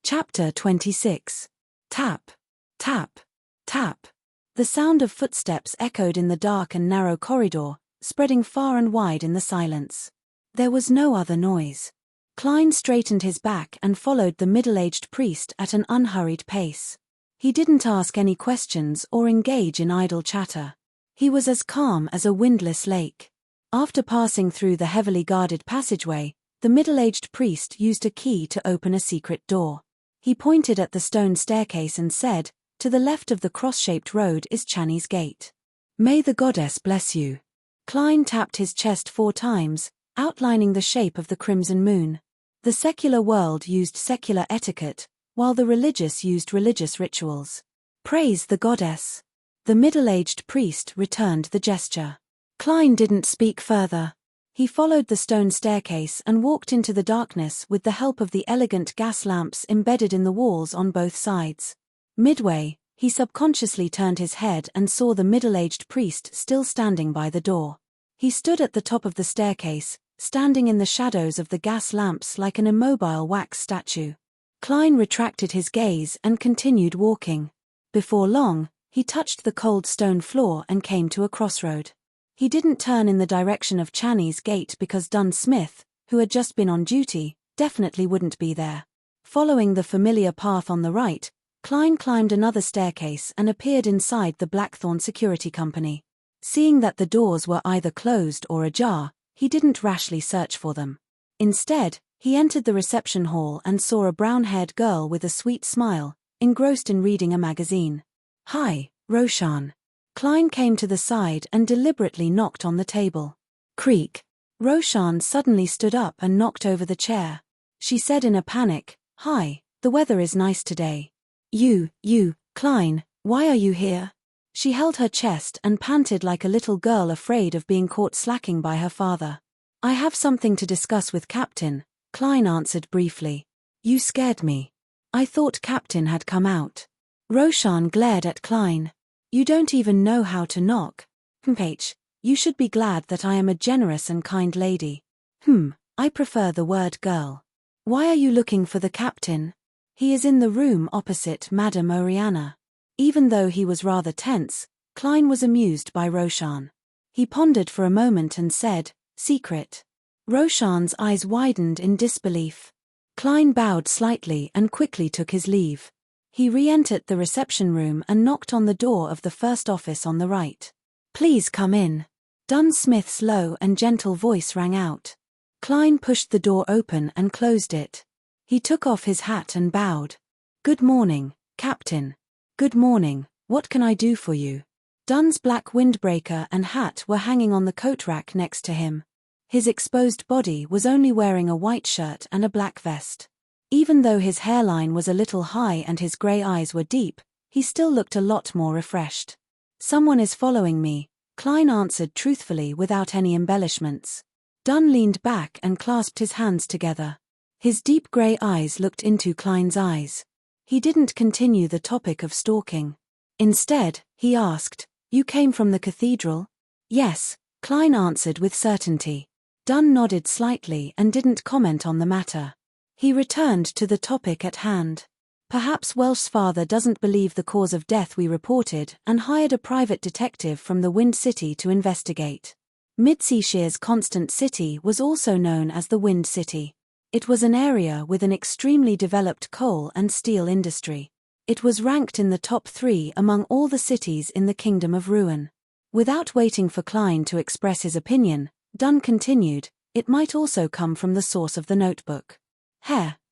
Chapter 26. Tap, tap, tap. The sound of footsteps echoed in the dark and narrow corridor, spreading far and wide in the silence. There was no other noise. Klein straightened his back and followed the middle-aged priest at an unhurried pace. He didn't ask any questions or engage in idle chatter. He was as calm as a windless lake. After passing through the heavily guarded passageway, the middle-aged priest used a key to open a secret door. He pointed at the stone staircase and said, "To the left of the cross-shaped road is Channy's gate. May the goddess bless you." Klein tapped his chest 4 times, outlining the shape of the crimson moon. The secular world used secular etiquette, while the religious used religious rituals. "Praise the goddess." The middle-aged priest returned the gesture. Klein didn't speak further. He followed the stone staircase and walked into the darkness with the help of the elegant gas lamps embedded in the walls on both sides. Midway, he subconsciously turned his head and saw the middle-aged priest still standing by the door. He stood at the top of the staircase, standing in the shadows of the gas lamps like an immobile wax statue. Klein retracted his gaze and continued walking. Before long, he touched the cold stone floor and came to a crossroad. He didn't turn in the direction of Channy's gate because Dunn Smith, who had just been on duty, definitely wouldn't be there. Following the familiar path on the right, Klein climbed another staircase and appeared inside the Blackthorn Security Company. Seeing that the doors were either closed or ajar, he didn't rashly search for them. Instead, he entered the reception hall and saw a brown-haired girl with a sweet smile, engrossed in reading a magazine. "Hi, Roshan." Klein came to the side and deliberately knocked on the table. Creak. Roshan suddenly stood up and knocked over the chair. She said in a panic, "Hi, the weather is nice today." Klein, why are you here?" She held her chest and panted like a little girl afraid of being caught slacking by her father. "I have something to discuss with Captain," Klein answered briefly. "You scared me. I thought Captain had come out." Roshan glared at Klein. "You don't even know how to knock. You should be glad that I am a generous and kind lady." I prefer the word girl." "Why are you looking for the captain?" "He is in the room opposite Madame Oriana." Even though he was rather tense, Klein was amused by Roshan. He pondered for a moment and said, "Secret." Roshan's eyes widened in disbelief. Klein bowed slightly and quickly took his leave. He re-entered the reception room and knocked on the door of the first office on the right. "Please come in." Dunn Smith's low and gentle voice rang out. Klein pushed the door open and closed it. He took off his hat and bowed. "Good morning, Captain." "Good morning, what can I do for you?" Dunn's black windbreaker and hat were hanging on the coat rack next to him. His exposed body was only wearing a white shirt and a black vest. Even though his hairline was a little high and his grey eyes were deep, he still looked a lot more refreshed. "Someone is following me," Klein answered truthfully without any embellishments. Dunn leaned back and clasped his hands together. His deep grey eyes looked into Klein's eyes. He didn't continue the topic of stalking. Instead, he asked, "You came from the cathedral?" "Yes," Klein answered with certainty. Dunn nodded slightly and didn't comment on the matter. He returned to the topic at hand. "Perhaps Welsh's father doesn't believe the cause of death we reported and hired a private detective from the Wind City to investigate." Midseyshires Constant City was also known as the Wind City. It was an area with an extremely developed coal and steel industry. It was ranked in the top 3 among all the cities in the Kingdom of Ruin. Without waiting for Klein to express his opinion, Dunn continued, "It might also come from the source of the notebook.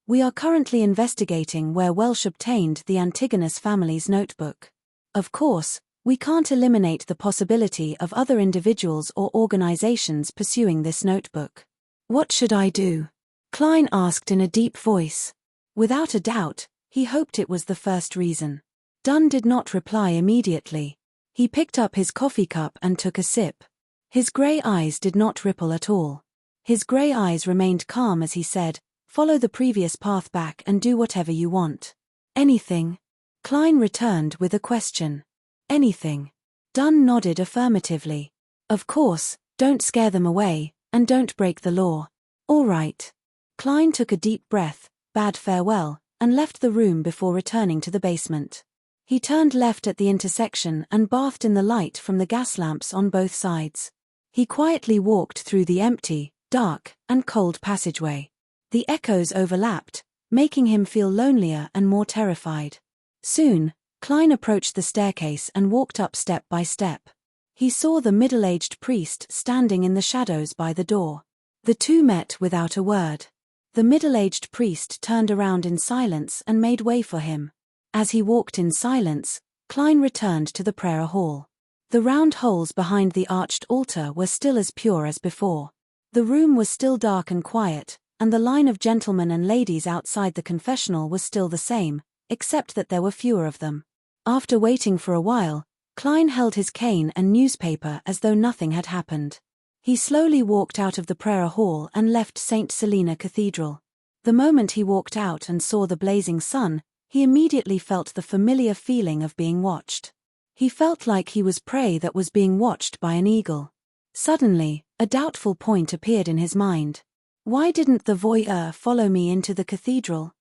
We are currently investigating where Welsh obtained the Antigonus family's notebook. Of course, we can't eliminate the possibility of other individuals or organizations pursuing this notebook." "What should I do?" Klein asked in a deep voice. Without a doubt, he hoped it was the first reason. Dunn did not reply immediately. He picked up his coffee cup and took a sip. His grey eyes did not ripple at all. His grey eyes remained calm as he said, "Follow the previous path back and do whatever you want." "Anything?" Klein returned with a question. "Anything." Dunn nodded affirmatively. "Of course, don't scare them away, and don't break the law." "All right." Klein took a deep breath, bade farewell, and left the room before returning to the basement. He turned left at the intersection and bathed in the light from the gas lamps on both sides. He quietly walked through the empty, dark, and cold passageway. The echoes overlapped, making him feel lonelier and more terrified. Soon, Klein approached the staircase and walked up step by step. He saw the middle-aged priest standing in the shadows by the door. The two met without a word. The middle-aged priest turned around in silence and made way for him. As he walked in silence, Klein returned to the prayer hall. The round holes behind the arched altar were still as pure as before. The room was still dark and quiet, and the line of gentlemen and ladies outside the confessional was still the same, except that there were fewer of them. After waiting for a while, Klein held his cane and newspaper as though nothing had happened. He slowly walked out of the prayer hall and left St. Selina Cathedral. The moment he walked out and saw the blazing sun, he immediately felt the familiar feeling of being watched. He felt like he was prey that was being watched by an eagle. Suddenly, a doubtful point appeared in his mind. Why didn't the voyeur follow me into the cathedral?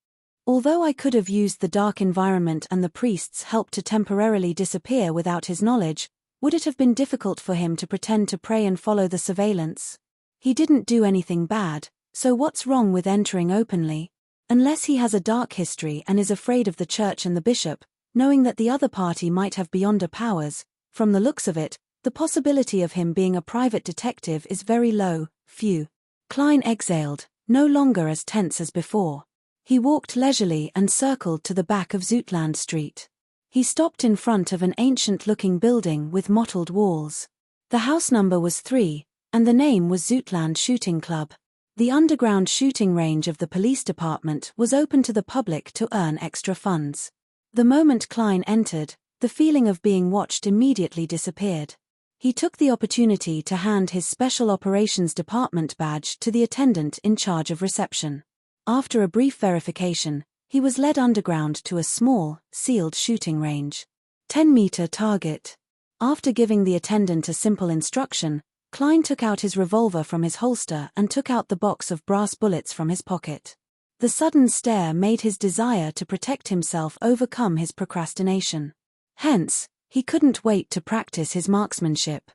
Although I could have used the dark environment and the priest's help to temporarily disappear without his knowledge, would it have been difficult for him to pretend to pray and follow the surveillance? He didn't do anything bad, so what's wrong with entering openly? Unless he has a dark history and is afraid of the church and the bishop, knowing that the other party might have beyonder powers, from the looks of it, the possibility of him being a private detective is very low. Phew. Klein exhaled, no longer as tense as before. He walked leisurely and circled to the back of Zoutland Street. He stopped in front of an ancient-looking building with mottled walls. The house number was 3, and the name was Zoutland Shooting Club. The underground shooting range of the police department was open to the public to earn extra funds. The moment Klein entered, the feeling of being watched immediately disappeared. He took the opportunity to hand his Special Operations Department badge to the attendant in charge of reception. After a brief verification, he was led underground to a small, sealed shooting range. 10-meter target. After giving the attendant a simple instruction, Klein took out his revolver from his holster and took out the box of brass bullets from his pocket. The sudden stare made his desire to protect himself overcome his procrastination. Hence, he couldn't wait to practice his marksmanship.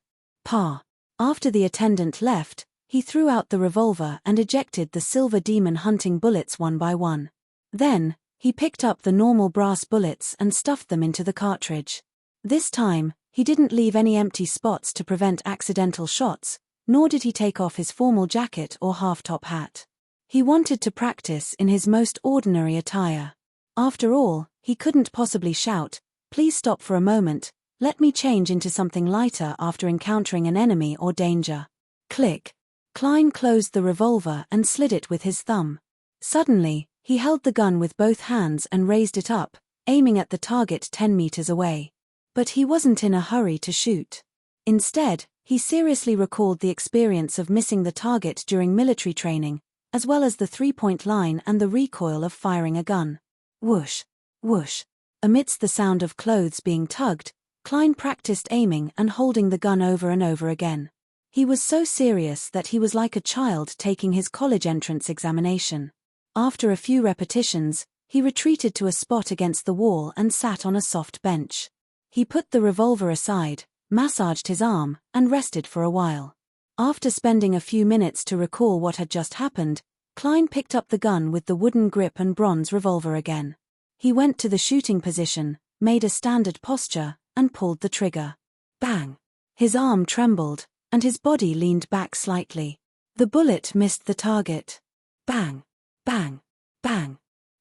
After the attendant left, he threw out the revolver and ejected the silver demon hunting bullets one by one. Then, he picked up the normal brass bullets and stuffed them into the cartridge. This time, he didn't leave any empty spots to prevent accidental shots, nor did he take off his formal jacket or half-top hat. He wanted to practice in his most ordinary attire. After all, he couldn't possibly shout, "Please stop for a moment, let me change into something lighter," after encountering an enemy or danger. Click. Klein closed the revolver and slid it with his thumb. Suddenly, he held the gun with both hands and raised it up, aiming at the target 10 meters away. But he wasn't in a hurry to shoot. Instead, he seriously recalled the experience of missing the target during military training, as well as the three-point line and the recoil of firing a gun. Whoosh, whoosh. Amidst the sound of clothes being tugged, Klein practiced aiming and holding the gun over and over again. He was so serious that he was like a child taking his college entrance examination. After a few repetitions, he retreated to a spot against the wall and sat on a soft bench. He put the revolver aside, massaged his arm, and rested for a while. After spending a few minutes to recall what had just happened, Klein picked up the gun with the wooden grip and bronze revolver again. He went to the shooting position, made a standard posture, and pulled the trigger. Bang! His arm trembled, and his body leaned back slightly. The bullet missed the target. Bang! Bang! Bang!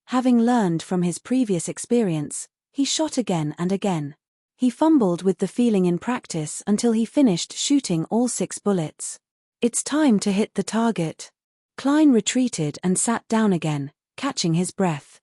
Having learned from his previous experience, he shot again and again. He fumbled with the feeling in practice until he finished shooting all 6 bullets. It's time to hit the target. Klein retreated and sat down again, catching his breath.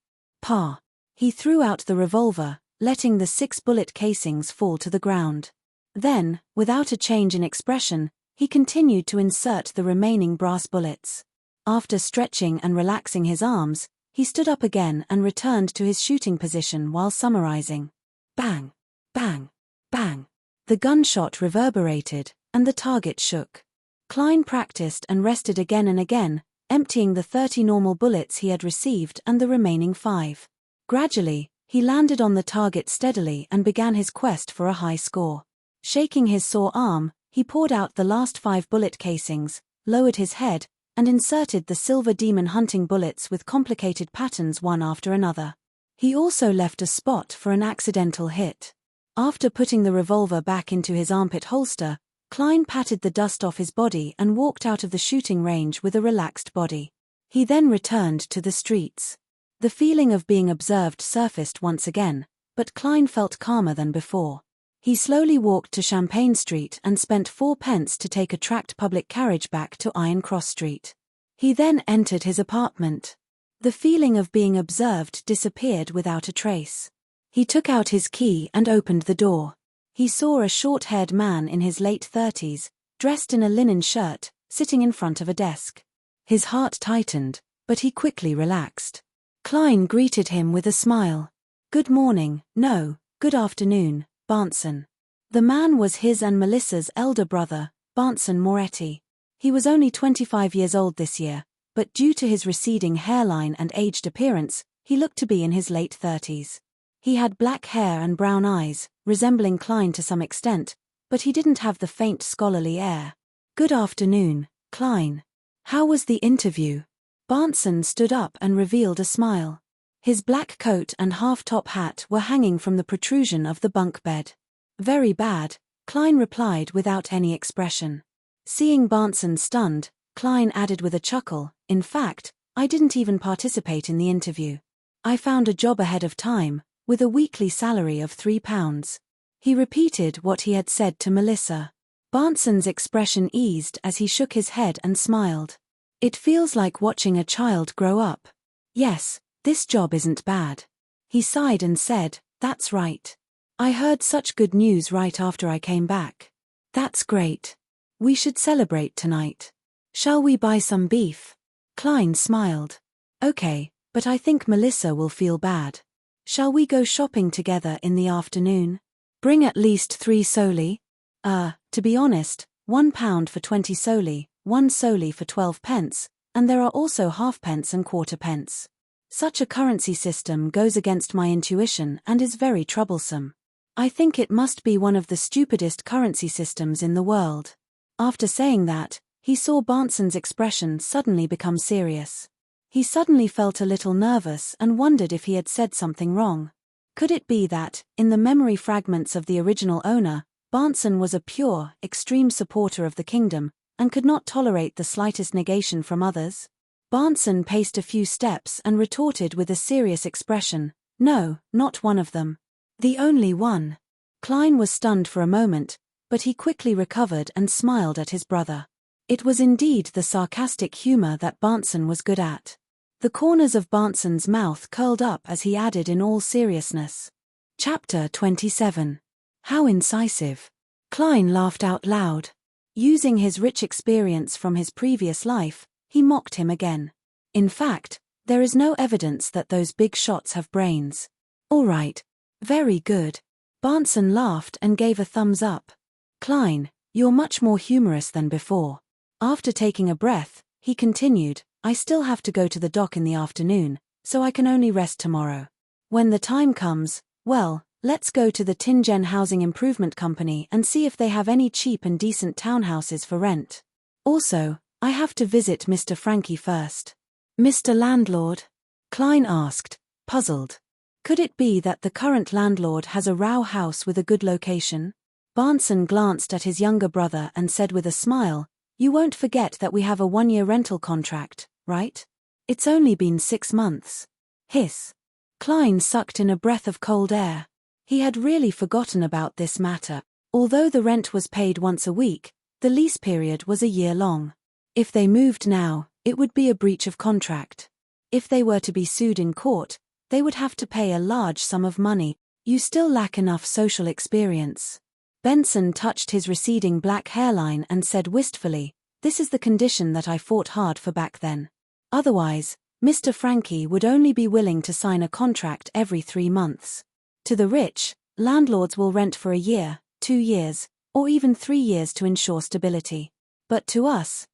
He threw out the revolver, letting the 6 bullet casings fall to the ground. Then, without a change in expression, he continued to insert the remaining brass bullets. After stretching and relaxing his arms, he stood up again and returned to his shooting position while summarizing. Bang! Bang! Bang! The gunshot reverberated, and the target shook. Klein practiced and rested again and again, emptying the 30 normal bullets he had received and the remaining 5. Gradually, he landed on the target steadily and began his quest for a high score. Shaking his sore arm, he poured out the last 5 bullet casings, lowered his head, and inserted the silver demon hunting bullets with complicated patterns one after another. He also left a spot for an accidental hit. After putting the revolver back into his armpit holster, Klein patted the dust off his body and walked out of the shooting range with a relaxed body. He then returned to the streets. The feeling of being observed surfaced once again, but Klein felt calmer than before. He slowly walked to Champagne Street and spent 4 pence to take a tracked public carriage back to Iron Cross Street. He then entered his apartment. The feeling of being observed disappeared without a trace. He took out his key and opened the door. He saw a short-haired man in his late 30s, dressed in a linen shirt, sitting in front of a desk. His heart tightened, but he quickly relaxed. Klein greeted him with a smile. "Good morning, no, good afternoon, Barnson." The man was his and Melissa's elder brother, Barnson Moretti. He was only 25 years old this year, but due to his receding hairline and aged appearance, he looked to be in his late 30s. He had black hair and brown eyes, resembling Klein to some extent, but he didn't have the faint scholarly air. "Good afternoon, Klein. How was the interview?" Barnson stood up and revealed a smile. His black coat and half-top hat were hanging from the protrusion of the bunk bed. "Very bad," Klein replied without any expression. Seeing Barnson stunned, Klein added with a chuckle, "In fact, I didn't even participate in the interview. I found a job ahead of time, with a weekly salary of £3. He repeated what he had said to Melissa. Barnson's expression eased as he shook his head and smiled. "It feels like watching a child grow up. Yes, this job isn't bad." He sighed and said, "That's right. I heard such good news right after I came back. That's great. We should celebrate tonight. Shall we buy some beef?" Klein smiled. "Okay, but I think Melissa will feel bad. Shall we go shopping together in the afternoon? Bring at least 3 soli? To be honest, £1 for 20 soli, 1 soli for 12 pence, and there are also halfpence and quarter-pence. Such a currency system goes against my intuition and is very troublesome. I think it must be one of the stupidest currency systems in the world." After saying that, he saw Barnson's expression suddenly become serious. He suddenly felt a little nervous and wondered if he had said something wrong. Could it be that, in the memory fragments of the original owner, Barnson was a pure, extreme supporter of the kingdom, and could not tolerate the slightest negation from others? Barnson paced a few steps and retorted with a serious expression, "No, not one of them. The only one." Klein was stunned for a moment, but he quickly recovered and smiled at his brother. It was indeed the sarcastic humor that Barnson was good at. The corners of Barnson's mouth curled up as he added in all seriousness. Chapter 27. How incisive. Klein laughed out loud. Using his rich experience from his previous life, he mocked him again. "In fact, there is no evidence that those big shots have brains." "All right. Very good." Barnson laughed and gave a thumbs up. "Klein, you're much more humorous than before." After taking a breath, he continued, "I still have to go to the dock in the afternoon, so I can only rest tomorrow. When the time comes, well, let's go to the Tingen Housing Improvement Company and see if they have any cheap and decent townhouses for rent. Also, I have to visit Mr. Frankie first." "Mr. Landlord?" Klein asked, puzzled. Could it be that the current landlord has a row house with a good location? Barnson glanced at his younger brother and said with a smile, "You won't forget that we have a 1-year rental contract, right? It's only been 6 months. Hiss. Klein sucked in a breath of cold air. He had really forgotten about this matter. Although the rent was paid once a week, the lease period was a year long. If they moved now, it would be a breach of contract. If they were to be sued in court, they would have to pay a large sum of money. You still lack enough social experience. Benson touched his receding black hairline and said wistfully, "This is the condition that I fought hard for back then. Otherwise, Mr. Frankie would only be willing to sign a contract every 3 months. To the rich, landlords will rent for a year, 2 years, or even 3 years to ensure stability. But to us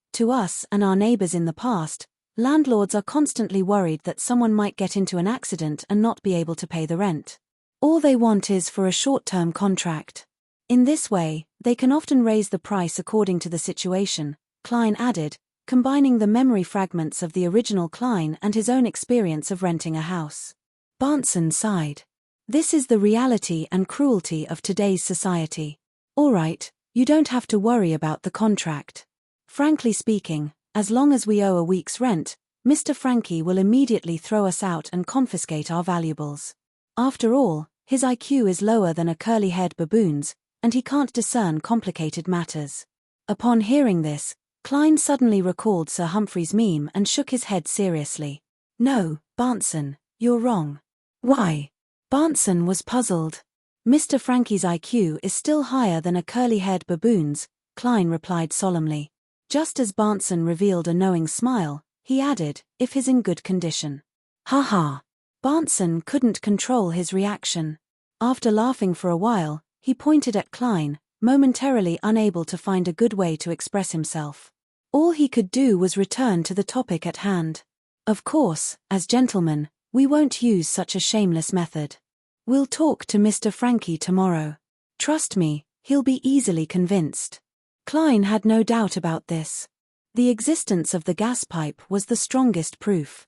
and our neighbors in the past, Landlords are constantly worried that someone might get into an accident and not be able to pay the rent. All they want is for a short-term contract. In this way, they can often raise the price according to the situation, Klein added, combining the memory fragments of the original Klein and his own experience of renting a house. Barnson sighed. This is the reality and cruelty of today's society. All right, you don't have to worry about the contract. Frankly speaking, as long as we owe a week's rent, Mr. Frankie will immediately throw us out and confiscate our valuables. After all, his IQ is lower than a curly-haired baboon's, and he can't discern complicated matters. Upon hearing this, Klein suddenly recalled Sir Humphrey's meme and shook his head seriously. No, Barnson, you're wrong. Why? Barnson was puzzled. Mr. Frankie's IQ is still higher than a curly-haired baboon's, Klein replied solemnly. Just as Barnson revealed a knowing smile, he added, if he's in good condition. Ha ha. Barnson couldn't control his reaction. After laughing for a while, he pointed at Klein, momentarily unable to find a good way to express himself. All he could do was return to the topic at hand. Of course, as gentlemen, we won't use such a shameless method. We'll talk to Mr. Frankie tomorrow. Trust me, he'll be easily convinced. Klein had no doubt about this. The existence of the gas pipe was the strongest proof.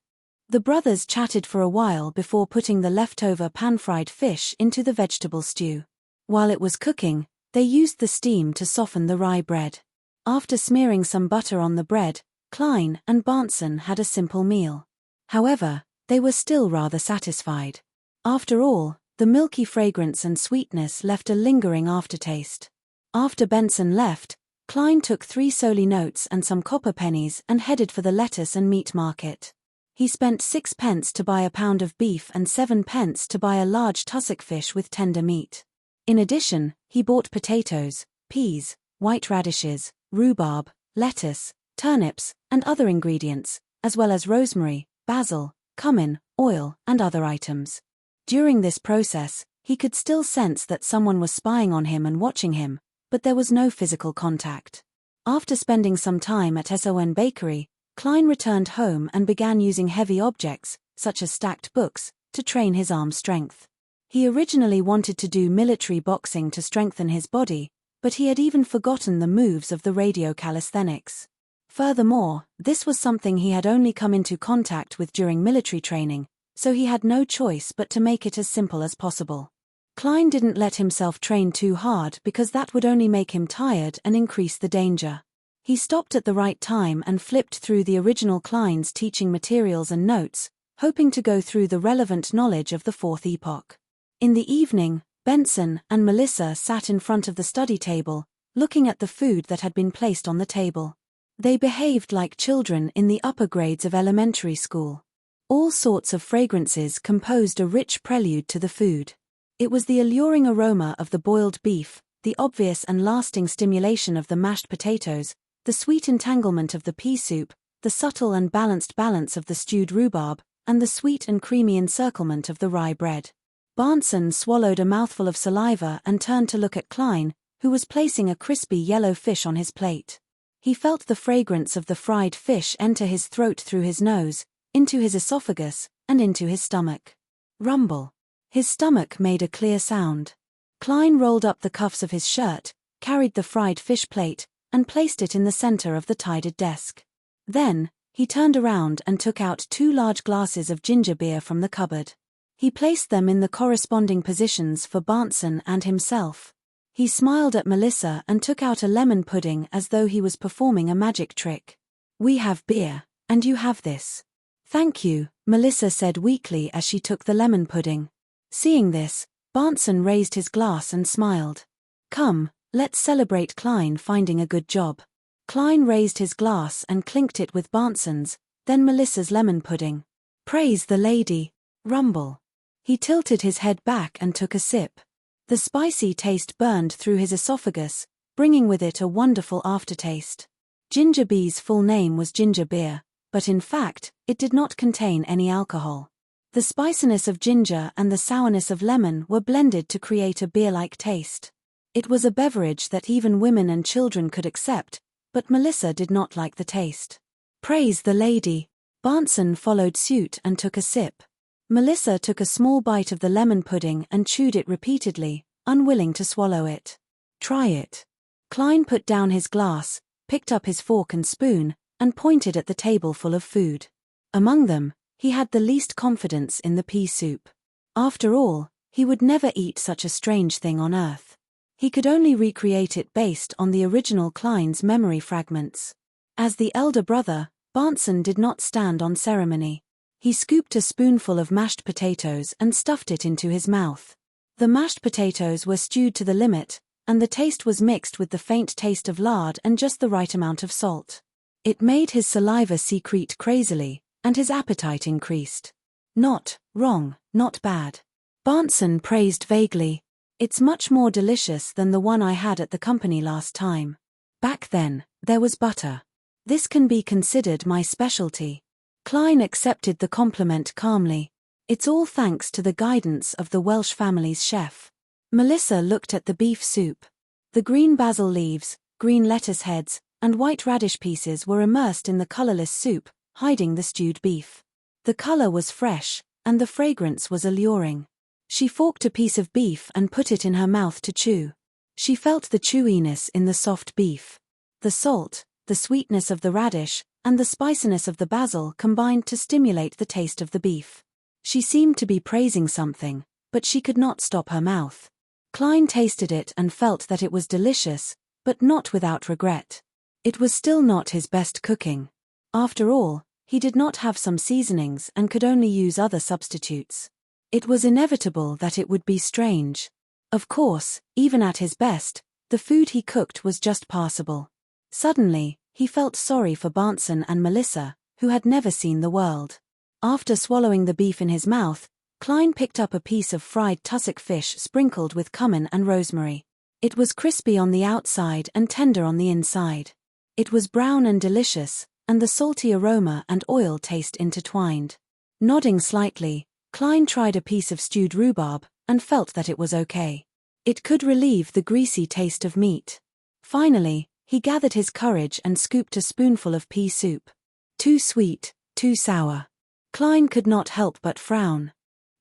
The brothers chatted for a while before putting the leftover pan-fried fish into the vegetable stew. While it was cooking, they used the steam to soften the rye bread. After smearing some butter on the bread, Klein and Barnson had a simple meal. However, they were still rather satisfied. After all, the milky fragrance and sweetness left a lingering aftertaste. After Benson left, Klein took 3 solely notes and some copper pennies and headed for the lettuce and meat market. He spent 6 pence to buy a pound of beef and 7 pence to buy a large tussock fish with tender meat. In addition, he bought potatoes, peas, white radishes, rhubarb, lettuce, turnips, and other ingredients, as well as rosemary, basil, cumin, oil, and other items. During this process, he could still sense that someone was spying on him and watching him, but there was no physical contact. After spending some time at SON Bakery, Klein returned home and began using heavy objects, such as stacked books, to train his arm strength. He originally wanted to do military boxing to strengthen his body, but he had even forgotten the moves of the radio calisthenics. Furthermore, this was something he had only come into contact with during military training, so he had no choice but to make it as simple as possible. Klein didn't let himself train too hard because that would only make him tired and increase the danger. He stopped at the right time and flipped through the original Klein's teaching materials and notes, hoping to go through the relevant knowledge of the fourth epoch. In the evening, Benson and Melissa sat in front of the study table, looking at the food that had been placed on the table. They behaved like children in the upper grades of elementary school. All sorts of fragrances composed a rich prelude to the food. It was the alluring aroma of the boiled beef, the obvious and lasting stimulation of the mashed potatoes, the sweet entanglement of the pea soup, the subtle and balanced balance of the stewed rhubarb, and the sweet and creamy encirclement of the rye bread. Barnson swallowed a mouthful of saliva and turned to look at Klein, who was placing a crispy yellow fish on his plate. He felt the fragrance of the fried fish enter his throat through his nose, into his esophagus, and into his stomach. Rumble. His stomach made a clear sound. Klein rolled up the cuffs of his shirt, carried the fried fish plate, and placed it in the center of the tidied desk. Then, he turned around and took out 2 large glasses of ginger beer from the cupboard. He placed them in the corresponding positions for Barnson and himself. He smiled at Melissa and took out a lemon pudding as though he was performing a magic trick. "We have beer, and you have this." "Thank you," Melissa said weakly as she took the lemon pudding. Seeing this, Barnson raised his glass and smiled. "Come, let's celebrate Klein finding a good job." Klein raised his glass and clinked it with Barnson's, then Melissa's lemon pudding. "Praise the lady." Rumble. He tilted his head back and took a sip. The spicy taste burned through his esophagus, bringing with it a wonderful aftertaste. Ginger Beer's full name was ginger beer, but in fact, it did not contain any alcohol. The spiciness of ginger and the sourness of lemon were blended to create a beer-like taste. It was a beverage that even women and children could accept, but Melissa did not like the taste. "Praise the lady." Barnson followed suit and took a sip. Melissa took a small bite of the lemon pudding and chewed it repeatedly, unwilling to swallow it. Try it. Klein put down his glass, picked up his fork and spoon, and pointed at the table full of food. Among them, he had the least confidence in the pea soup. After all, he would never eat such a strange thing on earth. He could only recreate it based on the original Klein's memory fragments. As the elder brother, Barnson did not stand on ceremony. He scooped a spoonful of mashed potatoes and stuffed it into his mouth. The mashed potatoes were stewed to the limit, and the taste was mixed with the faint taste of lard and just the right amount of salt. It made his saliva secrete crazily, and his appetite increased. Not wrong, not bad. Barnson praised vaguely. It's much more delicious than the one I had at the company last time. Back then, there was butter. This can be considered my specialty. Klein accepted the compliment calmly. It's all thanks to the guidance of the Welsh family's chef. Melissa looked at the beef soup. The green basil leaves, green lettuce heads, and white radish pieces were immersed in the colorless soup, hiding the stewed beef. The color was fresh, and the fragrance was alluring. She forked a piece of beef and put it in her mouth to chew. She felt the chewiness in the soft beef. The salt, the sweetness of the radish, and the spiciness of the basil combined to stimulate the taste of the beef. She seemed to be praising something, but she could not stop her mouth. Klein tasted it and felt that it was delicious, but not without regret. It was still not his best cooking. After all, he did not have some seasonings and could only use other substitutes. It was inevitable that it would be strange. Of course, even at his best, the food he cooked was just passable. Suddenly, he felt sorry for Barnson and Melissa, who had never seen the world. After swallowing the beef in his mouth, Klein picked up a piece of fried tussock fish sprinkled with cumin and rosemary. It was crispy on the outside and tender on the inside. It was brown and delicious, and the salty aroma and oil taste intertwined. Nodding slightly, Klein tried a piece of stewed rhubarb, and felt that it was okay. It could relieve the greasy taste of meat. Finally, he gathered his courage and scooped a spoonful of pea soup. Too sweet, too sour. Klein could not help but frown.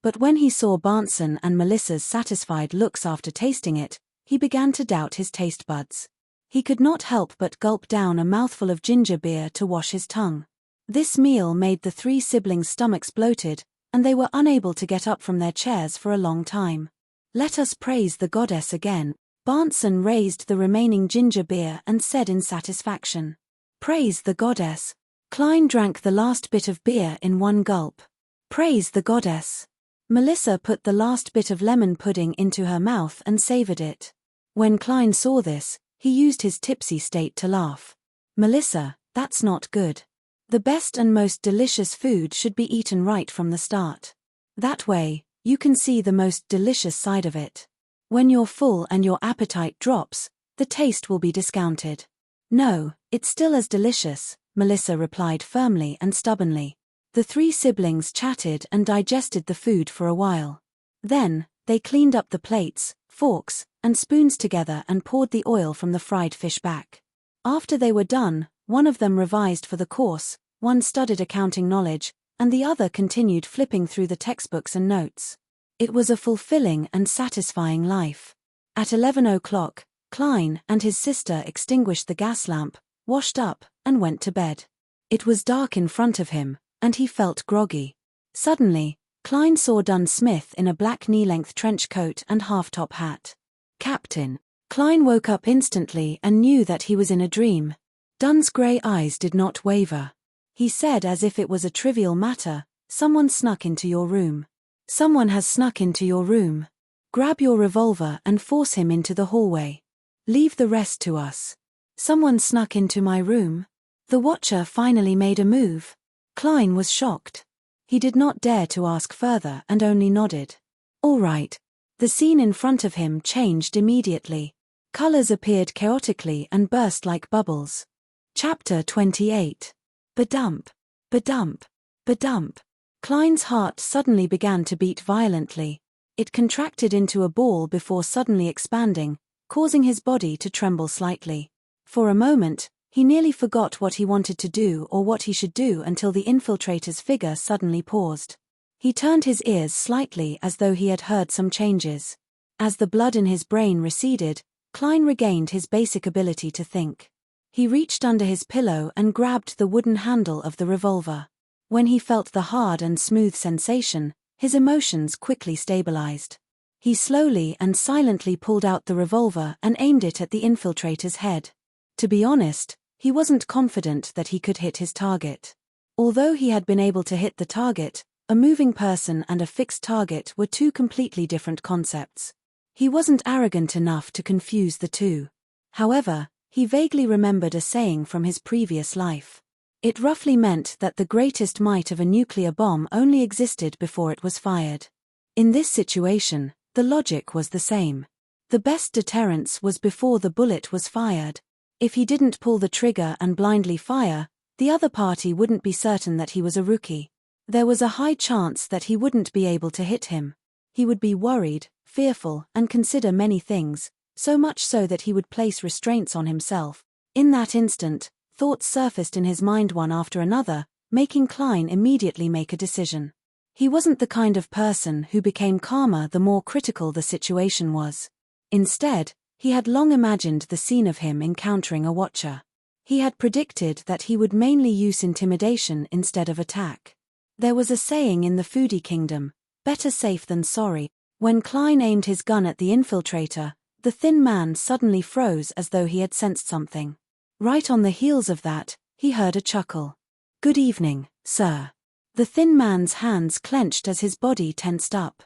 But when he saw Barnson and Melissa's satisfied looks after tasting it, he began to doubt his taste buds. He could not help but gulp down a mouthful of ginger beer to wash his tongue. This meal made the three siblings' stomachs bloated, and they were unable to get up from their chairs for a long time. Let us praise the goddess again. Barnson raised the remaining ginger beer and said in satisfaction. Praise the goddess. Klein drank the last bit of beer in one gulp. Praise the goddess. Melissa put the last bit of lemon pudding into her mouth and savored it. When Klein saw this, he used his tipsy state to laugh. Melissa, that's not good. The best and most delicious food should be eaten right from the start. That way, you can see the most delicious side of it. When you're full and your appetite drops, the taste will be discounted. No, it's still as delicious, Melissa replied firmly and stubbornly. The three siblings chatted and digested the food for a while. Then, they cleaned up the plates, forks, and spoons together and poured the oil from the fried fish back. After they were done, one of them revised for the course, one studied accounting knowledge, and the other continued flipping through the textbooks and notes. It was a fulfilling and satisfying life. At 11 o'clock, Klein and his sister extinguished the gas lamp, washed up, and went to bed. It was dark in front of him, and he felt groggy. Suddenly, Klein saw Dunn Smith in a black knee-length trench coat and half-top hat. Captain. Klein woke up instantly and knew that he was in a dream. Dunn's grey eyes did not waver. He said as if it was a trivial matter, "Someone snuck into your room. Someone has snuck into your room. Grab your revolver and force him into the hallway. Leave the rest to us." Someone snuck into my room? The watcher finally made a move. Klein was shocked. He did not dare to ask further and only nodded. All right. The scene in front of him changed immediately. Colors appeared chaotically and burst like bubbles. Chapter 28. Badump. Badump. Badump. Klein's heart suddenly began to beat violently. It contracted into a ball before suddenly expanding, causing his body to tremble slightly. For a moment, He nearly forgot what he wanted to do or what he should do until the infiltrator's figure suddenly paused. He turned his ears slightly as though he had heard some changes. As the blood in his brain receded, Klein regained his basic ability to think. He reached under his pillow and grabbed the wooden handle of the revolver. When he felt the hard and smooth sensation, his emotions quickly stabilized. He slowly and silently pulled out the revolver and aimed it at the infiltrator's head. To be honest, he wasn't confident that he could hit his target. Although he had been able to hit the target, a moving person and a fixed target were two completely different concepts. He wasn't arrogant enough to confuse the two. However, he vaguely remembered a saying from his previous life. It roughly meant that the greatest might of a nuclear bomb only existed before it was fired. In this situation, the logic was the same. The best deterrence was before the bullet was fired. If he didn't pull the trigger and blindly fire, the other party wouldn't be certain that he was a rookie. There was a high chance that he wouldn't be able to hit him. He would be worried, fearful, and consider many things, so much so that he would place restraints on himself. In that instant, thoughts surfaced in his mind one after another, making Klein immediately make a decision. He wasn't the kind of person who became calmer the more critical the situation was. Instead, he had long imagined the scene of him encountering a watcher. He had predicted that he would mainly use intimidation instead of attack. There was a saying in the foodie kingdom, better safe than sorry. When Klein aimed his gun at the infiltrator, the thin man suddenly froze as though he had sensed something. Right on the heels of that, he heard a chuckle. "Good evening, sir." The thin man's hands clenched as his body tensed up.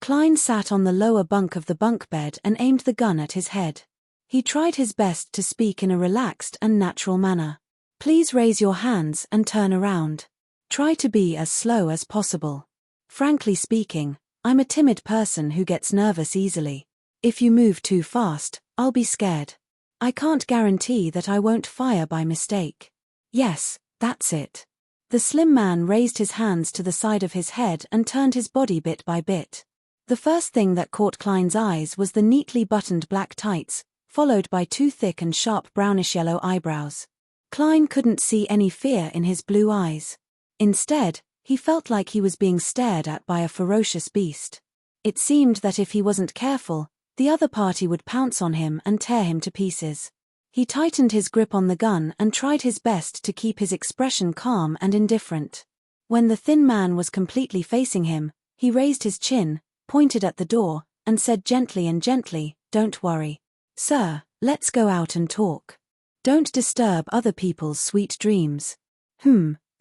Klein sat on the lower bunk of the bunk bed and aimed the gun at his head. He tried his best to speak in a relaxed and natural manner. "Please raise your hands and turn around. Try to be as slow as possible. Frankly speaking, I'm a timid person who gets nervous easily. If you move too fast, I'll be scared. I can't guarantee that I won't fire by mistake." "Yes, that's it." The slim man raised his hands to the side of his head and turned his body bit by bit. The first thing that caught Klein's eyes was the neatly buttoned black tights, followed by two thick and sharp brownish-yellow eyebrows. Klein couldn't see any fear in his blue eyes. Instead, he felt like he was being stared at by a ferocious beast. It seemed that if he wasn't careful, the other party would pounce on him and tear him to pieces. He tightened his grip on the gun and tried his best to keep his expression calm and indifferent. When the thin man was completely facing him, he raised his chin, pointed at the door, and said gently, "Don't worry. Sir, let's go out and talk. Don't disturb other people's sweet dreams.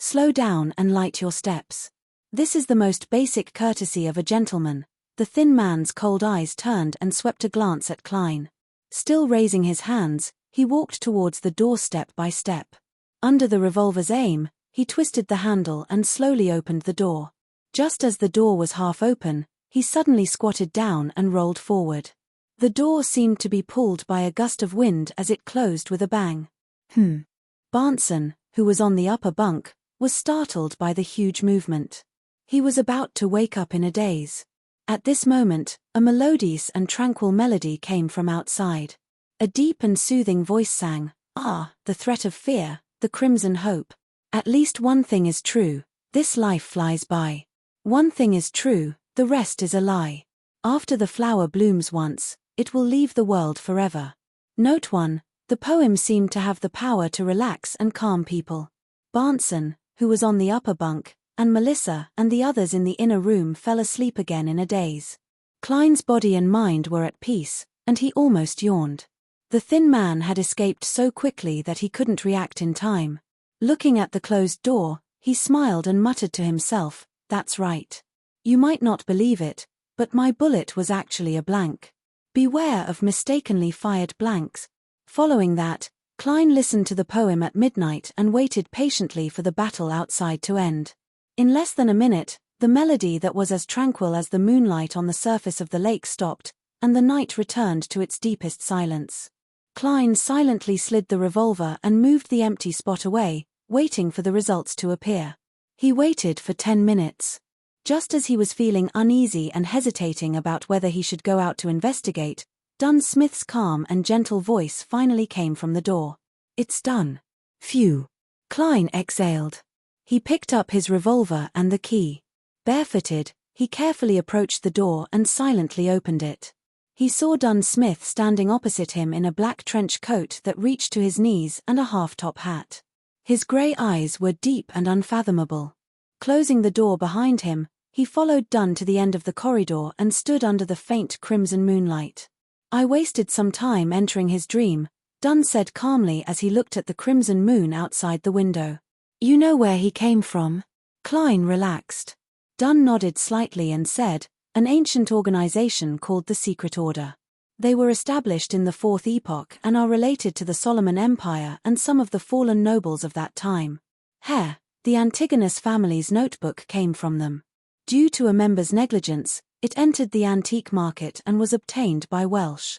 Slow down and light your steps. This is the most basic courtesy of a gentleman." The thin man's cold eyes turned and swept a glance at Klein. Still raising his hands, he walked towards the door step by step. Under the revolver's aim, he twisted the handle and slowly opened the door. Just as the door was half open, he suddenly squatted down and rolled forward. The door seemed to be pulled by a gust of wind as it closed with a bang. Barnson, who was on the upper bunk, was startled by the huge movement. He was about to wake up in a daze. At this moment, a melodious and tranquil melody came from outside. A deep and soothing voice sang, the threat of fear, the crimson hope. At least one thing is true, this life flies by. One thing is true, the rest is a lie. After the flower blooms once, it will leave the world forever. Note 1, the poem seemed to have the power to relax and calm people. Barnson, who was on the upper bunk, and Melissa and the others in the inner room fell asleep again in a daze. Klein's body and mind were at peace, and he almost yawned. The thin man had escaped so quickly that he couldn't react in time. Looking at the closed door, he smiled and muttered to himself, "That's right. You might not believe it, but my bullet was actually a blank. Beware of mistakenly fired blanks." Following that, Klein listened to the poem at midnight and waited patiently for the battle outside to end. In less than a minute, the melody that was as tranquil as the moonlight on the surface of the lake stopped, and the night returned to its deepest silence. Klein silently slid the revolver and moved the empty spot away, waiting for the results to appear. He waited for 10 minutes. Just as he was feeling uneasy and hesitating about whether he should go out to investigate, Dunn Smith's calm and gentle voice finally came from the door. "It's done. Phew. Klein exhaled. He picked up his revolver and the key. Barefooted, he carefully approached the door and silently opened it. He saw Dunn Smith standing opposite him in a black trench coat that reached to his knees and a half-top hat. His grey eyes were deep and unfathomable. Closing the door behind him, he followed Dunn to the end of the corridor and stood under the faint crimson moonlight. "I wasted some time entering his dream," Dunn said calmly as he looked at the crimson moon outside the window. "You know where he came from?" Klein relaxed. Dunn nodded slightly and said, "An ancient organization called the Secret Order. They were established in the Fourth Epoch and are related to the Solomon Empire and some of the fallen nobles of that time. The Antigonus family's notebook came from them. Due to a member's negligence, it entered the antique market and was obtained by Welsh.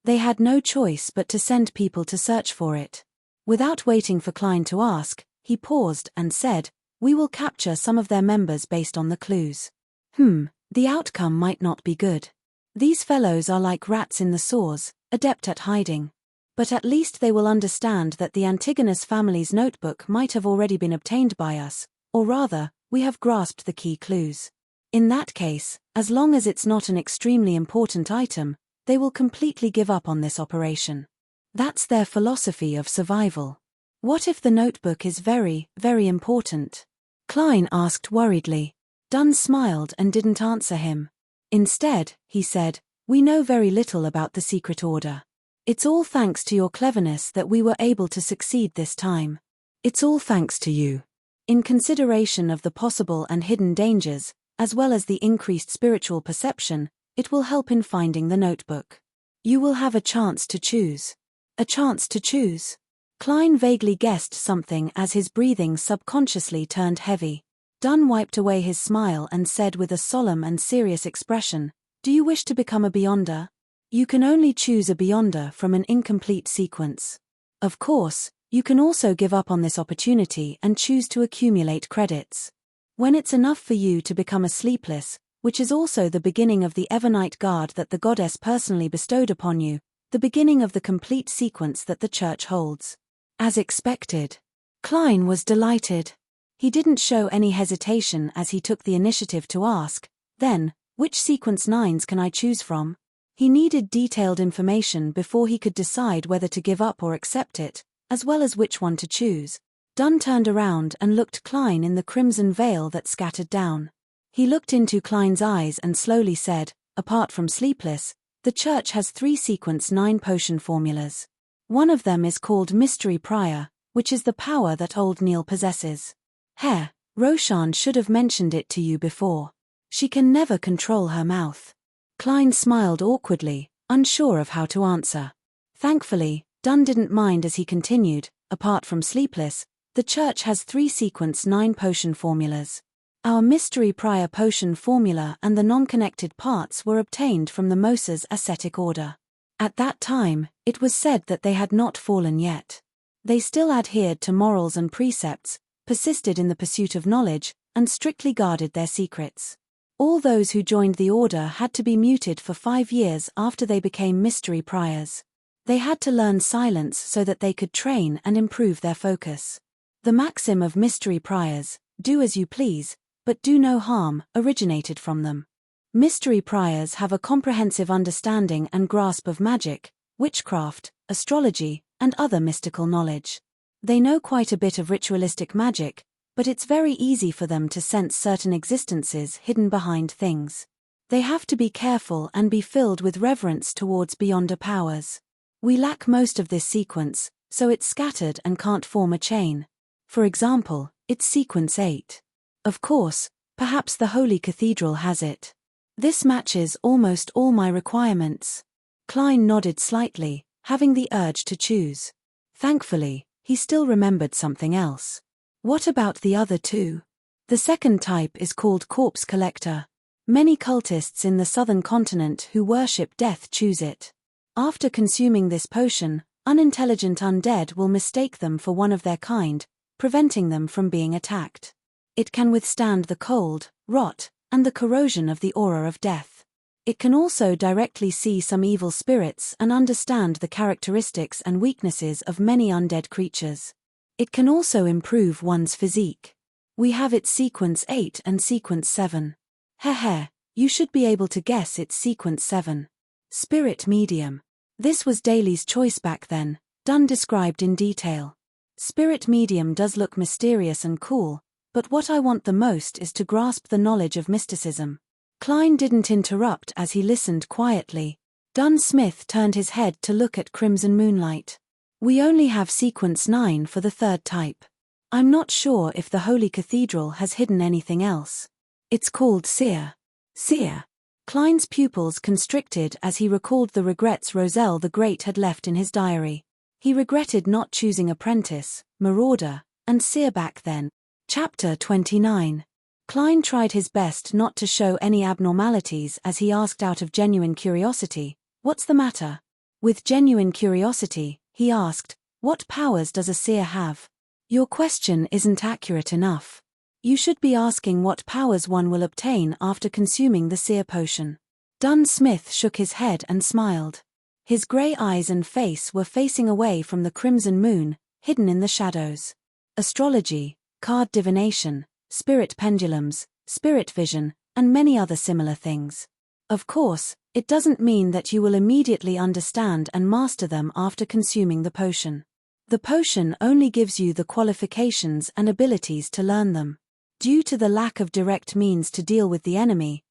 They had no choice but to send people to search for it." Without waiting for Klein to ask, he paused and said, "We will capture some of their members based on the clues. The outcome might not be good. These fellows are like rats in the saws, adept at hiding. But at least they will understand that the Antigonus family's notebook might have already been obtained by us, or rather, we have grasped the key clues. In that case, as long as it's not an extremely important item, they will completely give up on this operation. That's their philosophy of survival. What if the notebook is very, very important?" Klein asked worriedly. Dunn smiled and didn't answer him. Instead, he said, "We know very little about the Secret Order. It's all thanks to your cleverness that we were able to succeed this time. It's all thanks to you. In consideration of the possible and hidden dangers, as well as the increased spiritual perception, it will help in finding the notebook. You will have a chance to choose." A chance to choose? Klein vaguely guessed something as his breathing subconsciously turned heavy. Dunn wiped away his smile and said with a solemn and serious expression, "Do you wish to become a Beyonder? You can only choose a Beyonder from an incomplete sequence. Of course, you can also give up on this opportunity and choose to accumulate credits. When it's enough for you to become a Sleepless, which is also the beginning of the Evernight Guard that the goddess personally bestowed upon you, the beginning of the complete sequence that the church holds." As expected. Klein was delighted. He didn't show any hesitation as he took the initiative to ask, "Then, which sequence 9s can I choose from?" He needed detailed information before he could decide whether to give up or accept it, as well as which one to choose. Dunn turned around and looked Klein in the crimson veil that scattered down. He looked into Klein's eyes and slowly said, "Apart from Sleepless, the church has 3 sequence 9 potion formulas. One of them is called Mystery Prior, which is the power that old Neil possesses. Roshan should have mentioned it to you before. She can never control her mouth." Klein smiled awkwardly, unsure of how to answer. Thankfully, Dunn didn't mind as he continued, "Apart from Sleepless, the church has 3 sequence 9 potion formulas. Our Mystery Prior potion formula and the non-connected parts were obtained from the Moses ascetic order. At that time, it was said that they had not fallen yet. They still adhered to morals and precepts, persisted in the pursuit of knowledge, and strictly guarded their secrets. All those who joined the order had to be muted for 5 years after they became Mystery Priors. They had to learn silence so that they could train and improve their focus. The maxim of Mystery Priors, "Do as you please, but do no harm," originated from them. Mystery Priors have a comprehensive understanding and grasp of magic, witchcraft, astrology, and other mystical knowledge. They know quite a bit of ritualistic magic, but it's very easy for them to sense certain existences hidden behind things. They have to be careful and be filled with reverence towards Beyonder powers. We lack most of this sequence, so it's scattered and can't form a chain. For example, it's sequence 8. Of course, perhaps the Holy Cathedral has it. This matches almost all my requirements." Klein nodded slightly, having the urge to choose. Thankfully, he still remembered something else. "What about the other 2? The second type is called Corpse Collector. Many cultists in the southern continent who worship death choose it. After consuming this potion, unintelligent undead will mistake them for one of their kind, preventing them from being attacked. It can withstand the cold, rot, and the corrosion of the aura of death. It can also directly see some evil spirits and understand the characteristics and weaknesses of many undead creatures. It can also improve one's physique. We have its sequence 8 and sequence 7. Heh, you should be able to guess it's sequence 7. Spirit medium. This was Daly's choice back then, Dunn described in detail. Spirit medium does look mysterious and cool, but what I want the most is to grasp the knowledge of mysticism. Klein didn't interrupt as he listened quietly. Dunn Smith turned his head to look at crimson moonlight. We only have sequence 9 for the third type. I'm not sure if the Holy Cathedral has hidden anything else. It's called seer. Seer. Klein's pupils constricted as he recalled the regrets Roselle the Great had left in his diary. He regretted not choosing apprentice, marauder, and seer back then. Chapter 29. Klein tried his best not to show any abnormalities as he asked out of genuine curiosity, "What's the matter?" With genuine curiosity, he asked, "What powers does a seer have?" Your question isn't accurate enough. You should be asking what powers one will obtain after consuming the seer potion. Dunn Smith shook his head and smiled. His grey eyes and face were facing away from the crimson moon, hidden in the shadows. Astrology, card divination, spirit pendulums, spirit vision, and many other similar things. Of course, it doesn't mean that you will immediately understand and master them after consuming the potion. The potion only gives you the qualifications and abilities to learn them. Due to the lack of direct means to deal with the enemy,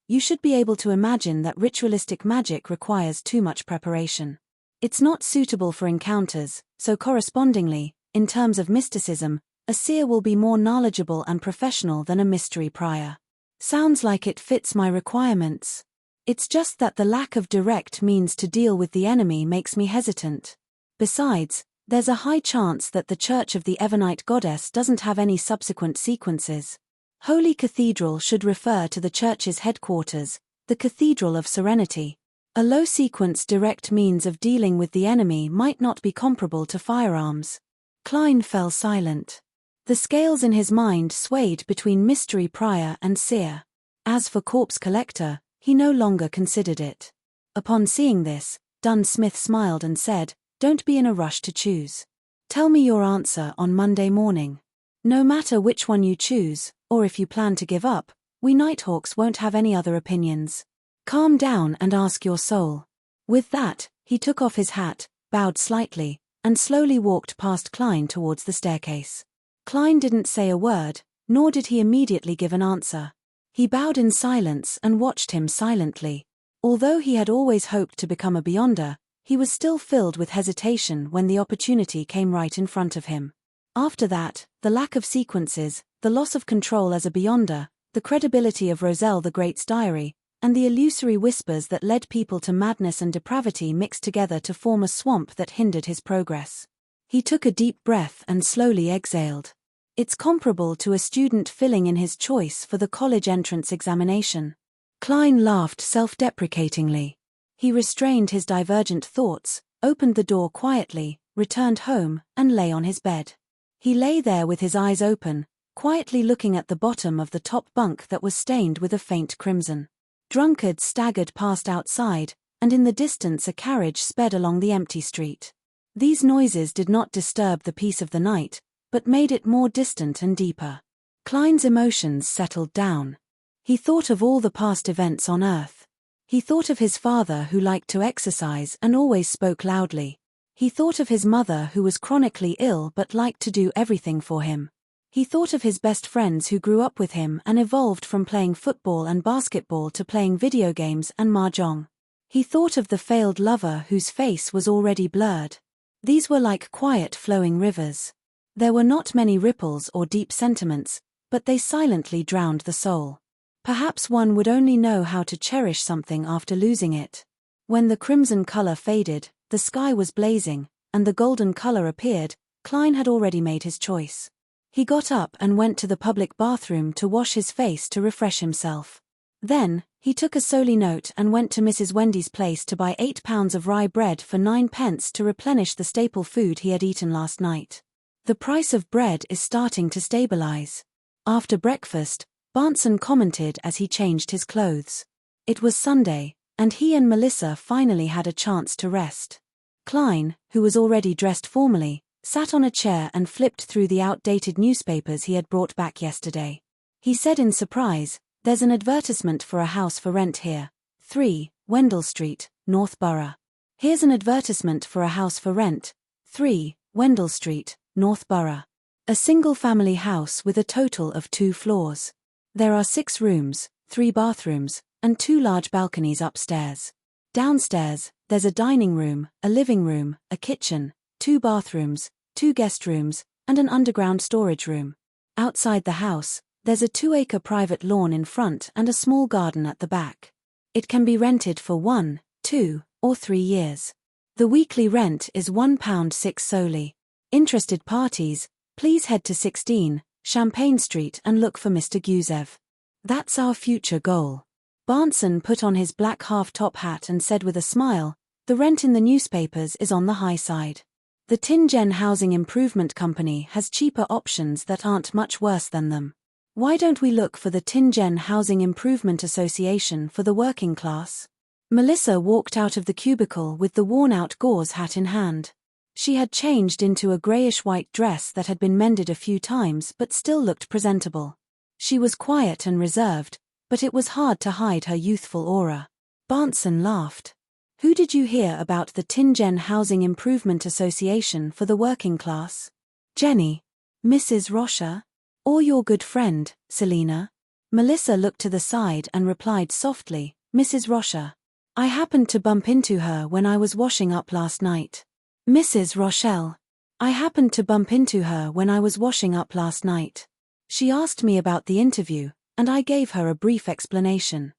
you should be able to imagine that ritualistic magic requires too much preparation. It's not suitable for encounters, so correspondingly, in terms of mysticism, a seer will be more knowledgeable and professional than a mystery prior. Sounds like it fits my requirements. It's just that the lack of direct means to deal with the enemy makes me hesitant. Besides, there's a high chance that the Church of the Evernite Goddess doesn't have any subsequent sequences. Holy Cathedral should refer to the Church's headquarters, the Cathedral of Serenity. A low-sequence direct means of dealing with the enemy might not be comparable to firearms. Klein fell silent. The scales in his mind swayed between mystery prior and seer. As for corpse collector, he no longer considered it. Upon seeing this, Dunn Smith smiled and said, "Don't be in a rush to choose. Tell me your answer on Monday morning. No matter which one you choose, or if you plan to give up, we Nighthawks won't have any other opinions. Calm down and ask your soul." With that, he took off his hat, bowed slightly, and slowly walked past Klein towards the staircase. Klein didn't say a word, nor did he immediately give an answer. He bowed in silence and watched him silently. Although he had always hoped to become a Beyonder, he was still filled with hesitation when the opportunity came right in front of him. After that, the lack of sequences, the loss of control as a Beyonder, the credibility of Roselle the Great's diary, and the illusory whispers that led people to madness and depravity mixed together to form a swamp that hindered his progress. He took a deep breath and slowly exhaled. It's comparable to a student filling in his choice for the college entrance examination. Klein laughed self-deprecatingly. He restrained his divergent thoughts, opened the door quietly, returned home, and lay on his bed. He lay there with his eyes open, quietly looking at the bottom of the top bunk that was stained with a faint crimson. Drunkards staggered past outside, and in the distance a carriage sped along the empty street. These noises did not disturb the peace of the night, but made it more distant and deeper. Klein's emotions settled down. He thought of all the past events on Earth. He thought of his father who liked to exercise and always spoke loudly. He thought of his mother who was chronically ill but liked to do everything for him. He thought of his best friends who grew up with him and evolved from playing football and basketball to playing video games and mahjong. He thought of the failed lover whose face was already blurred. These were like quiet flowing rivers. There were not many ripples or deep sentiments, but they silently drowned the soul. Perhaps one would only know how to cherish something after losing it. When the crimson color faded, the sky was blazing, and the golden color appeared, Klein had already made his choice. He got up and went to the public bathroom to wash his face to refresh himself. Then, he took a soli note and went to Mrs. Wendy's place to buy 8 pounds of rye bread for 9 pence to replenish the staple food he had eaten last night. The price of bread is starting to stabilize. After breakfast, Barnson commented as he changed his clothes. It was Sunday, and he and Melissa finally had a chance to rest. Klein, who was already dressed formally, sat on a chair and flipped through the outdated newspapers he had brought back yesterday. He said in surprise, "There's an advertisement for a house for rent here. 3, Wendell Street, Northborough. Here's an advertisement for a house for rent. 3, Wendell Street, Northborough. A single-family house with a total of 2 floors. There are 6 rooms, 3 bathrooms, and 2 large balconies upstairs. Downstairs, there's a dining room, a living room, a kitchen, 2 bathrooms, 2 guest rooms, and an underground storage room. Outside the house, there's a 2-acre private lawn in front and a small garden at the back. It can be rented for 1, 2, or 3 years. The weekly rent is £1.06 solely. Interested parties, please head to 16, Champagne Street and look for Mr. Gusev. That's our future goal." Barnson put on his black half-top hat and said with a smile, "The rent in the newspapers is on the high side. The Tingen Housing Improvement Company has cheaper options that aren't much worse than them. Why don't we look for the Tingen Housing Improvement Association for the working class?" Melissa walked out of the cubicle with the worn-out gauze hat in hand. She had changed into a greyish-white dress that had been mended a few times but still looked presentable. She was quiet and reserved, but it was hard to hide her youthful aura. Barnson laughed. "Who did you hear about the Tingen Housing Improvement Association for the working class? Jenny? Mrs. Rocher? Or your good friend, Selina?" Melissa looked to the side and replied softly, "Mrs. Rocher. I happened to bump into her when I was washing up last night." "Mrs. Rochelle. I happened to bump into her when I was washing up last night. She asked me about the interview, and I gave her a brief explanation.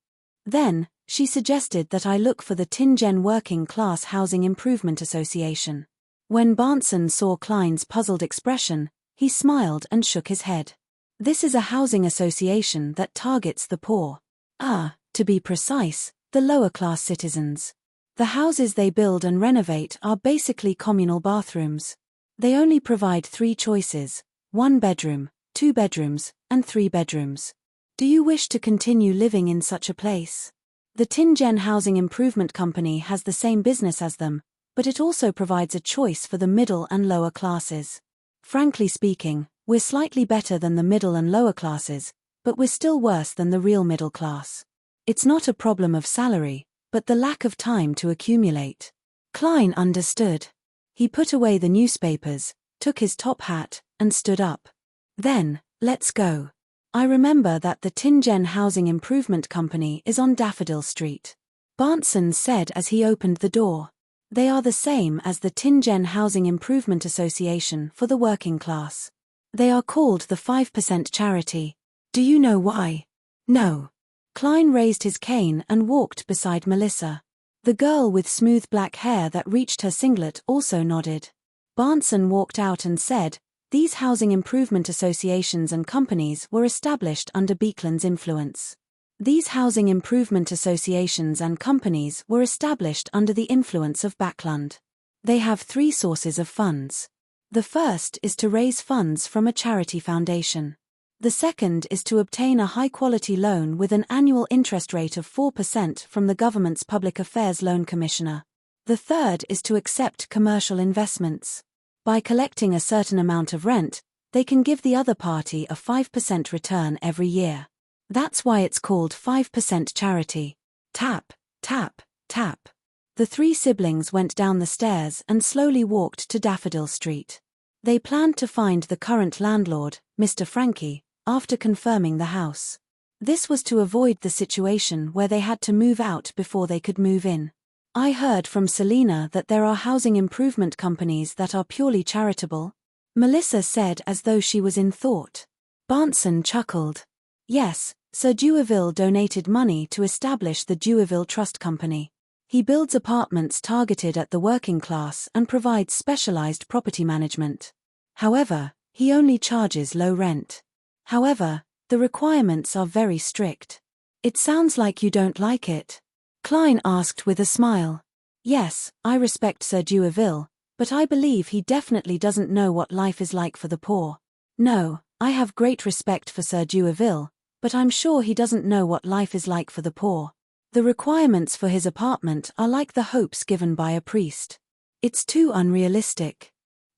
Then, she suggested that I look for the Tingen Working Class Housing Improvement Association." When Barnson saw Klein's puzzled expression, he smiled and shook his head. "This is a housing association that targets the poor. To be precise, the lower-class citizens. The houses they build and renovate are basically communal bathrooms. They only provide 3 choices: 1 bedroom, 2 bedrooms, and 3 bedrooms. Do you wish to continue living in such a place? The Tingen Housing Improvement Company has the same business as them, but it also provides a choice for the middle and lower classes. Frankly speaking, we're slightly better than the middle and lower classes, but we're still worse than the real middle class. It's not a problem of salary, but the lack of time to accumulate." Klein understood. He put away the newspapers, took his top hat, and stood up. "Then, let's go. I remember that the Tingen Housing Improvement Company is on Daffodil Street," Barnson said as he opened the door. "They are the same as the Tingen Housing Improvement Association for the working class. They are called the 5% charity. Do you know why?" "No." Klein raised his cane and walked beside Melissa. The girl with smooth black hair that reached her singlet also nodded. Barnson walked out and said, "These housing improvement associations and companies were established under Beekland's influence. These housing improvement associations and companies were established under the influence of Backlund. They have 3 sources of funds. The first is to raise funds from a charity foundation. The second is to obtain a high-quality loan with an annual interest rate of 4% from the government's Public Affairs Loan Commissioner. The third is to accept commercial investments. By collecting a certain amount of rent, they can give the other party a 5% return every year. That's why it's called 5% charity." Tap, tap, tap. The 3 siblings went down the stairs and slowly walked to Daffodil Street. They planned to find the current landlord, Mr. Frankie, after confirming the house. This was to avoid the situation where they had to move out before they could move in. "I heard from Selina that there are housing improvement companies that are purely charitable," Melissa said as though she was in thought. Barnson chuckled. "Yes, Sir Dewaville donated money to establish the Dewaville Trust Company. He builds apartments targeted at the working class and provides specialized property management. However, he only charges low rent. However, the requirements are very strict." "It sounds like you don't like it," Klein asked with a smile. "Yes, I respect Sir Dewaville, but I believe he definitely doesn't know what life is like for the poor. No, I have great respect for Sir Dewaville, but I'm sure he doesn't know what life is like for the poor. The requirements for his apartment are like the hopes given by a priest. It's too unrealistic."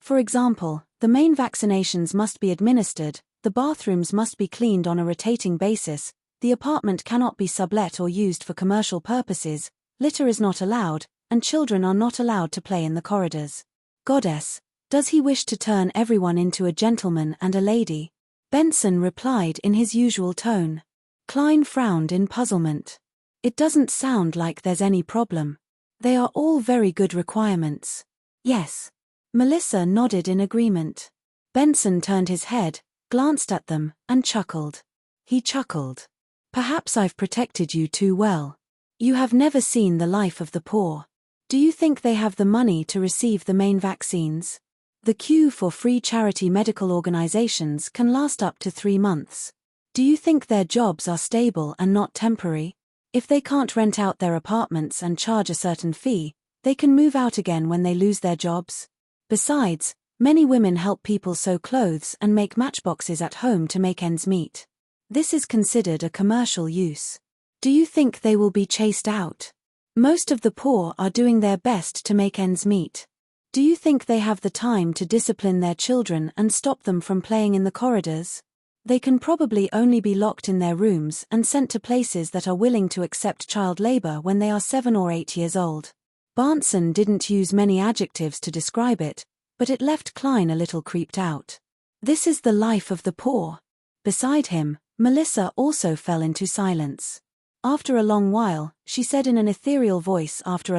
For example, the main vaccinations must be administered, the bathrooms must be cleaned on a rotating basis, the apartment cannot be sublet or used for commercial purposes, litter is not allowed, and children are not allowed to play in the corridors. Goddess, does he wish to turn everyone into a gentleman and a lady? Benson replied in his usual tone. Klein frowned in puzzlement. It doesn't sound like there's any problem. They are all very good requirements. Yes. Melissa nodded in agreement. Benson turned his head, glanced at them, and chuckled. He chuckled. Perhaps I've protected you too well. You have never seen the life of the poor. Do you think they have the money to receive the main vaccines? The queue for free charity medical organizations can last up to 3 months. Do you think their jobs are stable and not temporary? If they can't rent out their apartments and charge a certain fee, they can move out again when they lose their jobs. Besides, many women help people sew clothes and make matchboxes at home to make ends meet. This is considered a commercial use. Do you think they will be chased out? Most of the poor are doing their best to make ends meet. Do you think they have the time to discipline their children and stop them from playing in the corridors? They can probably only be locked in their rooms and sent to places that are willing to accept child labor when they are 7 or 8 years old. Benson didn't use many adjectives to describe it, but it left Klein a little creeped out. This is the life of the poor. Beside him, Melissa also fell into silence. After a long while, she said in an ethereal voice. After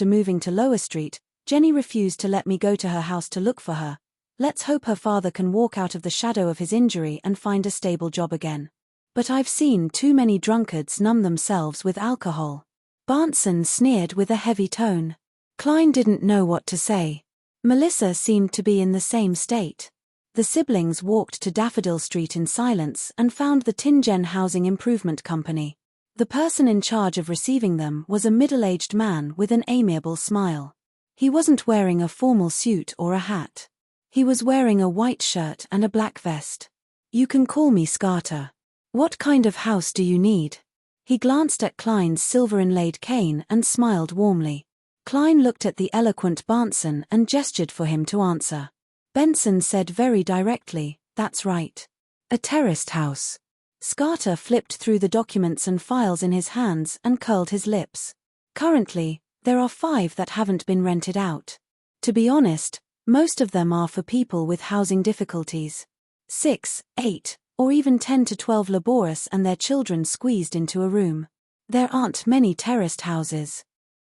moving to Lower Street, Jenny refused to let me go to her house to look for her. Let's hope her father can walk out of the shadow of his injury and find a stable job again. But I've seen too many drunkards numb themselves with alcohol. Benson sneered with a heavy tone. Klein didn't know what to say. Melissa seemed to be in the same state. The siblings walked to Daffodil Street in silence and found the Tingen Housing Improvement Company. The person in charge of receiving them was a middle-aged man with an amiable smile. He wasn't wearing a formal suit or a hat. He was wearing a white shirt and a black vest. You can call me Scarter. What kind of house do you need? He glanced at Klein's silver-inlaid cane and smiled warmly. Klein looked at the eloquent Benson and gestured for him to answer. Benson said very directly, "That's right. A terraced house." Scarter flipped through the documents and files in his hands and curled his lips. Currently, there are 5 that haven't been rented out. To be honest, most of them are for people with housing difficulties. 6, 8, or even 10 to 12 laborious and their children squeezed into a room. There aren't many terraced houses.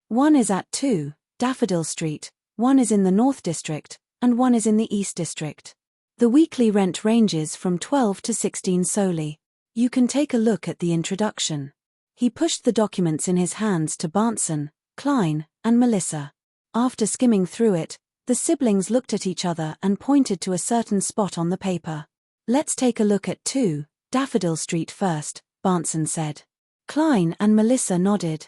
One is at 2, Daffodil Street, one is in the North District, and one is in the East District. The weekly rent ranges from 12 to 16 solely. You can take a look at the introduction. He pushed the documents in his hands to Benson, Klein, and Melissa. After skimming through it, the siblings looked at each other and pointed to a certain spot on the paper. Let's take a look at 2, Daffodil Street first, Benson said. Klein and Melissa nodded.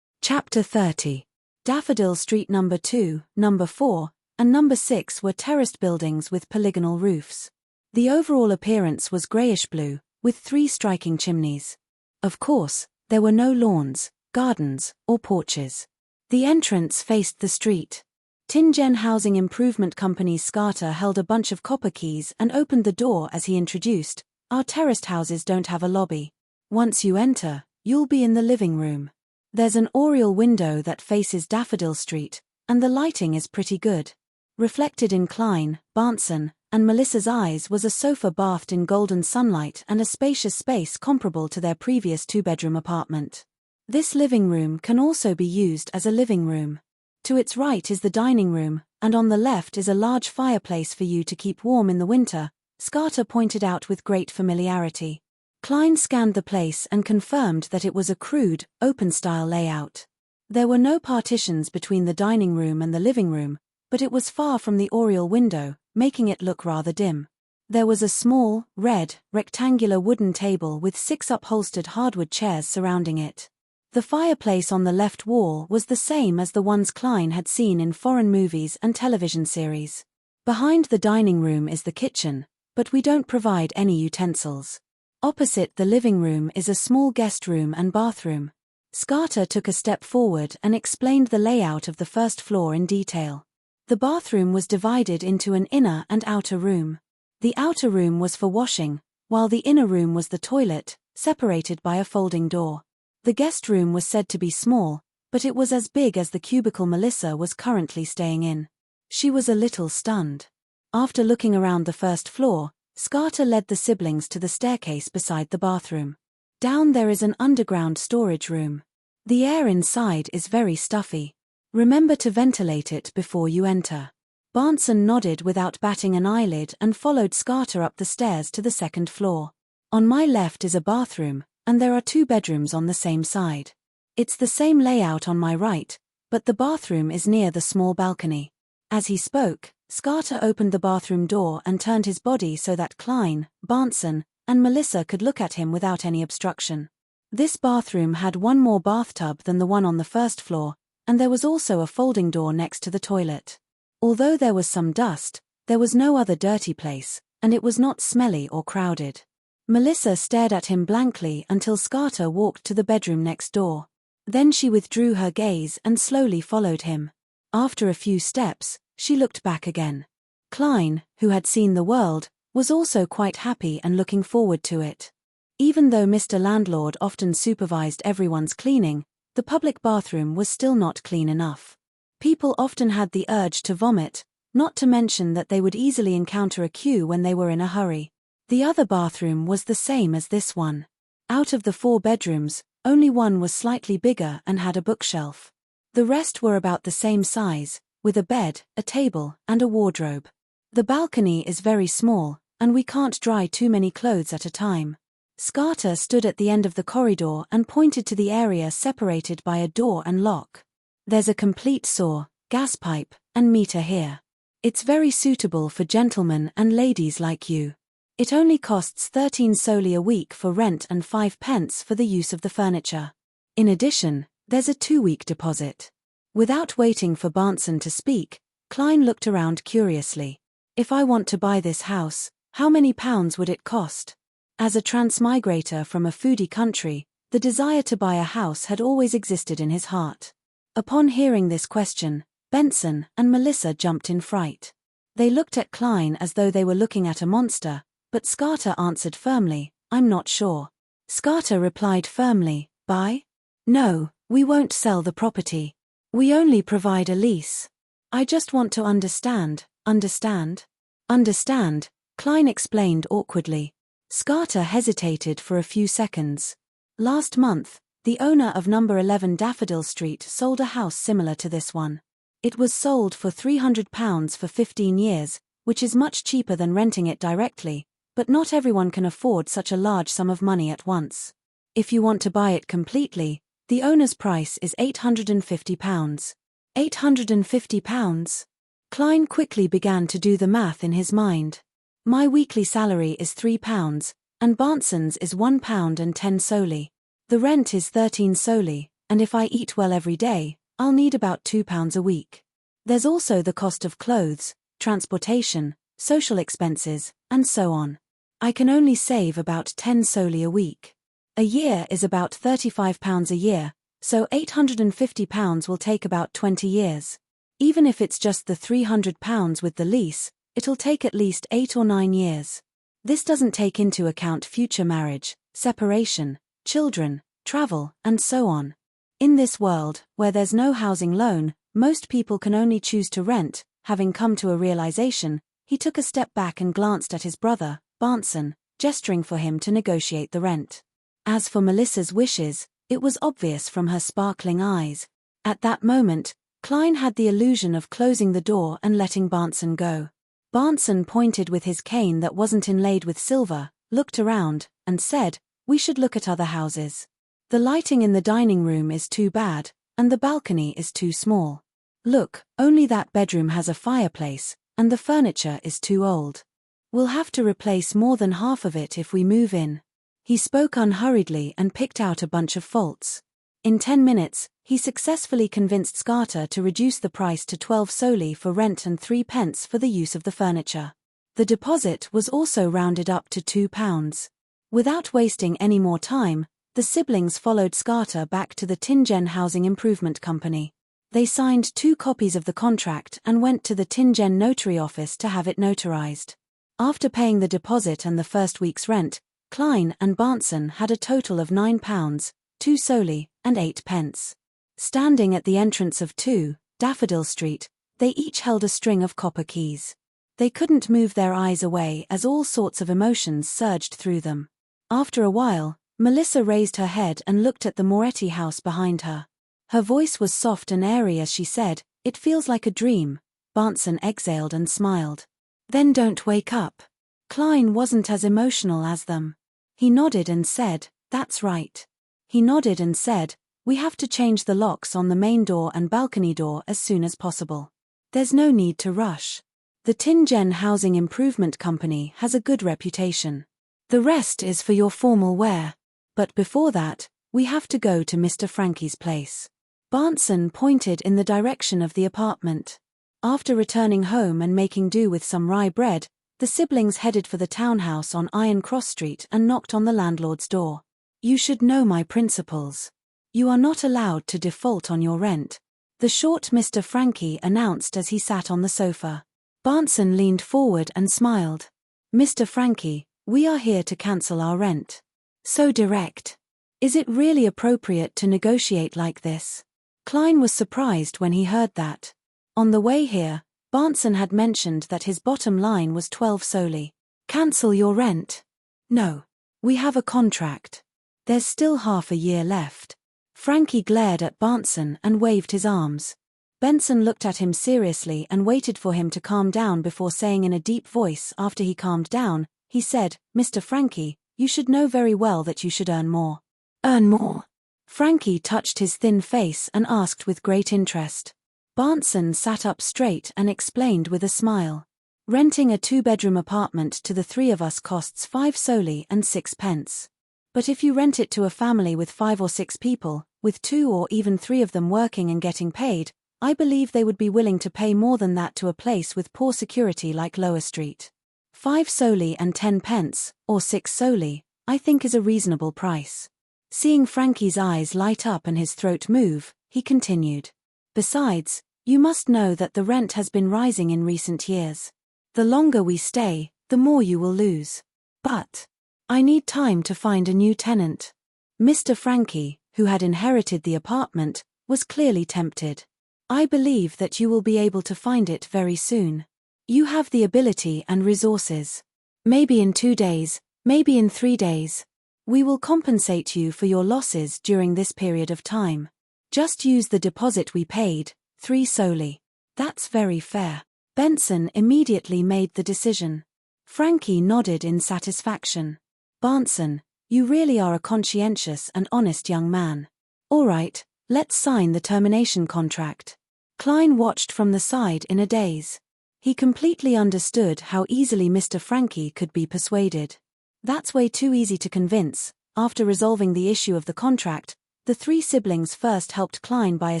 Chapter 30. Daffodil Street number 2, number 4, and number 6 were terraced buildings with polygonal roofs. The overall appearance was grayish-blue, with 3 striking chimneys. Of course, there were no lawns, gardens, or porches. The entrance faced the street. Tingen Housing Improvement Company's Scarter held a bunch of copper keys and opened the door as he introduced, "Our terraced houses don't have a lobby. Once you enter, you'll be in the living room. There's an oriel window that faces Daffodil Street, and the lighting is pretty good." Reflected in Klein, Benson, and Melissa's eyes was a sofa bathed in golden sunlight and a spacious space comparable to their previous 2-bedroom apartment. This living room can also be used as a living room. To its right is the dining room, and on the left is a large fireplace for you to keep warm in the winter, Scarter pointed out with great familiarity. Klein scanned the place and confirmed that it was a crude, open-style layout. There were no partitions between the dining room and the living room, but it was far from the oriel window, making it look rather dim. There was a small, red, rectangular wooden table with 6 upholstered hardwood chairs surrounding it. The fireplace on the left wall was the same as the ones Klein had seen in foreign movies and television series. Behind the dining room is the kitchen, but we don't provide any utensils. Opposite the living room is a small guest room and bathroom. Scarter took a step forward and explained the layout of the first floor in detail. The bathroom was divided into an inner and outer room. The outer room was for washing, while the inner room was the toilet, separated by a folding door. The guest room was said to be small, but it was as big as the cubicle Melissa was currently staying in. She was a little stunned. After looking around the first floor, Scarter led the siblings to the staircase beside the bathroom. Down there is an underground storage room. The air inside is very stuffy. Remember to ventilate it before you enter. Barnson nodded without batting an eyelid and followed Scarter up the stairs to the second floor. On my left is a bathroom, and there are 2 bedrooms on the same side. It's the same layout on my right, but the bathroom is near the small balcony. As he spoke, Scarter opened the bathroom door and turned his body so that Klein, Barnson, and Melissa could look at him without any obstruction. This bathroom had one more bathtub than the one on the first floor, and there was also a folding door next to the toilet. Although there was some dust, there was no other dirty place, and it was not smelly or crowded. Melissa stared at him blankly until Scarter walked to the bedroom next door. Then she withdrew her gaze and slowly followed him. After a few steps, she looked back again. Klein, who had seen the world, was also quite happy and looking forward to it. Even though Mr. Landlord often supervised everyone's cleaning, the public bathroom was still not clean enough. People often had the urge to vomit, not to mention that they would easily encounter a queue when they were in a hurry. The other bathroom was the same as this one. Out of the 4 bedrooms, only one was slightly bigger and had a bookshelf. The rest were about the same size, with a bed, a table, and a wardrobe. The balcony is very small, and we can't dry too many clothes at a time. Scarter stood at the end of the corridor and pointed to the area separated by a door and lock. There's a complete saw, gas pipe, and meter here. It's very suitable for gentlemen and ladies like you. It only costs 13 soldi a week for rent and 5 pence for the use of the furniture. In addition, there's a 2-week deposit. Without waiting for Barnson to speak, Klein looked around curiously. If I want to buy this house, how many pounds would it cost? As a transmigrator from a foodie country, the desire to buy a house had always existed in his heart. Upon hearing this question, Benson and Melissa jumped in fright. They looked at Klein as though they were looking at a monster, but Scarter answered firmly, I'm not sure. Scarter replied firmly, buy? No, we won't sell the property. We only provide a lease. I just want to understand. Understand? Understand, Klein explained awkwardly. Scarter hesitated for a few seconds. Last month, the owner of number 11 Daffodil Street sold a house similar to this one. It was sold for £300 for 15 years, which is much cheaper than renting it directly, but not everyone can afford such a large sum of money at once. If you want to buy it completely, the owner's price is £850. £850? Klein quickly began to do the math in his mind. My weekly salary is £3, and Barnson's is £1.10. The rent is 13 soldi, and if I eat well every day, I'll need about £2 a week. There's also the cost of clothes, transportation, social expenses, and so on. I can only save about 10 soldi a week. A year is about £35 a year, so £850 will take about 20 years. Even if it's just the £300 with the lease, it'll take at least 8 or 9 years. This doesn't take into account future marriage, separation, children, travel, and so on. In this world, where there's no housing loan, most people can only choose to rent. Having come to a realization, he took a step back and glanced at his brother, Barnson, gesturing for him to negotiate the rent. As for Melissa's wishes, it was obvious from her sparkling eyes. At that moment, Klein had the illusion of closing the door and letting Barnson go. Barnson pointed with his cane that wasn't inlaid with silver, looked around, and said, we should look at other houses. The lighting in the dining room is too bad, and the balcony is too small. Look, only that bedroom has a fireplace, and the furniture is too old. We'll have to replace more than half of it if we move in. He spoke unhurriedly and picked out a bunch of faults. In 10 minutes, he successfully convinced Scarter to reduce the price to 12 soldi for rent and 3 pence for the use of the furniture. The deposit was also rounded up to £2. Without wasting any more time, The siblings followed Scarter back to the Tingen Housing Improvement Company. They signed 2 copies of the contract and went to the Tingen notary office to have it notarized. After paying the deposit and the first week's rent, Klein and Barnson had a total of £9, 2 soldi, and 8 pence. Standing at the entrance of 2, Daffodil Street, they each held a string of copper keys. They couldn't move their eyes away as all sorts of emotions surged through them. After a while, Melissa raised her head and looked at the Moretti house behind her. Her voice was soft and airy as she said, "It feels like a dream." Barnson exhaled and smiled. "Then don't wake up." Klein wasn't as emotional as them. He nodded and said, "That's right." He nodded and said, "We have to change the locks on the main door and balcony door as soon as possible. There's no need to rush. The Tingen Housing Improvement Company has a good reputation. The rest is for your formal wear. But before that, we have to go to Mr. Frankie's place." Barnson pointed in the direction of the apartment. After returning home and making do with some rye bread, the siblings headed for the townhouse on Iron Cross Street and knocked on the landlord's door. "You should know my principles. You are not allowed to default on your rent," the short Mr. Frankie announced as he sat on the sofa. Barnson leaned forward and smiled. "Mr. Frankie, we are here to cancel our rent." So direct. Is it really appropriate to negotiate like this? Klein was surprised when he heard that. On the way here, Barnson had mentioned that his bottom line was 12 soldi. "Cancel your rent?" "No. We have a contract. There's still half a year left." Frankie glared at Barnson and waved his arms. Benson looked at him seriously and waited for him to calm down before saying in a deep voice. After he calmed down, he said, "Mr. Frankie, you should know very well that you should earn more." "Earn more?" Frankie touched his thin face and asked with great interest. Barnson sat up straight and explained with a smile. "Renting a 2-bedroom apartment to the 3 of us costs 5 soldi and 6 pence. But if you rent it to a family with 5 or 6 people, with 2 or even 3 of them working and getting paid, I believe they would be willing to pay more than that to a place with poor security like Lower Street. 5 soldi and 10 pence, or 6 soldi, I think is a reasonable price." Seeing Frankie's eyes light up and his throat move, he continued. "Besides, you must know that the rent has been rising in recent years. The longer we stay, the more you will lose. But I need time to find a new tenant." Mr. Frankie, who had inherited the apartment, was clearly tempted. "I believe that you will be able to find it very soon. You have the ability and resources. Maybe in 2 days, maybe in 3 days. We will compensate you for your losses during this period of time. Just use the deposit we paid, 3 soldi. That's very fair." Benson immediately made the decision. Frankie nodded in satisfaction. "Barnson, you really are a conscientious and honest young man. All right, let's sign the termination contract." Klein watched from the side in a daze. He completely understood how easily Mr. Frankie could be persuaded. That's way too easy to convince. After resolving the issue of the contract, the 3 siblings first helped Klein buy a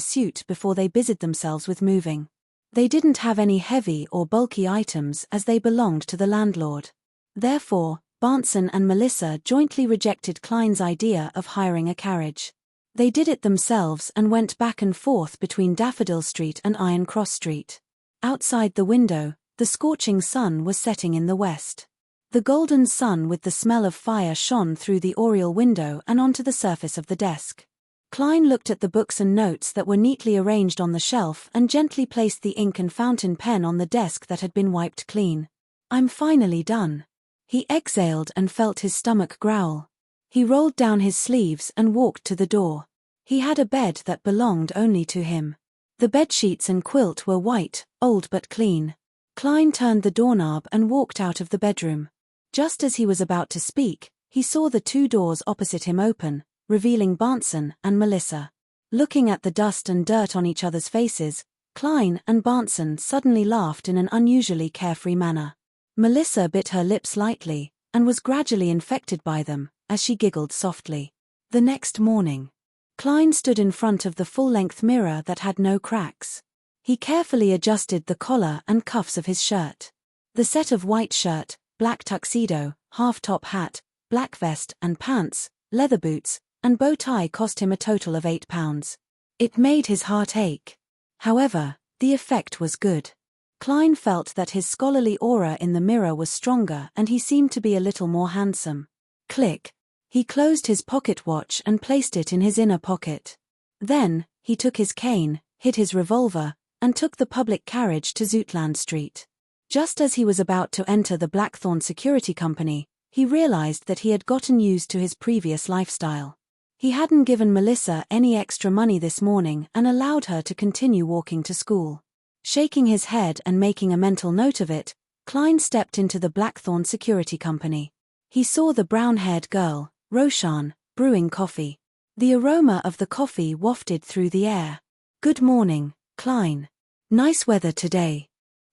suit before they busied themselves with moving. They didn't have any heavy or bulky items as they belonged to the landlord. Therefore, Barnson and Melissa jointly rejected Klein's idea of hiring a carriage. They did it themselves and went back and forth between Daffodil Street and Iron Cross Street. Outside the window, the scorching sun was setting in the west. The golden sun with the smell of fire shone through the oriel window and onto the surface of the desk. Klein looked at the books and notes that were neatly arranged on the shelf and gently placed the ink and fountain pen on the desk that had been wiped clean. "I'm finally done." He exhaled and felt his stomach growl. He rolled down his sleeves and walked to the door. He had a bed that belonged only to him. The bedsheets and quilt were white, old but clean. Klein turned the doorknob and walked out of the bedroom. Just as he was about to speak, he saw the 2 doors opposite him open, revealing Barnson and Melissa. Looking at the dust and dirt on each other's faces, Klein and Barnson suddenly laughed in an unusually carefree manner. Melissa bit her lips lightly, and was gradually infected by them, as she giggled softly. The next morning, Klein stood in front of the full-length mirror that had no cracks. He carefully adjusted the collar and cuffs of his shirt. The set of white shirt, black tuxedo, half-top hat, black vest and pants, leather boots, and bow tie cost him a total of £8. It made his heart ache. However, the effect was good. Klein felt that his scholarly aura in the mirror was stronger and he seemed to be a little more handsome. Click. He closed his pocket watch and placed it in his inner pocket. Then, he took his cane, hid his revolver, and took the public carriage to Zoutland Street. Just as he was about to enter the Blackthorn Security Company, he realized that he had gotten used to his previous lifestyle. He hadn't given Melissa any extra money this morning and allowed her to continue walking to school. Shaking his head and making a mental note of it, Klein stepped into the Blackthorn Security Company. He saw the brown-haired girl, Roshan, brewing coffee. The aroma of the coffee wafted through the air. "Good morning, Klein. Nice weather today."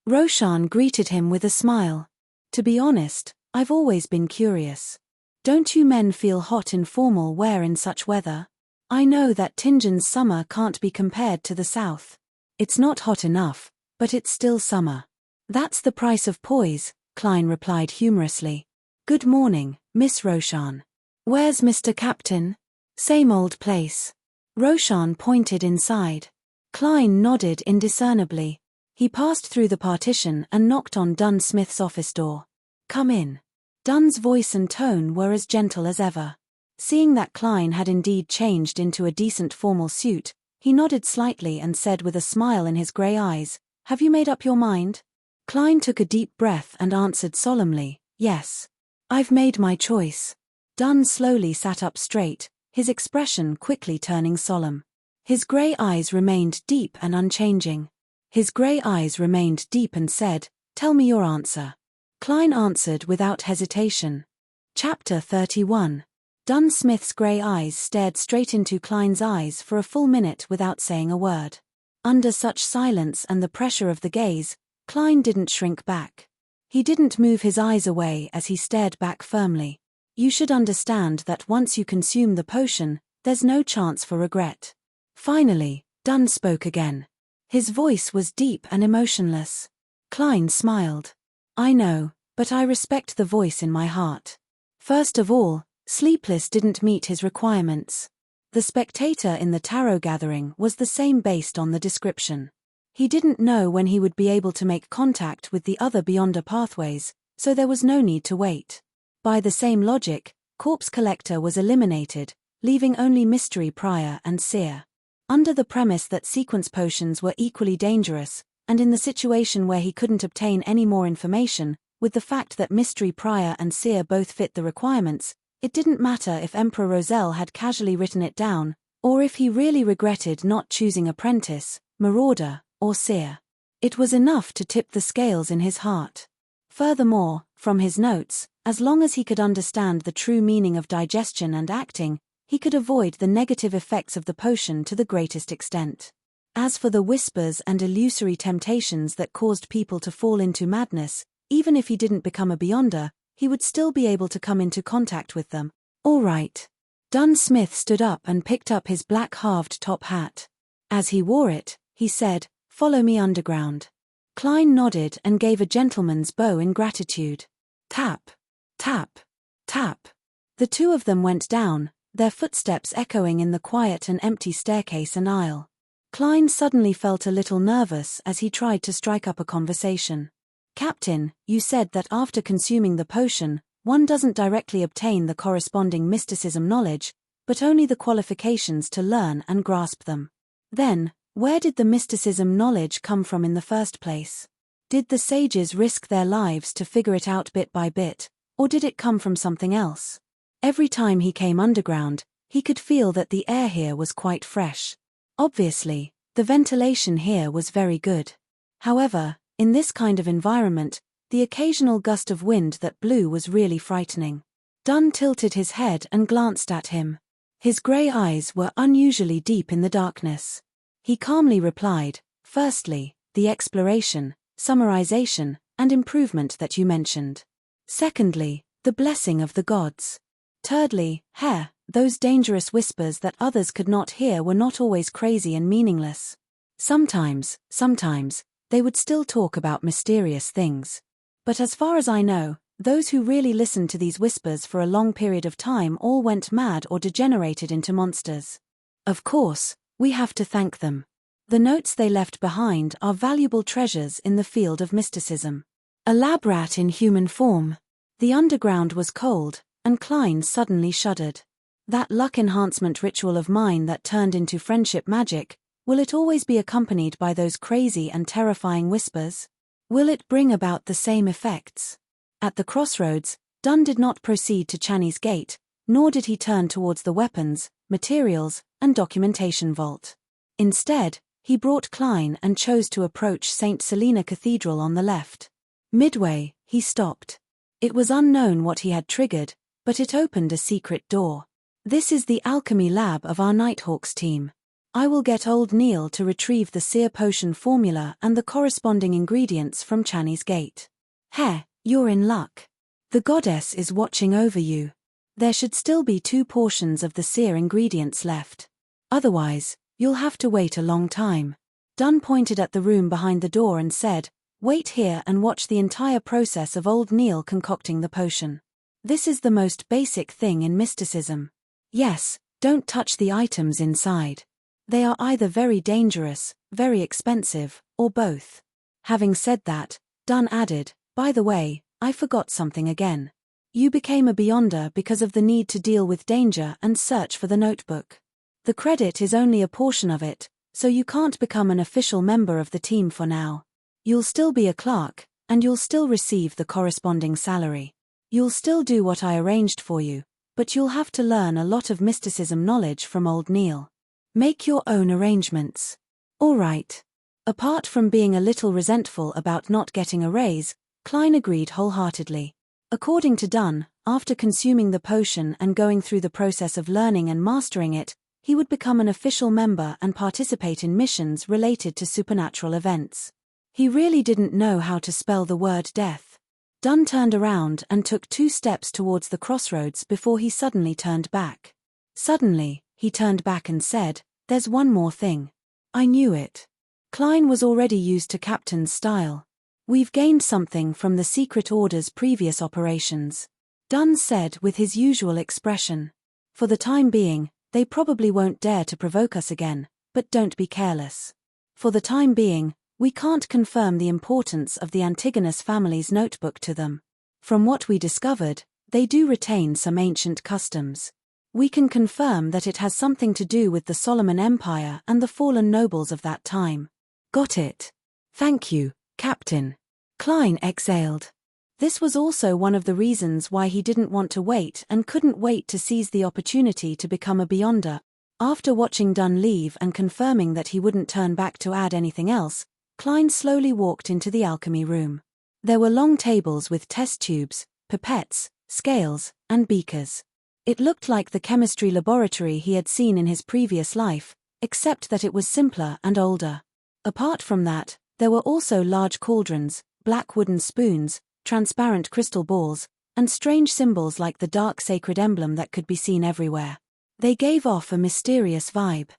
Roshan greeted him with a smile. "To be honest, I've always been curious. Don't you men feel hot in formal wear in such weather? I know that Tingen's summer can't be compared to the south. It's not hot enough, but it's still summer." "That's the price of poise," Klein replied humorously. "Good morning, Miss Roshan. Where's Mr. Captain?" "Same old place." Roshan pointed inside. Klein nodded indiscernibly. He passed through the partition and knocked on Dunn Smith's office door. "Come in." Dunn's voice and tone were as gentle as ever. Seeing that Klein had indeed changed into a decent formal suit, he nodded slightly and said with a smile in his grey eyes, "Have you made up your mind?" Klein took a deep breath and answered solemnly, "Yes. I've made my choice." Dunn slowly sat up straight, his expression quickly turning solemn. His grey eyes remained deep and unchanging. His grey eyes remained deep and said, "Tell me your answer." Klein answered without hesitation. Chapter 31. Dunn Smith's grey eyes stared straight into Klein's eyes for a full minute without saying a word. Under such silence and the pressure of the gaze, Klein didn't shrink back. He didn't move his eyes away as he stared back firmly. "You should understand that once you consume the potion, there's no chance for regret." Finally, Dunn spoke again. His voice was deep and emotionless. Klein smiled. "I know, but I respect the voice in my heart. First of all, Sleepless didn't meet his requirements. The spectator in the tarot gathering was the same based on the description. He didn't know when he would be able to make contact with the other Beyonder pathways, so there was no need to wait. By the same logic, Corpse Collector was eliminated, leaving only Mystery Prior and Seer. Under the premise that sequence potions were equally dangerous, and in the situation where he couldn't obtain any more information, with the fact that Mystery Prior and Seer both fit the requirements, it didn't matter if Emperor Roselle had casually written it down, or if he really regretted not choosing Apprentice, Marauder, or Seer. It was enough to tip the scales in his heart. Furthermore, from his notes, as long as he could understand the true meaning of digestion and acting, he could avoid the negative effects of the potion to the greatest extent. As for the whispers and illusory temptations that caused people to fall into madness, even if he didn't become a Beyonder, he would still be able to come into contact with them. "All right." Dunn Smith stood up and picked up his black halved top hat. As he wore it, he said, "Follow me underground." Klein nodded and gave a gentleman's bow in gratitude. Tap, tap, tap. The two of them went down, their footsteps echoing in the quiet and empty staircase and aisle. Klein suddenly felt a little nervous as he tried to strike up a conversation. "Captain, you said that after consuming the potion, one doesn't directly obtain the corresponding mysticism knowledge, but only the qualifications to learn and grasp them. Then, where did the mysticism knowledge come from in the first place? Did the sages risk their lives to figure it out bit by bit, or did it come from something else?" Every time he came underground, he could feel that the air here was quite fresh. Obviously, the ventilation here was very good. However, in this kind of environment, the occasional gust of wind that blew was really frightening. Dunn tilted his head and glanced at him. His grey eyes were unusually deep in the darkness. He calmly replied, "Firstly, the exploration, summarization, and improvement that you mentioned. Secondly, the blessing of the gods. Thirdly, those dangerous whispers that others could not hear were not always crazy and meaningless. Sometimes, they would still talk about mysterious things. But as far as I know, Those who really listened to these whispers for a long period of time all went mad or degenerated into monsters. Of course, we have to thank them. The notes they left behind are valuable treasures in the field of mysticism. A lab rat in human form. The underground was cold, and Klein suddenly shuddered. That luck enhancement ritual of mine that turned into friendship magic, will it always be accompanied by those crazy and terrifying whispers? Will it bring about the same effects? At the crossroads, Dunn did not proceed to Channy's gate, nor did he turn towards the weapons, materials, and documentation vault. Instead, he brought Klein and chose to approach St. Selena Cathedral on the left. Midway, he stopped. It was unknown what he had triggered, but it opened a secret door. This is the alchemy lab of our Nighthawks team. I will get old Neil to retrieve the seer potion formula and the corresponding ingredients from Channy's gate. Heh, you're in luck. The goddess is watching over you. There should still be 2 portions of the seer ingredients left. Otherwise, you'll have to wait a long time. Dunn pointed at the room behind the door and said, "Wait here and watch the entire process of old Neil concocting the potion. This is the most basic thing in mysticism. Yes, don't touch the items inside. They are either very dangerous, very expensive, or both." Having said that, Dunn added, "By the way, I forgot something again. You became a Beyonder because of the need to deal with danger and search for the notebook. The credit is only a portion of it, so you can't become an official member of the team for now. You'll still be a clerk, and you'll still receive the corresponding salary. You'll still do what I arranged for you, but you'll have to learn a lot of mysticism knowledge from old Neil. Make your own arrangements." All right. Apart from being a little resentful about not getting a raise, Klein agreed wholeheartedly. According to Dunn, after consuming the potion and going through the process of learning and mastering it, he would become an official member and participate in missions related to supernatural events. He really didn't know how to spell the word death. Dunn turned around and took 2 steps towards the crossroads before he suddenly turned back. Suddenly, he turned back and said, "There's one more thing." I knew it. Klein was already used to Captain's style. "We've gained something from the Secret Order's previous operations," Dunn said with his usual expression. "For the time being, they probably won't dare to provoke us again, but don't be careless. For the time being, we can't confirm the importance of the Antigonus family's notebook to them. From what we discovered, they do retain some ancient customs. We can confirm that it has something to do with the Solomon Empire and the fallen nobles of that time." "Got it. Thank you, Captain." Klein exhaled. This was also one of the reasons why he didn't want to wait and couldn't wait to seize the opportunity to become a Beyonder. After watching Dunn leave and confirming that he wouldn't turn back to add anything else, Klein slowly walked into the alchemy room. There were long tables with test tubes, pipettes, scales, and beakers. It looked like the chemistry laboratory he had seen in his previous life, except that it was simpler and older. Apart from that, there were also large cauldrons, black wooden spoons, transparent crystal balls, and strange symbols like the dark sacred emblem that could be seen everywhere. They gave off a mysterious vibe.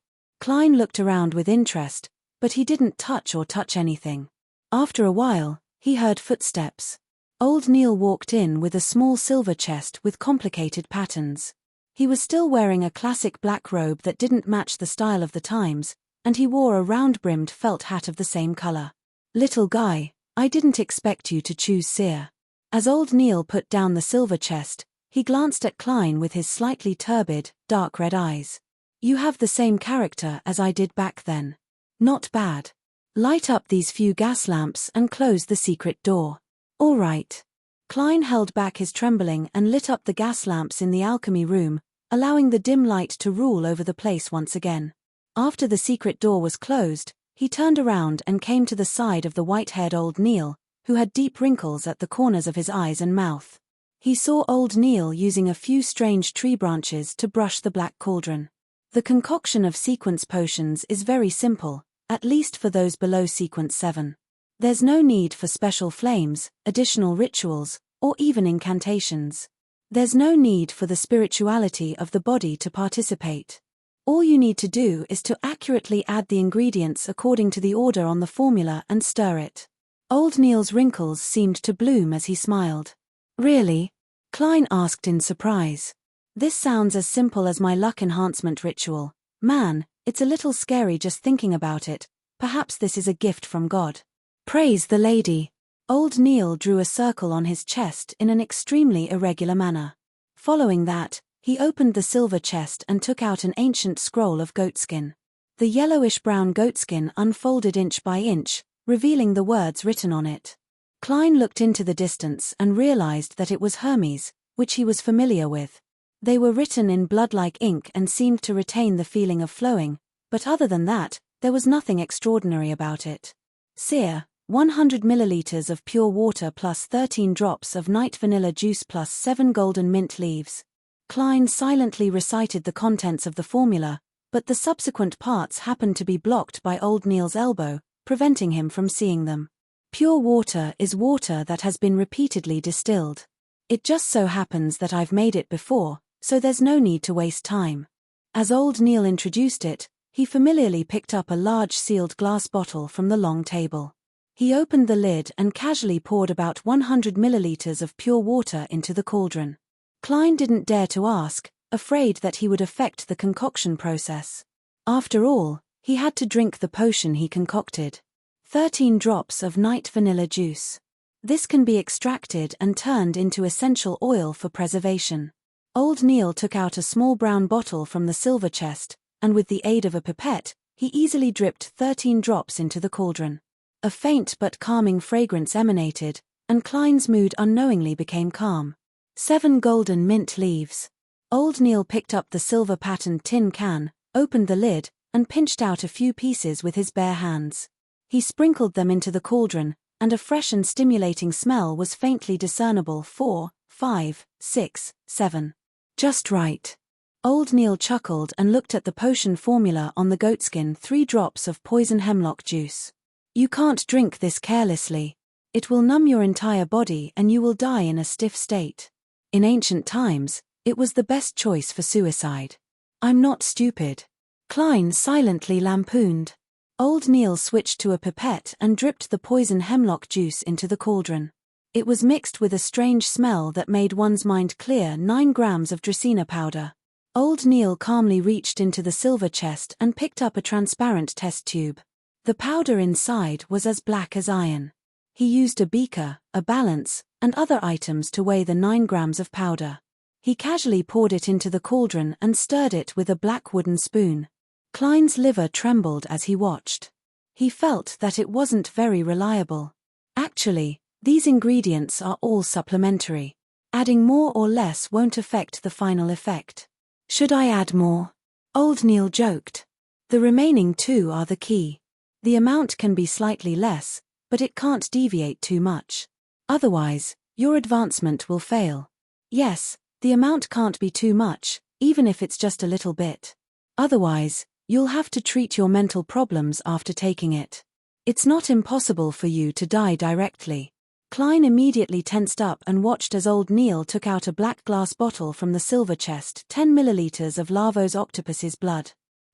Klein looked around with interest, but he didn't touch anything. After a while, he heard footsteps. Old Neil walked in with a small silver chest with complicated patterns. He was still wearing a classic black robe that didn't match the style of the times, and he wore a round-brimmed felt hat of the same color. "Little guy, I didn't expect you to choose seer." As old Neil put down the silver chest, he glanced at Klein with his slightly turbid, dark red eyes. "You have the same character as I did back then. Not bad. Light up these few gas lamps and close the secret door." "All right." Klein held back his trembling and lit up the gas lamps in the alchemy room, allowing the dim light to rule over the place once again. After the secret door was closed, he turned around and came to the side of the white-haired old Neil, who had deep wrinkles at the corners of his eyes and mouth. He saw old Neil using a few strange tree branches to brush the black cauldron. The concoction of sequence potions is very simple, at least for those below sequence 7. There's no need for special flames, additional rituals, or even incantations. There's no need for the spirituality of the body to participate. All you need to do is to accurately add the ingredients according to the order on the formula and stir it. Old Neil's wrinkles seemed to bloom as he smiled. Really? Klein asked in surprise. This sounds as simple as my luck enhancement ritual. Man, it's a little scary just thinking about it. Perhaps this is a gift from God. Praise the lady. Old Neil drew a circle on his chest in an extremely irregular manner. Following that, he opened the silver chest and took out an ancient scroll of goatskin. The yellowish-brown goatskin unfolded inch by inch, revealing the words written on it. Klein looked into the distance and realized that it was Hermes, which he was familiar with. They were written in blood-like ink and seemed to retain the feeling of flowing, but other than that, there was nothing extraordinary about it. Seer, 100 milliliters of pure water plus 13 drops of night vanilla juice plus 7 golden mint leaves. Klein silently recited the contents of the formula, but the subsequent parts happened to be blocked by Old Neil's elbow, preventing him from seeing them. Pure water is water that has been repeatedly distilled. It just so happens that I've made it before, so there's no need to waste time. As Old Neil introduced it, he familiarly picked up a large sealed glass bottle from the long table. He opened the lid and casually poured about 100 milliliters of pure water into the cauldron. Klein didn't dare to ask, afraid that he would affect the concoction process. After all, he had to drink the potion he concocted. 13 drops of night vanilla juice. This can be extracted and turned into essential oil for preservation. Old Neil took out a small brown bottle from the silver chest, and with the aid of a pipette, he easily dripped 13 drops into the cauldron. A faint but calming fragrance emanated, and Klein's mood unknowingly became calm. 7 golden mint leaves. Old Neil picked up the silver-patterned tin can, opened the lid, and pinched out a few pieces with his bare hands. He sprinkled them into the cauldron, and a fresh and stimulating smell was faintly discernible. 4, 5, 6, 7. Just right. Old Neil chuckled and looked at the potion formula on the goatskin. 3 drops of poison hemlock juice. You can't drink this carelessly. It will numb your entire body and you will die in a stiff state. In ancient times, it was the best choice for suicide. I'm not stupid. Klein silently lampooned. Old Neil switched to a pipette and dripped the poison hemlock juice into the cauldron. It was mixed with a strange smell that made one's mind clear. 9 grams of Dracaena powder. Old Neil calmly reached into the silver chest and picked up a transparent test tube. The powder inside was as black as iron. He used a beaker, a balance, and other items to weigh the 9 grams of powder. He casually poured it into the cauldron and stirred it with a black wooden spoon. Klein's liver trembled as he watched. He felt that it wasn't very reliable. Actually, these ingredients are all supplementary. Adding more or less won't affect the final effect. Should I add more? Old Neil joked. The remaining 2 are the key. The amount can be slightly less, but it can't deviate too much. Otherwise, your advancement will fail. Yes, the amount can't be too much, even if it's just a little bit. Otherwise, you'll have to treat your mental problems after taking it. It's not impossible for you to die directly. Klein immediately tensed up and watched as Old Neil took out a black glass bottle from the silver chest. 10 milliliters of Lavos octopus's blood.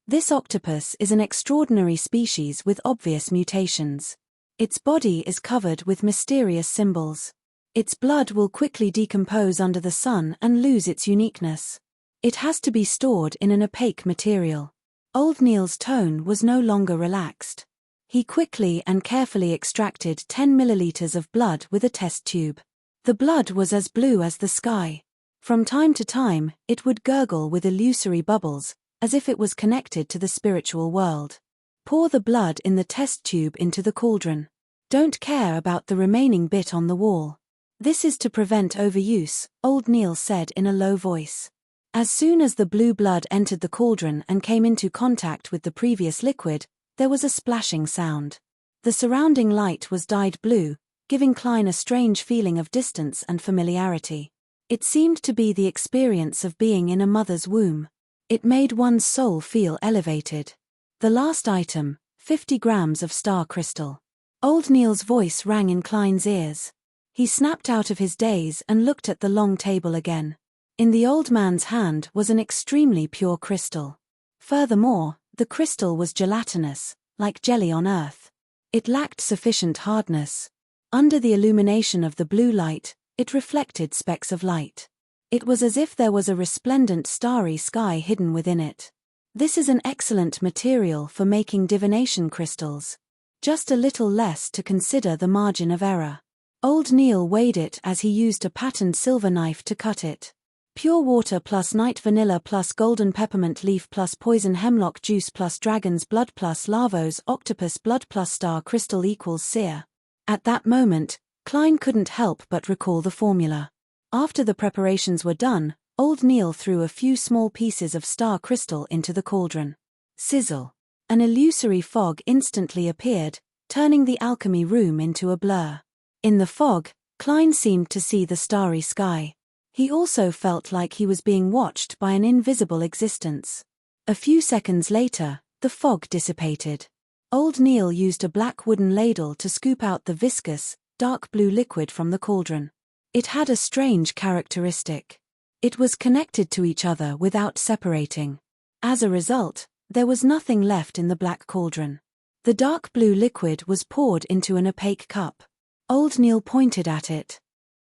This octopus is an extraordinary species with obvious mutations. Its body is covered with mysterious symbols. Its blood will quickly decompose under the sun and lose its uniqueness. It has to be stored in an opaque material. Old Neil's tone was no longer relaxed. He quickly and carefully extracted 10 milliliters of blood with a test tube. The blood was as blue as the sky. From time to time, it would gurgle with illusory bubbles, as if it was connected to the spiritual world. Pour the blood in the test tube into the cauldron. Don't care about the remaining bit on the wall. This is to prevent overuse, Old Neil said in a low voice. As soon as the blue blood entered the cauldron and came into contact with the previous liquid, there was a splashing sound. The surrounding light was dyed blue, giving Klein a strange feeling of distance and familiarity. It seemed to be the experience of being in a mother's womb. It made one's soul feel elevated. The last item, 50 grams of star crystal. Old Neil's voice rang in Klein's ears. He snapped out of his daze and looked at the long table again. In the old man's hand was an extremely pure crystal. Furthermore, the crystal was gelatinous, like jelly on earth. It lacked sufficient hardness. Under the illumination of the blue light, It reflected specks of light. It was as if there was a resplendent starry sky hidden within it. This is an excellent material for making divination crystals. Just a little less to consider the margin of error. Old Neil weighed it as he used a patterned silver knife to cut it. Pure water plus night vanilla plus golden peppermint leaf plus poison hemlock juice plus dragon's blood plus Lavos octopus blood plus star crystal equals seer. At that moment, Klein couldn't help but recall the formula. After the preparations were done, Old Neil threw a few small pieces of star crystal into the cauldron. Sizzle. An illusory fog instantly appeared, turning the alchemy room into a blur. In the fog, Klein seemed to see the starry sky. He also felt like he was being watched by an invisible existence. A few seconds later, the fog dissipated. Old Neil used a black wooden ladle to scoop out the viscous, dark blue liquid from the cauldron. It had a strange characteristic. It was connected to each other without separating. As a result, there was nothing left in the black cauldron. The dark blue liquid was poured into an opaque cup. Old Neil pointed at it.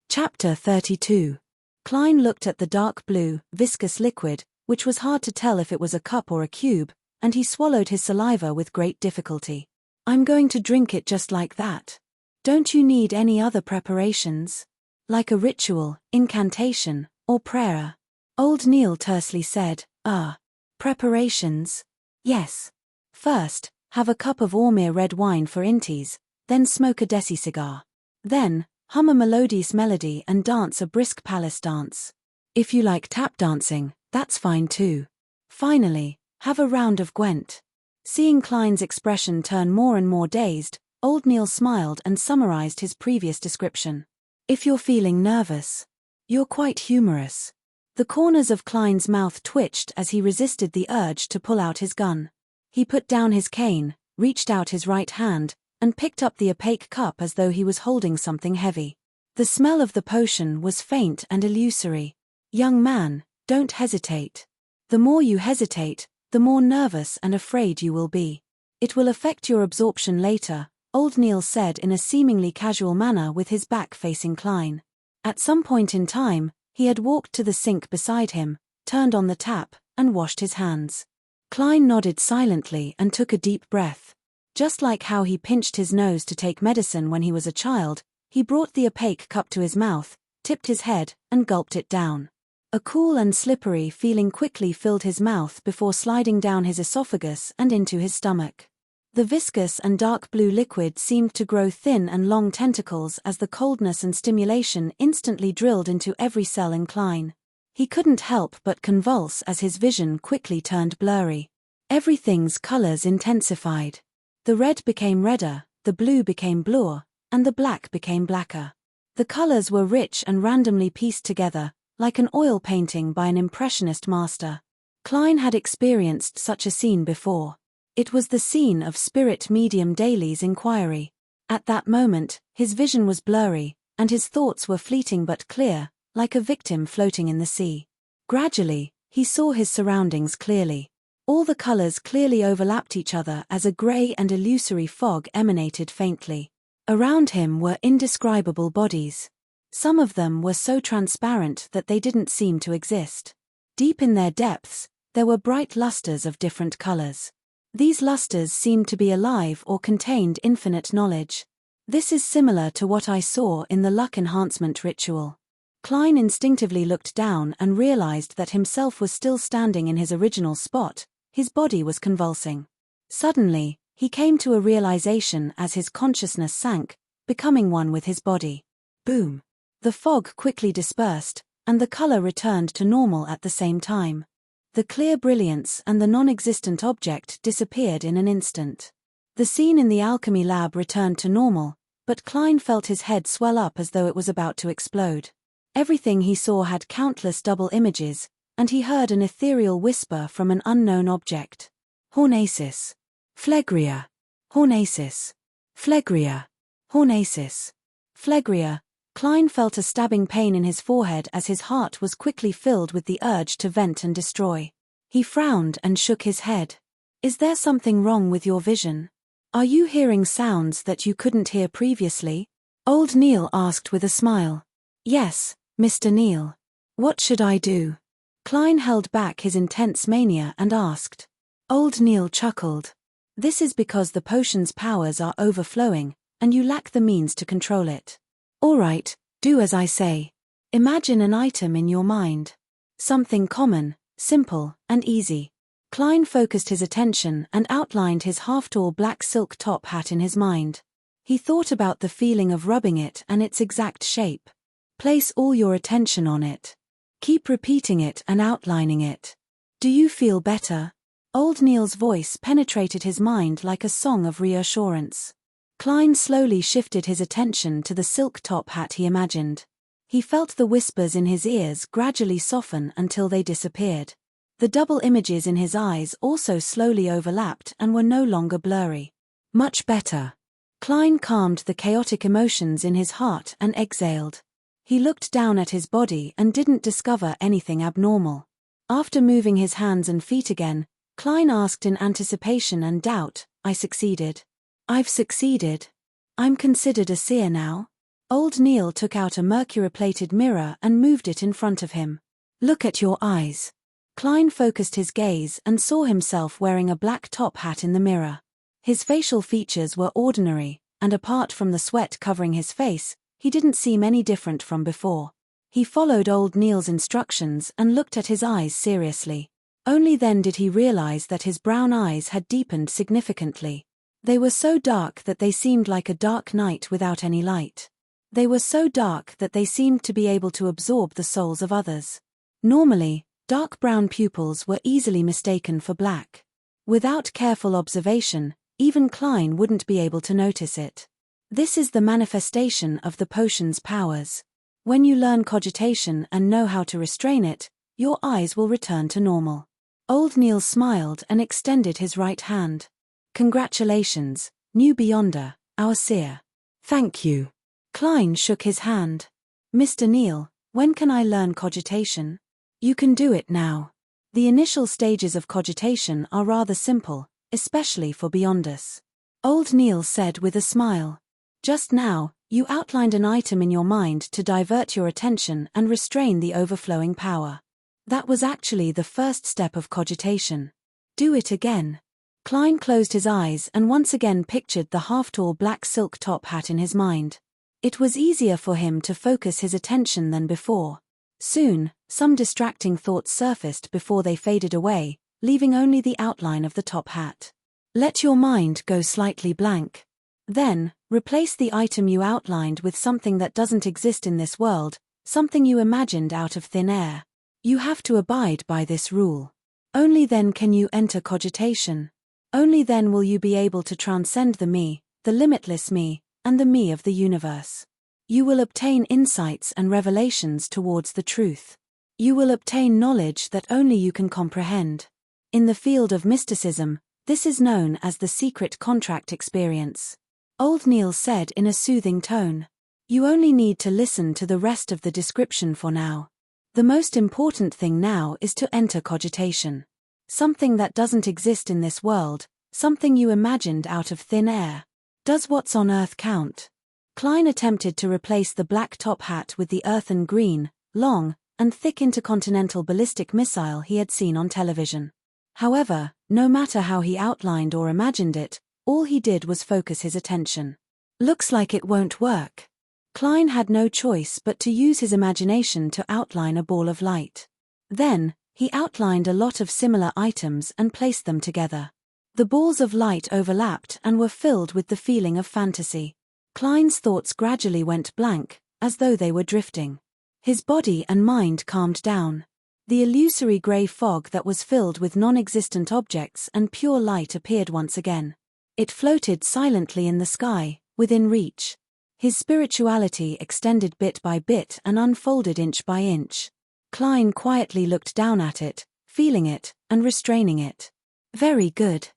Chapter 32. Klein looked at the dark blue, viscous liquid, which was hard to tell if it was a cup or a cube, and he swallowed his saliva with great difficulty. I'm going to drink it just like that. Don't you need any other preparations? Like a ritual, incantation, or prayer? Old Neil tersely said, preparations? Yes. First, have a cup of Ormir red wine for inties, then smoke a desi cigar. Then, hum a melodious melody and dance a brisk palace dance. If you like tap dancing, that's fine too. Finally, have a round of Gwent. Seeing Klein's expression turn more and more dazed, Old Neil smiled and summarized his previous description. If you're feeling nervous, you're quite humorous. The corners of Klein's mouth twitched as he resisted the urge to pull out his gun. He put down his cane, reached out his right hand, and picked up the opaque cup as though he was holding something heavy. The smell of the potion was faint and illusory. Young man, don't hesitate. The more you hesitate, the more nervous and afraid you will be. It will affect your absorption later, Old Neil said in a seemingly casual manner with his back facing Klein. At some point in time, he had walked to the sink beside him, turned on the tap, and washed his hands. Klein nodded silently and took a deep breath. Just like how he pinched his nose to take medicine when he was a child, he brought the opaque cup to his mouth, tipped his head, and gulped it down. A cool and slippery feeling quickly filled his mouth before sliding down his esophagus and into his stomach. The viscous and dark blue liquid seemed to grow thin and long tentacles as the coldness and stimulation instantly drilled into every cell in Klein. He couldn't help but convulse as his vision quickly turned blurry. Everything's colors intensified. The red became redder, the blue became bluer, and the black became blacker. The colors were rich and randomly pieced together, like an oil painting by an impressionist master. Klein had experienced such a scene before. It was the scene of spirit medium Daly's inquiry. At that moment, his vision was blurry, and his thoughts were fleeting but clear, like a victim floating in the sea. Gradually, he saw his surroundings clearly. All the colors clearly overlapped each other as a gray and illusory fog emanated faintly. Around him were indescribable bodies. Some of them were so transparent that they didn't seem to exist. Deep in their depths, there were bright lusters of different colors. These lusters seemed to be alive or contained infinite knowledge. This is similar to what I saw in the luck enhancement ritual. Klein instinctively looked down and realized that himself was still standing in his original spot. His body was convulsing. Suddenly, he came to a realization as his consciousness sank, becoming one with his body. Boom! The fog quickly dispersed, and the color returned to normal at the same time. The clear brilliance and the non-existent object disappeared in an instant. The scene in the alchemy lab returned to normal, but Klein felt his head swell up as though it was about to explode. Everything he saw had countless double images, and he heard an ethereal whisper from an unknown object. Hornacis. Phlegria. Hornacis. Phlegria. Hornacis. Phlegria. Klein felt a stabbing pain in his forehead as his heart was quickly filled with the urge to vent and destroy. He frowned and shook his head. Is there something wrong with your vision? Are you hearing sounds that you couldn't hear previously? Old Neil asked with a smile. Yes, Mr. Neal. What should I do? Klein held back his intense mania and asked. Old Neal chuckled. This is because the potion's powers are overflowing, and you lack the means to control it. All right, do as I say. Imagine an item in your mind. Something common, simple, and easy. Klein focused his attention and outlined his half-tall black silk top hat in his mind. He thought about the feeling of rubbing it and its exact shape. Place all your attention on it. Keep repeating it and outlining it. Do you feel better? Old Neal's voice penetrated his mind like a song of reassurance. Klein slowly shifted his attention to the silk top hat he imagined. He felt the whispers in his ears gradually soften until they disappeared. The double images in his eyes also slowly overlapped and were no longer blurry. Much better. Klein calmed the chaotic emotions in his heart and exhaled. He looked down at his body and didn't discover anything abnormal. After moving his hands and feet again, Klein asked in anticipation and doubt, I succeeded. I've succeeded. I'm considered a seer now. Old Neal took out a mercury-plated mirror and moved it in front of him. Look at your eyes. Klein focused his gaze and saw himself wearing a black top hat in the mirror. His facial features were ordinary, and apart from the sweat covering his face, he didn't seem any different from before. He followed Old Neal's instructions and looked at his eyes seriously. Only then did he realize that his brown eyes had deepened significantly. They were so dark that they seemed like a dark night without any light. They were so dark that they seemed to be able to absorb the souls of others. Normally, dark brown pupils were easily mistaken for black. Without careful observation, even Klein wouldn't be able to notice it. This is the manifestation of the potion's powers. When you learn cogitation and know how to restrain it, your eyes will return to normal. Old Neal smiled and extended his right hand. Congratulations, new Beyonder, our seer. Thank you. Klein shook his hand. Mr. Neal, when can I learn cogitation? You can do it now. The initial stages of cogitation are rather simple, especially for Beyonders. Old Neal said with a smile. Just now, you outlined an item in your mind to divert your attention and restrain the overflowing power. That was actually the first step of cogitation. Do it again. Klein closed his eyes and once again pictured the half-tall black silk top hat in his mind. It was easier for him to focus his attention than before. Soon, some distracting thoughts surfaced before they faded away, leaving only the outline of the top hat. Let your mind go slightly blank. Then, replace the item you outlined with something that doesn't exist in this world, something you imagined out of thin air. You have to abide by this rule. Only then can you enter cogitation. Only then will you be able to transcend the me, the limitless me, and the me of the universe. You will obtain insights and revelations towards the truth. You will obtain knowledge that only you can comprehend. In the field of mysticism, this is known as the secret contract experience. Old Neal said in a soothing tone. You only need to listen to the rest of the description for now. The most important thing now is to enter cogitation. Something that doesn't exist in this world, something you imagined out of thin air. Does what's on Earth count? Klein attempted to replace the black top hat with the earthen green, long, and thick intercontinental ballistic missile he had seen on television. However, no matter how he outlined or imagined it, all he did was focus his attention. Looks like it won't work. Klein had no choice but to use his imagination to outline a ball of light. Then, he outlined a lot of similar items and placed them together. The balls of light overlapped and were filled with the feeling of fantasy. Klein's thoughts gradually went blank, as though they were drifting. His body and mind calmed down. The illusory grey fog that was filled with non-existent objects and pure light appeared once again. It floated silently in the sky, within reach. His spirituality extended bit by bit and unfolded inch by inch. Klein quietly looked down at it, feeling it, and restraining it. Very good.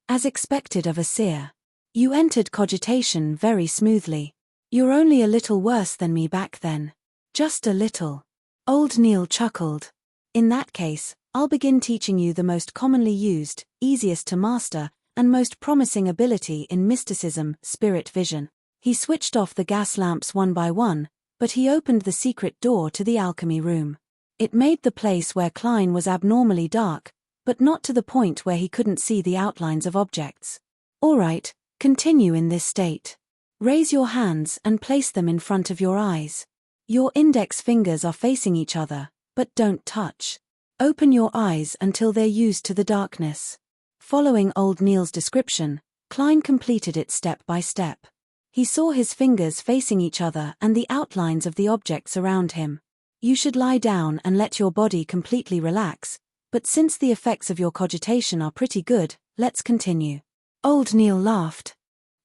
As expected of a seer. You entered cogitation very smoothly. You're only a little worse than me back then. Just a little. Old Neal chuckled. In that case, I'll begin teaching you the most commonly used, easiest to master, and most promising ability in mysticism, spirit vision. He switched off the gas lamps one by one, but he opened the secret door to the alchemy room. It made the place where Klein was abnormally dark, but not to the point where he couldn't see the outlines of objects. All right, continue in this state. Raise your hands and place them in front of your eyes. Your index fingers are facing each other, but don't touch. Open your eyes until they're used to the darkness. Following Old Neil's description, Klein completed it step by step. He saw his fingers facing each other and the outlines of the objects around him. You should lie down and let your body completely relax, but since the effects of your cogitation are pretty good, let's continue. Old Neil laughed.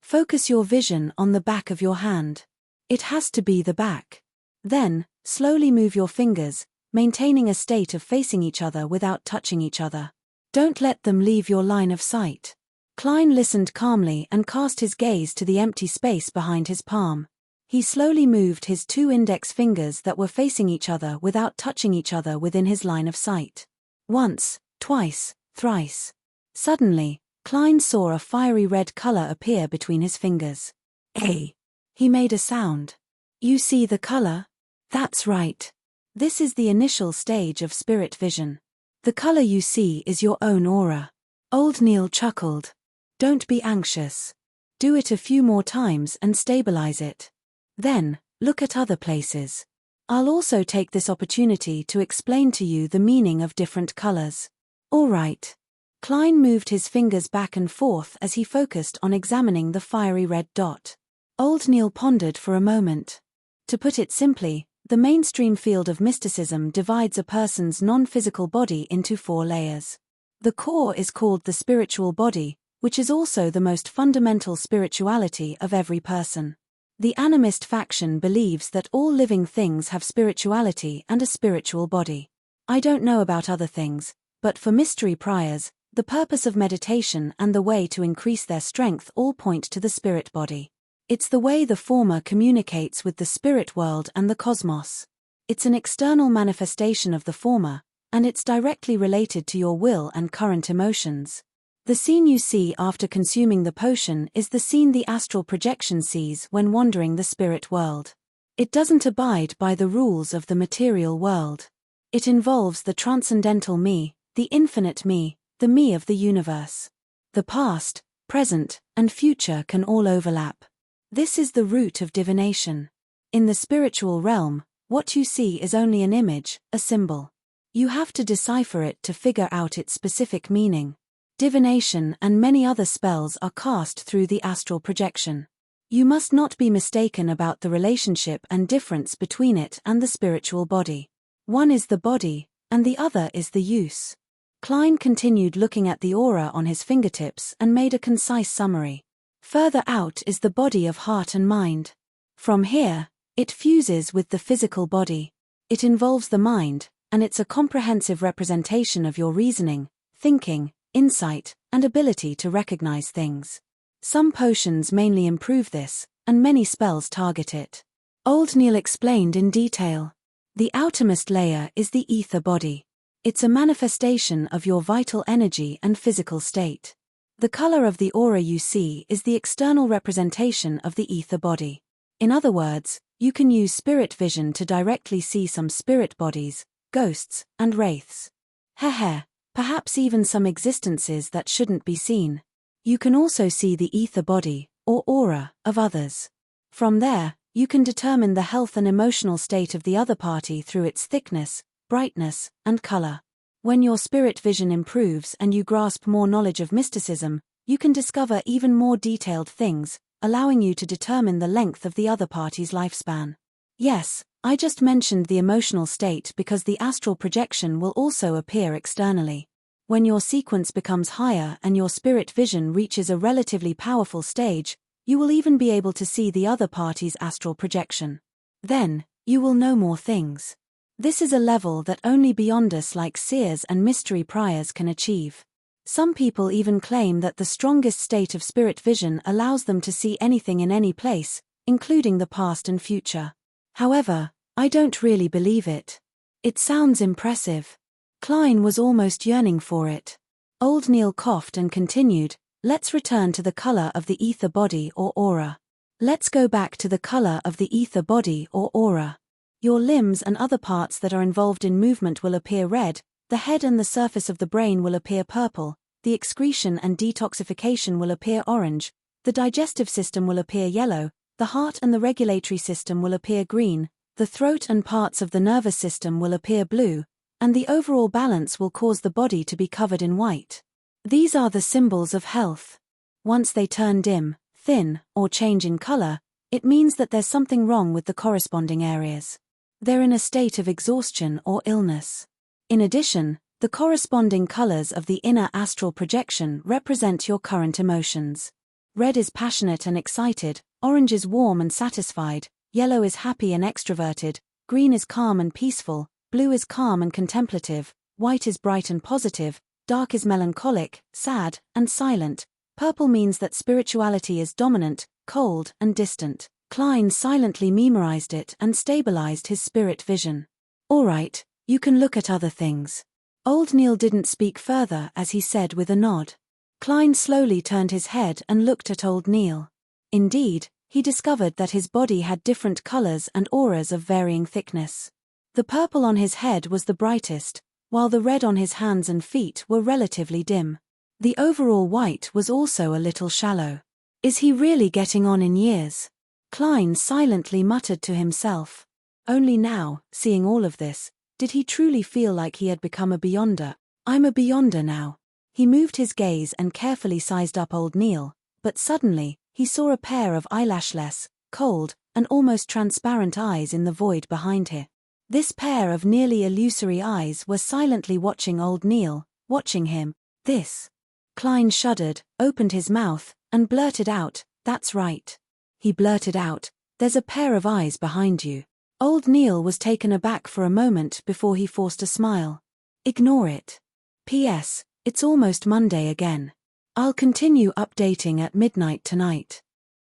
Focus your vision on the back of your hand. It has to be the back. Then, slowly move your fingers, maintaining a state of facing each other without touching each other. Don't let them leave your line of sight. Klein listened calmly and cast his gaze to the empty space behind his palm. He slowly moved his 2 index fingers that were facing each other without touching each other within his line of sight. Once, twice, thrice. Suddenly, Klein saw a fiery red color appear between his fingers. Hey! He made a sound. You see the color? That's right. This is the initial stage of spirit vision. The color you see is your own aura. Old Neil chuckled. Don't be anxious. Do it a few more times and stabilize it. Then, look at other places. I'll also take this opportunity to explain to you the meaning of different colors. All right. Klein moved his fingers back and forth as he focused on examining the fiery red dot. Old Neil pondered for a moment. To put it simply, the mainstream field of mysticism divides a person's non-physical body into 4 layers. The core is called the spiritual body, which is also the most fundamental spirituality of every person. The animist faction believes that all living things have spirituality and a spiritual body. I don't know about other things, but for mystery priors, the purpose of meditation and the way to increase their strength all point to the spirit body. It's the way the former communicates with the spirit world and the cosmos. It's an external manifestation of the former, and it's directly related to your will and current emotions. The scene you see after consuming the potion is the scene the astral projection sees when wandering the spirit world. It doesn't abide by the rules of the material world. It involves the transcendental me, the infinite me, the me of the universe. The past, present, and future can all overlap. This is the root of divination. In the spiritual realm, what you see is only an image, a symbol. You have to decipher it to figure out its specific meaning. Divination and many other spells are cast through the astral projection. You must not be mistaken about the relationship and difference between it and the spiritual body. One is the body, and the other is the use. Klein continued looking at the aura on his fingertips and made a concise summary. Further out is the body of heart and mind. From here, it fuses with the physical body. It involves the mind, and it's a comprehensive representation of your reasoning, thinking, insight, and ability to recognize things. Some potions mainly improve this, and many spells target it. Old Neil explained in detail. The outermost layer is the ether body. It's a manifestation of your vital energy and physical state. The color of the aura you see is the external representation of the ether body. In other words, you can use spirit vision to directly see some spirit bodies, ghosts, and wraiths. Heh, perhaps even some existences that shouldn't be seen. You can also see the ether body, or aura, of others. From there, you can determine the health and emotional state of the other party through its thickness, brightness, and color. When your spirit vision improves and you grasp more knowledge of mysticism, you can discover even more detailed things, allowing you to determine the length of the other party's lifespan. Yes, I just mentioned the emotional state because the astral projection will also appear externally. When your sequence becomes higher and your spirit vision reaches a relatively powerful stage, you will even be able to see the other party's astral projection. Then, you will know more things. This is a level that only beyonders like seers and mystery priors can achieve. Some people even claim that the strongest state of spirit vision allows them to see anything in any place, including the past and future. However, I don't really believe it. It sounds impressive. Klein was almost yearning for it. Old Neil coughed and continued, let's return to the color of the ether body or aura. Let's go back to the color of the ether body or aura. Your limbs and other parts that are involved in movement will appear red, the head and the surface of the brain will appear purple, the excretion and detoxification will appear orange, the digestive system will appear yellow, the heart and the regulatory system will appear green, the throat and parts of the nervous system will appear blue, and the overall balance will cause the body to be covered in white. These are the symbols of health. Once they turn dim, thin, or change in color, it means that there's something wrong with the corresponding areas. They're in a state of exhaustion or illness. In addition, the corresponding colors of the inner astral projection represent your current emotions. Red is passionate and excited, orange is warm and satisfied, yellow is happy and extroverted, green is calm and peaceful, blue is calm and contemplative, white is bright and positive, dark is melancholic, sad, and silent. Purple means that spirituality is dominant, cold, and distant. Klein silently memorized it and stabilized his spirit vision. All right, you can look at other things. Old Neil didn't speak further as he said with a nod. Klein slowly turned his head and looked at Old Neil. Indeed, he discovered that his body had different colors and auras of varying thickness. The purple on his head was the brightest, while the red on his hands and feet were relatively dim. The overall white was also a little shallow. Is he really getting on in years? Klein silently muttered to himself. Only now, seeing all of this, did he truly feel like he had become a beyonder. I'm a beyonder now. He moved his gaze and carefully sized up Old Neil, but suddenly, he saw a pair of eyelashless, cold, and almost transparent eyes in the void behind him. This pair of nearly illusory eyes were silently watching Old Neil, watching him. This. Klein shuddered, opened his mouth, and blurted out, "That's right." He blurted out, "There's a pair of eyes behind you." Old Neil was taken aback for a moment before he forced a smile. "Ignore it. P.S. It's almost Monday again. I'll continue updating at midnight tonight."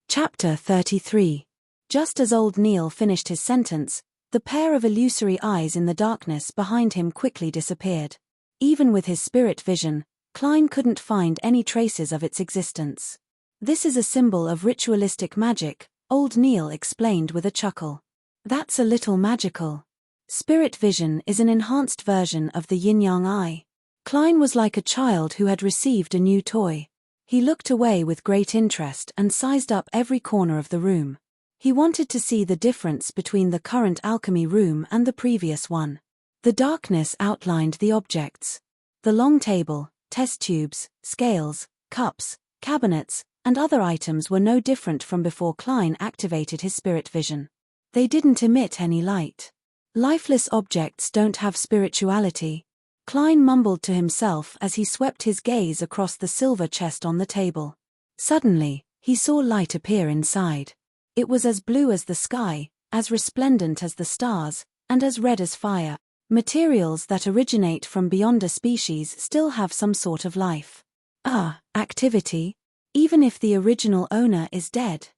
Chapter 33. Just as Old Neil finished his sentence, the pair of illusory eyes in the darkness behind him quickly disappeared. Even with his spirit vision, Klein couldn't find any traces of its existence. "This is a symbol of ritualistic magic," Old Neil explained with a chuckle. "That's a little magical. Spirit vision is an enhanced version of the yin-yang eye." Klein was like a child who had received a new toy. He looked away with great interest and sized up every corner of the room. He wanted to see the difference between the current alchemy room and the previous one. The darkness outlined the objects. The long table, test tubes, scales, cups, cabinets, and other items were no different from before Klein activated his spirit vision. They didn't emit any light. Lifeless objects don't have spirituality. Klein mumbled to himself as he swept his gaze across the silver chest on the table. Suddenly, he saw light appear inside. It was as blue as the sky, as resplendent as the stars, and as red as fire. Materials that originate from beyond a species still have some sort of life. Activity? Even if the original owner is dead.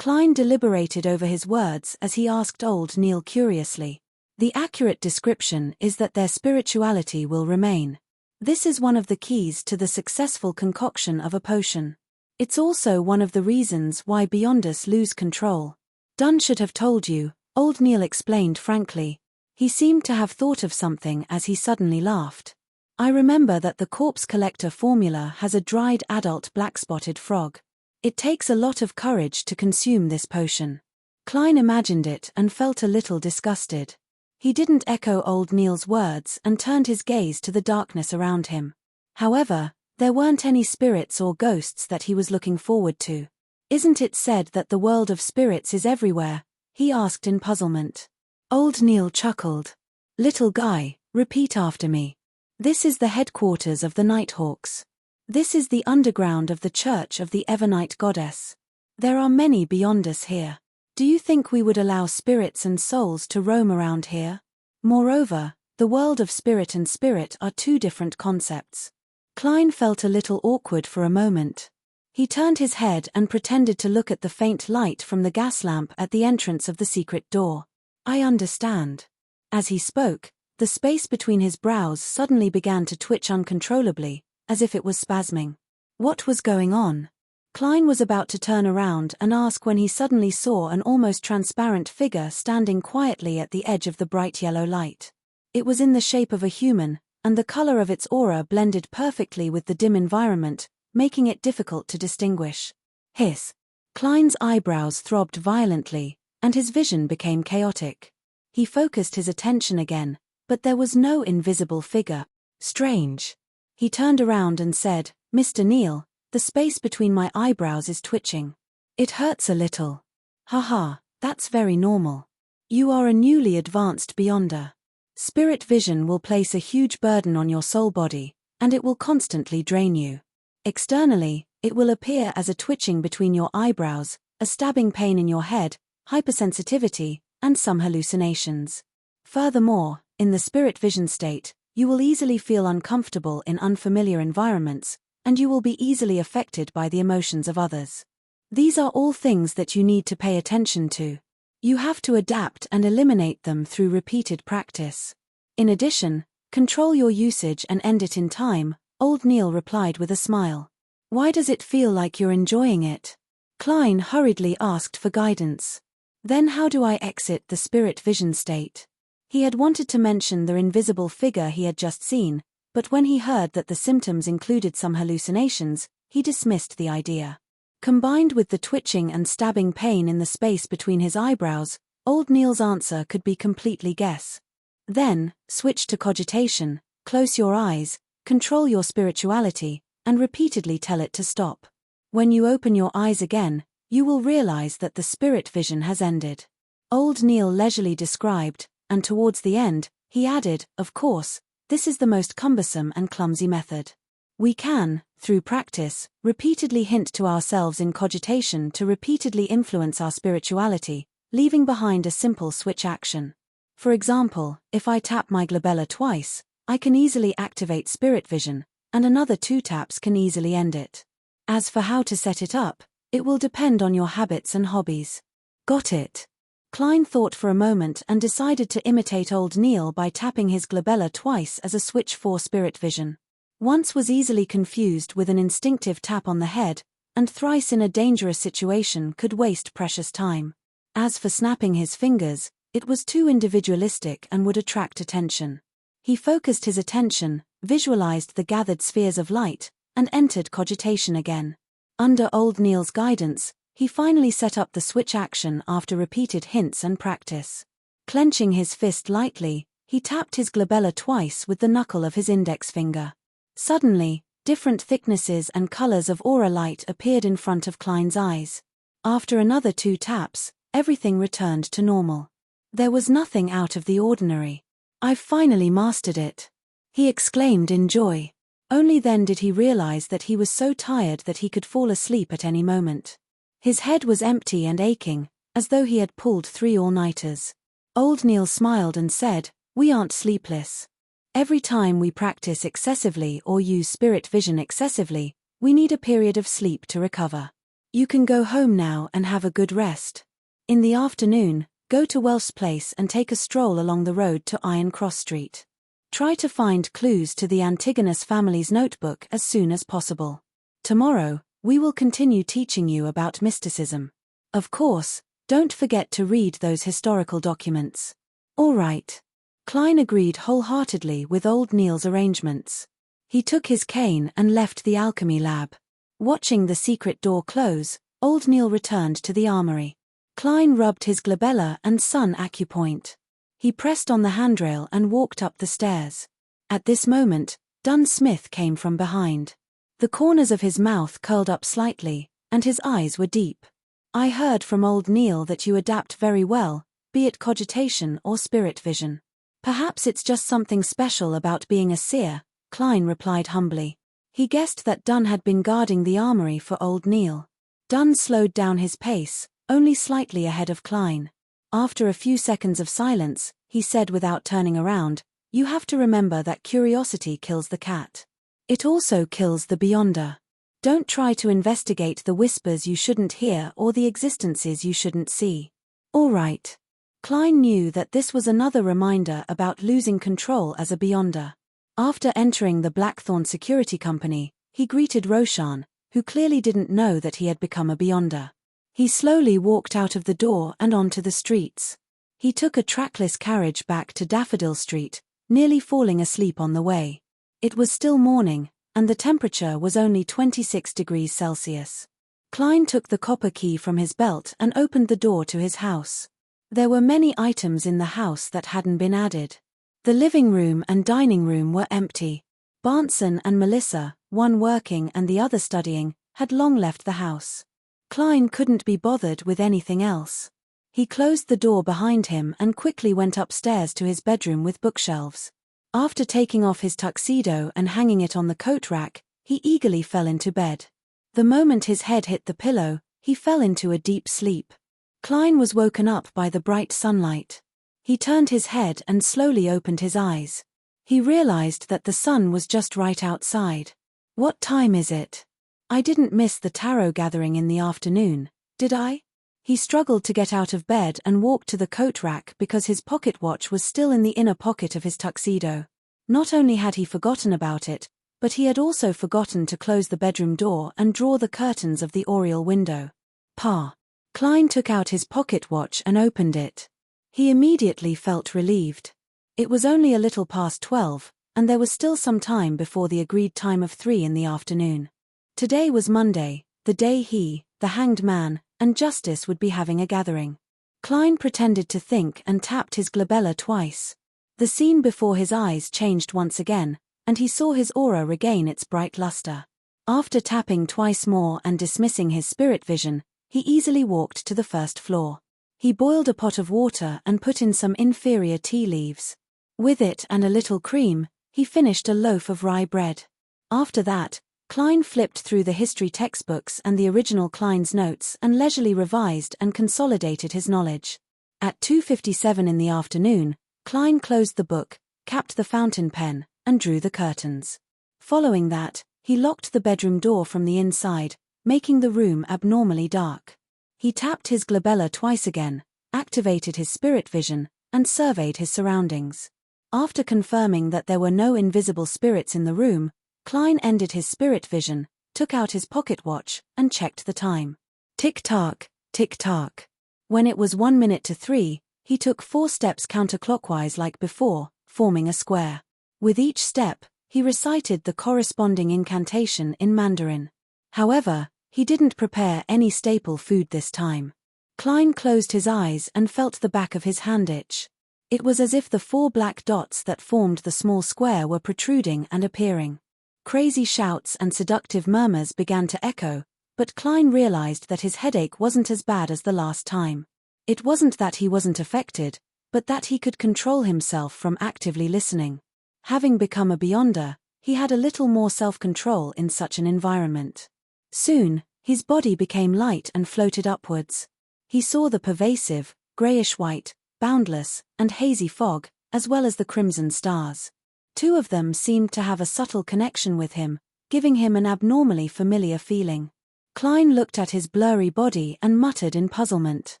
Klein deliberated over his words as he asked Old Neil curiously. The accurate description is that their spirituality will remain. This is one of the keys to the successful concoction of a potion. It's also one of the reasons why Beyonders lose control. Dunn should have told you, Old Neil explained frankly. He seemed to have thought of something as he suddenly laughed. I remember that the corpse collector formula has a dried adult black-spotted frog. It takes a lot of courage to consume this potion. Klein imagined it and felt a little disgusted. He didn't echo Old Neil's words and turned his gaze to the darkness around him. However, there weren't any spirits or ghosts that he was looking forward to. "Isn't it said that the world of spirits is everywhere?" he asked in puzzlement. Old Neil chuckled. "Little guy, repeat after me. This is the headquarters of the Nighthawks. This is the underground of the Church of the Evernight Goddess. There are many Beyonders here. Do you think we would allow spirits and souls to roam around here? Moreover, the world of spirit and spirit are two different concepts." Klein felt a little awkward for a moment. He turned his head and pretended to look at the faint light from the gas lamp at the entrance of the secret door. "I understand." As he spoke, the space between his brows suddenly began to twitch uncontrollably, as if it was spasming. What was going on? Klein was about to turn around and ask when he suddenly saw an almost transparent figure standing quietly at the edge of the bright yellow light. It was in the shape of a human, and the color of its aura blended perfectly with the dim environment, making it difficult to distinguish. Hiss! Klein's eyebrows throbbed violently, and his vision became chaotic. He focused his attention again, but there was no invisible figure. Strange. He turned around and said, "Mr. Neal, the space between my eyebrows is twitching. It hurts a little." "Haha, that's very normal. You are a newly advanced beyonder. Spirit vision will place a huge burden on your soul body, and it will constantly drain you. Externally, it will appear as a twitching between your eyebrows, a stabbing pain in your head, hypersensitivity, and some hallucinations. Furthermore, in the spirit vision state, you will easily feel uncomfortable in unfamiliar environments, and you will be easily affected by the emotions of others. These are all things that you need to pay attention to. You have to adapt and eliminate them through repeated practice. In addition, control your usage and end it in time," Old Neil replied with a smile. "Why does it feel like you're enjoying it?" Klein hurriedly asked for guidance. "Then how do I exit the spirit vision state?" He had wanted to mention the invisible figure he had just seen, but when he heard that the symptoms included some hallucinations, he dismissed the idea. Combined with the twitching and stabbing pain in the space between his eyebrows, Old Neil's answer could be completely guess. Then, switch to cogitation, close your eyes, control your spirituality, and repeatedly tell it to stop. When you open your eyes again, you will realize that the spirit vision has ended. Old Neil leisurely described, and towards the end, he added, "Of course, this is the most cumbersome and clumsy method. We can, through practice, repeatedly hint to ourselves in cogitation to repeatedly influence our spirituality, leaving behind a simple switch action. For example, if I tap my glabella twice, I can easily activate spirit vision, and another 2 taps can easily end it. As for how to set it up, it will depend on your habits and hobbies." "Got it." Klein thought for a moment and decided to imitate Old Neil by tapping his glabella twice as a switch for spirit vision. Once was easily confused with an instinctive tap on the head, and thrice in a dangerous situation could waste precious time. As for snapping his fingers, it was too individualistic and would attract attention. He focused his attention, visualized the gathered spheres of light, and entered cogitation again. Under Old Neil's guidance, he finally set up the switch action after repeated hints and practice. Clenching his fist lightly, he tapped his glabella twice with the knuckle of his index finger. Suddenly, different thicknesses and colors of aura light appeared in front of Klein's eyes. After another 2 taps, everything returned to normal. There was nothing out of the ordinary. "I've finally mastered it," he exclaimed in joy. Only then did he realize that he was so tired that he could fall asleep at any moment. His head was empty and aching, as though he had pulled 3 all-nighters. Old Neil smiled and said, "We aren't sleepless. Every time we practice excessively or use spirit vision excessively, we need a period of sleep to recover. You can go home now and have a good rest. In the afternoon, go to Welsh Place and take a stroll along the road to Iron Cross Street. Try to find clues to the Antigonus family's notebook as soon as possible. Tomorrow, we will continue teaching you about mysticism. Of course, don't forget to read those historical documents." "All right." Klein agreed wholeheartedly with Old Neil's arrangements. He took his cane and left the alchemy lab. Watching the secret door close, Old Neil returned to the armory. Klein rubbed his glabella and sun acupoint. He pressed on the handrail and walked up the stairs. At this moment, Dunn Smith came from behind. The corners of his mouth curled up slightly, and his eyes were deep. "I heard from Old Neil that you adapt very well, be it cogitation or spirit vision. Perhaps it's just something special about being a seer," Klein replied humbly. He guessed that Dunn had been guarding the armory for Old Neil. Dunn slowed down his pace, only slightly ahead of Klein. After a few seconds of silence, he said without turning around, "You have to remember that curiosity kills the cat. It also kills the beyonder. Don't try to investigate the whispers you shouldn't hear or the existences you shouldn't see." "All right." Klein knew that this was another reminder about losing control as a beyonder. After entering the Blackthorn Security Company, he greeted Roshan, who clearly didn't know that he had become a beyonder. He slowly walked out of the door and onto the streets. He took a trackless carriage back to Daffodil Street, nearly falling asleep on the way. It was still morning, and the temperature was only 26 degrees Celsius. Klein took the copper key from his belt and opened the door to his house. There were many items in the house that hadn't been added. The living room and dining room were empty. Barnson and Melissa, one working and the other studying, had long left the house. Klein couldn't be bothered with anything else. He closed the door behind him and quickly went upstairs to his bedroom with bookshelves. After taking off his tuxedo and hanging it on the coat rack, he eagerly fell into bed. The moment his head hit the pillow, he fell into a deep sleep. Klein was woken up by the bright sunlight. He turned his head and slowly opened his eyes. He realized that the sun was just right outside. What time is it? I didn't miss the tarot gathering in the afternoon, did I? He struggled to get out of bed and walked to the coat rack because his pocket watch was still in the inner pocket of his tuxedo. Not only had he forgotten about it, but he had also forgotten to close the bedroom door and draw the curtains of the oriel window. Klein took out his pocket watch and opened it. He immediately felt relieved. It was only a little past 12, and there was still some time before the agreed time of 3 in the afternoon. Today was Monday, the day he, the hanged man, and Justice would be having a gathering. Klein pretended to think and tapped his glabella twice. The scene before his eyes changed once again, and he saw his aura regain its bright luster. After tapping twice more and dismissing his spirit vision, he easily walked to the first floor. He boiled a pot of water and put in some inferior tea leaves. With it and a little cream, he finished a loaf of rye bread. After that, Klein flipped through the history textbooks and the original Klein's notes and leisurely revised and consolidated his knowledge. At 2:57 in the afternoon, Klein closed the book, capped the fountain pen, and drew the curtains. Following that, he locked the bedroom door from the inside, making the room abnormally dark. He tapped his glabella twice again, activated his spirit vision, and surveyed his surroundings. After confirming that there were no invisible spirits in the room, Klein ended his spirit vision, took out his pocket watch, and checked the time. Tick-tock, tick-tock. When it was 1 minute to 3, he took 4 steps counterclockwise like before, forming a square. With each step, he recited the corresponding incantation in Mandarin. However, he didn't prepare any staple food this time. Klein closed his eyes and felt the back of his hand itch. It was as if the 4 black dots that formed the small square were protruding and appearing. Crazy shouts and seductive murmurs began to echo, but Klein realized that his headache wasn't as bad as the last time. It wasn't that he wasn't affected, but that he could control himself from actively listening. Having become a beyonder, he had a little more self-control in such an environment. Soon, his body became light and floated upwards. He saw the pervasive, grayish-white, boundless, and hazy fog, as well as the crimson stars. 2 of them seemed to have a subtle connection with him, giving him an abnormally familiar feeling. Klein looked at his blurry body and muttered in puzzlement.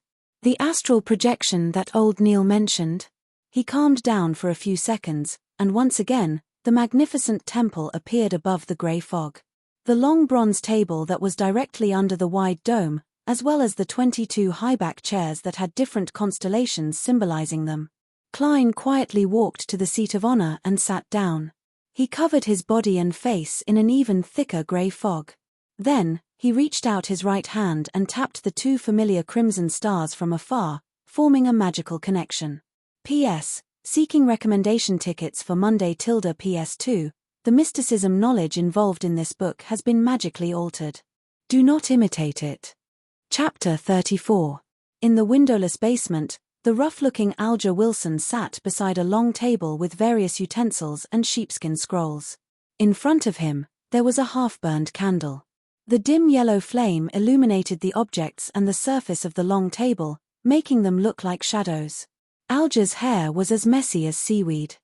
The astral projection that old Neil mentioned? He calmed down for a few seconds, and once again, the magnificent temple appeared above the grey fog. The long bronze table that was directly under the wide dome, as well as the 22 high-back chairs that had different constellations symbolizing them. Klein quietly walked to the seat of honor and sat down. He covered his body and face in an even thicker grey fog. Then, he reached out his right hand and tapped the 2 familiar crimson stars from afar, forming a magical connection. P.S. Seeking recommendation tickets for Monday PS2, the mysticism knowledge involved in this book has been magically altered. Do not imitate it. Chapter 34. In the windowless basement, the rough-looking Alger Wilson sat beside a long table with various utensils and sheepskin scrolls. In front of him, there was a half-burned candle. The dim yellow flame illuminated the objects and the surface of the long table, making them look like shadows. Alger's hair was as messy as seaweed.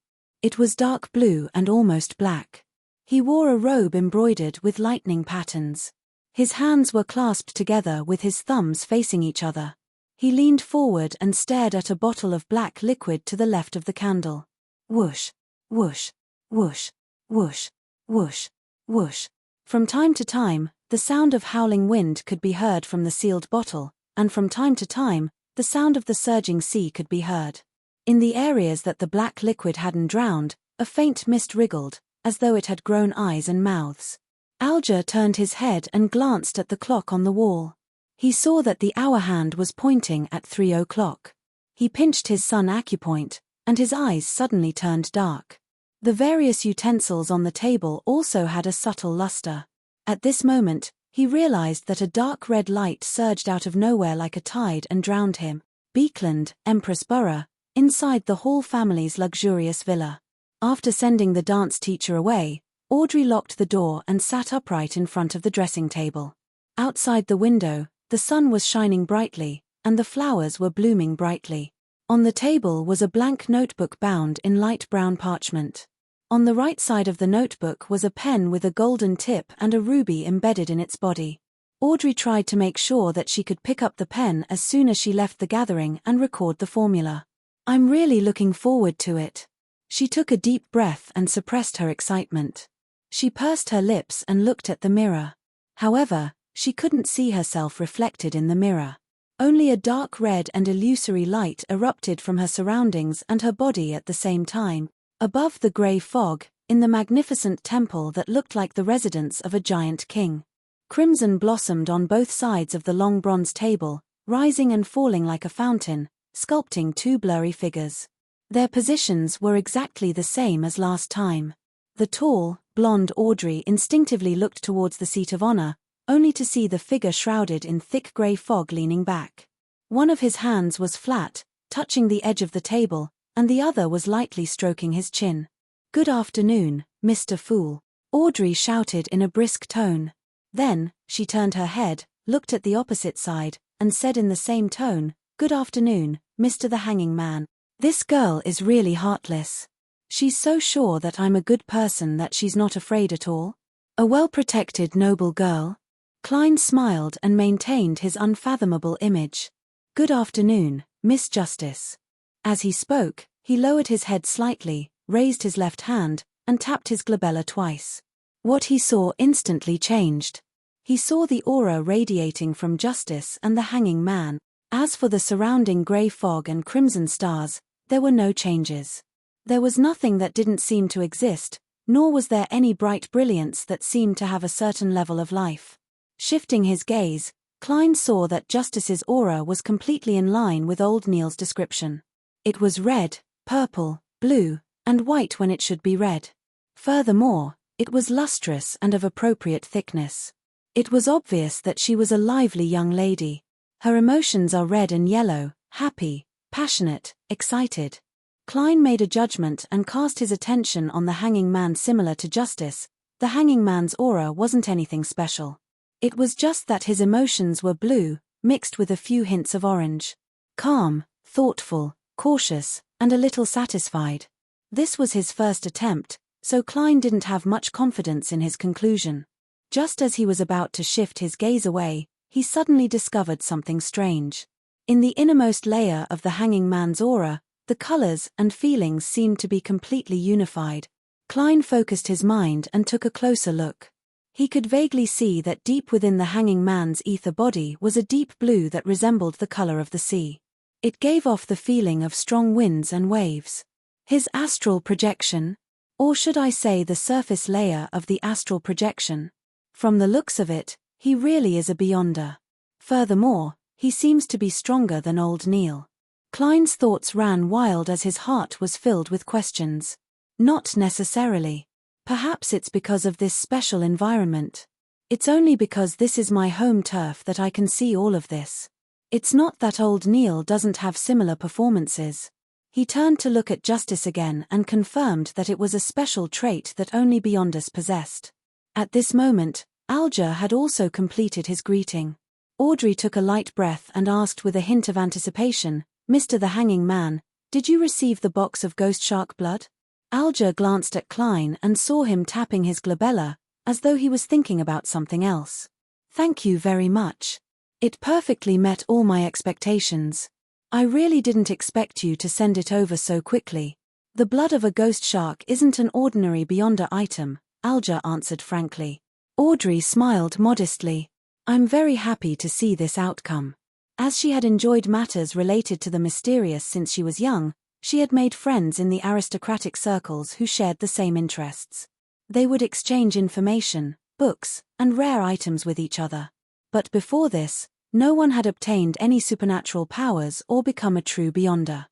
It was dark blue and almost black. He wore a robe embroidered with lightning patterns. His hands were clasped together with his thumbs facing each other. He leaned forward and stared at a bottle of black liquid to the left of the candle. Whoosh, whoosh, whoosh, whoosh, whoosh, whoosh. From time to time, The sound of howling wind could be heard from the sealed bottle, and from time to time, the sound of the surging sea could be heard. In the areas that the black liquid hadn't drowned, a faint mist wriggled, as though it had grown eyes and mouths. Alger turned his head and glanced at the clock on the wall. He saw that the hour hand was pointing at 3 o'clock. He pinched his sun acupoint, and his eyes suddenly turned dark. The various utensils on the table also had a subtle luster. At this moment, he realized that a dark red light surged out of nowhere like a tide and drowned him. Beekland, Empress Borough, inside the Hall family's luxurious villa. After sending the dance teacher away, Audrey locked the door and sat upright in front of the dressing table. Outside the window, the sun was shining brightly, and the flowers were blooming brightly. On the table was a blank notebook bound in light brown parchment. On the right side of the notebook was a pen with a golden tip and a ruby embedded in its body. Audrey tried to make sure that she could pick up the pen as soon as she left the gathering and record the formula. "I'm really looking forward to it." She took a deep breath and suppressed her excitement. She pursed her lips and looked at the mirror. However, she couldn't see herself reflected in the mirror. Only a dark red and illusory light erupted from her surroundings and her body at the same time. Above the grey fog, in the magnificent temple that looked like the residence of a giant king. Crimson blossomed on both sides of the long bronze table, rising and falling like a fountain, sculpting two blurry figures. Their positions were exactly the same as last time. The tall, blonde Audrey instinctively looked towards the seat of honor, only to see the figure shrouded in thick grey fog leaning back. One of his hands was flat, touching the edge of the table, and the other was lightly stroking his chin. "Good afternoon, Mr. Fool," Audrey shouted in a brisk tone. Then, she turned her head, looked at the opposite side, and said in the same tone, "Good afternoon, Mr. the Hanging Man. This girl is really heartless. She's so sure that I'm a good person that she's not afraid at all. A well-protected noble girl." Klein smiled and maintained his unfathomable image. "Good afternoon, Miss Justice." As he spoke, he lowered his head slightly, raised his left hand, and tapped his glabella twice. What he saw instantly changed. He saw the aura radiating from Justice and the Hanging Man. As for the surrounding grey fog and crimson stars, there were no changes. There was nothing that didn't seem to exist, nor was there any bright brilliance that seemed to have a certain level of life. Shifting his gaze, Klein saw that Justice's aura was completely in line with old Neil's description. It was red, purple, blue, and white when it should be red. Furthermore, it was lustrous and of appropriate thickness. It was obvious that she was a lively young lady. Her emotions are red and yellow, happy, passionate, excited. Klein made a judgment and cast his attention on the Hanging Man. Similar to Justice, the Hanging Man's aura wasn't anything special. It was just that his emotions were blue, mixed with a few hints of orange. Calm, thoughtful, cautious, and a little satisfied. This was his first attempt, so Klein didn't have much confidence in his conclusion. Just as he was about to shift his gaze away, he suddenly discovered something strange. In the innermost layer of the Hanging Man's aura, the colors and feelings seemed to be completely unified. Klein focused his mind and took a closer look. He could vaguely see that deep within the Hanging Man's ether body was a deep blue that resembled the color of the sea. It gave off the feeling of strong winds and waves. His astral projection? Or should I say the surface layer of the astral projection? From the looks of it, he really is a beyonder. Furthermore, he seems to be stronger than old Neil. Klein's thoughts ran wild as his heart was filled with questions. Not necessarily. Perhaps it's because of this special environment. It's only because this is my home turf that I can see all of this. It's not that old Neil doesn't have similar performances. He turned to look at Justice again and confirmed that it was a special trait that only Beyonders possessed. At this moment, Alger had also completed his greeting. Audrey took a light breath and asked with a hint of anticipation, "Mr. the Hanging Man, did you receive the box of ghost shark blood?" Alger glanced at Klein and saw him tapping his glabella, as though he was thinking about something else. "Thank you very much. It perfectly met all my expectations. I really didn't expect you to send it over so quickly. The blood of a ghost shark isn't an ordinary Beyonder item," Alger answered frankly. Audrey smiled modestly. I'm very happy to see this outcome. As she had enjoyed matters related to the mysterious since she was young, she had made friends in the aristocratic circles who shared the same interests. They would exchange information, books, and rare items with each other. But before this, no one had obtained any supernatural powers or become a true beyonder.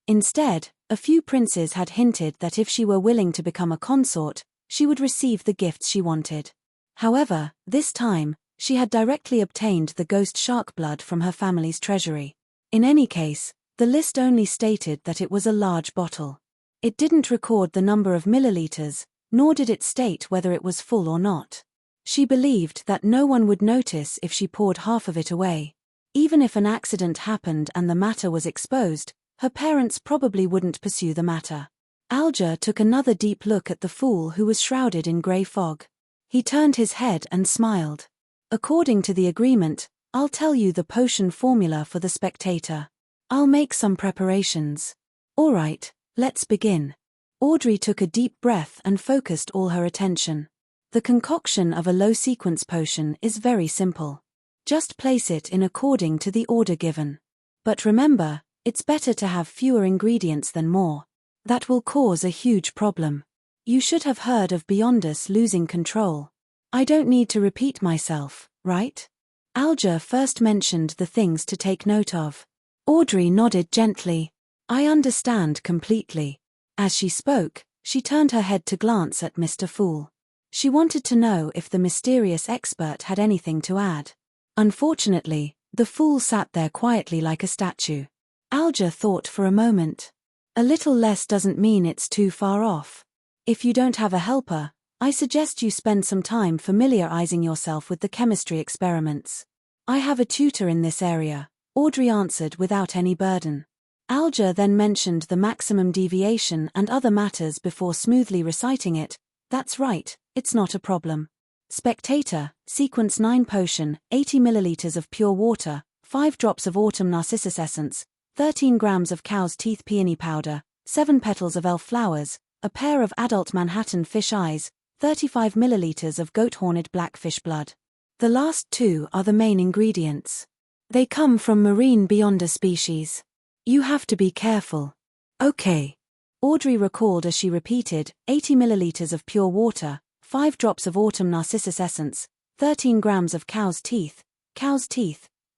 Instead, a few princes had hinted that if she were willing to become a consort, she would receive the gifts she wanted. However, this time, she had directly obtained the ghost shark blood from her family's treasury. In any case, the list only stated that it was a large bottle. It didn't record the number of milliliters, nor did it state whether it was full or not. She believed that no one would notice if she poured half of it away. Even if an accident happened and the matter was exposed, her parents probably wouldn't pursue the matter. Alger took another deep look at the fool who was shrouded in grey fog. He turned his head and smiled. According to the agreement, I'll tell you the potion formula for the spectator. I'll make some preparations. All right, let's begin. Audrey took a deep breath and focused all her attention. The concoction of a low-sequence potion is very simple. Just place it in according to the order given. But remember, it's better to have fewer ingredients than more. That will cause a huge problem. You should have heard of Beyondus losing control. I don't need to repeat myself, right? Alger first mentioned the things to take note of. Audrey nodded gently. I understand completely. As she spoke, she turned her head to glance at Mr. Fool. She wanted to know if the mysterious expert had anything to add. Unfortunately, the fool sat there quietly like a statue. Alger thought for a moment. A little less doesn't mean it's too far off. If you don't have a helper, I suggest you spend some time familiarizing yourself with the chemistry experiments. I have a tutor in this area, Audrey answered without any burden. Alger then mentioned the maximum deviation and other matters before smoothly reciting it. That's right, it's not a problem. Spectator, sequence 9 potion, 80 milliliters of pure water, 5 drops of autumn narcissus essence, 13 grams of cow's teeth peony powder, 7 petals of elf flowers, a pair of adult Manhattan fish eyes, 35 milliliters of goat-horned blackfish blood. The last two are the main ingredients. They come from marine beyonder species. You have to be careful. Okay. Audrey recalled as she repeated, 80 milliliters of pure water, 5 drops of autumn narcissus essence, 13 grams of cow's teeth,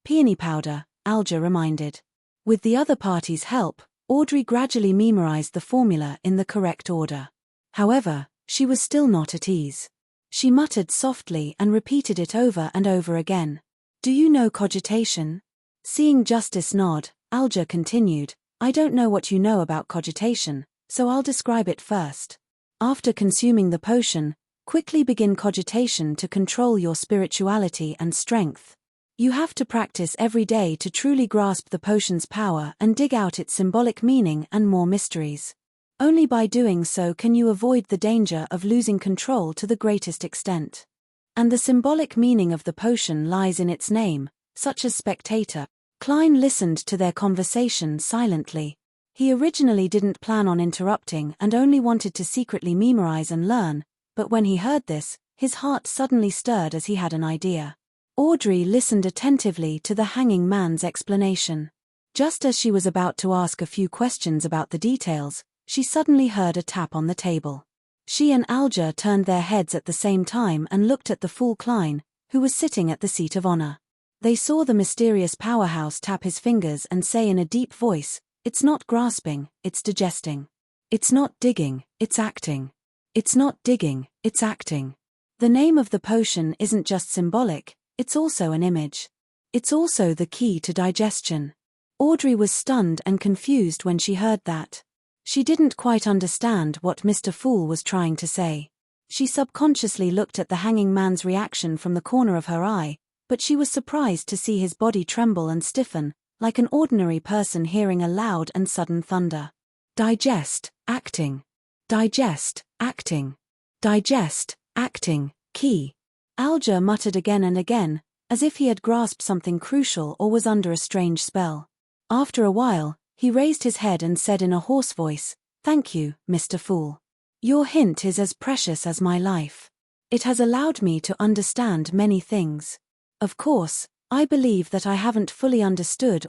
peony powder, Alger reminded. With the other party's help, Audrey gradually memorized the formula in the correct order. However, she was still not at ease. She muttered softly and repeated it over and over again. Do you know cogitation? Seeing Justice nod, Alger continued, I don't know what you know about cogitation, so I'll describe it first. After consuming the potion, quickly begin cogitation to control your spirituality and strength. You have to practice every day to truly grasp the potion's power and dig out its symbolic meaning and more mysteries. Only by doing so can you avoid the danger of losing control to the greatest extent. And the symbolic meaning of the potion lies in its name, such as spectator. Klein listened to their conversation silently. He originally didn't plan on interrupting and only wanted to secretly memorize and learn, but when he heard this, his heart suddenly stirred as he had an idea. Audrey listened attentively to the hanging man's explanation. Just as she was about to ask a few questions about the details, she suddenly heard a tap on the table. She and Alger turned their heads at the same time and looked at the fool Klein, who was sitting at the seat of honor. They saw the mysterious powerhouse tap his fingers and say in a deep voice, It's not grasping, it's digesting. It's not digging, it's acting. It's not digging, it's acting. The name of the potion isn't just symbolic, it's also an image. It's also the key to digestion. Audrey was stunned and confused when she heard that. She didn't quite understand what Mr. Fool was trying to say. She subconsciously looked at the hanging man's reaction from the corner of her eye, but she was surprised to see his body tremble and stiffen, like an ordinary person hearing a loud and sudden thunder. Digest, acting. Digest, acting. Digest, acting, key. Alger muttered again and again, as if he had grasped something crucial or was under a strange spell. After a while, he raised his head and said in a hoarse voice, Thank you, Mr. Fool. Your hint is as precious as my life. It has allowed me to understand many things. Of course, I believe that I haven't fully understood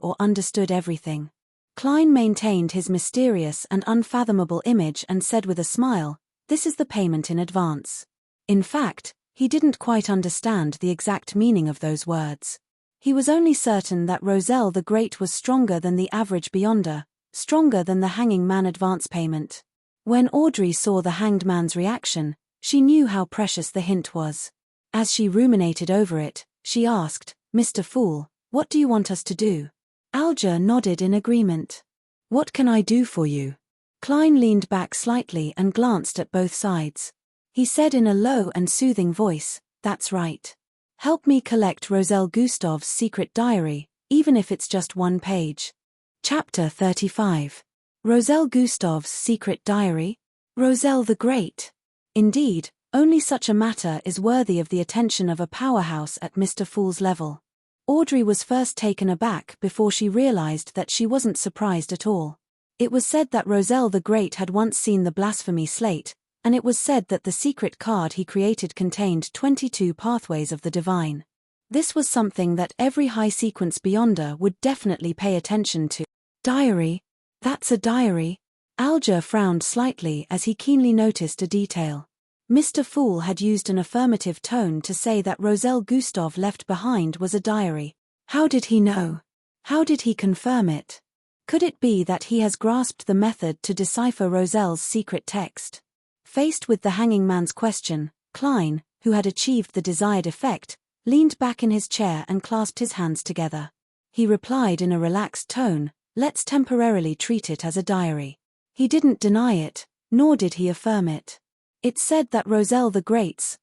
everything. Klein maintained his mysterious and unfathomable image and said with a smile, "This is the payment in advance." In fact, he didn't quite understand the exact meaning of those words. He was only certain that Roselle the Great was stronger than the average Beyonder, stronger than the hanging man advance payment. When Audrey saw the hanged man's reaction, she knew how precious the hint was. As she ruminated over it, she asked, "Mr. Fool, what do you want us to do?" Alger nodded in agreement. "What can I do for you?" Klein leaned back slightly and glanced at both sides. He said in a low and soothing voice, "That's right. Help me collect Roselle Gustav's secret diary, even if it's just one page." Chapter 35. Roselle Gustav's secret diary? Roselle the Great? Indeed, only such a matter is worthy of the attention of a powerhouse at Mr. Fool's level. Audrey was first taken aback before she realized that she wasn't surprised at all. It was said that Roselle the Great had once seen the blasphemy slate, and it was said that the secret card he created contained 22 pathways of the divine. This was something that every high-sequence Beyonder would definitely pay attention to. Diary? That's a diary? Alger frowned slightly as he keenly noticed a detail. Mr. Fool had used an affirmative tone to say that Roselle Gustav left behind was a diary. How did he know? How did he confirm it? Could it be that he has grasped the method to decipher Roselle's secret text? Faced with the hanging man's question, Klein, who had achieved the desired effect, leaned back in his chair and clasped his hands together. He replied in a relaxed tone, "Let's temporarily treat it as a diary." He didn't deny it, nor did he affirm it. It's said that Roselle the Great's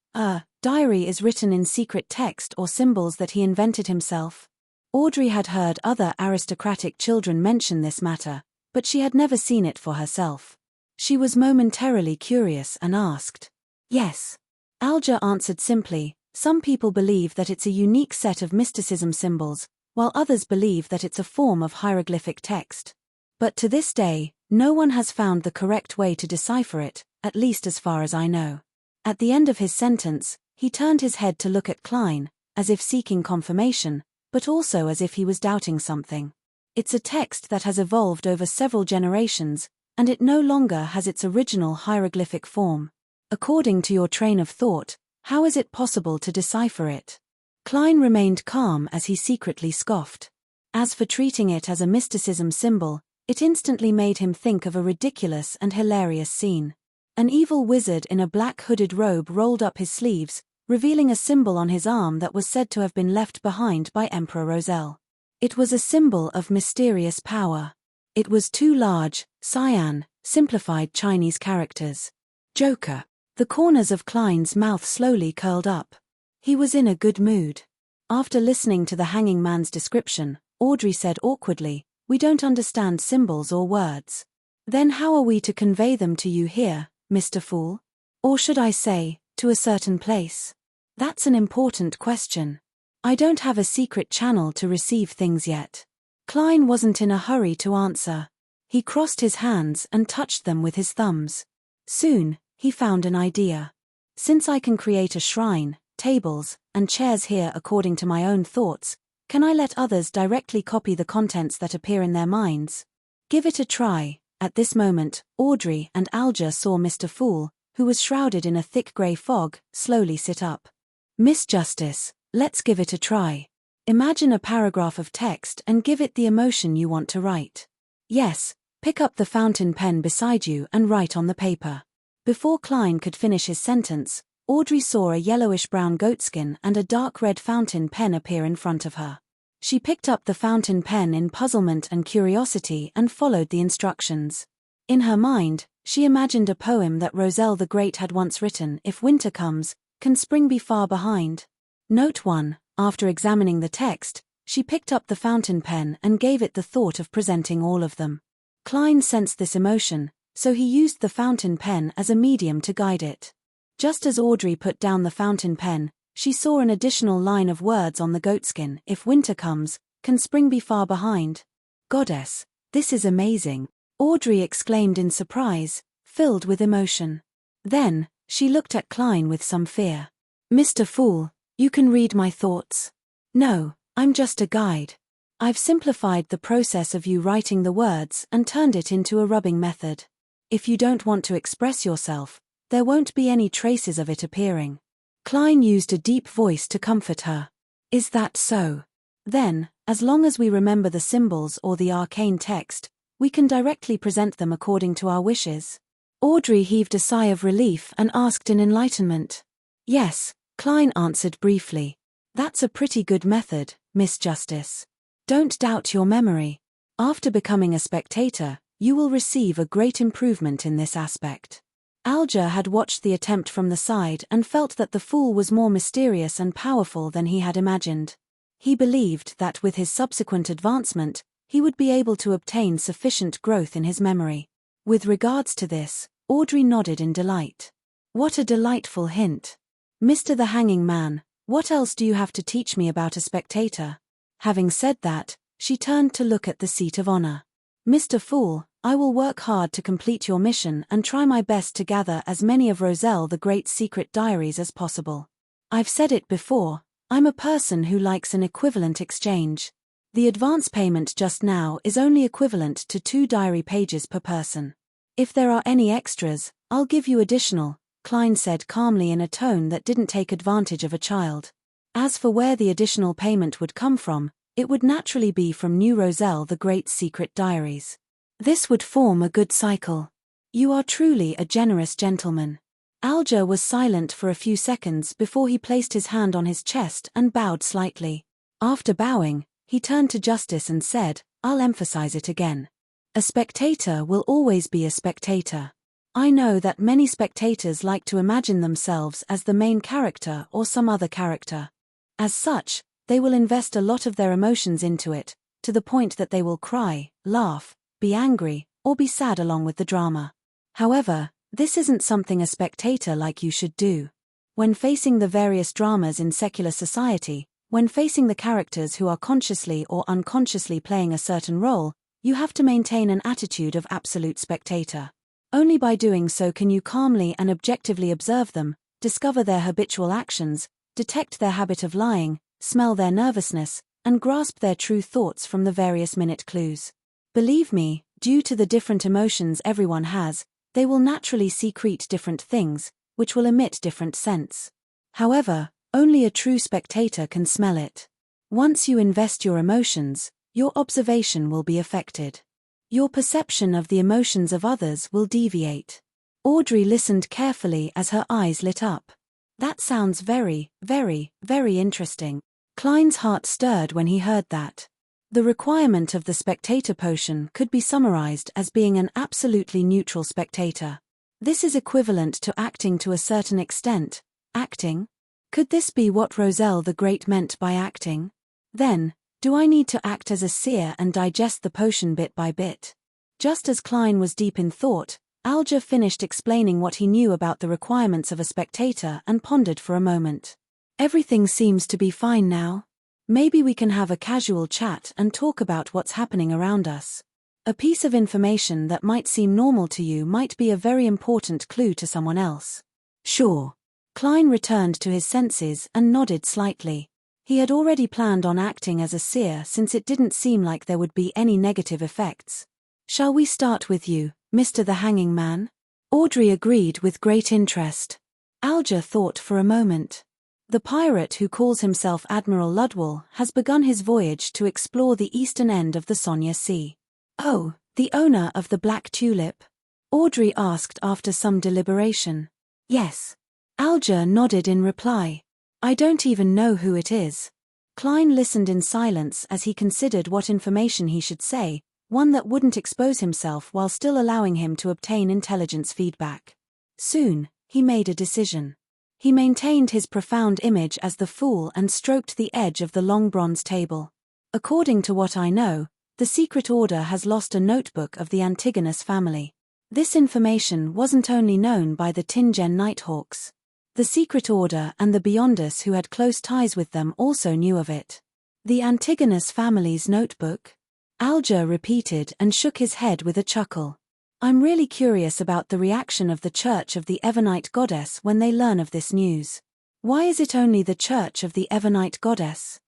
diary is written in secret text or symbols that he invented himself. Audrey had heard other aristocratic children mention this matter, but she had never seen it for herself. She was momentarily curious and asked. "Yes." Alger answered simply, "Some people believe that it's a unique set of mysticism symbols, while others believe that it's a form of hieroglyphic text. But to this day, no one has found the correct way to decipher it, at least as far as I know." At the end of his sentence, he turned his head to look at Klein, as if seeking confirmation, but also as if he was doubting something. "It's a text that has evolved over several generations, and it no longer has its original hieroglyphic form. According to your train of thought, how is it possible to decipher it?" Klein remained calm as he secretly scoffed. As for treating it as a mysticism symbol, it instantly made him think of a ridiculous and hilarious scene. An evil wizard in a black hooded robe rolled up his sleeves, revealing a symbol on his arm that was said to have been left behind by Emperor Roselle. It was a symbol of mysterious power. It was two large, cyan, simplified Chinese characters. Joker. The corners of Klein's mouth slowly curled up. He was in a good mood. After listening to the hanging man's description, Audrey said awkwardly, "We don't understand symbols or words. Then how are we to convey them to you here, Mr. Fool? Or should I say, to a certain place?" "That's an important question. I don't have a secret channel to receive things yet." Klein wasn't in a hurry to answer. He crossed his hands and touched them with his thumbs. Soon, he found an idea. "Since I can create a shrine, tables, and chairs here according to my own thoughts, can I let others directly copy the contents that appear in their minds? Give it a try." At this moment, Audrey and Alger saw Mr. Fool, who was shrouded in a thick grey fog, slowly sit up. "Miss Justice, let's give it a try. Imagine a paragraph of text and give it the emotion you want to write. Yes, pick up the fountain pen beside you and write on the paper." Before Klein could finish his sentence, Audrey saw a yellowish-brown goatskin and a dark red fountain pen appear in front of her. She picked up the fountain pen in puzzlement and curiosity and followed the instructions. In her mind, she imagined a poem that Roselle the Great had once written: "If winter comes, can spring be far behind?" Note 1. After examining the text, she picked up the fountain pen and gave it the thought of presenting all of them. Klein sensed this emotion, so he used the fountain pen as a medium to guide it. Just as Audrey put down the fountain pen, she saw an additional line of words on the goatskin: "If winter comes, can spring be far behind?" "Goddess, this is amazing," Audrey exclaimed in surprise, filled with emotion. Then, She looked at Klein with some fear. Mr. Fool, you can read my thoughts. No, I'm just a guide. I've simplified the process of you writing the words and turned it into a rubbing method. If you don't want to express yourself, there won't be any traces of it appearing. Klein used a deep voice to comfort her. Is that so? Then, as long as we remember the symbols or the arcane text, we can directly present them according to our wishes. Audrey heaved a sigh of relief and asked in enlightenment. Yes, Klein answered briefly. That's a pretty good method, Miss Justice. Don't doubt your memory. After becoming a spectator, you will receive a great improvement in this aspect. Alger had watched the attempt from the side and felt that the fool was more mysterious and powerful than he had imagined. He believed that with his subsequent advancement, he would be able to obtain sufficient growth in his memory. With regards to this, Audrey nodded in delight. What a delightful hint. Mr. the Hanging Man, what else do you have to teach me about a spectator? Having said that, she turned to look at the seat of honor. Mr. Fool, I will work hard to complete your mission and try my best to gather as many of Roselle the Great's secret diaries as possible. I've said it before, I'm a person who likes an equivalent exchange. The advance payment just now is only equivalent to 2 diary pages per person. If there are any extras, I'll give you additional, Klein said calmly in a tone that didn't take advantage of a child. As for where the additional payment would come from, it would naturally be from New Roselle the Great's secret diaries. This would form a good cycle. You are truly a generous gentleman. Alger was silent for a few seconds before he placed his hand on his chest and bowed slightly. After bowing, he turned to Justice and said, I'll emphasize it again. A spectator will always be a spectator. I know that many spectators like to imagine themselves as the main character or some other character. As such, they will invest a lot of their emotions into it, to the point that they will cry, laugh, be angry, or be sad along with the drama. However, this isn't something a spectator like you should do. When facing the various dramas in secular society, when facing the characters who are consciously or unconsciously playing a certain role, you have to maintain an attitude of absolute spectator. Only by doing so can you calmly and objectively observe them, discover their habitual actions, detect their habit of lying, smell their nervousness, and grasp their true thoughts from the various minute clues. Believe me, due to the different emotions everyone has, they will naturally secrete different things, which will emit different scents. However, only a true spectator can smell it. Once you invest your emotions, your observation will be affected. Your perception of the emotions of others will deviate. Audrey listened carefully as her eyes lit up. That sounds very, very, very interesting. Klein's heart stirred when he heard that. The requirement of the spectator potion could be summarized as being an absolutely neutral spectator. This is equivalent to acting to a certain extent. Acting? Could this be what Roselle the Great meant by acting? Then, do I need to act as a seer and digest the potion bit by bit? Just as Klein was deep in thought, Alger finished explaining what he knew about the requirements of a spectator and pondered for a moment. Everything seems to be fine now. Maybe we can have a casual chat and talk about what's happening around us. A piece of information that might seem normal to you might be a very important clue to someone else. Sure. Klein returned to his senses and nodded slightly. He had already planned on acting as a seer since it didn't seem like there would be any negative effects. Shall we start with you, Mr. the Hanging Man? Audrey agreed with great interest. Alger thought for a moment. The pirate who calls himself Admiral Ludwell has begun his voyage to explore the eastern end of the Sonia Sea. Oh, the owner of the Black Tulip? Audrey asked after some deliberation. Yes. Alger nodded in reply. I don't even know who it is. Klein listened in silence as he considered what information he should say, one that wouldn't expose himself while still allowing him to obtain intelligence feedback. Soon, he made a decision. He maintained his profound image as the fool and stroked the edge of the long bronze table. According to what I know, the Secret Order has lost a notebook of the Antigonus family. This information wasn't only known by the Tingen Nighthawks. The Secret Order and the Beyonders who had close ties with them also knew of it. The Antigonus family's notebook? Alger repeated and shook his head with a chuckle. I'm really curious about the reaction of the Church of the Evernite Goddess when they learn of this news. Why is it only the Church of the Evernite Goddess?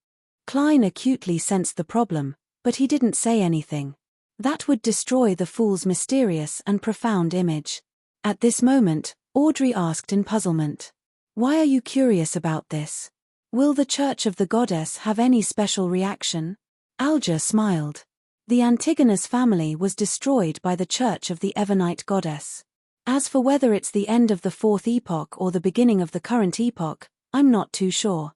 Klein acutely sensed the problem, but he didn't say anything. That would destroy the fool's mysterious and profound image. At this moment, Audrey asked in puzzlement. Why are you curious about this? Will the Church of the Goddess have any special reaction? Alger smiled. The Antigonus family was destroyed by the Church of the Evernite Goddess. As for whether it's the end of the fourth epoch or the beginning of the current epoch, I'm not too sure.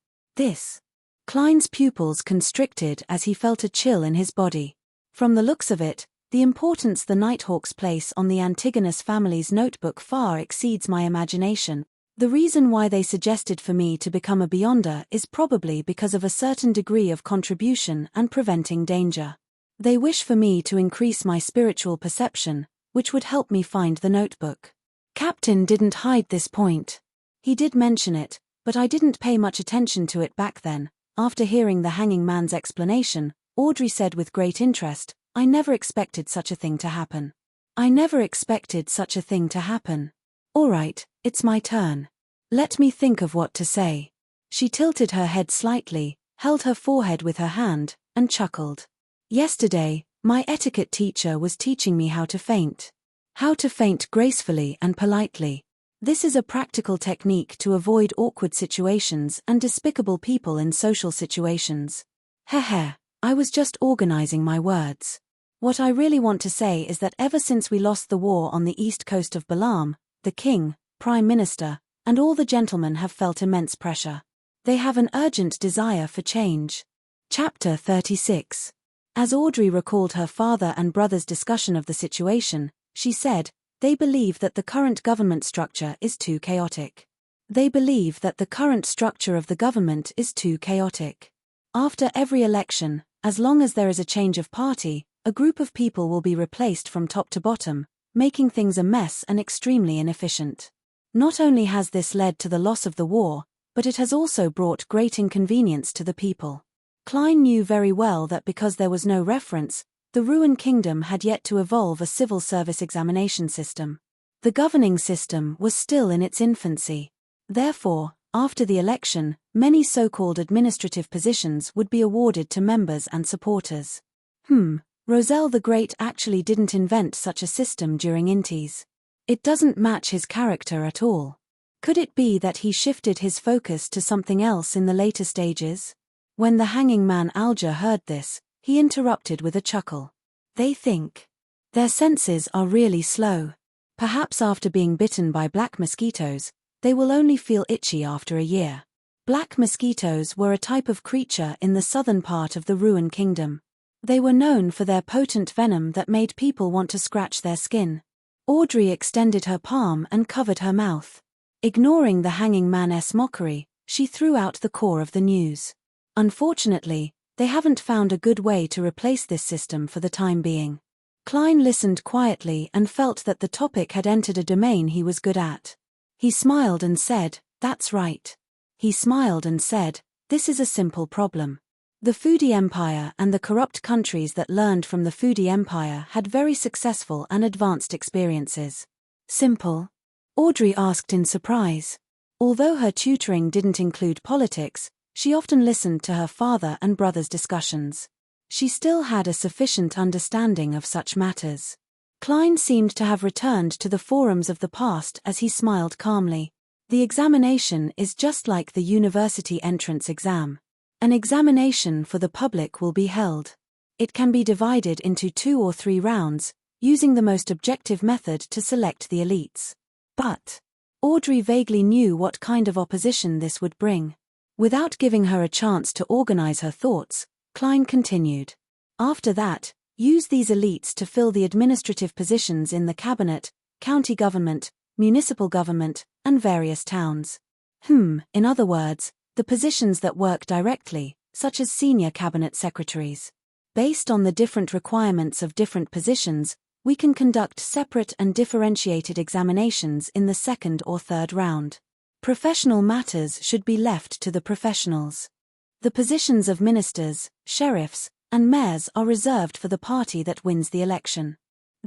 Klein's pupils constricted as he felt a chill in his body. From the looks of it, the importance the Nighthawks place on the Antigonus family's notebook far exceeds my imagination. The reason why they suggested for me to become a Beyonder is probably because of a certain degree of contribution and preventing danger. They wish for me to increase my spiritual perception, which would help me find the notebook. Captain didn't hide this point. He did mention it, but I didn't pay much attention to it back then. After hearing the hanging man's explanation, Audrey said with great interest, I never expected such a thing to happen. I never expected such a thing to happen. All right, it's my turn. Let me think of what to say. She tilted her head slightly, held her forehead with her hand, and chuckled. Yesterday, my etiquette teacher was teaching me how to faint. How to faint gracefully and politely. This is a practical technique to avoid awkward situations and despicable people in social situations. Heh, I was just organizing my words. What I really want to say is that ever since we lost the war on the east coast of Balaam, the king, prime minister, and all the gentlemen have felt immense pressure. They have an urgent desire for change. Chapter 36. As Audrey recalled her father and brother's discussion of the situation, she said, they believe that the current government structure is too chaotic. They believe that the current structure of the government is too chaotic. After every election, as long as there is a change of party, a group of people will be replaced from top to bottom, making things a mess and extremely inefficient. Not only has this led to the loss of the war, but it has also brought great inconvenience to the people. Klein knew very well that because there was no reference, the ruined kingdom had yet to evolve a civil service examination system. The governing system was still in its infancy. Therefore, after the election, many so-called administrative positions would be awarded to members and supporters. Roselle the Great actually didn't invent such a system during Intis. It doesn't match his character at all. Could it be that he shifted his focus to something else in the later stages? When the hanging man Alger heard this, he interrupted with a chuckle. They think. Their senses are really slow. Perhaps after being bitten by black mosquitoes, they will only feel itchy after a year. Black mosquitoes were a type of creature in the southern part of the ruined kingdom. They were known for their potent venom that made people want to scratch their skin. Audrey extended her palm and covered her mouth. Ignoring the hanging man's mockery, she threw out the core of the news. Unfortunately, they haven't found a good way to replace this system for the time being. Klein listened quietly and felt that the topic had entered a domain he was good at. He smiled and said, that's right. He smiled and said, this is a simple problem. The Foodie Empire and the corrupt countries that learned from the Foodie Empire had very successful and advanced experiences. Simple? Audrey asked in surprise. Although her tutoring didn't include politics, she often listened to her father and brother's discussions. She still had a sufficient understanding of such matters. Klein seemed to have returned to the forums of the past as he smiled calmly. The examination is just like the university entrance exam. An examination for the public will be held. It can be divided into 2 or 3 rounds, using the most objective method to select the elites. But Audrey vaguely knew what kind of opposition this would bring. Without giving her a chance to organize her thoughts, Klein continued. After that, use these elites to fill the administrative positions in the cabinet, county government, municipal government, and various towns. In other words, the positions that work directly, such as senior cabinet secretaries. Based on the different requirements of different positions, we can conduct separate and differentiated examinations in the 2nd or 3rd round. Professional matters should be left to the professionals. The positions of ministers, sheriffs, and mayors are reserved for the party that wins the election.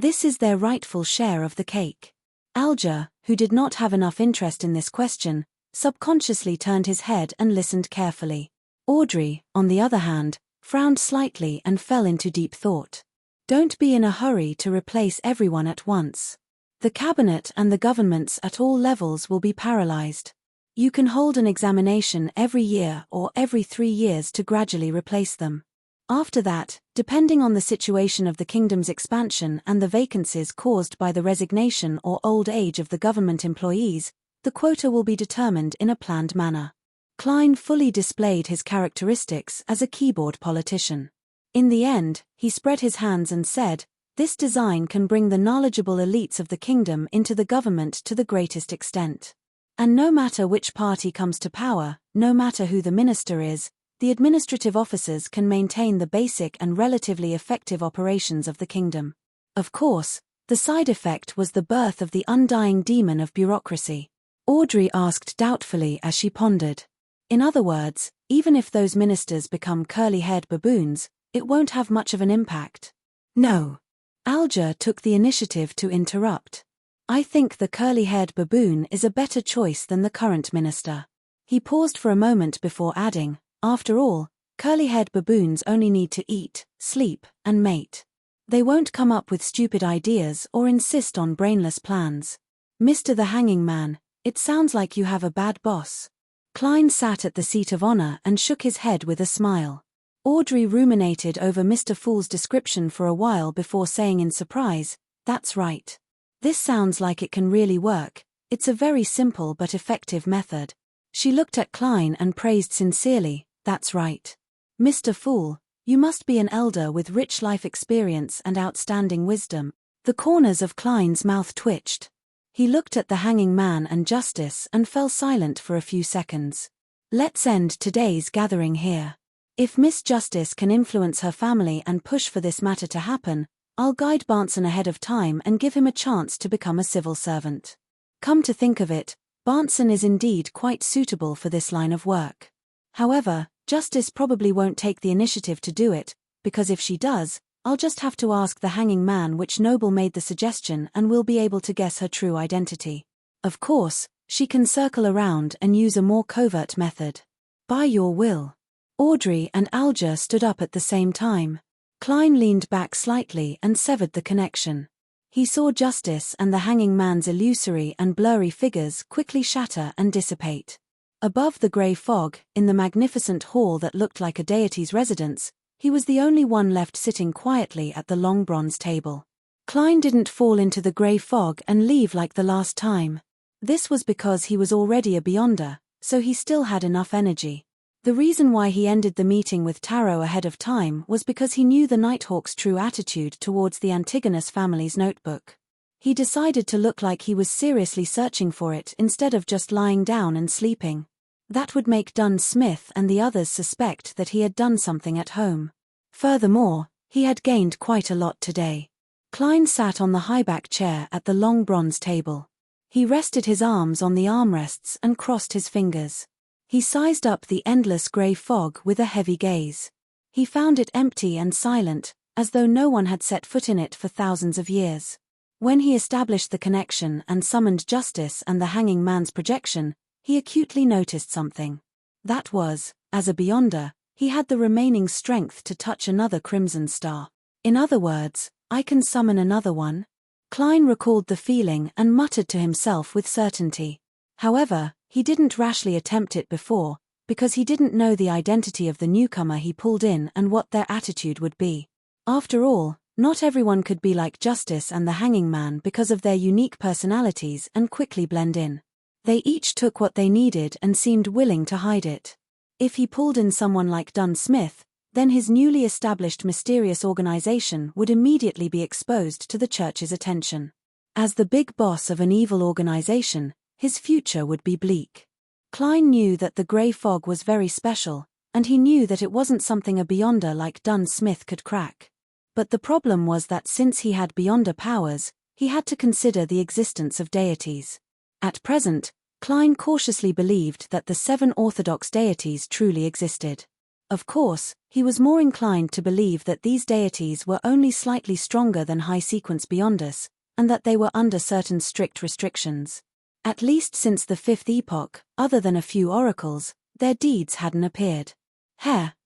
This is their rightful share of the cake. Alger, who did not have enough interest in this question, subconsciously turned his head and listened carefully. Audrey, on the other hand, frowned slightly and fell into deep thought. Don't be in a hurry to replace everyone at once. The cabinet and the governments at all levels will be paralyzed. You can hold an examination every year or every 3 years to gradually replace them. After that, depending on the situation of the kingdom's expansion and the vacancies caused by the resignation or old age of the government employees, the quota will be determined in a planned manner. Klein fully displayed his characteristics as a keyboard politician. In the end, he spread his hands and said, "This design can bring the knowledgeable elites of the kingdom into the government to the greatest extent. And no matter which party comes to power, no matter who the minister is, the administrative officers can maintain the basic and relatively effective operations of the kingdom." Of course, the side effect was the birth of the undying demon of bureaucracy. Audrey asked doubtfully as she pondered. In other words, even if those ministers become curly-haired baboons, it won't have much of an impact. No. Alger took the initiative to interrupt. I think the curly-haired baboon is a better choice than the current minister. He paused for a moment before adding, after all, curly-haired baboons only need to eat, sleep, and mate. They won't come up with stupid ideas or insist on brainless plans. Mr. the Hanging Man, it sounds like you have a bad boss. Klein sat at the seat of honor and shook his head with a smile. Audrey ruminated over Mr. Fool's description for a while before saying in surprise, "That's right. This sounds like it can really work. It's a very simple but effective method." She looked at Klein and praised sincerely, "That's right. Mr. Fool, you must be an elder with rich life experience and outstanding wisdom." The corners of Klein's mouth twitched. He looked at the Hanging Man and Justice and fell silent for a few seconds. Let's end today's gathering here. If Miss Justice can influence her family and push for this matter to happen, I'll guide Barnson ahead of time and give him a chance to become a civil servant. Come to think of it, Barnson is indeed quite suitable for this line of work. However, Justice probably won't take the initiative to do it, because if she does, I'll just have to ask the Hanging Man which noble made the suggestion and we'll be able to guess her true identity. Of course, she can circle around and use a more covert method. By your will. Audrey and Alger stood up at the same time. Klein leaned back slightly and severed the connection. He saw Justice and the Hanging Man's illusory and blurry figures quickly shatter and dissipate. Above the grey fog, in the magnificent hall that looked like a deity's residence, he was the only one left sitting quietly at the long bronze table. Klein didn't fall into the grey fog and leave like the last time. This was because he was already a beyonder, so he still had enough energy. The reason why he ended the meeting with Tarot ahead of time was because he knew the Nighthawk's true attitude towards the Antigonus family's notebook. He decided to look like he was seriously searching for it instead of just lying down and sleeping. That would make Dunn Smith and the others suspect that he had done something at home. Furthermore, he had gained quite a lot today. Klein sat on the high-back chair at the long bronze table. He rested his arms on the armrests and crossed his fingers. He sized up the endless grey fog with a heavy gaze. He found it empty and silent, as though no one had set foot in it for thousands of years. When he established the connection and summoned Justice and the Hanging Man's projection, he acutely noticed something. That was, as a beyonder, he had the remaining strength to touch another crimson star. In other words, I can summon another one? Klein recalled the feeling and muttered to himself with certainty. However, he didn't rashly attempt it before, because he didn't know the identity of the newcomer he pulled in and what their attitude would be. After all, not everyone could be like Justice and the Hanging Man because of their unique personalities and quickly blend in. They each took what they needed and seemed willing to hide it. If he pulled in someone like Dunn Smith, then his newly established mysterious organization would immediately be exposed to the church's attention. As the big boss of an evil organization, his future would be bleak. Klein knew that the grey fog was very special, and he knew that it wasn't something a beyonder like Dunn Smith could crack. But the problem was that since he had beyonder powers, he had to consider the existence of deities. At present, Klein cautiously believed that the 7 orthodox deities truly existed. Of course, he was more inclined to believe that these deities were only slightly stronger than high sequence beyond us, and that they were under certain strict restrictions. At least since the fifth epoch, other than a few oracles, their deeds hadn't appeared.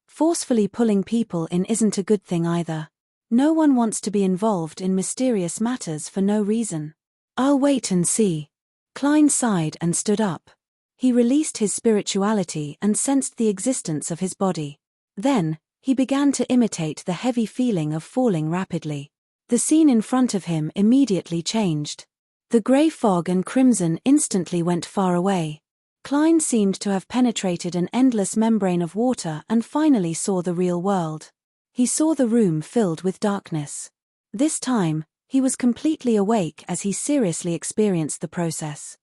Forcefully pulling people in isn't a good thing either. No one wants to be involved in mysterious matters for no reason. I'll wait and see. Klein sighed and stood up. He released his spirituality and sensed the existence of his body. Then, he began to imitate the heavy feeling of falling rapidly. The scene in front of him immediately changed. The grey fog and crimson instantly went far away. Klein seemed to have penetrated an endless membrane of water and finally saw the real world. He saw the room filled with darkness. This time, he was completely awake as he seriously experienced the process.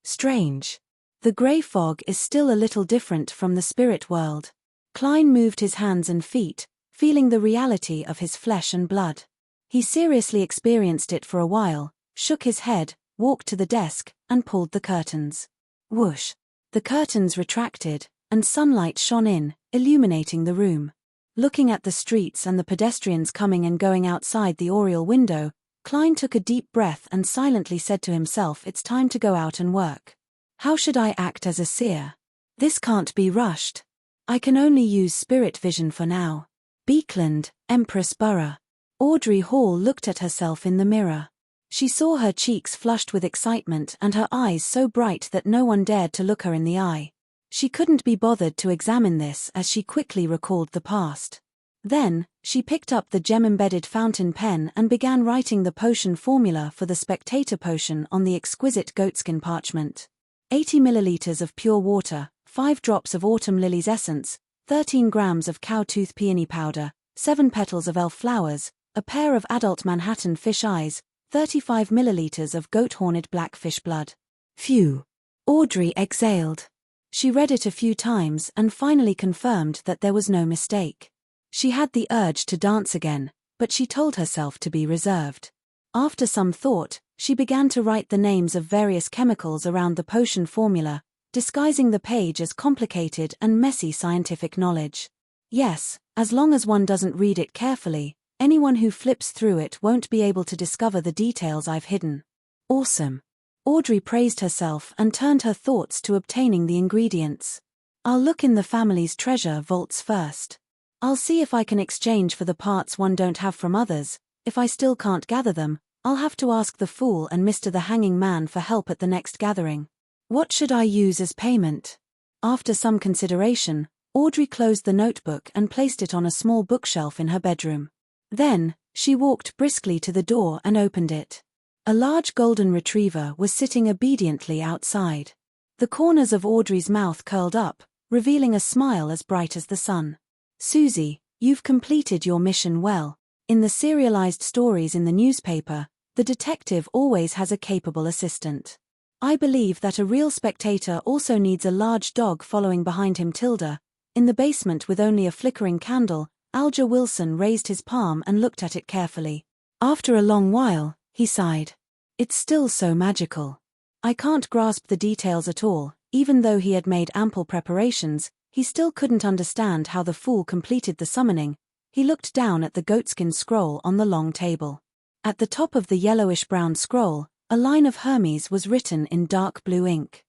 Strange. The grey fog is still a little different from the spirit world. Klein moved his hands and feet, feeling the reality of his flesh and blood. He seriously experienced it for a while, shook his head, walked to the desk, and pulled the curtains. Whoosh! The curtains retracted, and sunlight shone in, illuminating the room. Looking at the streets and the pedestrians coming and going outside the oriel window, Klein took a deep breath and silently said to himself, "It's time to go out and work. How should I act as a seer? This can't be rushed. I can only use spirit vision for now." Beekland, Empress Borough. Audrey Hall looked at herself in the mirror. She saw her cheeks flushed with excitement and her eyes so bright that no one dared to look her in the eye. She couldn't be bothered to examine this as she quickly recalled the past. Then, she picked up the gem-embedded fountain pen and began writing the potion formula for the spectator potion on the exquisite goatskin parchment. 80 milliliters of pure water, 5 drops of autumn lilies essence, 13 grams of cow-tooth peony powder, 7 petals of elf flowers, a pair of adult Manhattan fish eyes, 35 milliliters of goat-horned blackfish blood. Phew! Audrey exhaled. She read it a few times and finally confirmed that there was no mistake. She had the urge to dance again, but she told herself to be reserved. After some thought, she began to write the names of various chemicals around the potion formula, disguising the page as complicated and messy scientific knowledge. Yes, as long as one doesn't read it carefully, anyone who flips through it won't be able to discover the details I've hidden. Awesome. Audrey praised herself and turned her thoughts to obtaining the ingredients. I'll look in the family's treasure vaults first. I'll see if I can exchange for the parts one don't have from others. If I still can't gather them, I'll have to ask the Fool and Mr. the Hanging Man for help at the next gathering. What should I use as payment? After some consideration, Audrey closed the notebook and placed it on a small bookshelf in her bedroom. Then, she walked briskly to the door and opened it. A large golden retriever was sitting obediently outside. The corners of Audrey's mouth curled up, revealing a smile as bright as the sun. "Susie, you've completed your mission well." In the serialized stories in the newspaper, the detective always has a capable assistant. I believe that a real spectator also needs a large dog following behind him. Tilda. In the basement with only a flickering candle, Alger Wilson raised his palm and looked at it carefully. After a long while, he sighed. "It's still so magical. I can't grasp the details at all." Even though he had made ample preparations, he still couldn't understand how the Fool completed the summoning. He looked down at the goatskin scroll on the long table. At the top of the yellowish-brown scroll, a line of Hermes was written in dark blue ink.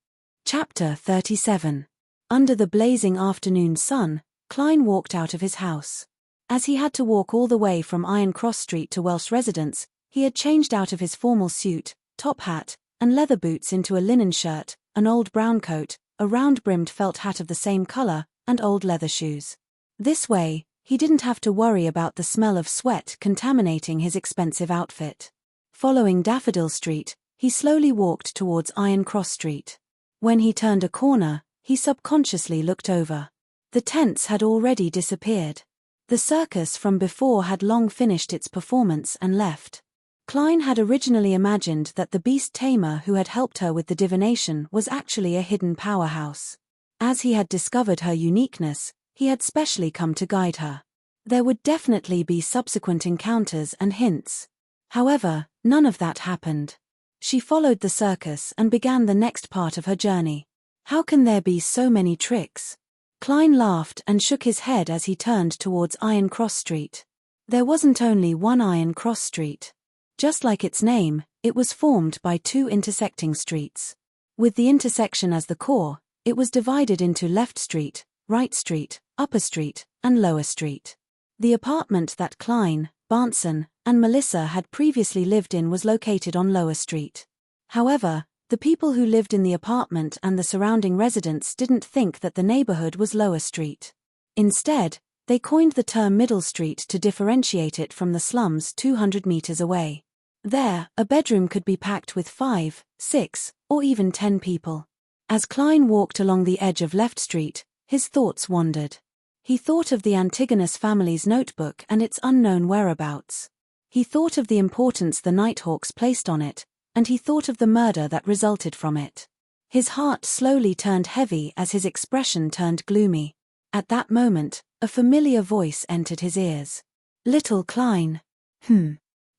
Chapter 37. Under the blazing afternoon sun, Klein walked out of his house. As he had to walk all the way from Iron Cross Street to Welsh residence, he had changed out of his formal suit, top hat, and leather boots into a linen shirt, an old brown coat, a round-brimmed felt hat of the same color, and old leather shoes. This way, he didn't have to worry about the smell of sweat contaminating his expensive outfit. Following Daffodil Street, he slowly walked towards Iron Cross Street. When he turned a corner, he subconsciously looked over. The tents had already disappeared. The circus from before had long finished its performance and left. Klein had originally imagined that the beast tamer who had helped her with the divination was actually a hidden powerhouse. As he had discovered her uniqueness, he had specially come to guide her. There would definitely be subsequent encounters and hints. However, none of that happened. She followed the circus and began the next part of her journey. How can there be so many tricks? Klein laughed and shook his head as he turned towards Iron Cross Street. There wasn't only one Iron Cross Street. Just like its name, it was formed by two intersecting streets. With the intersection as the core, it was divided into Left Street, Right Street, Upper Street, and Lower Street. The apartment that Klein, Barnson, and Melissa had previously lived in was located on Lower Street. However, the people who lived in the apartment and the surrounding residents didn't think that the neighborhood was Lower Street. Instead, they coined the term Middle Street to differentiate it from the slums 200 meters away. There, a bedroom could be packed with 5, 6, or even 10 people. As Klein walked along the edge of Left Street, his thoughts wandered. He thought of the Antigonus family's notebook and its unknown whereabouts. He thought of the importance the Nighthawks placed on it, and he thought of the murder that resulted from it. His heart slowly turned heavy as his expression turned gloomy. At that moment, a familiar voice entered his ears. "Little Klein."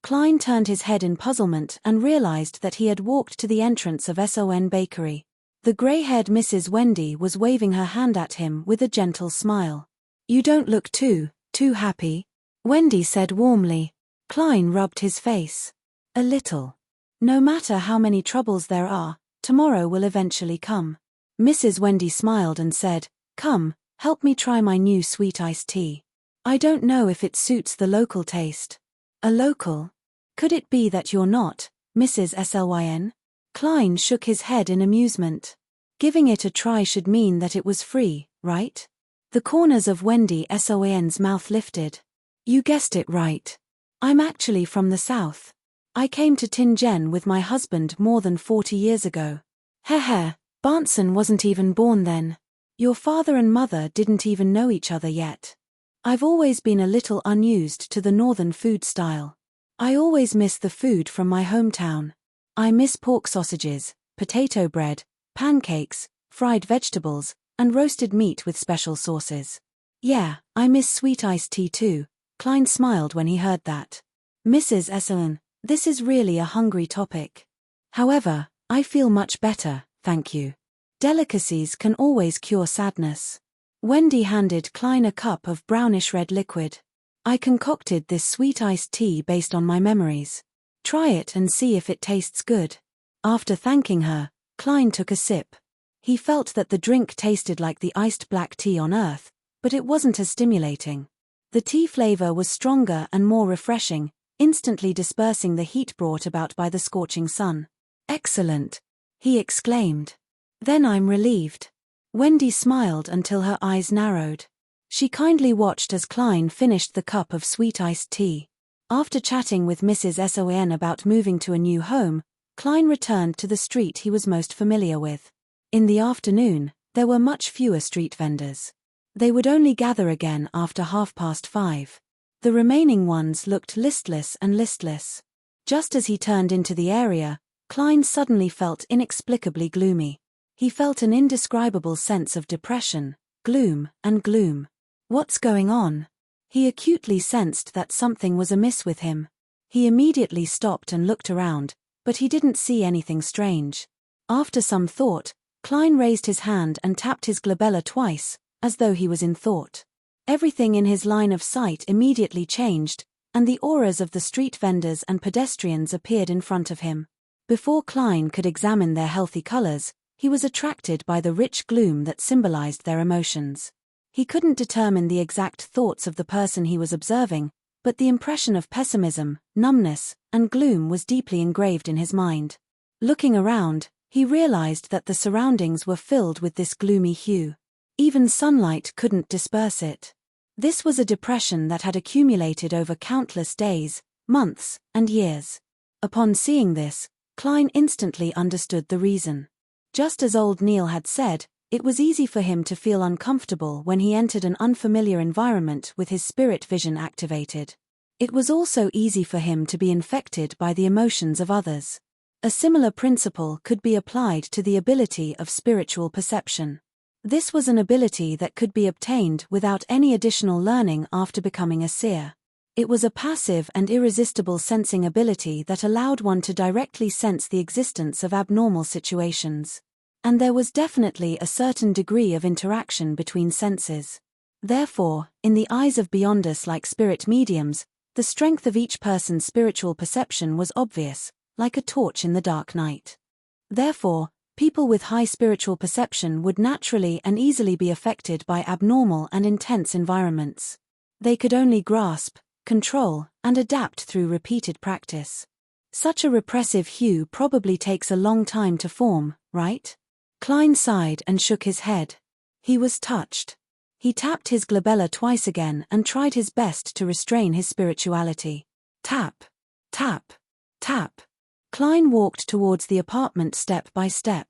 Klein turned his head in puzzlement and realized that he had walked to the entrance of Son Bakery. The gray-haired Mrs. Wendy was waving her hand at him with a gentle smile. "You don't look too happy," Wendy said warmly. Klein rubbed his face. "A little. No matter how many troubles there are, tomorrow will eventually come." Mrs. Wendy smiled and said, "Come, help me try my new sweet iced tea. I don't know if it suits the local taste." "A local? Could it be that you're not, Mrs. Slyn?" Klein shook his head in amusement. Giving it a try should mean that it was free, right? The corners of Wendy Slyn's mouth lifted. "You guessed it right. I'm actually from the South. I came to Tingen with my husband more than 40 years ago." "Heh, Barnson wasn't even born then. Your father and mother didn't even know each other yet." "I've always been a little unused to the northern food style. I always miss the food from my hometown. I miss pork sausages, potato bread, pancakes, fried vegetables, and roasted meat with special sauces. Yeah, I miss sweet iced tea too." Klein smiled when he heard that. "Mrs. Slyn, this is really a hungry topic. However, I feel much better, thank you. Delicacies can always cure sadness." Wendy handed Klein a cup of brownish-red liquid. "I concocted this sweet iced tea based on my memories. Try it and see if it tastes good." After thanking her, Klein took a sip. He felt that the drink tasted like the iced black tea on Earth, but it wasn't as stimulating. The tea flavor was stronger and more refreshing, instantly dispersing the heat brought about by the scorching sun. "Excellent," he exclaimed. "Then I'm relieved." Wendy smiled until her eyes narrowed. She kindly watched as Klein finished the cup of sweet iced tea. After chatting with Mrs. Slyn about moving to a new home, Klein returned to the street he was most familiar with. In the afternoon, there were much fewer street vendors. They would only gather again after 5:30. The remaining ones looked listless. Just as he turned into the area, Klein suddenly felt inexplicably gloomy. He felt an indescribable sense of depression, gloom. "What's going on?" He acutely sensed that something was amiss with him. He immediately stopped and looked around, but he didn't see anything strange. After some thought, Klein raised his hand and tapped his glabella twice, as though he was in thought. Everything in his line of sight immediately changed, and the auras of the street vendors and pedestrians appeared in front of him. Before Klein could examine their healthy colors, he was attracted by the rich gloom that symbolized their emotions. He couldn't determine the exact thoughts of the person he was observing, but the impression of pessimism, numbness, and gloom was deeply engraved in his mind. Looking around, he realized that the surroundings were filled with this gloomy hue. Even sunlight couldn't disperse it. This was a depression that had accumulated over countless days, months, and years. Upon seeing this, Klein instantly understood the reason. Just as old Neil had said, it was easy for him to feel uncomfortable when he entered an unfamiliar environment with his spirit vision activated. It was also easy for him to be infected by the emotions of others. A similar principle could be applied to the ability of spiritual perception. This was an ability that could be obtained without any additional learning after becoming a seer. It was a passive and irresistible sensing ability that allowed one to directly sense the existence of abnormal situations. And there was definitely a certain degree of interaction between senses. Therefore, in the eyes of Beyonders like spirit mediums, the strength of each person's spiritual perception was obvious, like a torch in the dark night. Therefore, people with high spiritual perception would naturally and easily be affected by abnormal and intense environments. They could only grasp, control, and adapt through repeated practice. Such a repressive hue probably takes a long time to form, right? Klein sighed and shook his head. He was touched. He tapped his glabella twice again and tried his best to restrain his spirituality. Tap, tap, tap. Klein walked towards the apartment step by step.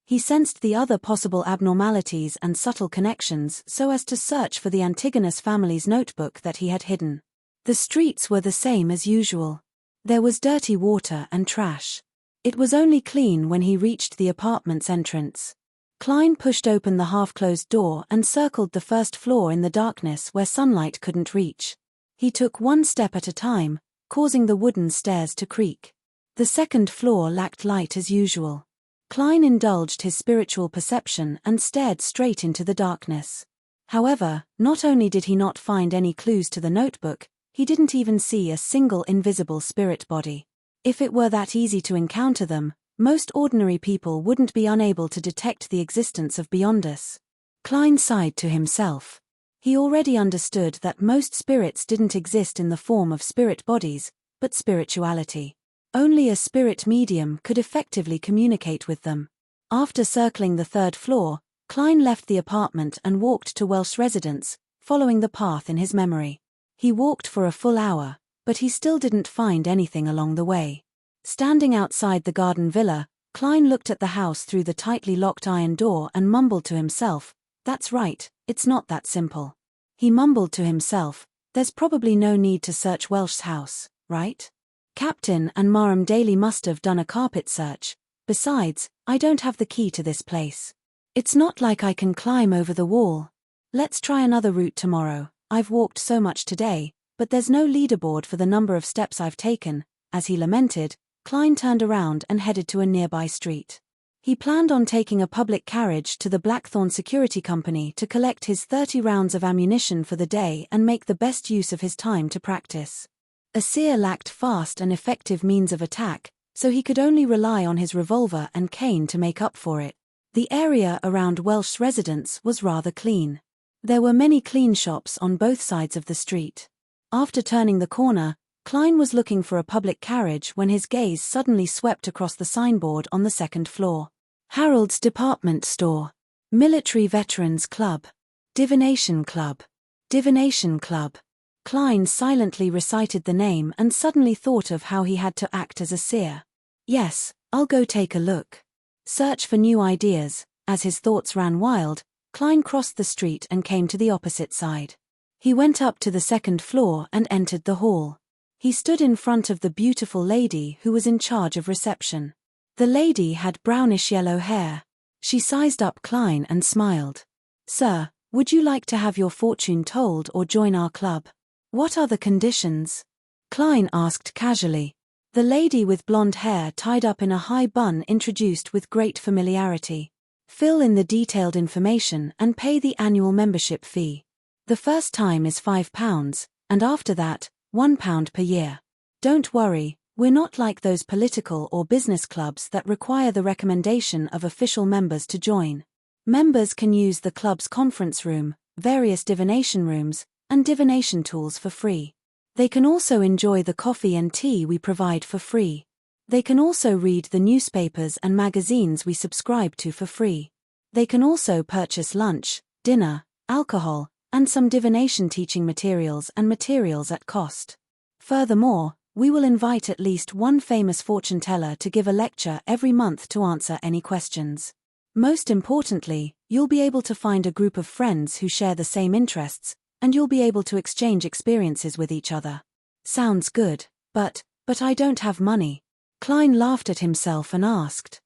He sensed the other possible abnormalities and subtle connections so as to search for the Antigonus family's notebook that he had hidden. The streets were the same as usual. There was dirty water and trash. It was only clean when he reached the apartment's entrance. Klein pushed open the half-closed door and circled the first floor in the darkness where sunlight couldn't reach. He took one step at a time, causing the wooden stairs to creak. The second floor lacked light as usual. Klein indulged his spiritual perception and stared straight into the darkness. However, not only did he not find any clues to the notebook, he didn't even see a single invisible spirit body. If it were that easy to encounter them, most ordinary people wouldn't be unable to detect the existence of Beyonders. Klein sighed to himself. He already understood that most spirits didn't exist in the form of spirit bodies, but spirituality. Only a spirit medium could effectively communicate with them. After circling the third floor, Klein left the apartment and walked to Welsh's residence, following the path in his memory. He walked for a full hour, but he still didn't find anything along the way. Standing outside the garden villa, Klein looked at the house through the tightly locked iron door and mumbled to himself, "That's right, it's not that simple." He mumbled to himself, "There's probably no need to search Welsh's house, right? Captain and Marham Daly must have done a carpet search. Besides, I don't have the key to this place. It's not like I can climb over the wall. Let's try another route tomorrow. I've walked so much today, but there's no leaderboard for the number of steps I've taken." As he lamented, Klein turned around and headed to a nearby street. He planned on taking a public carriage to the Blackthorn Security Company to collect his 30 rounds of ammunition for the day and make the best use of his time to practice. Asir lacked fast and effective means of attack, so he could only rely on his revolver and cane to make up for it. The area around Welsh's residence was rather clean. There were many clean shops on both sides of the street. After turning the corner, Klein was looking for a public carriage when his gaze suddenly swept across the signboard on the second floor. Harold's Department Store. Military Veterans Club. Divination Club. Divination Club. Klein silently recited the name and suddenly thought of how he had to act as a seer. Yes, I'll go take a look. Search for new ideas. As his thoughts ran wild, Klein crossed the street and came to the opposite side. He went up to the second floor and entered the hall. He stood in front of the beautiful lady who was in charge of reception. The lady had brownish-yellow hair. She sized up Klein and smiled. "Sir, would you like to have your fortune told or join our club? What are the conditions?" Klein asked casually. The lady with blonde hair tied up in a high bun introduced with great familiarity. "Fill in the detailed information and pay the annual membership fee. The first time is £5, and after that, £1 per year. Don't worry, we're not like those political or business clubs that require the recommendation of official members to join. Members can use the club's conference room, various divination rooms, and divination tools for free. They can also enjoy the coffee and tea we provide for free. They can also read the newspapers and magazines we subscribe to for free. They can also purchase lunch, dinner, alcohol, and some divination teaching materials and materials at cost. Furthermore, we will invite at least one famous fortune teller to give a lecture every month to answer any questions. Most importantly, you'll be able to find a group of friends who share the same interests, and you'll be able to exchange experiences with each other." "Sounds good, but I don't have money." Klein laughed at himself and asked.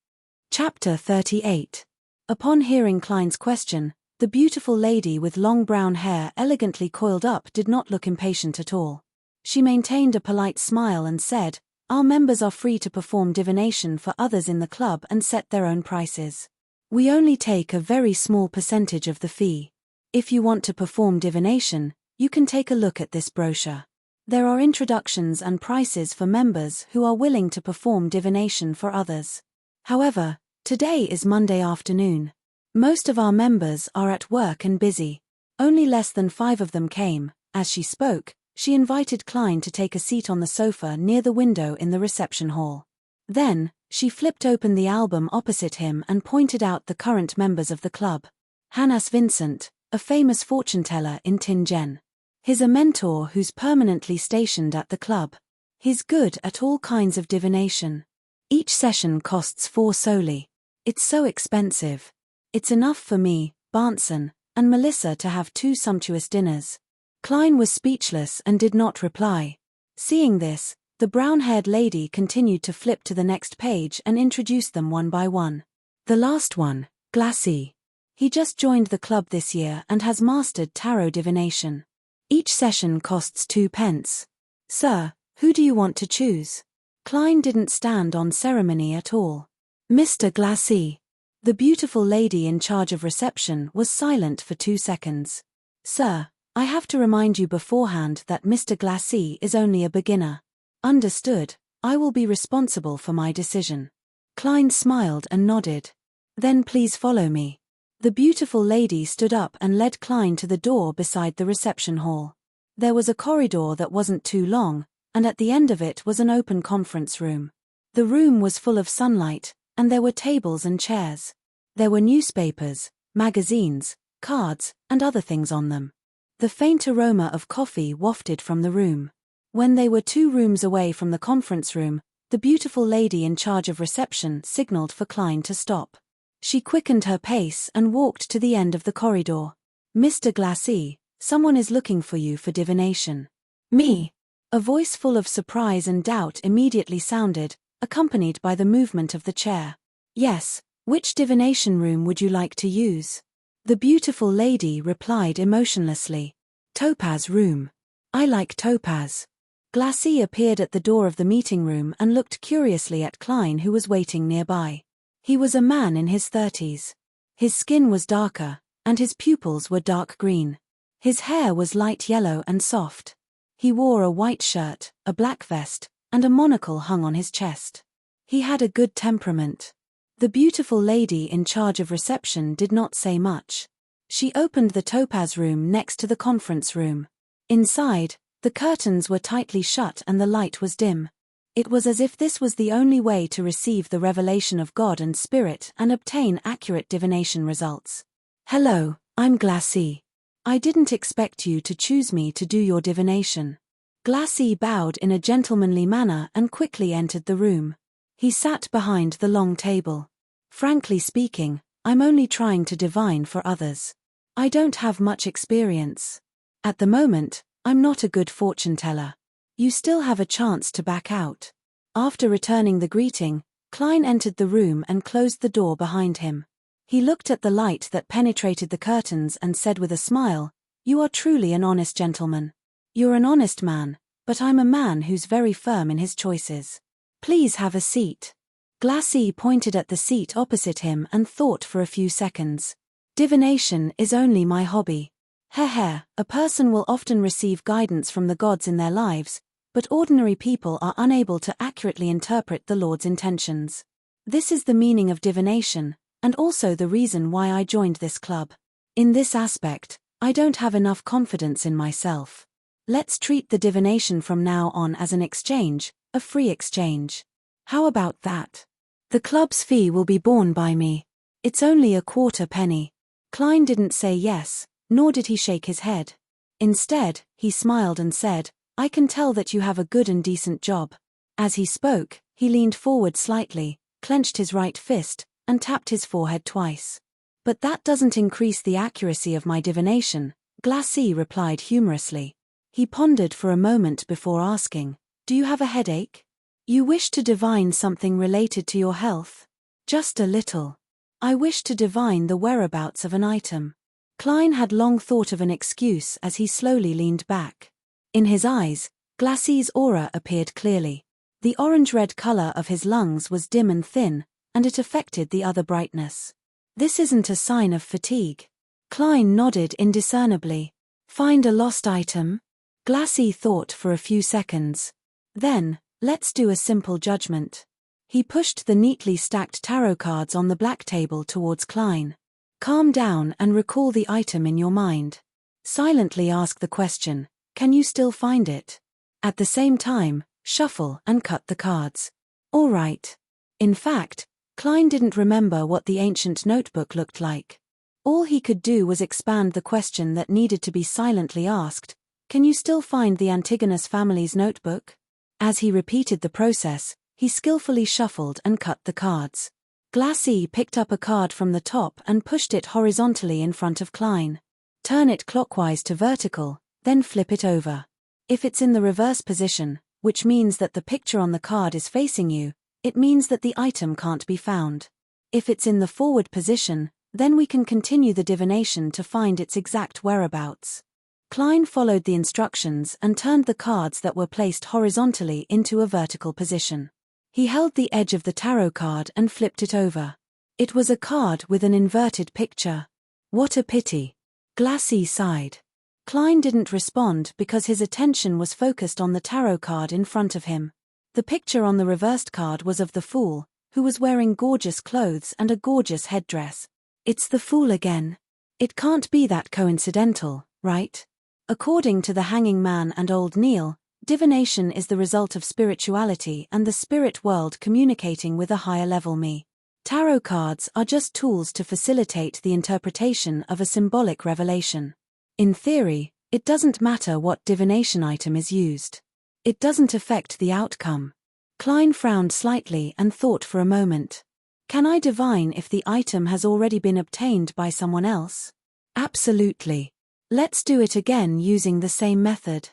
Chapter 38. Upon hearing Klein's question, the beautiful lady with long brown hair elegantly coiled up did not look impatient at all. She maintained a polite smile and said, "Our members are free to perform divination for others in the club and set their own prices. We only take a very small percentage of the fee. If you want to perform divination, you can take a look at this brochure. There are introductions and prices for members who are willing to perform divination for others. However, today is Monday afternoon. Most of our members are at work and busy. Only less than 5 of them came. As she spoke, she invited Klein to take a seat on the sofa near the window in the reception hall. Then, she flipped open the album opposite him and pointed out the current members of the club. Hannes Vincent, a famous fortune-teller in Tingen. He's a mentor who's permanently stationed at the club. He's good at all kinds of divination. Each session costs 4 soli. It's so expensive. It's enough for me, Barnson, and Melissa to have 2 sumptuous dinners. Klein was speechless and did not reply. Seeing this, the brown-haired lady continued to flip to the next page and introduced them one by one. The last one, Glassy. He just joined the club this year and has mastered tarot divination. Each session costs 2 pence. Sir, who do you want to choose? Klein didn't stand on ceremony at all. Mr. Glassy. The beautiful lady in charge of reception was silent for 2 seconds. Sir, I have to remind you beforehand that Mr. Glassy is only a beginner. Understood, I will be responsible for my decision. Klein smiled and nodded. Then please follow me. The beautiful lady stood up and led Klein to the door beside the reception hall. There was a corridor that wasn't too long, and at the end of it was an open conference room. The room was full of sunlight, and there were tables and chairs. There were newspapers, magazines, cards, and other things on them. The faint aroma of coffee wafted from the room. When they were 2 rooms away from the conference room, the beautiful lady in charge of reception signaled for Klein to stop. She quickened her pace and walked to the end of the corridor. Mr. Glassy, someone is looking for you for divination. Me? A voice full of surprise and doubt immediately sounded, accompanied by the movement of the chair. Yes, which divination room would you like to use? The beautiful lady replied emotionlessly. Topaz room. I like Topaz. Glassy appeared at the door of the meeting room and looked curiously at Klein, who was waiting nearby. He was a man in his 30s. His skin was darker, and his pupils were dark green. His hair was light yellow and soft. He wore a white shirt, a black vest, and a monocle hung on his chest. He had a good temperament. The beautiful lady in charge of reception did not say much. She opened the Topaz room next to the conference room. Inside, the curtains were tightly shut and the light was dim. It was as if this was the only way to receive the revelation of God and Spirit and obtain accurate divination results. Hello, I'm Glassy. I didn't expect you to choose me to do your divination. Glassy bowed in a gentlemanly manner and quickly entered the room. He sat behind the long table. Frankly speaking, I'm only trying to divine for others. I don't have much experience. At the moment, I'm not a good fortune teller. You still have a chance to back out. After returning the greeting, Klein entered the room and closed the door behind him. He looked at the light that penetrated the curtains and said with a smile, "You are truly an honest gentleman. You're an honest man, but I'm a man who's very firm in his choices. Please have a seat." Glassy pointed at the seat opposite him and thought for a few seconds. Divination is only my hobby. A person will often receive guidance from the gods in their lives, but ordinary people are unable to accurately interpret the Lord's intentions. This is the meaning of divination, and also the reason why I joined this club. In this aspect, I don't have enough confidence in myself. Let's treat the divination from now on as an exchange, a free exchange. How about that? The club's fee will be borne by me. It's only a quarter penny. Klein didn't say yes, nor did he shake his head. Instead, he smiled and said, "I can tell that you have a good and decent job." As he spoke, he leaned forward slightly, clenched his right fist, and tapped his forehead twice. "But that doesn't increase the accuracy of my divination," Glassy replied humorously. He pondered for a moment before asking, "Do you have a headache? You wish to divine something related to your health?" "Just a little. I wish to divine the whereabouts of an item." Klein had long thought of an excuse as he slowly leaned back. In his eyes, Glassy's aura appeared clearly. The orange-red color of his lungs was dim and thin, and it affected the other brightness. This isn't a sign of fatigue. Klein nodded indiscernibly. Find a lost item? Glassy thought for a few seconds. Then, let's do a simple judgment. He pushed the neatly stacked tarot cards on the black table towards Klein. Calm down and recall the item in your mind. Silently ask the question, can you still find it? At the same time, shuffle and cut the cards. All right. In fact, Klein didn't remember what the ancient notebook looked like. All he could do was expand the question that needed to be silently asked. Can you still find the Antigonus family's notebook? As he repeated the process, he skillfully shuffled and cut the cards. Glassy picked up a card from the top and pushed it horizontally in front of Klein. Turn it clockwise to vertical, then flip it over. If it's in the reverse position, which means that the picture on the card is facing you, it means that the item can't be found. If it's in the forward position, then we can continue the divination to find its exact whereabouts. Klein followed the instructions and turned the cards that were placed horizontally into a vertical position. He held the edge of the tarot card and flipped it over. It was a card with an inverted picture. What a pity. Glassy sighed. Klein didn't respond because his attention was focused on the tarot card in front of him. The picture on the reversed card was of the Fool, who was wearing gorgeous clothes and a gorgeous headdress. It's the Fool again. It can't be that coincidental, right? According to the Hanging Man and Old Neil, divination is the result of spirituality and the spirit world communicating with a higher level me. Tarot cards are just tools to facilitate the interpretation of a symbolic revelation. In theory, it doesn't matter what divination item is used. It doesn't affect the outcome. Klein frowned slightly and thought for a moment. Can I divine if the item has already been obtained by someone else? Absolutely. Let's do it again using the same method.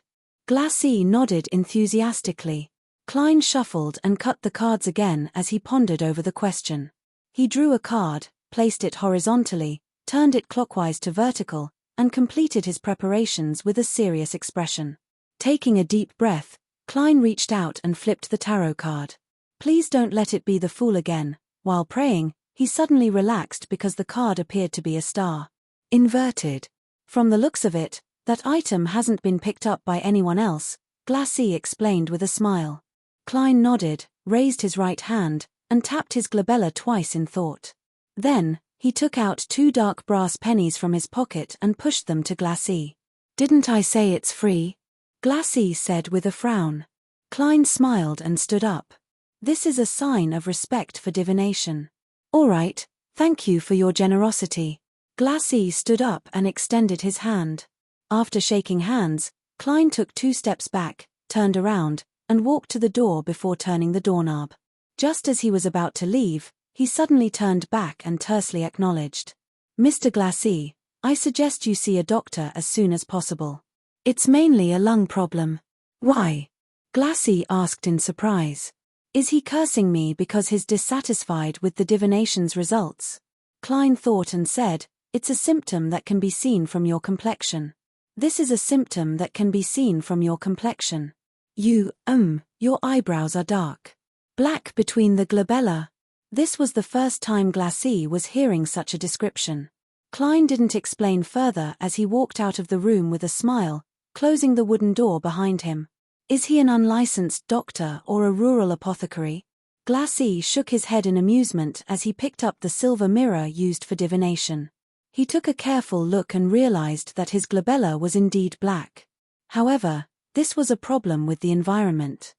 Glassy nodded enthusiastically. Klein shuffled and cut the cards again as he pondered over the question. He drew a card, placed it horizontally, turned it clockwise to vertical, and completed his preparations with a serious expression. Taking a deep breath, Klein reached out and flipped the tarot card. Please don't let it be the Fool again. While praying, he suddenly relaxed because the card appeared to be a star. Inverted. From the looks of it, that item hasn't been picked up by anyone else, Glassy explained with a smile. Klein nodded, raised his right hand, and tapped his glabella twice in thought. Then, he took out 2 dark brass pennies from his pocket and pushed them to Glassy. Didn't I say it's free? Glassy said with a frown. Klein smiled and stood up. This is a sign of respect for divination. All right, thank you for your generosity. Glassy stood up and extended his hand. After shaking hands, Klein took 2 steps back, turned around, and walked to the door before turning the doorknob. Just as he was about to leave, he suddenly turned back and tersely acknowledged. Mr. Glassy, I suggest you see a doctor as soon as possible. It's mainly a lung problem. Why? Glassy asked in surprise. Is he cursing me because he's dissatisfied with the divination's results? Klein thought and said, it's a symptom that can be seen from your complexion. This is a symptom that can be seen from your complexion. Your eyebrows are dark. Black between the glabella. This was the first time Glassy was hearing such a description. Klein didn't explain further as he walked out of the room with a smile, closing the wooden door behind him. Is he an unlicensed doctor or a rural apothecary? Glassy shook his head in amusement as he picked up the silver mirror used for divination. He took a careful look and realized that his glabella was indeed black. However, this was a problem with the environment.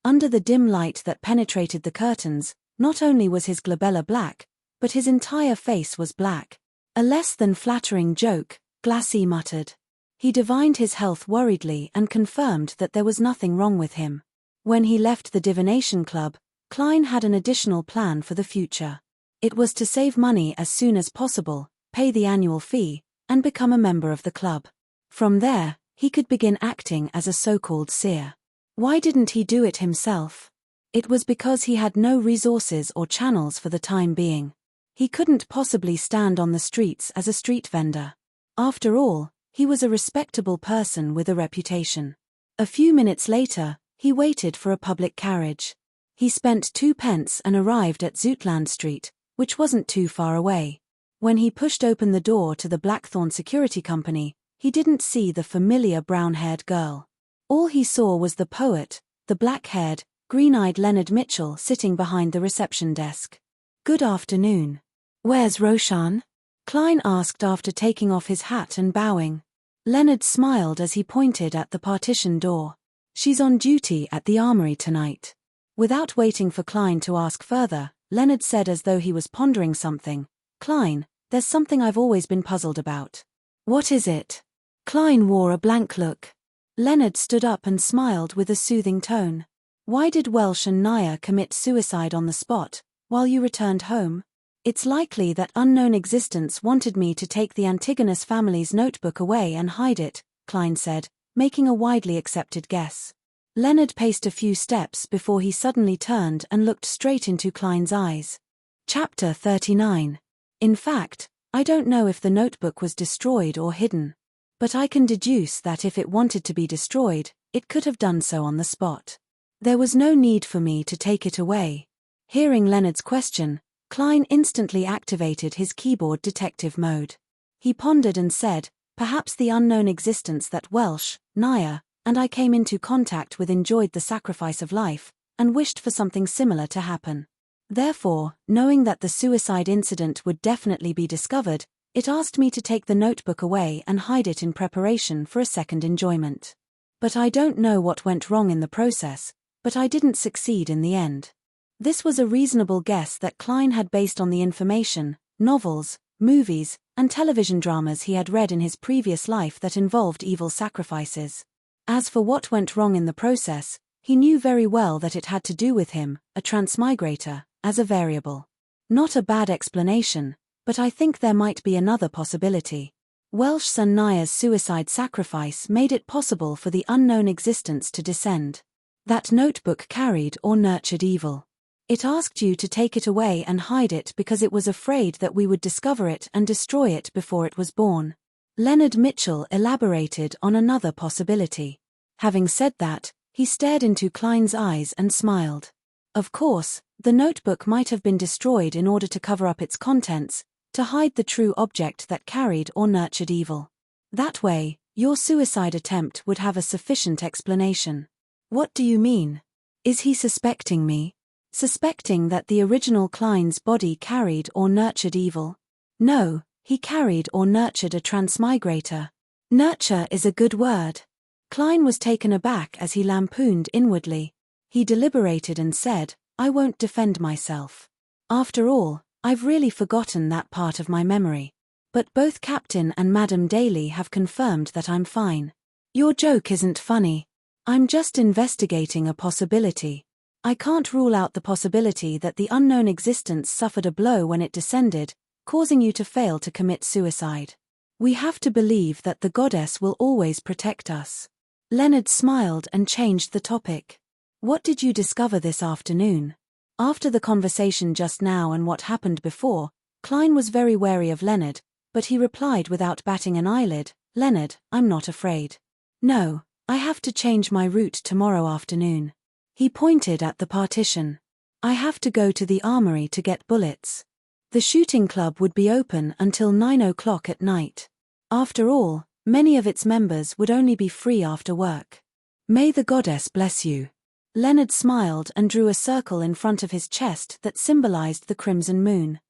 Under the dim light that penetrated the curtains, not only was his glabella black, but his entire face was black. A less than flattering joke, Glassy muttered. He divined his health worriedly and confirmed that there was nothing wrong with him. When he left the divination club, Klein had an additional plan for the future. It was to save money as soon as possible, pay the annual fee, and become a member of the club. From there, he could begin acting as a so-called seer. Why didn't he do it himself? It was because he had no resources or channels for the time being. He couldn't possibly stand on the streets as a street vendor. After all, he was a respectable person with a reputation. A few minutes later, he waited for a public carriage. He spent 2 pence and arrived at Zootland Street, which wasn't too far away. When he pushed open the door to the Blackthorn Security Company, he didn't see the familiar brown-haired girl. All he saw was the poet, the black-haired, green-eyed Leonard Mitchell sitting behind the reception desk. "Good afternoon. Where's Roshan?" Klein asked after taking off his hat and bowing. Leonard smiled as he pointed at the partition door. "She's on duty at the armory tonight." Without waiting for Klein to ask further, Leonard said as though he was pondering something, "Klein, there's something I've always been puzzled about." "What is it?" Klein wore a blank look. Leonard stood up and smiled with a soothing tone. "Why did Welsh and Naya commit suicide on the spot, while you returned home? It's likely that unknown existence wanted me to take the Antigonus family's notebook away and hide it," Klein said, making a widely accepted guess. Leonard paced a few steps before he suddenly turned and looked straight into Klein's eyes. Chapter 39. "In fact, I don't know if the notebook was destroyed or hidden. But I can deduce that if it wanted to be destroyed, it could have done so on the spot. There was no need for me to take it away." Hearing Leonard's question, Klein instantly activated his keyboard detective mode. He pondered and said, "Perhaps the unknown existence that Welsh, Naya, and I came into contact with enjoyed the sacrifice of life, and wished for something similar to happen. Therefore, knowing that the suicide incident would definitely be discovered, it asked me to take the notebook away and hide it in preparation for a second enjoyment. But I don't know what went wrong in the process, but I didn't succeed in the end." This was a reasonable guess that Klein had based on the information, novels, movies, and television dramas he had read in his previous life that involved evil sacrifices. As for what went wrong in the process, he knew very well that it had to do with him, a transmigrator, as a variable. Not a bad explanation, but I think there might be another possibility. Welsh's and Naya's suicide sacrifice made it possible for the unknown existence to descend. That notebook carried or nurtured evil. It asked you to take it away and hide it because it was afraid that we would discover it and destroy it before it was born. Leonard Mitchell elaborated on another possibility. Having said that, he stared into Klein's eyes and smiled. Of course, the notebook might have been destroyed in order to cover up its contents, to hide the true object that carried or nurtured evil. That way, your suicide attempt would have a sufficient explanation. "What do you mean? Is he suspecting me? Suspecting that the original Klein's body carried or nurtured evil?" "No, he carried or nurtured a transmigrator." "Nurture is a good word." Klein was taken aback as he lampooned inwardly. He deliberated and said, "I won't defend myself. After all, I've really forgotten that part of my memory. But both Captain and Madam Daly have confirmed that I'm fine." "Your joke isn't funny. I'm just investigating a possibility. I can't rule out the possibility that the unknown existence suffered a blow when it descended, causing you to fail to commit suicide. We have to believe that the goddess will always protect us." Leonard smiled and changed the topic. "What did you discover this afternoon?" After the conversation just now and what happened before, Klein was very wary of Leonard, but he replied without batting an eyelid, "Leonard, I'm not afraid. No, I have to change my route tomorrow afternoon." He pointed at the partition. "I have to go to the armory to get bullets. The shooting club would be open until 9 o'clock at night. After all, many of its members would only be free after work." "May the goddess bless you." Leonard smiled and drew a circle in front of his chest that symbolized the crimson moon.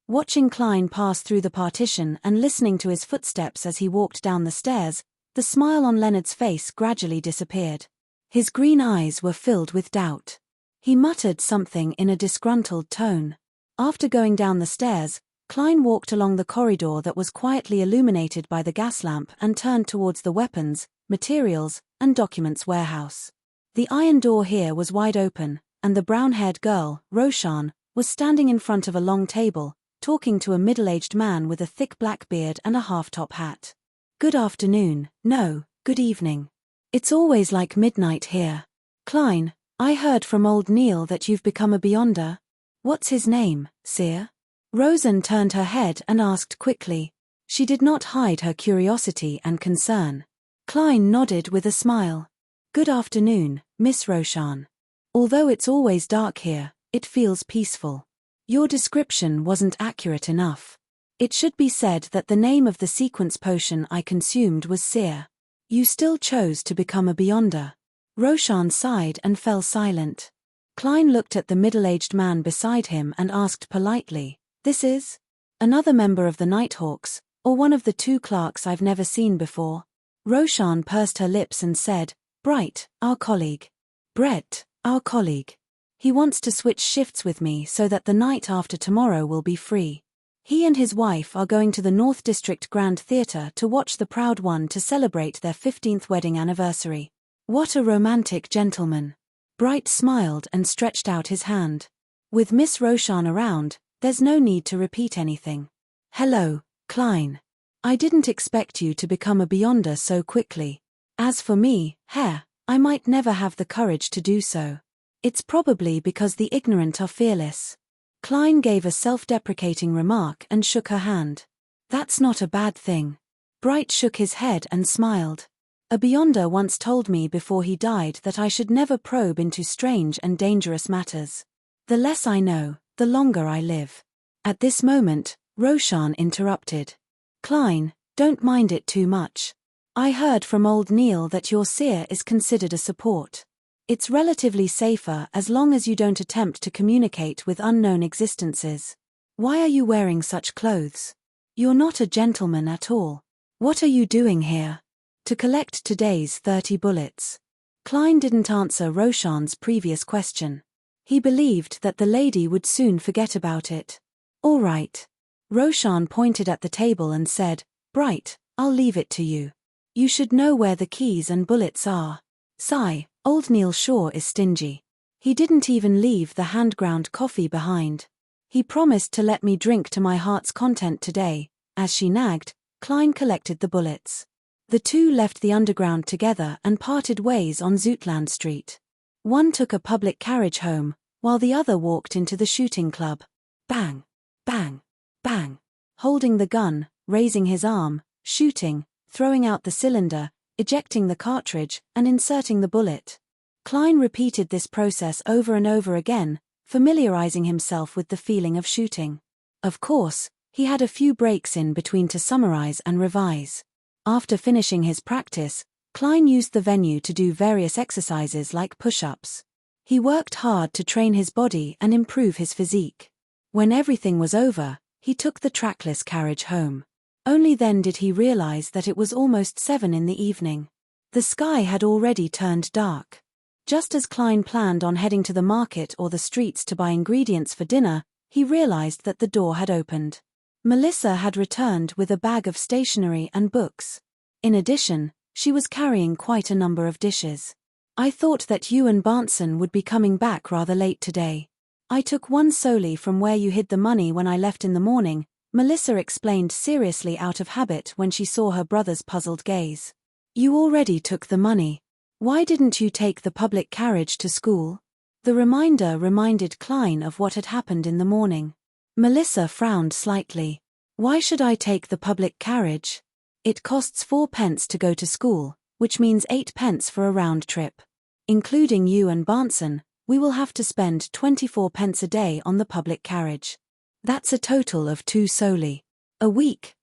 Watching Klein pass through the partition and listening to his footsteps as he walked down the stairs, the smile on Leonard's face gradually disappeared. His green eyes were filled with doubt. He muttered something in a disgruntled tone. After going down the stairs, Klein walked along the corridor that was quietly illuminated by the gas lamp and turned towards the weapons, materials, and documents warehouse. The iron door here was wide open, and the brown-haired girl, Roshan, was standing in front of a long table, talking to a middle-aged man with a thick black beard and a half-top hat. "Good afternoon, no, good evening. It's always like midnight here. Klein, I heard from old Neil that you've become a beyonder. What's his name, Seer?" Rosen turned her head and asked quickly. She did not hide her curiosity and concern. Klein nodded with a smile. "Good afternoon, Miss Roshan. Although it's always dark here, it feels peaceful. Your description wasn't accurate enough. It should be said that the name of the sequence potion I consumed was Seer. You still chose to become a Beyonder. Roshan sighed and fell silent. Klein looked at the middle-aged man beside him and asked politely, "This is?" "Another member of the Nighthawks, or one of the two clerks I've never seen before." Roshan pursed her lips and said, "Bright, our colleague. Brett, our colleague. He wants to switch shifts with me so that the night after tomorrow will be free. He and his wife are going to the North District Grand Theatre to watch the Proud One to celebrate their 15th wedding anniversary. What a romantic gentleman." Bright smiled and stretched out his hand. "With Miss Roshan around, there's no need to repeat anything." "Hello, Klein. I didn't expect you to become a Beyonder so quickly. As for me, I might never have the courage to do so. It's probably because the ignorant are fearless." Klein gave a self-deprecating remark and shook her hand. "That's not a bad thing." Bright shook his head and smiled. "A Beyonder once told me before he died that I should never probe into strange and dangerous matters. The less I know, the longer I live." At this moment, Roshan interrupted. "Klein, don't mind it too much. I heard from old Neil that your seer is considered a support. It's relatively safer as long as you don't attempt to communicate with unknown existences. Why are you wearing such clothes? You're not a gentleman at all. What are you doing here?" "To collect today's 30 bullets." Klein didn't answer Roshan's previous question. He believed that the lady would soon forget about it. "All right." Roshan pointed at the table and said, "Bright, I'll leave it to you. You should know where the keys and bullets are." Sigh, old Neil Shaw is stingy. He didn't even leave the hand-ground coffee behind. "He promised to let me drink to my heart's content today." As she nagged, Klein collected the bullets. The two left the underground together and parted ways on Zootland Street. One took a public carriage home, while the other walked into the shooting club. Bang, bang, bang. Holding the gun, raising his arm, shooting, throwing out the cylinder, ejecting the cartridge, and inserting the bullet. Klein repeated this process over and over again, familiarizing himself with the feeling of shooting. Of course, he had a few breaks in between to summarize and revise. After finishing his practice, Klein used the venue to do various exercises like push-ups. He worked hard to train his body and improve his physique. When everything was over, he took the trackless carriage home. Only then did he realize that it was almost 7 in the evening. The sky had already turned dark. Just as Klein planned on heading to the market or the streets to buy ingredients for dinner, he realized that the door had opened. Melissa had returned with a bag of stationery and books. In addition, she was carrying quite a number of dishes. "I thought that you and Barnson would be coming back rather late today. I took one solely from where you hid the money when I left in the morning," Melissa explained seriously out of habit when she saw her brother's puzzled gaze. "You already took the money. Why didn't you take the public carriage to school?" The reminder reminded Klein of what had happened in the morning. Melissa frowned slightly. "Why should I take the public carriage? It costs 4 pence to go to school, which means 8 pence for a round trip. Including you and Barnson, we will have to spend 24 pence a day on the public carriage. That's a total of 2 solely. A week,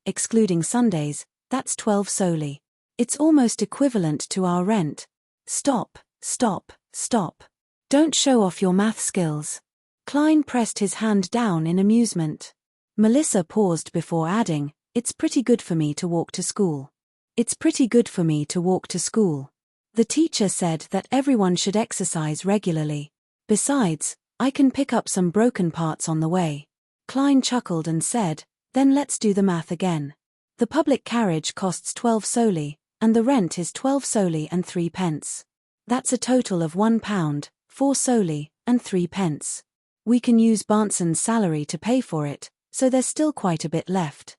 excluding Sundays, that's 12 solely. It's almost equivalent to our rent." Stop. Don't show off your math skills." Klein pressed his hand down in amusement. Melissa paused before adding, "It's pretty good for me to walk to school. It's pretty good for me to walk to school. The teacher said that everyone should exercise regularly. Besides, I can pick up some broken parts on the way." Klein chuckled and said, "Then let's do the math again. The public carriage costs 12 solely, and the rent is 12 solely and 3 pence. That's a total of £1, 4 solely, and 3 pence. We can use Barnson's salary to pay for it, so there's still quite a bit left."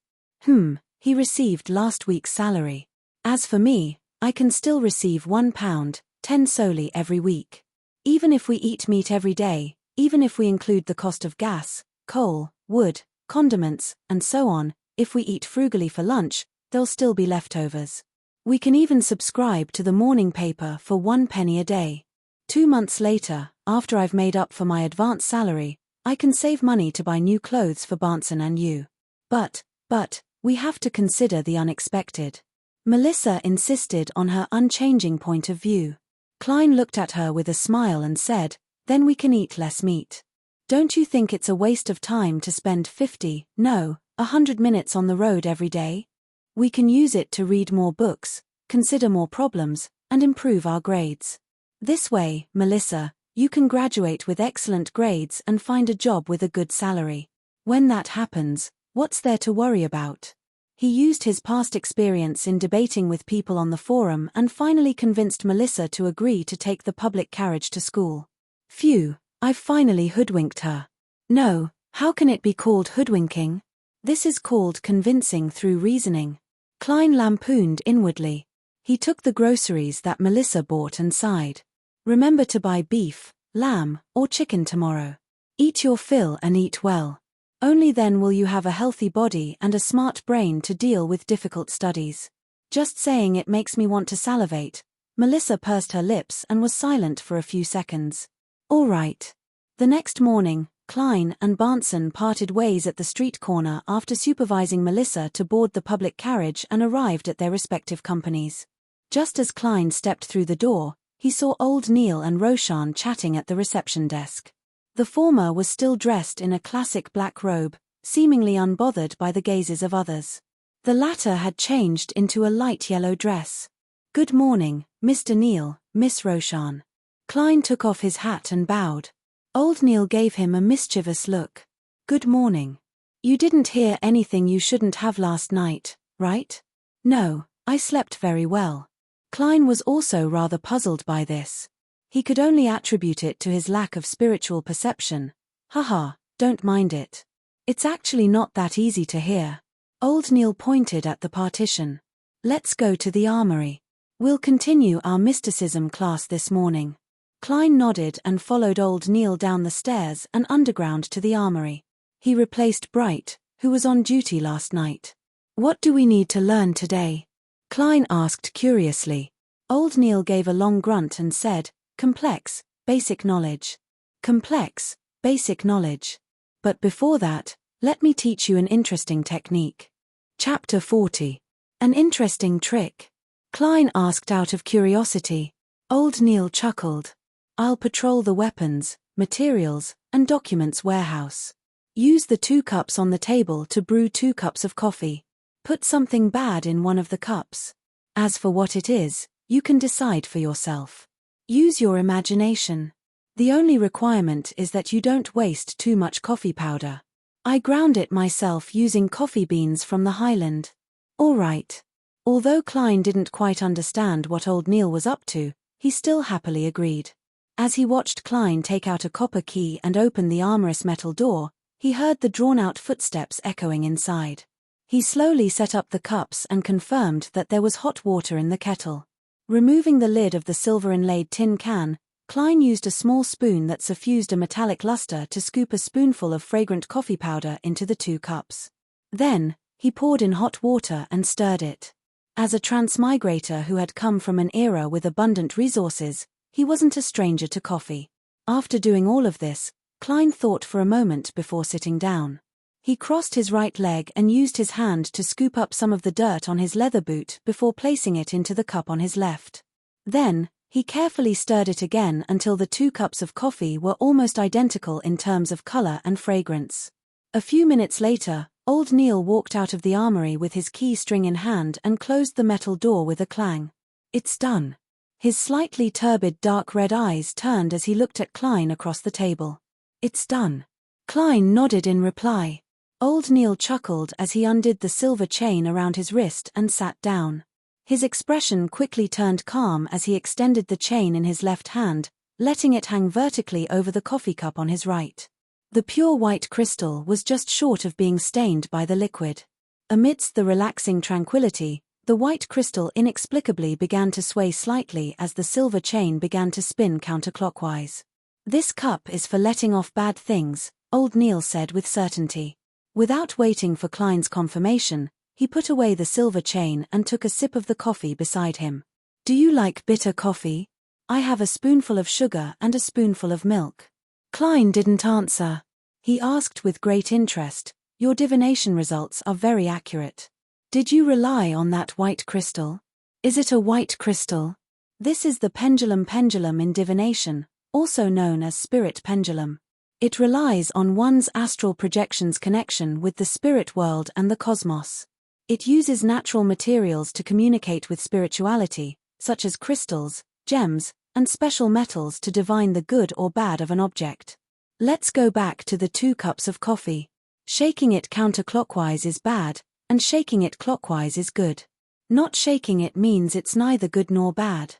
He received last week's salary. As for me, I can still receive £1, 10 solely every week. Even if we eat meat every day, even if we include the cost of gas, coal, wood, condiments, and so on, if we eat frugally for lunch, there'll still be leftovers. We can even subscribe to the morning paper for 1 penny a day. 2 months later, after I've made up for my advance salary, I can save money to buy new clothes for Barnson and you. But, we have to consider the unexpected. Melissa insisted on her unchanging point of view. Klein looked at her with a smile and said, "Then we can eat less meat. Don't you think it's a waste of time to spend 50, no, 100 minutes on the road every day? We can use it to read more books, consider more problems, and improve our grades. This way, Melissa, you can graduate with excellent grades and find a job with a good salary. When that happens, what's there to worry about?" He used his past experience in debating with people on the forum and finally convinced Melissa to agree to take the public carriage to school. Phew, I've finally hoodwinked her. No, how can it be called hoodwinking? This is called convincing through reasoning. Klein lampooned inwardly. He took the groceries that Melissa bought and sighed. Remember to buy beef, lamb, or chicken tomorrow. Eat your fill and eat well. Only then will you have a healthy body and a smart brain to deal with difficult studies. Just saying it makes me want to salivate. Melissa pursed her lips and was silent for a few seconds. All right. The next morning, Klein and Barnson parted ways at the street corner after supervising Melissa to board the public carriage and arrived at their respective companies. Just as Klein stepped through the door, he saw old Neil and Roshan chatting at the reception desk. The former was still dressed in a classic black robe, seemingly unbothered by the gazes of others. The latter had changed into a light yellow dress. "Good morning, Mr. Neil, Miss Roshan." Klein took off his hat and bowed. Old Neil gave him a mischievous look. "Good morning. You didn't hear anything you shouldn't have last night, right?" "No, I slept very well." Klein was also rather puzzled by this. He could only attribute it to his lack of spiritual perception. "Haha, don't mind it. It's actually not that easy to hear." Old Neil pointed at the partition. "Let's go to the armory. We'll continue our mysticism class this morning." Klein nodded and followed Old Neil down the stairs and underground to the armory. He replaced Bright, who was on duty last night. "What do we need to learn today?" Klein asked curiously. Old Neil gave a long grunt and said, "Complex, basic knowledge. Complex, basic knowledge. But before that, let me teach you an interesting technique." Chapter 40. An interesting trick. Klein asked out of curiosity. Old Neil chuckled. "I'll patrol the weapons, materials, and documents warehouse. Use the 2 cups on the table to brew 2 cups of coffee. Put something bad in one of the cups. As for what it is, you can decide for yourself. Use your imagination. The only requirement is that you don't waste too much coffee powder. I ground it myself using coffee beans from the Highland." "All right." Although Klein didn't quite understand what Old Neil was up to, he still happily agreed. As he watched Klein take out a copper key and open the armorous metal door, he heard the drawn-out footsteps echoing inside. He slowly set up the cups and confirmed that there was hot water in the kettle. Removing the lid of the silver-inlaid tin can, Klein used a small spoon that suffused a metallic luster to scoop a spoonful of fragrant coffee powder into the 2 cups. Then, he poured in hot water and stirred it. As a transmigrator who had come from an era with abundant resources, he wasn't a stranger to coffee. After doing all of this, Klein thought for a moment before sitting down. He crossed his right leg and used his hand to scoop up some of the dirt on his leather boot before placing it into the cup on his left. Then, he carefully stirred it again until the 2 cups of coffee were almost identical in terms of color and fragrance. A few minutes later, Old Neil walked out of the armory with his key string in hand and closed the metal door with a clang. "It's done." His slightly turbid dark red eyes turned as he looked at Klein across the table. "It's done." Klein nodded in reply. Old Neil chuckled as he undid the silver chain around his wrist and sat down. His expression quickly turned calm as he extended the chain in his left hand, letting it hang vertically over the coffee cup on his right. The pure white crystal was just short of being stained by the liquid. Amidst the relaxing tranquility, the white crystal inexplicably began to sway slightly as the silver chain began to spin counterclockwise. "This cup is for letting off bad things," Old Neil said with certainty. Without waiting for Klein's confirmation, he put away the silver chain and took a sip of the coffee beside him. "Do you like bitter coffee? I have a spoonful of sugar and a spoonful of milk." Klein didn't answer. He asked with great interest, Your divination results are very accurate. Did you rely on that white crystal? Is it a white crystal? This is the pendulum in divination, also known as spirit pendulum. It relies on one's astral projection's connection with the spirit world and the cosmos. It uses natural materials to communicate with spirituality, such as crystals, gems, and special metals to divine the good or bad of an object. Let's go back to the 2 cups of coffee. Shaking it counterclockwise is bad, and shaking it clockwise is good. Not shaking it means it's neither good nor bad.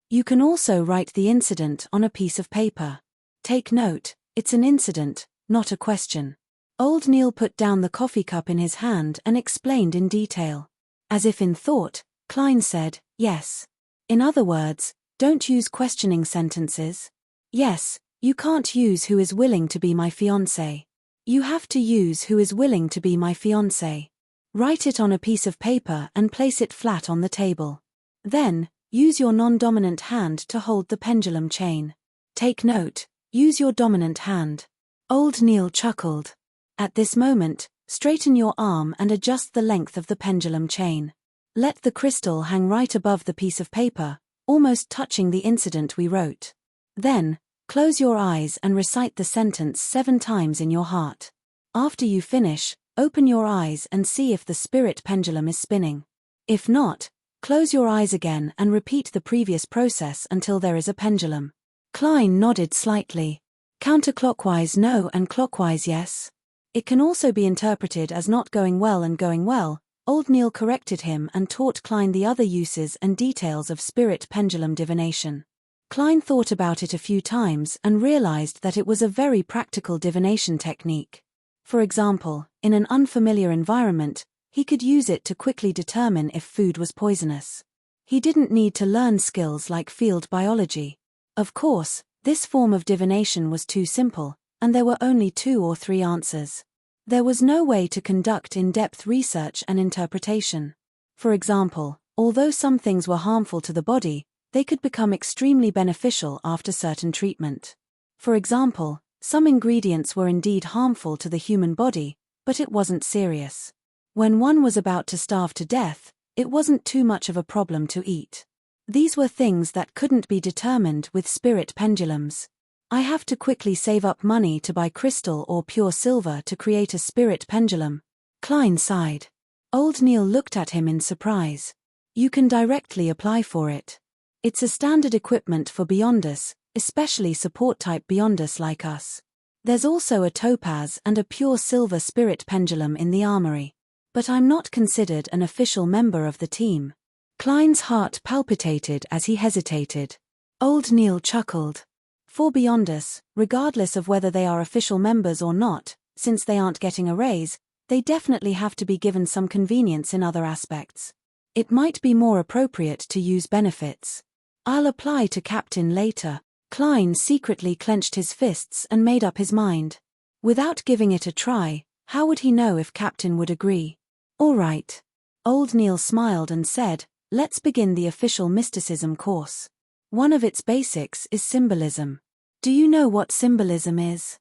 You can also write the incident on a piece of paper. Take note, it's an incident, not a question. Old Neil put down the coffee cup in his hand and explained in detail. As if in thought, Klein said, yes. In other words, don't use questioning sentences. Yes, you can't use who is willing to be my fiancé. You have to use who is willing to be my fiancé. Write it on a piece of paper and place it flat on the table. Then, use your non-dominant hand to hold the pendulum chain. Take note, use your dominant hand. Old Neil chuckled. At this moment, straighten your arm and adjust the length of the pendulum chain. Let the crystal hang right above the piece of paper, almost touching the incident we wrote. Then, close your eyes and recite the sentence 7 times in your heart. After you finish, open your eyes and see if the spirit pendulum is spinning. If not, close your eyes again and repeat the previous process until there is a pendulum. Klein nodded slightly. Counterclockwise no and clockwise yes. It can also be interpreted as not going well and going well. Old Neil corrected him and taught Klein the other uses and details of spirit pendulum divination. Klein thought about it a few times and realized that it was a very practical divination technique. For example, in an unfamiliar environment, he could use it to quickly determine if food was poisonous. He didn't need to learn skills like field biology. Of course, this form of divination was too simple, and there were only 2 or 3 answers. There was no way to conduct in-depth research and interpretation. For example, although some things were harmful to the body, they could become extremely beneficial after certain treatment. For example, some ingredients were indeed harmful to the human body, but it wasn't serious. When one was about to starve to death, it wasn't too much of a problem to eat. These were things that couldn't be determined with spirit pendulums. I have to quickly save up money to buy crystal or pure silver to create a spirit pendulum. Klein sighed. Old Neil looked at him in surprise. You can directly apply for it. It's a standard equipment for Beyonders, especially support-type Beyonders like us. There's also a topaz and a pure silver spirit pendulum in the armory. But I'm not considered an official member of the team. Klein's heart palpitated as he hesitated. Old Neil chuckled. For Beyonders, regardless of whether they are official members or not, since they aren't getting a raise, they definitely have to be given some convenience in other aspects. It might be more appropriate to use benefits. I'll apply to captain later. Klein secretly clenched his fists and made up his mind. Without giving it a try, how would he know if captain would agree? All right. Old Neil smiled and said, let's begin the official mysticism course. One of its basics is symbolism. Do you know what symbolism is?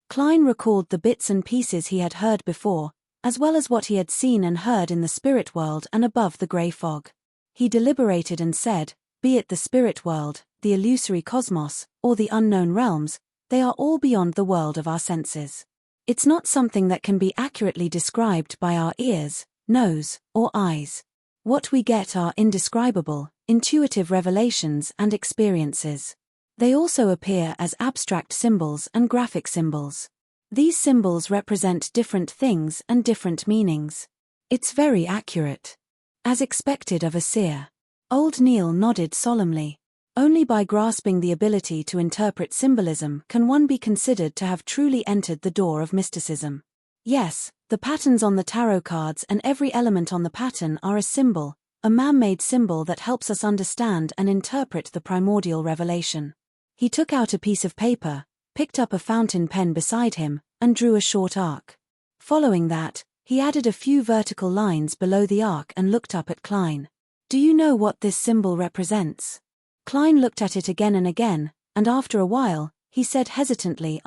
Klein recalled the bits and pieces he had heard before, as well as what he had seen and heard in the spirit world and above the grey fog. He deliberated and said, be it the spirit world, the illusory cosmos, or the unknown realms, they are all beyond the world of our senses. It's not something that can be accurately described by our ears, nose, or eyes. What we get are indescribable, intuitive revelations and experiences. They also appear as abstract symbols and graphic symbols. These symbols represent different things and different meanings. It's very accurate. As expected of a seer. Old Neil nodded solemnly. Only by grasping the ability to interpret symbolism can one be considered to have truly entered the door of mysticism. Yes, the patterns on the tarot cards and every element on the pattern are a symbol, a man-made symbol that helps us understand and interpret the primordial revelation. He took out a piece of paper, picked up a fountain pen beside him, and drew a short arc. Following that, he added a few vertical lines below the arc and looked up at Klein. Do you know what this symbol represents? Klein looked at it again and again, and after a while, he hesitantly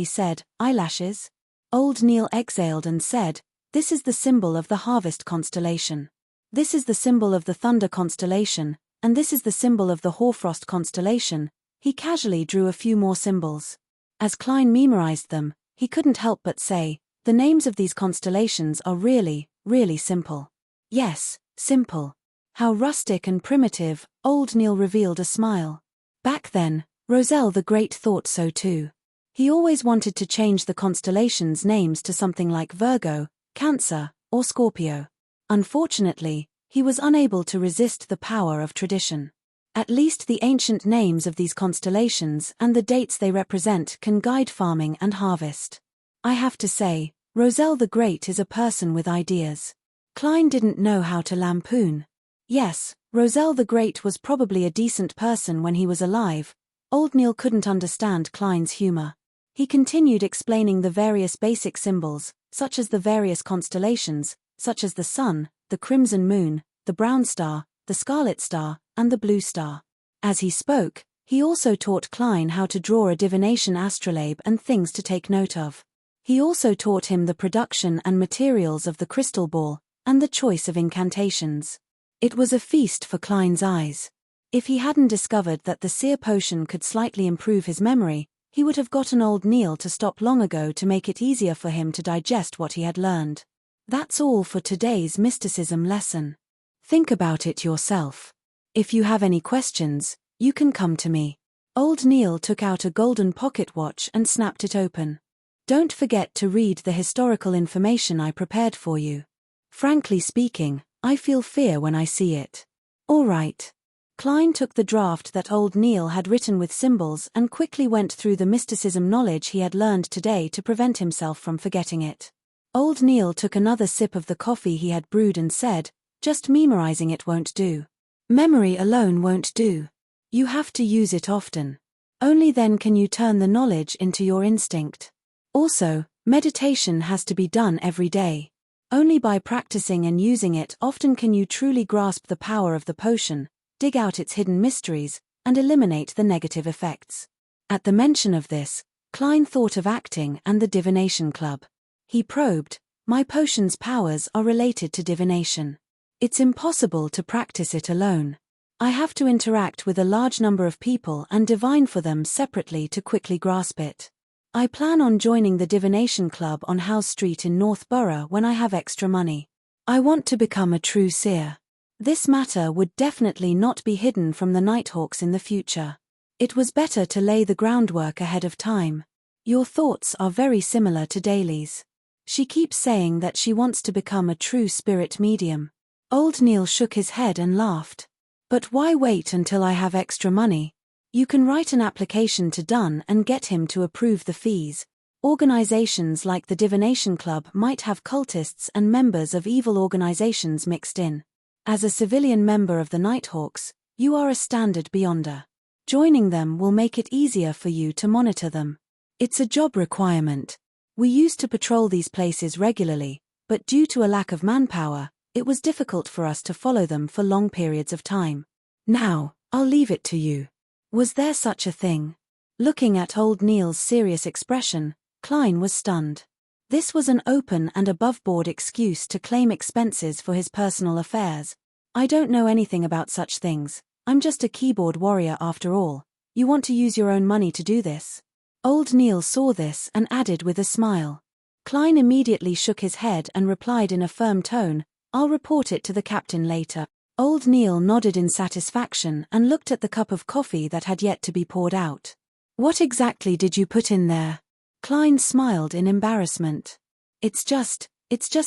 said, eyelashes? Old Neil exhaled and said, "This is the symbol of the harvest constellation. This is the symbol of the thunder constellation, and this is the symbol of the hoarfrost constellation." He casually drew a few more symbols. As Klein memorized them, he couldn't help but say, "The names of these constellations are really, really simple." Yes, simple. How rustic and primitive, old Neil revealed a smile. Back then, Roselle the Great thought so too. He always wanted to change the constellations' names to something like Virgo, Cancer, or Scorpio. Unfortunately, he was unable to resist the power of tradition. At least the ancient names of these constellations and the dates they represent can guide farming and harvest. I have to say, Roselle the Great is a person with ideas. Klein didn't know how to lampoon. Yes, Roselle the Great was probably a decent person when he was alive. Old Neil couldn't understand Klein's humor. He continued explaining the various basic symbols, such as the various constellations, such as the sun, the crimson moon, the brown star, the scarlet star, and the blue star. As he spoke, he also taught Klein how to draw a divination astrolabe and things to take note of. He also taught him the production and materials of the crystal ball, and the choice of incantations. It was a feast for Klein's eyes. If he hadn't discovered that the seer potion could slightly improve his memory, he would have gotten old Neil to stop long ago to make it easier for him to digest what he had learned. That's all for today's mysticism lesson. Think about it yourself. If you have any questions, you can come to me. Old Neil took out a golden pocket watch and snapped it open. Don't forget to read the historical information I prepared for you. Frankly speaking, I feel fear when I see it. All right. Klein took the draft that old Neil had written with symbols and quickly went through the mysticism knowledge he had learned today to prevent himself from forgetting it. Old Neil took another sip of the coffee he had brewed and said, "Just memorizing it won't do. Memory alone won't do. You have to use it often. Only then can you turn the knowledge into your instinct. Also, meditation has to be done every day. Only by practicing and using it often can you truly grasp the power of the potion, dig out its hidden mysteries, and eliminate the negative effects." At the mention of this, Klein thought of acting and the divination club. He probed, "My potion's powers are related to divination. It's impossible to practice it alone. I have to interact with a large number of people and divine for them separately to quickly grasp it. I plan on joining the divination club on House Street in North Borough when I have extra money. I want to become a true seer. This matter would definitely not be hidden from the Nighthawks in the future. It was better to lay the groundwork ahead of time. Your thoughts are very similar to Daly's. She keeps saying that she wants to become a true spirit medium." Old Neil shook his head and laughed. "But why wait until I have extra money? You can write an application to Dunn and get him to approve the fees. Organizations like the Divination Club might have cultists and members of evil organizations mixed in. As a civilian member of the Nighthawks, you are a standard beyonder. Joining them will make it easier for you to monitor them. It's a job requirement. We used to patrol these places regularly, but due to a lack of manpower, it was difficult for us to follow them for long periods of time. Now, I'll leave it to you." Was there such a thing? Looking at old Neil's serious expression, Klein was stunned. This was an open and above-board excuse to claim expenses for his personal affairs. "I don't know anything about such things. I'm just a keyboard warrior after all. You want to use your own money to do this?" Old Neil saw this and added with a smile. Klein immediately shook his head and replied in a firm tone, "I'll report it to the captain later." Old Neil nodded in satisfaction and looked at the cup of coffee that had yet to be poured out. "What exactly did you put in there?" Klein smiled in embarrassment. It's just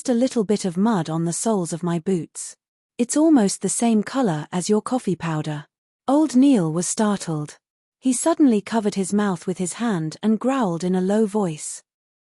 a little bit of mud on the soles of my boots. It's almost the same color as your coffee powder." Old Neil was startled. He suddenly covered his mouth with his hand and growled in a low voice.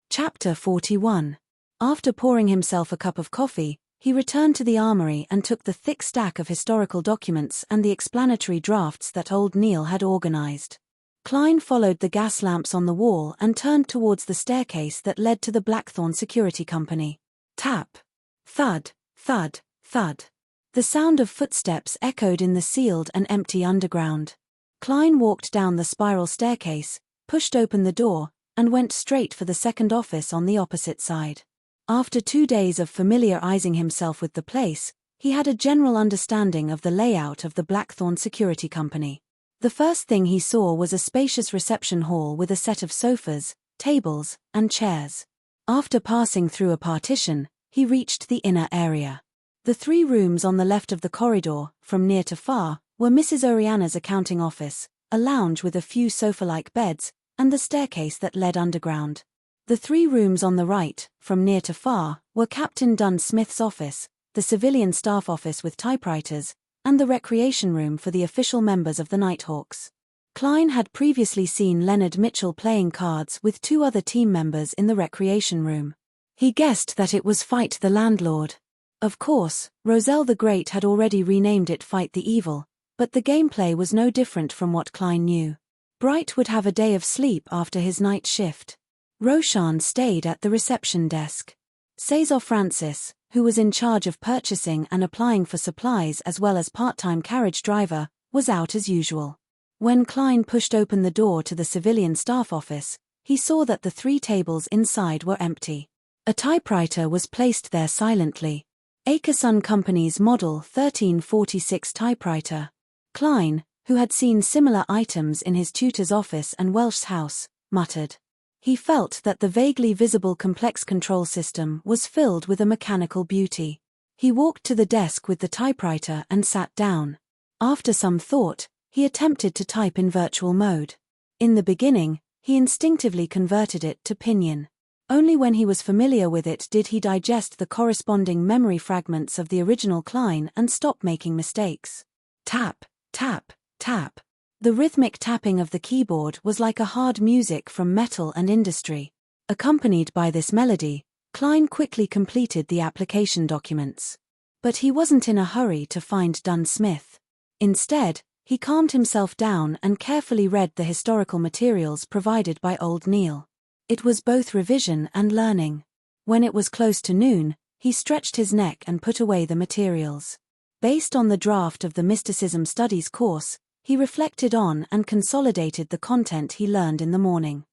Chapter 41. After pouring himself a cup of coffee, he returned to the armory and took the thick stack of historical documents and the explanatory drafts that old Neil had organized. Klein followed the gas lamps on the wall and turned towards the staircase that led to the Blackthorn Security Company. Tap. Thud, thud, thud. The sound of footsteps echoed in the sealed and empty underground. Klein walked down the spiral staircase, pushed open the door, and went straight for the second office on the opposite side. After 2 days of familiarizing himself with the place, he had a general understanding of the layout of the Blackthorn Security Company. The first thing he saw was a spacious reception hall with a set of sofas, tables, and chairs. After passing through a partition, he reached the inner area. The 3 rooms on the left of the corridor, from near to far, were Mrs. Oriana's accounting office, a lounge with a few sofa-like beds, and the staircase that led underground. The 3 rooms on the right, from near to far, were Captain Dunn Smith's office, the civilian staff office with typewriters, and the recreation room for the official members of the Nighthawks. Klein had previously seen Leonard Mitchell playing cards with 2 other team members in the recreation room. He guessed that it was Fight the Landlord. Of course, Roselle the Great had already renamed it Fight the Evil, but the gameplay was no different from what Klein knew. Bright would have a day of sleep after his night shift. Roshan stayed at the reception desk. Cesar Francis, who was in charge of purchasing and applying for supplies as well as part-time carriage driver, was out as usual. When Klein pushed open the door to the civilian staff office, he saw that the 3 tables inside were empty. A typewriter was placed there silently. Akerson Company's Model 1346 typewriter. Klein, who had seen similar items in his tutor's office and Welsh's house, muttered. He felt that the vaguely visible complex control system was filled with a mechanical beauty. He walked to the desk with the typewriter and sat down. After some thought, he attempted to type in virtual mode. In the beginning, he instinctively converted it to Pinyin. Only when he was familiar with it did he digest the corresponding memory fragments of the original Klein and stop making mistakes. Tap, tap, tap. The rhythmic tapping of the keyboard was like a hard music from metal and industry. Accompanied by this melody, Klein quickly completed the application documents. But he wasn't in a hurry to find Dunn Smith. Instead, he calmed himself down and carefully read the historical materials provided by Old Neil. It was both revision and learning. When it was close to noon, he stretched his neck and put away the materials. Based on the draft of the Mysticism Studies course, he reflected on and consolidated the content he learned in the morning.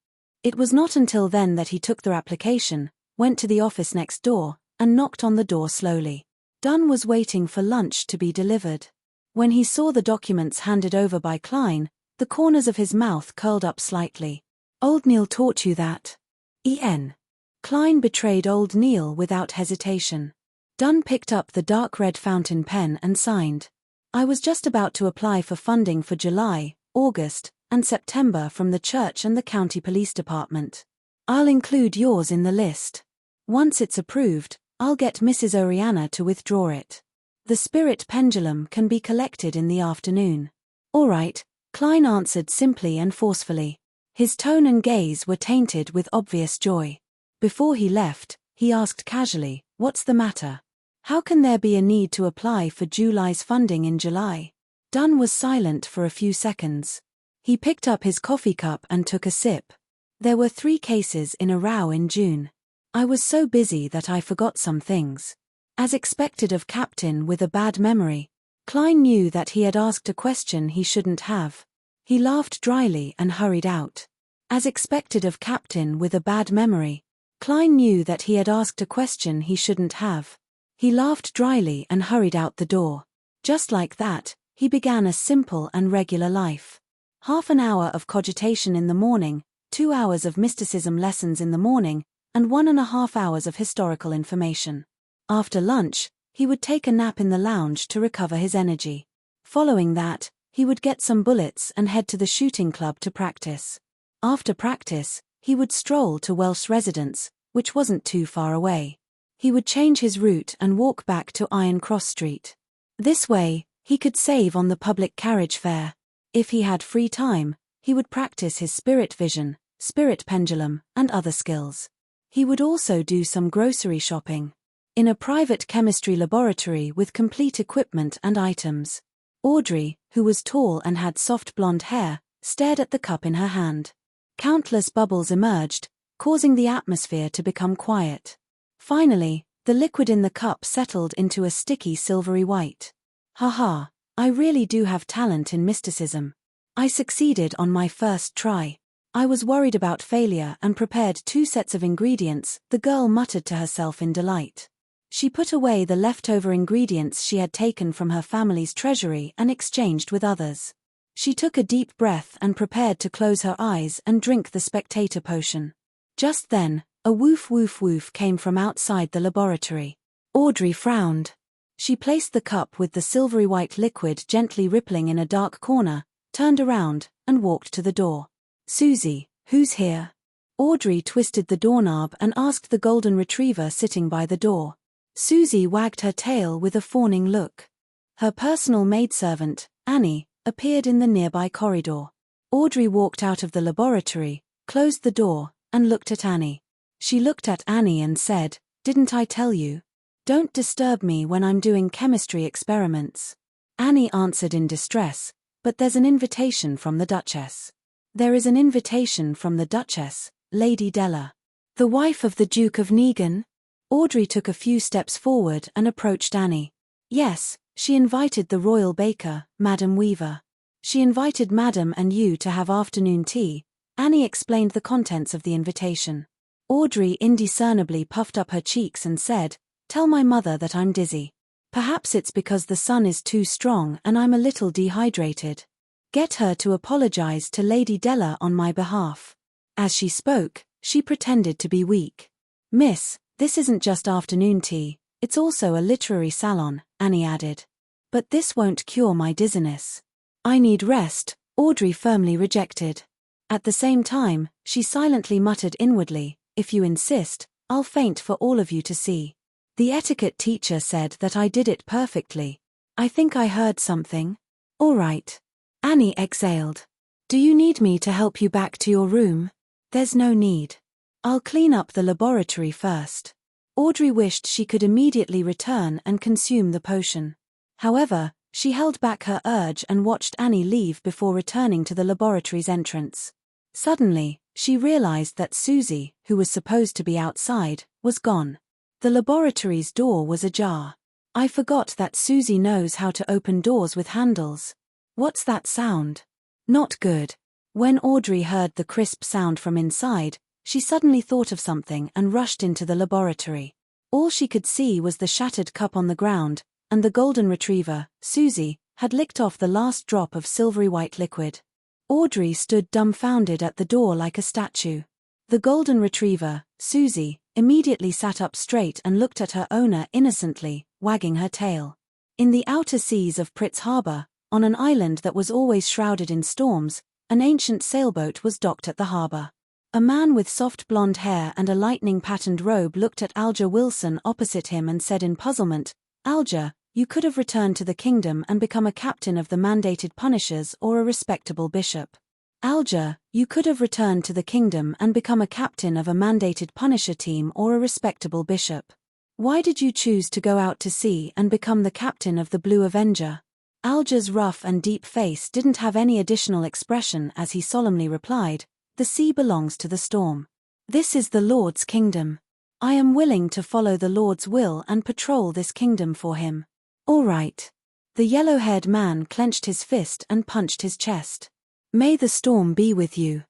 It was not until then that he took their application, went to the office next door, and knocked on the door slowly. Dunn was waiting for lunch to be delivered. When he saw the documents handed over by Klein, the corners of his mouth curled up slightly. Old Neil taught you that? En. Klein betrayed Old Neil without hesitation. Dunn picked up the dark red fountain pen and signed. I was just about to apply for funding for July, August, and September from the church and the county police department. I'll include yours in the list. Once it's approved, I'll get Mrs. Oriana to withdraw it. The spirit pendulum can be collected in the afternoon. All right, Klein answered simply and forcefully. His tone and gaze were tainted with obvious joy. Before he left, he asked casually, "What's the matter? How can there be a need to apply for July's funding in July?" Dunn was silent for a few seconds. He picked up his coffee cup and took a sip. There were 3 cases in a row in June. I was so busy that I forgot some things. As expected of Captain with a bad memory, Klein knew that he had asked a question he shouldn't have. He laughed dryly and hurried out. As expected of Captain with a bad memory, Klein knew that he had asked a question he shouldn't have. He laughed dryly and hurried out the door. Just like that, he began a simple and regular life. Half an hour of cogitation in the morning, 2 hours of mysticism lessons in the morning, and 1.5 hours of historical information. After lunch, he would take a nap in the lounge to recover his energy. Following that, he would get some bullets and head to the shooting club to practice. After practice, he would stroll to Welsh's residence, which wasn't too far away. He would change his route and walk back to Iron Cross Street. This way, he could save on the public carriage fare. If he had free time, he would practice his spirit vision, spirit pendulum, and other skills. He would also do some grocery shopping. In a private chemistry laboratory with complete equipment and items. Audrey, who was tall and had soft blonde hair, stared at the cup in her hand. Countless bubbles emerged, causing the atmosphere to become quiet. Finally, the liquid in the cup settled into a sticky silvery white. Haha, I really do have talent in mysticism. I succeeded on my first try. I was worried about failure and prepared 2 sets of ingredients, the girl muttered to herself in delight. She put away the leftover ingredients she had taken from her family's treasury and exchanged with others. She took a deep breath and prepared to close her eyes and drink the spectator potion. Just then, a woof woof woof came from outside the laboratory. Audrey frowned. She placed the cup with the silvery white liquid gently rippling in a dark corner, turned around, and walked to the door. Susie, who's here? Audrey twisted the doorknob and asked the golden retriever sitting by the door. Susie wagged her tail with a fawning look. Her personal maidservant, Annie, appeared in the nearby corridor. Audrey walked out of the laboratory, closed the door, and looked at Annie. She looked at Annie and said, "Didn't I tell you? Don't disturb me when I'm doing chemistry experiments." Annie answered in distress, "But there's an invitation from the Duchess." "There is an invitation from the Duchess, Lady Della." "The wife of the Duke of Negan?" Audrey took a few steps forward and approached Annie. "Yes, she invited the royal baker, Madam Weaver. She invited Madam and you to have afternoon tea." Annie explained the contents of the invitation. Audrey indiscernibly puffed up her cheeks and said, "Tell my mother that I'm dizzy. Perhaps it's because the sun is too strong and I'm a little dehydrated. Get her to apologize to Lady Della on my behalf." As she spoke, she pretended to be weak. "Miss, this isn't just afternoon tea, it's also a literary salon," Annie added. "But this won't cure my dizziness." "I need rest," Audrey firmly rejected. At the same time, she silently muttered inwardly, "If you insist, I'll faint for all of you to see. The etiquette teacher said that I did it perfectly. I think I heard something." "All right." Annie exhaled. "Do you need me to help you back to your room?" "There's no need. I'll clean up the laboratory first." Audrey wished she could immediately return and consume the potion. However, she held back her urge and watched Annie leave before returning to the laboratory's entrance. Suddenly, she realized that Susie, who was supposed to be outside, was gone. The laboratory's door was ajar. "I forgot that Susie knows how to open doors with handles. What's that sound?" "Not good." When Audrey heard the crisp sound from inside, she suddenly thought of something and rushed into the laboratory. All she could see was the shattered cup on the ground, and the golden retriever, Susie, had licked off the last drop of silvery white liquid. Audrey stood dumbfounded at the door like a statue. The golden retriever, Susie, immediately sat up straight and looked at her owner innocently, wagging her tail. In the outer seas of Pritz Harbor, on an island that was always shrouded in storms, an ancient sailboat was docked at the harbor. A man with soft blonde hair and a lightning-patterned robe looked at Alger Wilson opposite him and said in puzzlement, "Alger, you could have returned to the kingdom and become a captain of the mandated punishers or a respectable bishop. Alger, you could have returned to the kingdom and become a captain of a mandated punisher team or a respectable bishop. Why did you choose to go out to sea and become the captain of the Blue Avenger?" Alger's rough and deep face didn't have any additional expression as he solemnly replied, "The sea belongs to the storm. This is the Lord's kingdom. I am willing to follow the Lord's will and patrol this kingdom for him." "All right." The yellow-haired man clenched his fist and punched his chest. "May the storm be with you.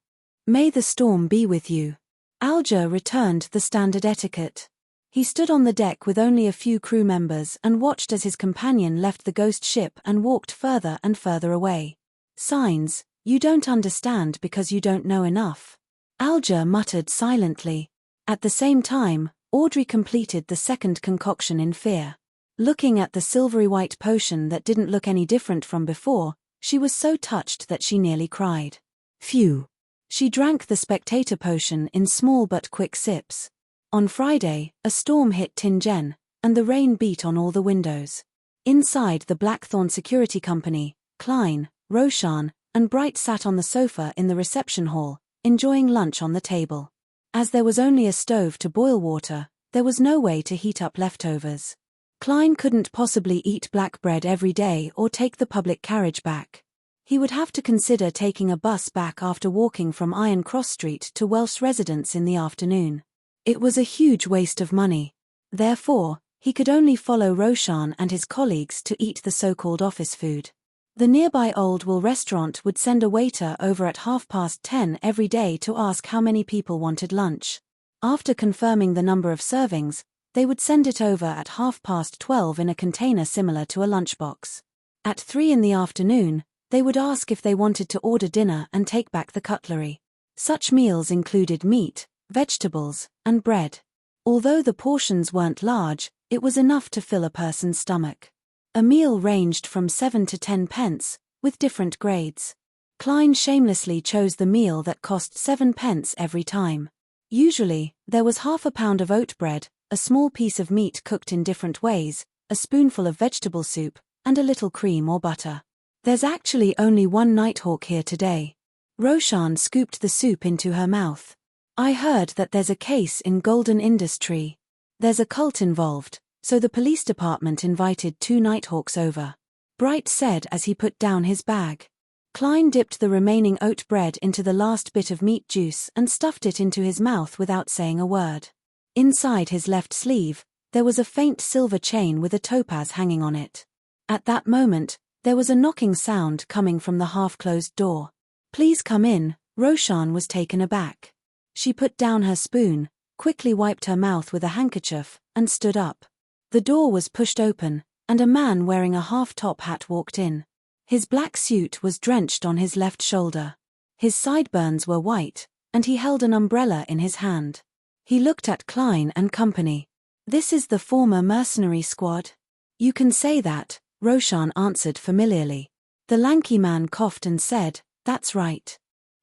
May the storm be with you." Alger returned the standard etiquette. He stood on the deck with only a few crew members and watched as his companion left the ghost ship and walked further and further away. "Signs, you don't understand because you don't know enough," Alger muttered silently. At the same time, Audrey completed the second concoction in fear. Looking at the silvery white potion that didn't look any different from before, she was so touched that she nearly cried. Phew. She drank the spectator potion in small but quick sips. On Friday, a storm hit Tingen, and the rain beat on all the windows. Inside the Blackthorn Security Company, Klein, Roshan, and Bright sat on the sofa in the reception hall, enjoying lunch on the table. As there was only a stove to boil water, there was no way to heat up leftovers. Klein couldn't possibly eat black bread every day or take the public carriage back. He would have to consider taking a bus back after walking from Iron Cross Street to Welsh residence in the afternoon. It was a huge waste of money. Therefore, he could only follow Roshan and his colleagues to eat the so-called office food. The nearby Old Wool restaurant would send a waiter over at 10:30 every day to ask how many people wanted lunch. After confirming the number of servings, they would send it over at 12:30 in a container similar to a lunchbox. At 3 in the afternoon, they would ask if they wanted to order dinner and take back the cutlery. Such meals included meat, vegetables, and bread. Although the portions weren't large, it was enough to fill a person's stomach. A meal ranged from 7 to 10 pence, with different grades. Klein shamelessly chose the meal that cost 7 pence every time. Usually, there was half a pound of oat bread, a small piece of meat cooked in different ways, a spoonful of vegetable soup, and a little cream or butter. There's actually only one nighthawk here today. Roshan scooped the soup into her mouth. I heard that there's a case in Golden Industry. There's a cult involved, so the police department invited 2 nighthawks over. Bright said as he put down his bag. Klein dipped the remaining oat bread into the last bit of meat juice and stuffed it into his mouth without saying a word. Inside his left sleeve, there was a faint silver chain with a topaz hanging on it. At that moment, there was a knocking sound coming from the half-closed door. "Please come in," Roshan was taken aback. She put down her spoon, quickly wiped her mouth with a handkerchief, and stood up. The door was pushed open, and a man wearing a half-top hat walked in. His black suit was drenched on his left shoulder. His sideburns were white, and he held an umbrella in his hand. He looked at Klein and company. "This is the former mercenary squad?" "You can say that," Roshan answered familiarly. The lanky man coughed and said, "That's right."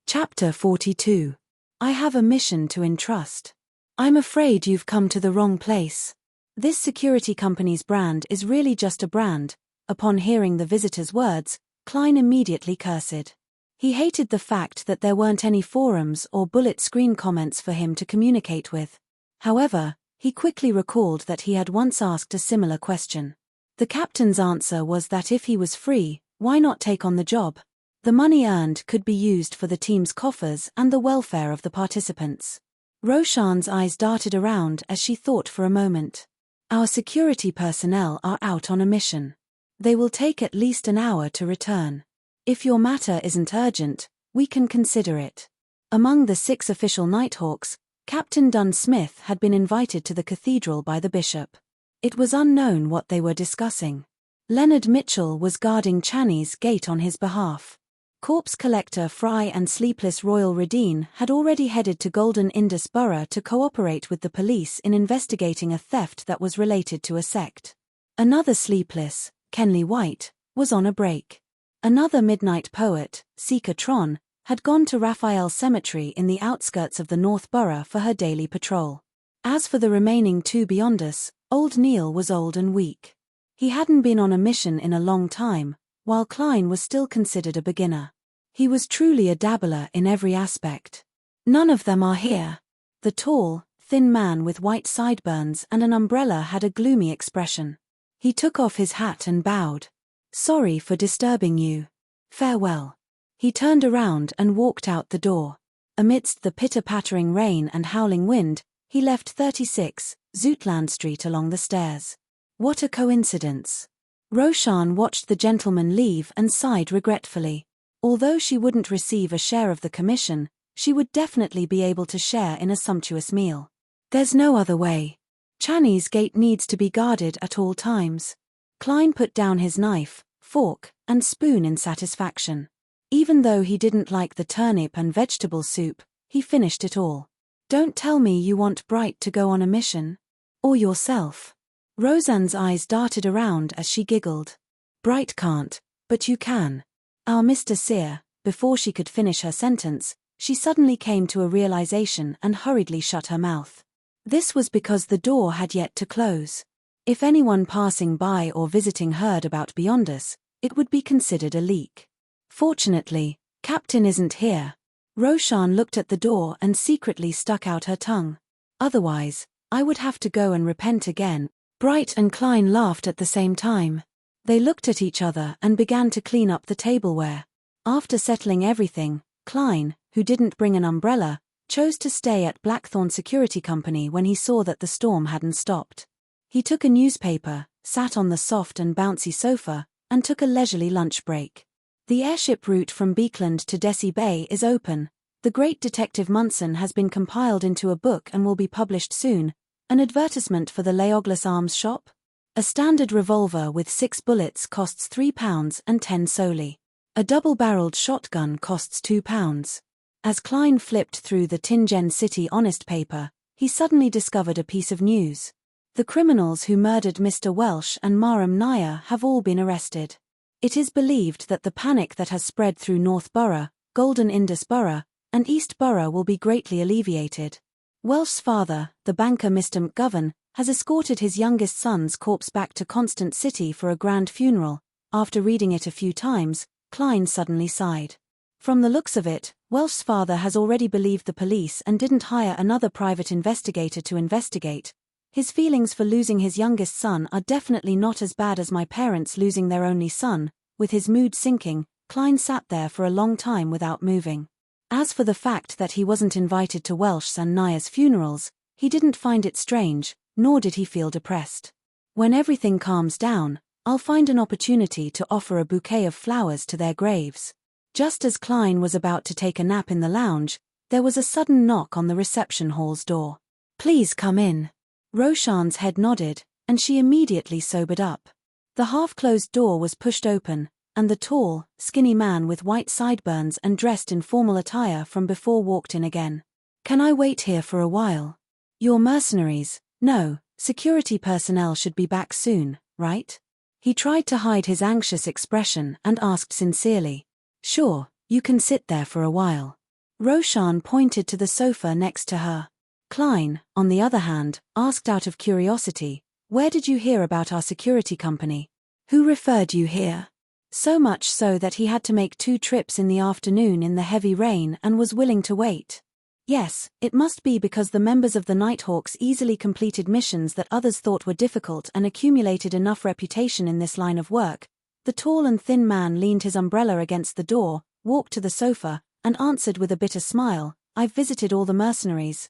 Chapter 42. I have a mission to entrust. I'm afraid you've come to the wrong place. This security company's brand is really just a brand. Upon hearing the visitor's words, Klein immediately cursed. He hated the fact that there weren't any forums or bullet screen comments for him to communicate with. However, he quickly recalled that he had once asked a similar question. The captain's answer was that if he was free, why not take on the job? The money earned could be used for the team's coffers and the welfare of the participants. Roshan's eyes darted around as she thought for a moment. Our security personnel are out on a mission. They will take at least an hour to return. If your matter isn't urgent, we can consider it. Among the 6 official Nighthawks, Captain Dunn Smith had been invited to the cathedral by the bishop. It was unknown what they were discussing. Leonard Mitchell was guarding Channy's gate on his behalf. Corpse collector Fry and Sleepless Royal Redine had already headed to Golden Indus Borough to cooperate with the police in investigating a theft that was related to a sect. Another Sleepless, Kenley White, was on a break. Another midnight poet, Seeker Tron, had gone to Raphael Cemetery in the outskirts of the North Borough for her daily patrol. As for the remaining 2 beyond us, Old Neil was old and weak. He hadn't been on a mission in a long time, while Klein was still considered a beginner. He was truly a dabbler in every aspect. None of them are here. The tall, thin man with white sideburns and an umbrella had a gloomy expression. He took off his hat and bowed. "Sorry for disturbing you. Farewell." He turned around and walked out the door. Amidst the pitter-pattering rain and howling wind, he left 36, Zootland Street along the stairs. What a coincidence. Roshan watched the gentleman leave and sighed regretfully. Although she wouldn't receive a share of the commission, she would definitely be able to share in a sumptuous meal. There's no other way. Channy's gate needs to be guarded at all times. Klein put down his knife, fork, and spoon in satisfaction. Even though he didn't like the turnip and vegetable soup, he finished it all. "Don't tell me you want Bright to go on a mission? Or yourself?" Roseanne's eyes darted around as she giggled. "Bright can't, but you can. Our Mr. Sear." Before she could finish her sentence, she suddenly came to a realization and hurriedly shut her mouth. This was because the door had yet to close. If anyone passing by or visiting heard about Beyond Us, it would be considered a leak. Fortunately, Captain isn't here. Roshan looked at the door and secretly stuck out her tongue. Otherwise, I would have to go and repent again. Bright and Klein laughed at the same time. They looked at each other and began to clean up the tableware. After settling everything, Klein, who didn't bring an umbrella, chose to stay at Blackthorn Security Company when he saw that the storm hadn't stopped. He took a newspaper, sat on the soft and bouncy sofa, and took a leisurely lunch break. The airship route from Beekland to Desi Bay is open. The Great Detective Munson has been compiled into a book and will be published soon. An advertisement for the Leoglas Arms shop? A standard revolver with 6 bullets costs £3 and 10 solely. A double-barreled shotgun costs £2. As Klein flipped through the Tingen City Honest paper, he suddenly discovered a piece of news. The criminals who murdered Mr. Welsh and Maram Nair have all been arrested. It is believed that the panic that has spread through North Borough, Golden Indus Borough, and East Borough will be greatly alleviated. Welsh's father, the banker Mr. McGovern, has escorted his youngest son's corpse back to Constant City for a grand funeral. After reading it a few times, Klein suddenly sighed. From the looks of it, Welsh's father has already believed the police and didn't hire another private investigator to investigate. His feelings for losing his youngest son are definitely not as bad as my parents losing their only son. With his mood sinking, Klein sat there for a long time without moving. As for the fact that he wasn't invited to Welsh's and Nair's funerals, he didn't find it strange, nor did he feel depressed. When everything calms down, I'll find an opportunity to offer a bouquet of flowers to their graves. Just as Klein was about to take a nap in the lounge, there was a sudden knock on the reception hall's door. "Please come in." Roshan's head nodded, and she immediately sobered up. The half-closed door was pushed open, and the tall, skinny man with white sideburns and dressed in formal attire from before walked in again. "Can I wait here for a while? Your mercenaries, no, security personnel should be back soon, right?" He tried to hide his anxious expression and asked sincerely. "Sure, you can sit there for a while." Roshan pointed to the sofa next to her. Klein, on the other hand, asked out of curiosity, "Where did you hear about our security company? Who referred you here?" So much so that he had to make 2 trips in the afternoon in the heavy rain and was willing to wait. Yes, it must be because the members of the Nighthawks easily completed missions that others thought were difficult and accumulated enough reputation in this line of work. The tall and thin man leaned his umbrella against the door, walked to the sofa, and answered with a bitter smile, "I've visited all the mercenaries,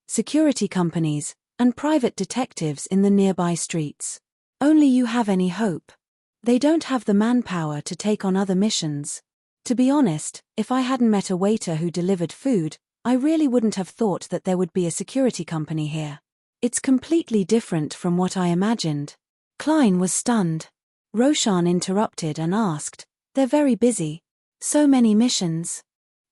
security companies, and private detectives in the nearby streets. Only you have any hope. They don't have the manpower to take on other missions. To be honest, if I hadn't met a waiter who delivered food, I really wouldn't have thought that there would be a security company here. It's completely different from what I imagined." Klein was stunned. Roshan interrupted and asked, "They're very busy. So many missions."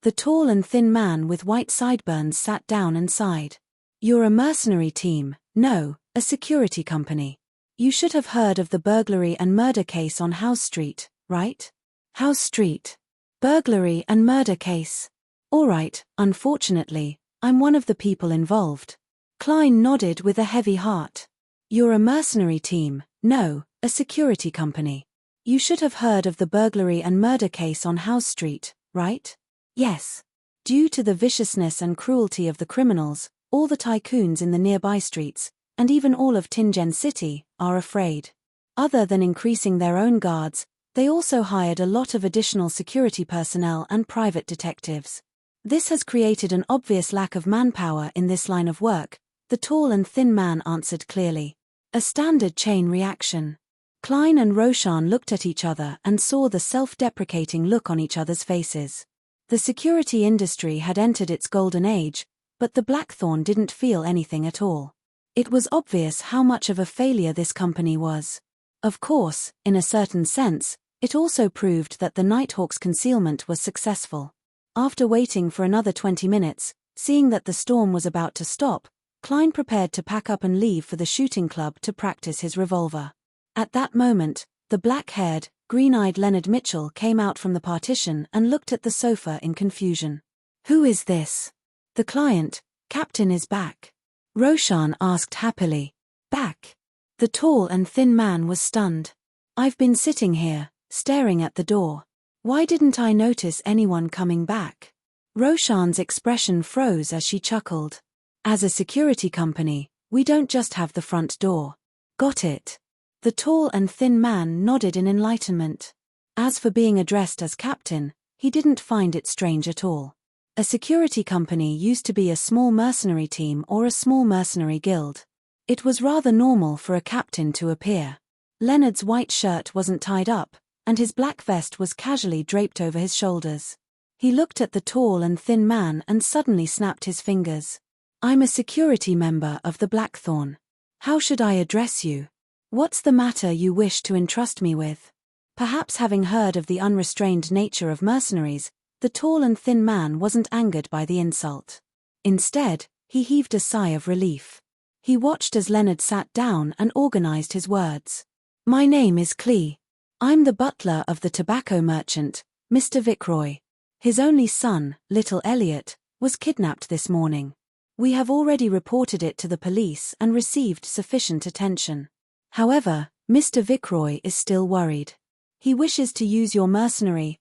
The tall and thin man with white sideburns sat down and sighed. "You're a mercenary team, no, a security company. You should have heard of the burglary and murder case on House Street, right?" "House Street? Burglary and murder case? All right, unfortunately, I'm one of the people involved." Klein nodded with a heavy heart. "You're a mercenary team, no, a security company. You should have heard of the burglary and murder case on House Street, right?" "Yes. Due to the viciousness and cruelty of the criminals, all the tycoons in the nearby streets, and even all of Tingen City, are afraid. Other than increasing their own guards, they also hired a lot of additional security personnel and private detectives. This has created an obvious lack of manpower in this line of work," the tall and thin man answered clearly. A standard chain reaction. Klein and Roshan looked at each other and saw the self-deprecating look on each other's faces. The security industry had entered its golden age, but the Blackthorn didn't feel anything at all. It was obvious how much of a failure this company was. Of course, in a certain sense, it also proved that the Nighthawk's concealment was successful. After waiting for another 20 minutes, seeing that the storm was about to stop, Klein prepared to pack up and leave for the shooting club to practice his revolver. At that moment, the black-haired, green-eyed Leonard Mitchell came out from the partition and looked at the sofa in confusion. "Who is this?" "The client, Captain, is back," Roshan asked happily. "Back?" The tall and thin man was stunned. "I've been sitting here, staring at the door. Why didn't I notice anyone coming back?" Roshan's expression froze as she chuckled. "As a security company, we don't just have the front door." "Got it." The tall and thin man nodded in enlightenment. As for being addressed as Captain, he didn't find it strange at all. A security company used to be a small mercenary team or a small mercenary guild. It was rather normal for a captain to appear. Leonard's white shirt wasn't tied up, and his black vest was casually draped over his shoulders. He looked at the tall and thin man and suddenly snapped his fingers. "I'm a security member of the Blackthorn. How should I address you? What's the matter you wish to entrust me with?" Perhaps having heard of the unrestrained nature of mercenaries, the tall and thin man wasn't angered by the insult. Instead, he heaved a sigh of relief. He watched as Leonard sat down and organized his words. "My name is Clee. I'm the butler of the tobacco merchant, Mr. Vickroy. His only son, little Elliot, was kidnapped this morning. We have already reported it to the police and received sufficient attention. However, Mr. Vickroy is still worried. He wishes to use your mercenary,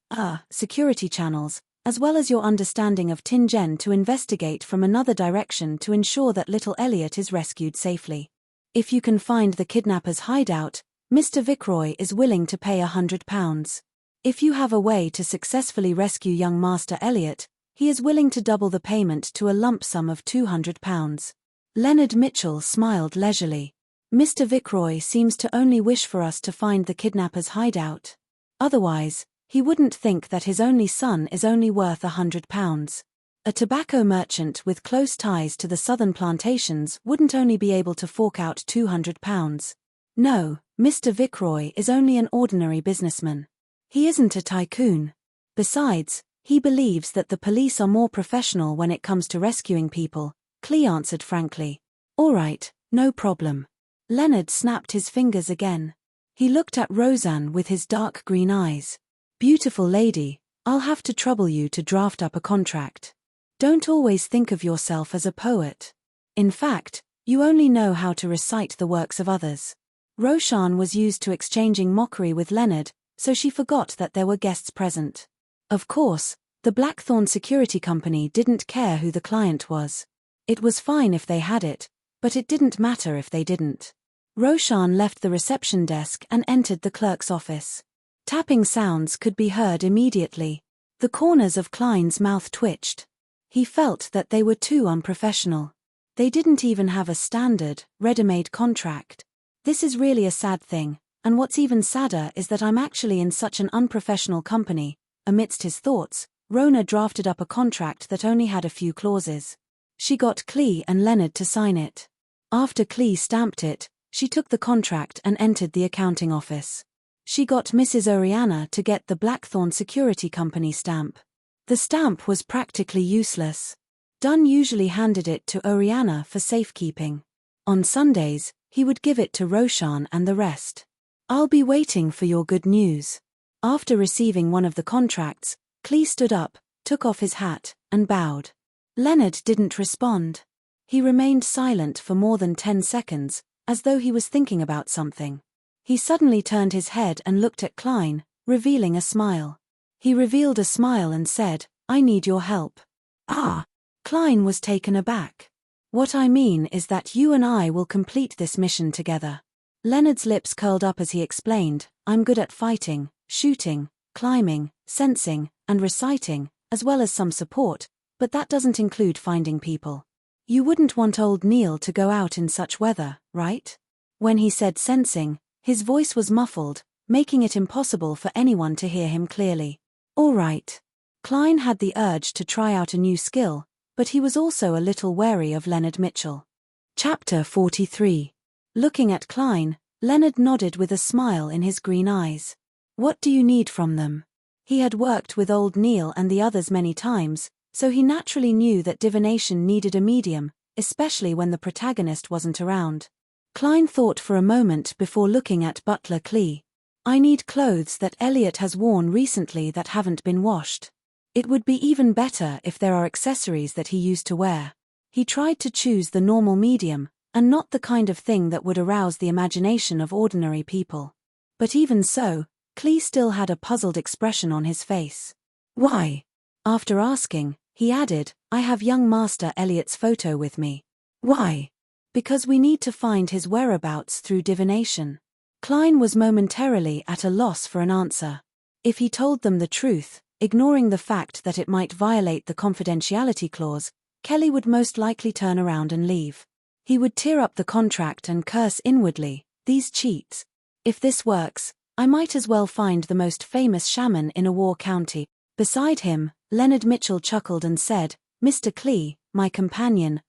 security channels, as well as your understanding of Tingen to investigate from another direction to ensure that little Elliot is rescued safely. If you can find the kidnapper's hideout, Mr. Vickroy is willing to pay £100. If you have a way to successfully rescue young Master Elliot, he is willing to double the payment to a lump sum of £200. Leonard Mitchell smiled leisurely. "Mr. Vickroy seems to only wish for us to find the kidnapper's hideout. Otherwise, he wouldn't think that his only son is only worth £100. A tobacco merchant with close ties to the southern plantations wouldn't only be able to fork out £200. No, Mr. Vickroy is only an ordinary businessman. He isn't a tycoon. Besides, he believes that the police are more professional when it comes to rescuing people," Clee answered frankly. "All right, no problem." Leonard snapped his fingers again. He looked at Roseanne with his dark green eyes. "Beautiful lady, I'll have to trouble you to draft up a contract. Don't always think of yourself as a poet. In fact, you only know how to recite the works of others." Roseanne was used to exchanging mockery with Leonard, so she forgot that there were guests present. Of course, the Blackthorn Security Company didn't care who the client was. It was fine if they had it, but it didn't matter if they didn't. Roseanne left the reception desk and entered the clerk's office. Tapping sounds could be heard immediately. The corners of Klein's mouth twitched. He felt that they were too unprofessional. They didn't even have a standard, ready-made contract. "This is really a sad thing, and what's even sadder is that I'm actually in such an unprofessional company." Amidst his thoughts, Rona drafted up a contract that only had a few clauses. She got Clee and Leonard to sign it. After Clee stamped it, she took the contract and entered the accounting office. She got Mrs. Oriana to get the Blackthorn Security Company stamp. The stamp was practically useless. Dunn usually handed it to Oriana for safekeeping. On Sundays, he would give it to Roseanne and the rest. "I'll be waiting for your good news." After receiving one of the contracts, Clee stood up, took off his hat, and bowed. Leonard didn't respond. He remained silent for more than 10 seconds, as though he was thinking about something. He suddenly turned his head and looked at Klein, revealing a smile. He revealed a smile and said, "I need your help." "Ah!" Klein was taken aback. "What I mean is that you and I will complete this mission together." Leonard's lips curled up as he explained, "I'm good at fighting, shooting, climbing, sensing, and reciting, as well as some support, but that doesn't include finding people. You wouldn't want old Neil to go out in such weather, right?" When he said sensing, his voice was muffled, making it impossible for anyone to hear him clearly. "All right." Klein had the urge to try out a new skill, but he was also a little wary of Leonard Mitchell. Chapter 43. Looking at Klein, Leonard nodded with a smile in his green eyes. "What do you need from them?" He had worked with old Neil and the others many times, so he naturally knew that divination needed a medium, especially when the protagonist wasn't around. Klein thought for a moment before looking at butler Clee. "I need clothes that Elliot has worn recently that haven't been washed. It would be even better if there are accessories that he used to wear." He tried to choose the normal medium, and not the kind of thing that would arouse the imagination of ordinary people. But even so, Clee still had a puzzled expression on his face. "Why?" After asking, he added, "I have young Master Elliot's photo with me." "Why?" "Because we need to find his whereabouts through divination." Klein was momentarily at a loss for an answer. If he told them the truth, ignoring the fact that it might violate the confidentiality clause, Kelly would most likely turn around and leave. He would tear up the contract and curse inwardly, "These cheats." If this works, I might as well find the most famous shaman in a war county. Beside him, Leonard Mitchell chuckled and said, Mr. Clee, my companion,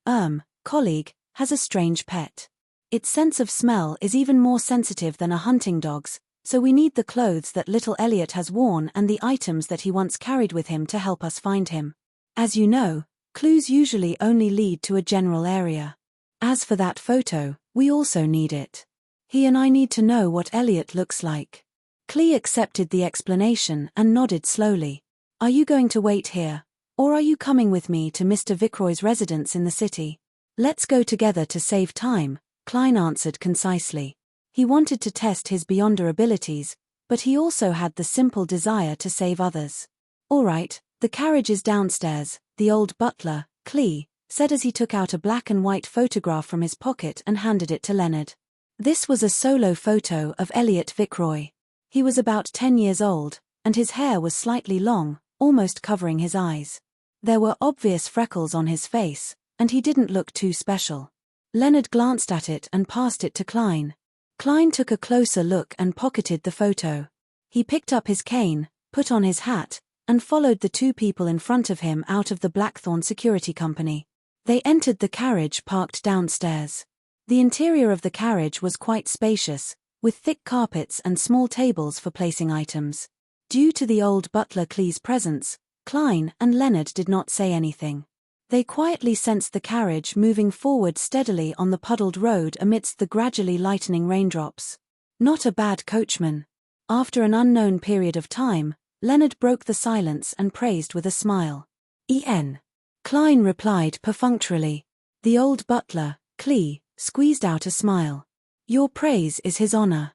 colleague, has a strange pet. Its sense of smell is even more sensitive than a hunting dog's, so we need the clothes that little Elliot has worn and the items that he once carried with him to help us find him. As you know, clues usually only lead to a general area. As for that photo, we also need it. He and I need to know what Elliot looks like. Clee accepted the explanation and nodded slowly. Are you going to wait here, or are you coming with me to Mr. Vickroy's residence in the city? Let's go together to save time, Klein answered concisely. He wanted to test his beyonder abilities, but he also had the simple desire to save others. All right, the carriage is downstairs, the old butler, Clee, said as he took out a black and white photograph from his pocket and handed it to Leonard. This was a solo photo of Elliot Vickroy. He was about 10 years old, and his hair was slightly long, almost covering his eyes. There were obvious freckles on his face, and he didn't look too special. Leonard glanced at it and passed it to Klein. Klein took a closer look and pocketed the photo. He picked up his cane, put on his hat, and followed the two people in front of him out of the Blackthorn Security Company. They entered the carriage parked downstairs. The interior of the carriage was quite spacious, with thick carpets and small tables for placing items. Due to the old butler Clee's presence, Klein and Leonard did not say anything. They quietly sensed the carriage moving forward steadily on the puddled road amidst the gradually lightening raindrops. Not a bad coachman. After an unknown period of time, Leonard broke the silence and praised with a smile. "En." Klein replied perfunctorily. The old butler, Clee, squeezed out a smile. "Your praise is his honor."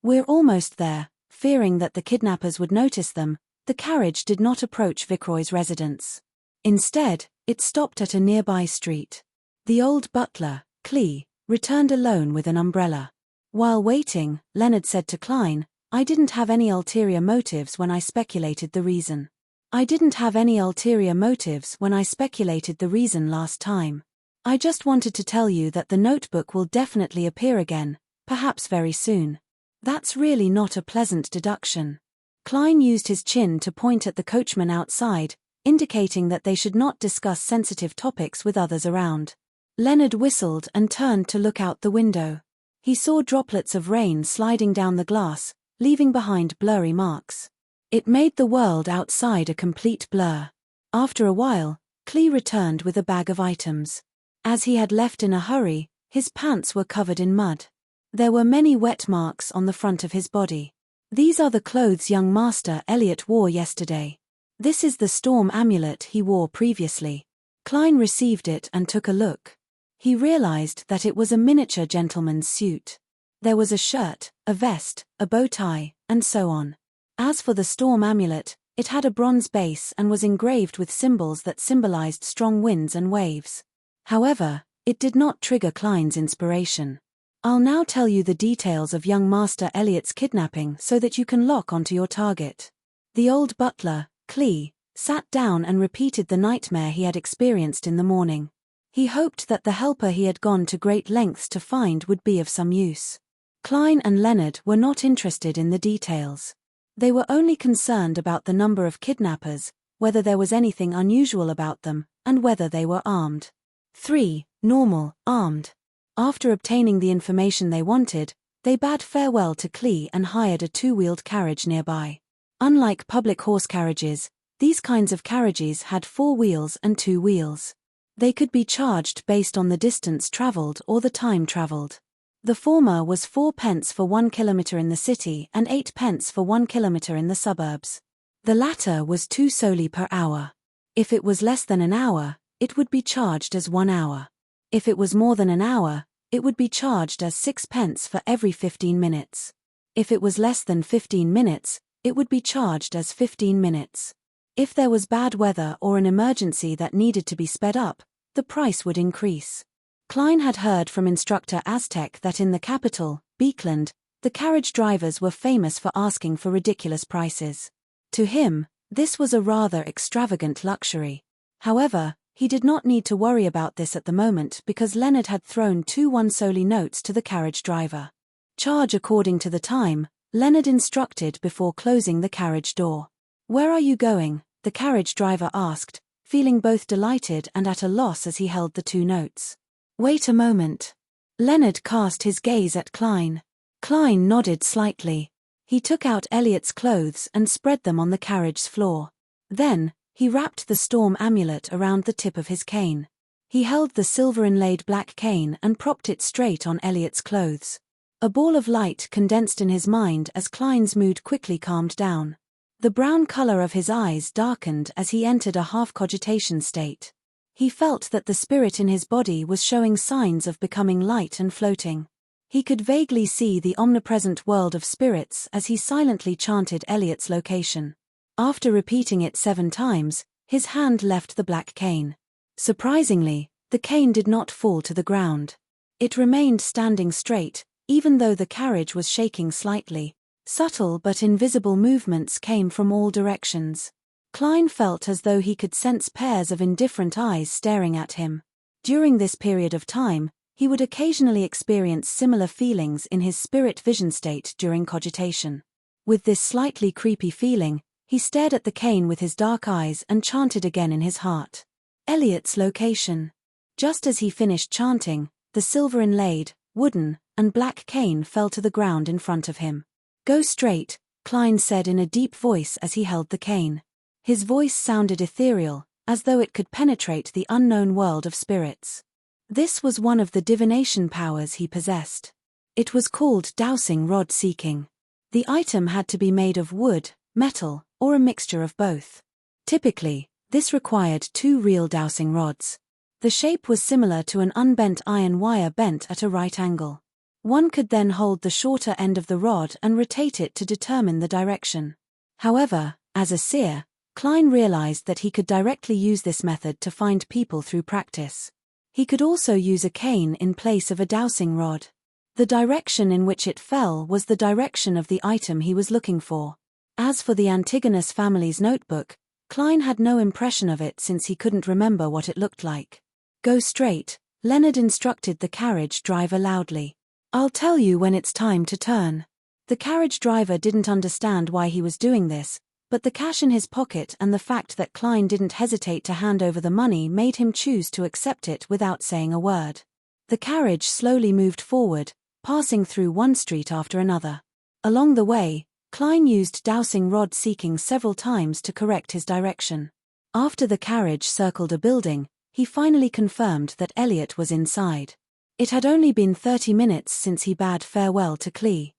"We're almost there." Fearing that the kidnappers would notice them, the carriage did not approach Vickroy's residence. Instead, it stopped at a nearby street. The old butler, Clee, returned alone with an umbrella. While waiting, Leonard said to Klein, "I didn't have any ulterior motives when I speculated the reason. I didn't have any ulterior motives when I speculated the reason last time. I just wanted to tell you that the notebook will definitely appear again, perhaps very soon." That's really not a pleasant deduction. Klein used his chin to point at the coachman outside, indicating that they should not discuss sensitive topics with others around. Leonard whistled and turned to look out the window. He saw droplets of rain sliding down the glass, leaving behind blurry marks. It made the world outside a complete blur. After a while, Clee returned with a bag of items. As he had left in a hurry, his pants were covered in mud. There were many wet marks on the front of his body. "These are the clothes young Master Elliot wore yesterday. This is the storm amulet he wore previously." Klein received it and took a look. He realized that it was a miniature gentleman's suit. There was a shirt, a vest, a bow tie, and so on. As for the storm amulet, it had a bronze base and was engraved with symbols that symbolized strong winds and waves. However, it did not trigger Klein's inspiration. "I'll now tell you the details of young Master Elliot's kidnapping so that you can lock onto your target." The old butler, Clee, sat down and repeated the nightmare he had experienced in the morning. He hoped that the helper he had gone to great lengths to find would be of some use. Klein and Leonard were not interested in the details. They were only concerned about the number of kidnappers, whether there was anything unusual about them, and whether they were armed. 3. Normal, armed. After obtaining the information they wanted, they bade farewell to Clee and hired a two-wheeled carriage nearby. Unlike public horse carriages, these kinds of carriages had 4 wheels and 2 wheels. They could be charged based on the distance traveled or the time traveled. The former was 4 pence for 1 kilometer in the city and 8 pence for 1 kilometer in the suburbs. The latter was 2 soldi per hour. If it was less than an hour, it would be charged as 1 hour. If it was more than an hour, it would be charged as 6 pence for every 15 minutes. If it was less than 15 minutes, it would be charged as 15 minutes. If there was bad weather or an emergency that needed to be sped up, the price would increase. Klein had heard from instructor Aztec that in the capital, Beekland, the carriage drivers were famous for asking for ridiculous prices. To him, this was a rather extravagant luxury. However, he did not need to worry about this at the moment because Leonard had thrown 2 1 soldi notes to the carriage driver. Charge according to the time, Leonard instructed before closing the carriage door. Where are you going? The carriage driver asked, feeling both delighted and at a loss as he held the 2 notes. Wait a moment. Leonard cast his gaze at Klein. Klein nodded slightly. He took out Elliot's clothes and spread them on the carriage's floor. Then, he wrapped the storm amulet around the tip of his cane. He held the silver-inlaid black cane and propped it straight on Elliot's clothes. A ball of light condensed in his mind as Klein's mood quickly calmed down. The brown color of his eyes darkened as he entered a half-cogitation state. He felt that the spirit in his body was showing signs of becoming light and floating. He could vaguely see the omnipresent world of spirits as he silently chanted Elliot's location. After repeating it 7 times, his hand left the black cane. Surprisingly, the cane did not fall to the ground. It remained standing straight, even though the carriage was shaking slightly. Subtle but invisible movements came from all directions. Klein felt as though he could sense pairs of indifferent eyes staring at him. During this period of time, he would occasionally experience similar feelings in his spirit vision state during cogitation. With this slightly creepy feeling, he stared at the cane with his dark eyes and chanted again in his heart. Elliot's location. Just as he finished chanting, the silver-inlaid, wooden, and black cane fell to the ground in front of him. Go straight, Klein said in a deep voice as he held the cane. His voice sounded ethereal, as though it could penetrate the unknown world of spirits. This was one of the divination powers he possessed. It was called dowsing rod seeking. The item had to be made of wood, metal, or a mixture of both. Typically, this required 2 real dowsing rods. The shape was similar to an unbent iron wire bent at a right angle. One could then hold the shorter end of the rod and rotate it to determine the direction. However, as a seer, Klein realized that he could directly use this method to find people through practice. He could also use a cane in place of a dowsing rod. The direction in which it fell was the direction of the item he was looking for. As for the Antigonus family's notebook, Klein had no impression of it since he couldn't remember what it looked like. Go straight, Leonard instructed the carriage driver loudly. I'll tell you when it's time to turn. The carriage driver didn't understand why he was doing this, but the cash in his pocket and the fact that Klein didn't hesitate to hand over the money made him choose to accept it without saying a word. The carriage slowly moved forward, passing through one street after another. Along the way, Klein used dowsing rod seeking several times to correct his direction. After the carriage circled a building, he finally confirmed that Elliot was inside. It had only been 30 minutes since he bade farewell to Klee.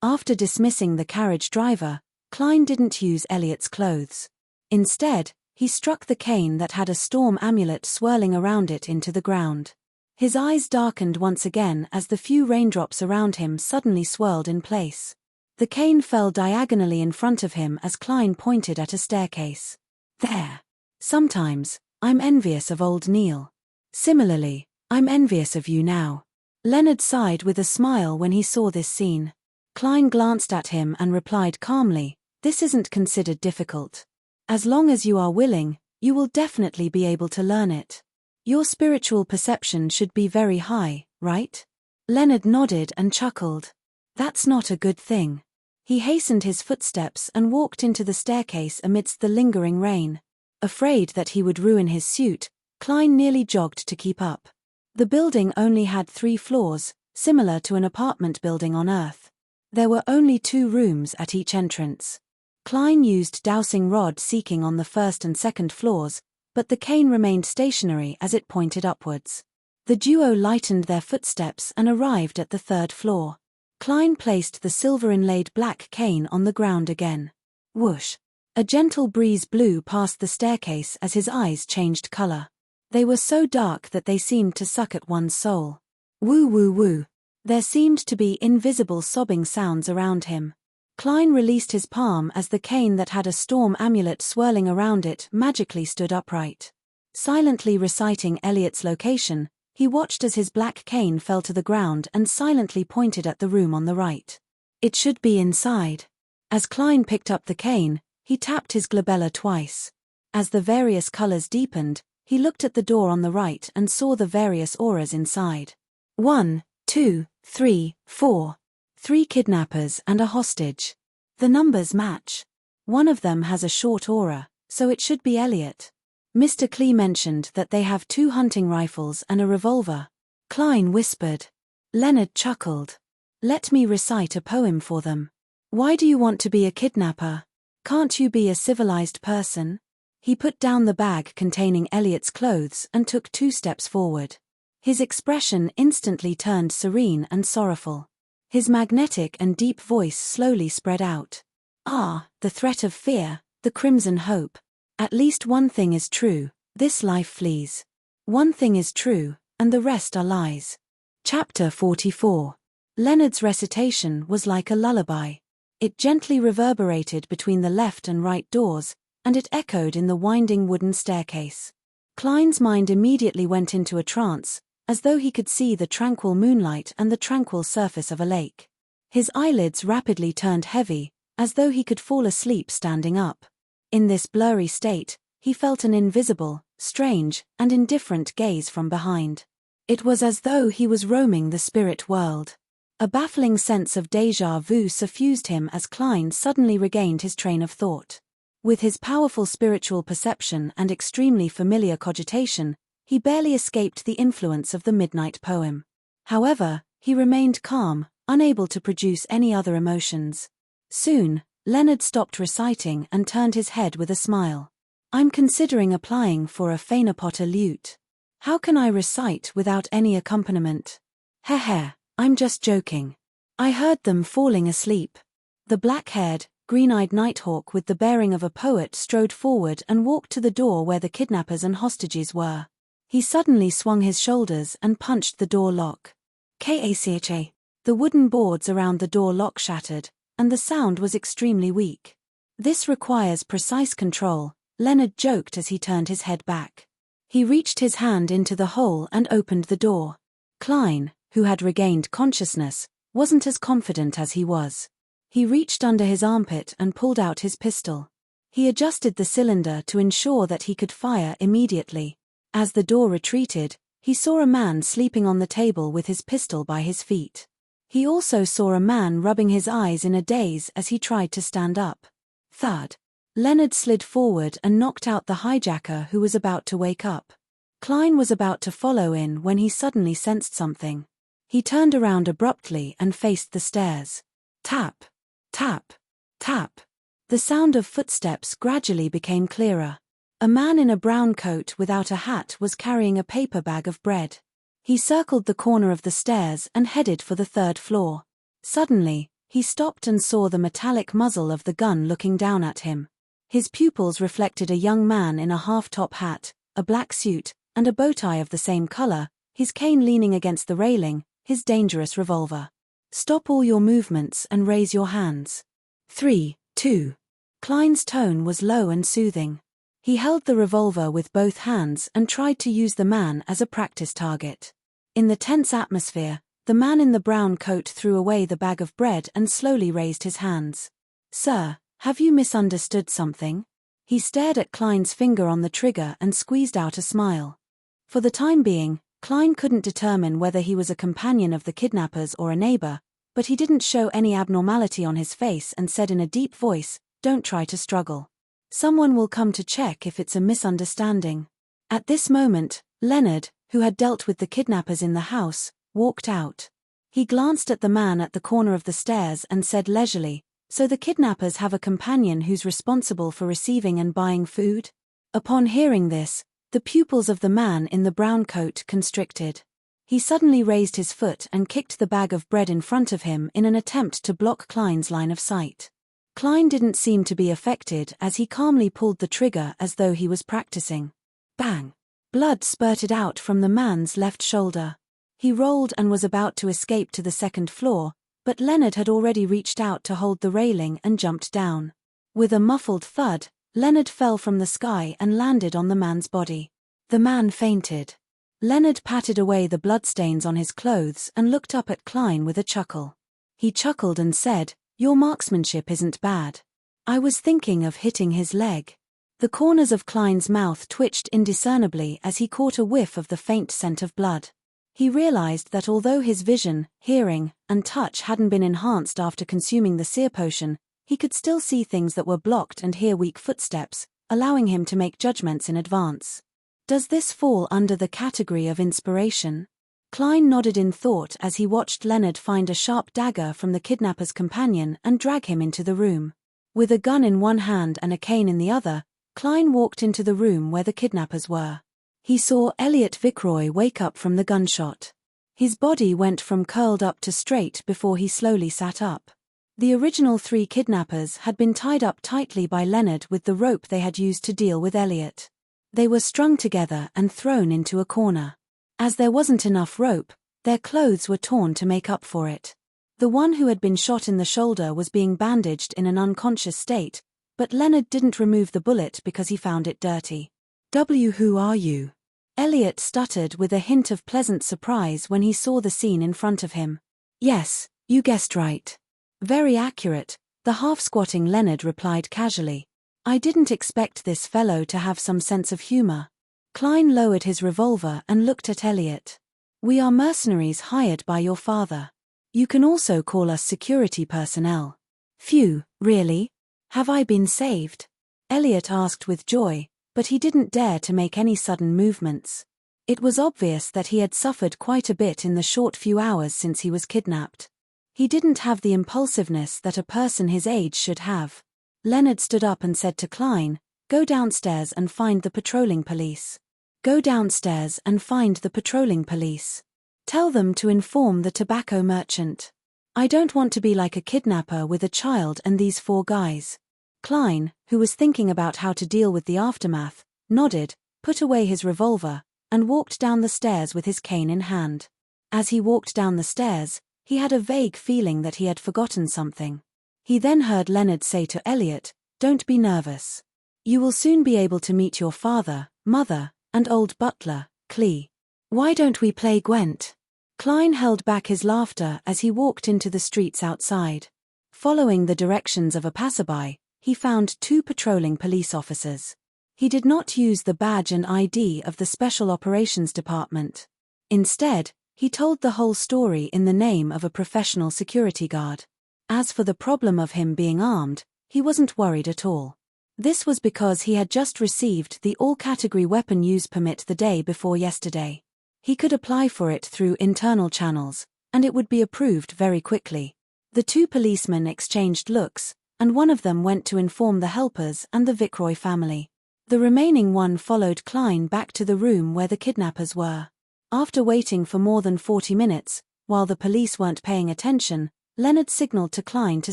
After dismissing the carriage driver, Klein didn't use Elliot's clothes. Instead, he struck the cane that had a storm amulet swirling around it into the ground. His eyes darkened once again as the few raindrops around him suddenly swirled in place. The cane fell diagonally in front of him as Klein pointed at a staircase. There. Sometimes, I'm envious of old Neil. Similarly, I'm envious of you now. Leonard sighed with a smile when he saw this scene. Klein glanced at him and replied calmly, this isn't considered difficult. As long as you are willing, you will definitely be able to learn it. Your spiritual perception should be very high, right? Leonard nodded and chuckled. That's not a good thing. He hastened his footsteps and walked into the staircase amidst the lingering rain. Afraid that he would ruin his suit, Klein nearly jogged to keep up. The building only had 3 floors, similar to an apartment building on Earth. There were only 2 rooms at each entrance. Klein used dowsing rod seeking on the 1st and 2nd floors, but the cane remained stationary as it pointed upwards. The duo lightened their footsteps and arrived at the 3rd floor. Klein placed the silver-inlaid black cane on the ground again. Whoosh! A gentle breeze blew past the staircase as his eyes changed color. They were so dark that they seemed to suck at one's soul. Woo woo woo. There seemed to be invisible sobbing sounds around him. Klein released his palm as the cane that had a storm amulet swirling around it magically stood upright. Silently reciting Elliot's location, he watched as his black cane fell to the ground and silently pointed at the room on the right. It should be inside. As Klein picked up the cane, he tapped his glabella twice. As the various colors deepened, he looked at the door on the right and saw the various auras inside. 1, 2, 3, 4. 3 kidnappers and a hostage. The numbers match. One of them has a short aura, so it should be Elliot. Mr. Klee mentioned that they have 2 hunting rifles and a revolver. Klein whispered. Leonard chuckled. Let me recite a poem for them. Why do you want to be a kidnapper? Can't you be a civilized person? He put down the bag containing Elliot's clothes and took 2 steps forward. His expression instantly turned serene and sorrowful. His magnetic and deep voice slowly spread out. Ah, the threat of fear, the crimson hope. At least one thing is true, this life flees. One thing is true, and the rest are lies. Chapter 44. Leonard's recitation was like a lullaby. It gently reverberated between the left and right doors, and it echoed in the winding wooden staircase. Klein's mind immediately went into a trance, as though he could see the tranquil moonlight and the tranquil surface of a lake. His eyelids rapidly turned heavy, as though he could fall asleep standing up. In this blurry state, he felt an invisible, strange, and indifferent gaze from behind. It was as though he was roaming the spirit world. A baffling sense of déjà vu suffused him as Klein suddenly regained his train of thought. With his powerful spiritual perception and extremely familiar cogitation, he barely escaped the influence of the midnight poem. However, he remained calm, unable to produce any other emotions. Soon, Leonard stopped reciting and turned his head with a smile. I'm considering applying for a Feinapotter lute. How can I recite without any accompaniment? Heh, I'm just joking. I heard them falling asleep. The black-haired, green-eyed nighthawk with the bearing of a poet strode forward and walked to the door where the kidnappers and hostages were. He suddenly swung his shoulders and punched the door lock. Kacha. The wooden boards around the door lock shattered, and the sound was extremely weak. This requires precise control, Leonard joked as he turned his head back. He reached his hand into the hole and opened the door. Klein, who had regained consciousness, wasn't as confident as he was. He reached under his armpit and pulled out his pistol. He adjusted the cylinder to ensure that he could fire immediately. As the door retreated, he saw a man sleeping on the table with his pistol by his feet. He also saw a man rubbing his eyes in a daze as he tried to stand up. Thud. Leonard slid forward and knocked out the hijacker who was about to wake up. Klein was about to follow in when he suddenly sensed something. He turned around abruptly and faced the stairs. Tap, tap, tap. The sound of footsteps gradually became clearer. A man in a brown coat without a hat was carrying a paper bag of bread. He circled the corner of the stairs and headed for the 3rd floor. Suddenly, he stopped and saw the metallic muzzle of the gun looking down at him. His pupils reflected a young man in a half-top hat, a black suit, and a bow tie of the same color, his cane leaning against the railing, his dangerous revolver. Stop all your movements and raise your hands. 3, 2. Klein's tone was low and soothing. He held the revolver with both hands and tried to use the man as a practice target. In the tense atmosphere, the man in the brown coat threw away the bag of bread and slowly raised his hands. Sir, have you misunderstood something? He stared at Klein's finger on the trigger and squeezed out a smile. For the time being, Klein couldn't determine whether he was a companion of the kidnappers or a neighbor, but he didn't show any abnormality on his face and said in a deep voice, "Don't try to struggle. Someone will come to check if it's a misunderstanding." At this moment, Leonard, who had dealt with the kidnappers in the house, walked out. He glanced at the man at the corner of the stairs and said leisurely, "So the kidnappers have a companion who's responsible for receiving and buying food?" Upon hearing this, the pupils of the man in the brown coat constricted. He suddenly raised his foot and kicked the bag of bread in front of him in an attempt to block Klein's line of sight. Klein didn't seem to be affected as he calmly pulled the trigger as though he was practicing. Bang! Blood spurted out from the man's left shoulder. He rolled and was about to escape to the 2nd floor, but Leonard had already reached out to hold the railing and jumped down. With a muffled thud, Leonard fell from the sky and landed on the man's body. The man fainted. Leonard patted away the bloodstains on his clothes and looked up at Klein with a chuckle. He chuckled and said, "Your marksmanship isn't bad. I was thinking of hitting his leg." The corners of Klein's mouth twitched indiscernibly as he caught a whiff of the faint scent of blood. He realized that although his vision, hearing, and touch hadn't been enhanced after consuming the seer potion, he could still see things that were blocked and hear weak footsteps, allowing him to make judgments in advance. Does this fall under the category of inspiration? Klein nodded in thought as he watched Leonard find a sharp dagger from the kidnapper's companion and drag him into the room. With a gun in one hand and a cane in the other, Klein walked into the room where the kidnappers were. He saw Elliot Vickroy wake up from the gunshot. His body went from curled up to straight before he slowly sat up. The original 3 kidnappers had been tied up tightly by Leonard with the rope they had used to deal with Elliot. They were strung together and thrown into a corner. As there wasn't enough rope, their clothes were torn to make up for it. The one who had been shot in the shoulder was being bandaged in an unconscious state, but Leonard didn't remove the bullet because he found it dirty. Who are you? Elliot stuttered with a hint of pleasant surprise when he saw the scene in front of him. Yes, you guessed right. Very accurate, the half-squatting Leonard replied casually. I didn't expect this fellow to have some sense of humor. Klein lowered his revolver and looked at Elliot. We are mercenaries hired by your father. You can also call us security personnel. Phew, really? Have I been saved? Elliot asked with joy, but he didn't dare to make any sudden movements. It was obvious that he had suffered quite a bit in the short few hours since he was kidnapped. He didn't have the impulsiveness that a person his age should have. Leonard stood up and said to Klein, Go downstairs and find the patrolling police. Go downstairs and find the patrolling police. Tell them to inform the tobacco merchant. I don't want to be like a kidnapper with a child and these 4 guys. Klein, who was thinking about how to deal with the aftermath, nodded, put away his revolver, and walked down the stairs with his cane in hand. As he walked down the stairs, he had a vague feeling that he had forgotten something. He then heard Leonard say to Elliot, Don't be nervous. You will soon be able to meet your father, mother, and old butler, Clee. Why don't we play Gwent? Klein held back his laughter as he walked into the streets outside. Following the directions of a passerby, he found 2 patrolling police officers. He did not use the badge and ID of the Special Operations Department. Instead, he told the whole story in the name of a professional security guard. As for the problem of him being armed, he wasn't worried at all. This was because he had just received the all-category weapon use permit the day before yesterday. He could apply for it through internal channels, and it would be approved very quickly. The 2 policemen exchanged looks, and one of them went to inform the helpers and the Vickroy family. The remaining one followed Klein back to the room where the kidnappers were. After waiting for more than 40 minutes, while the police weren't paying attention, Leonard signaled to Klein to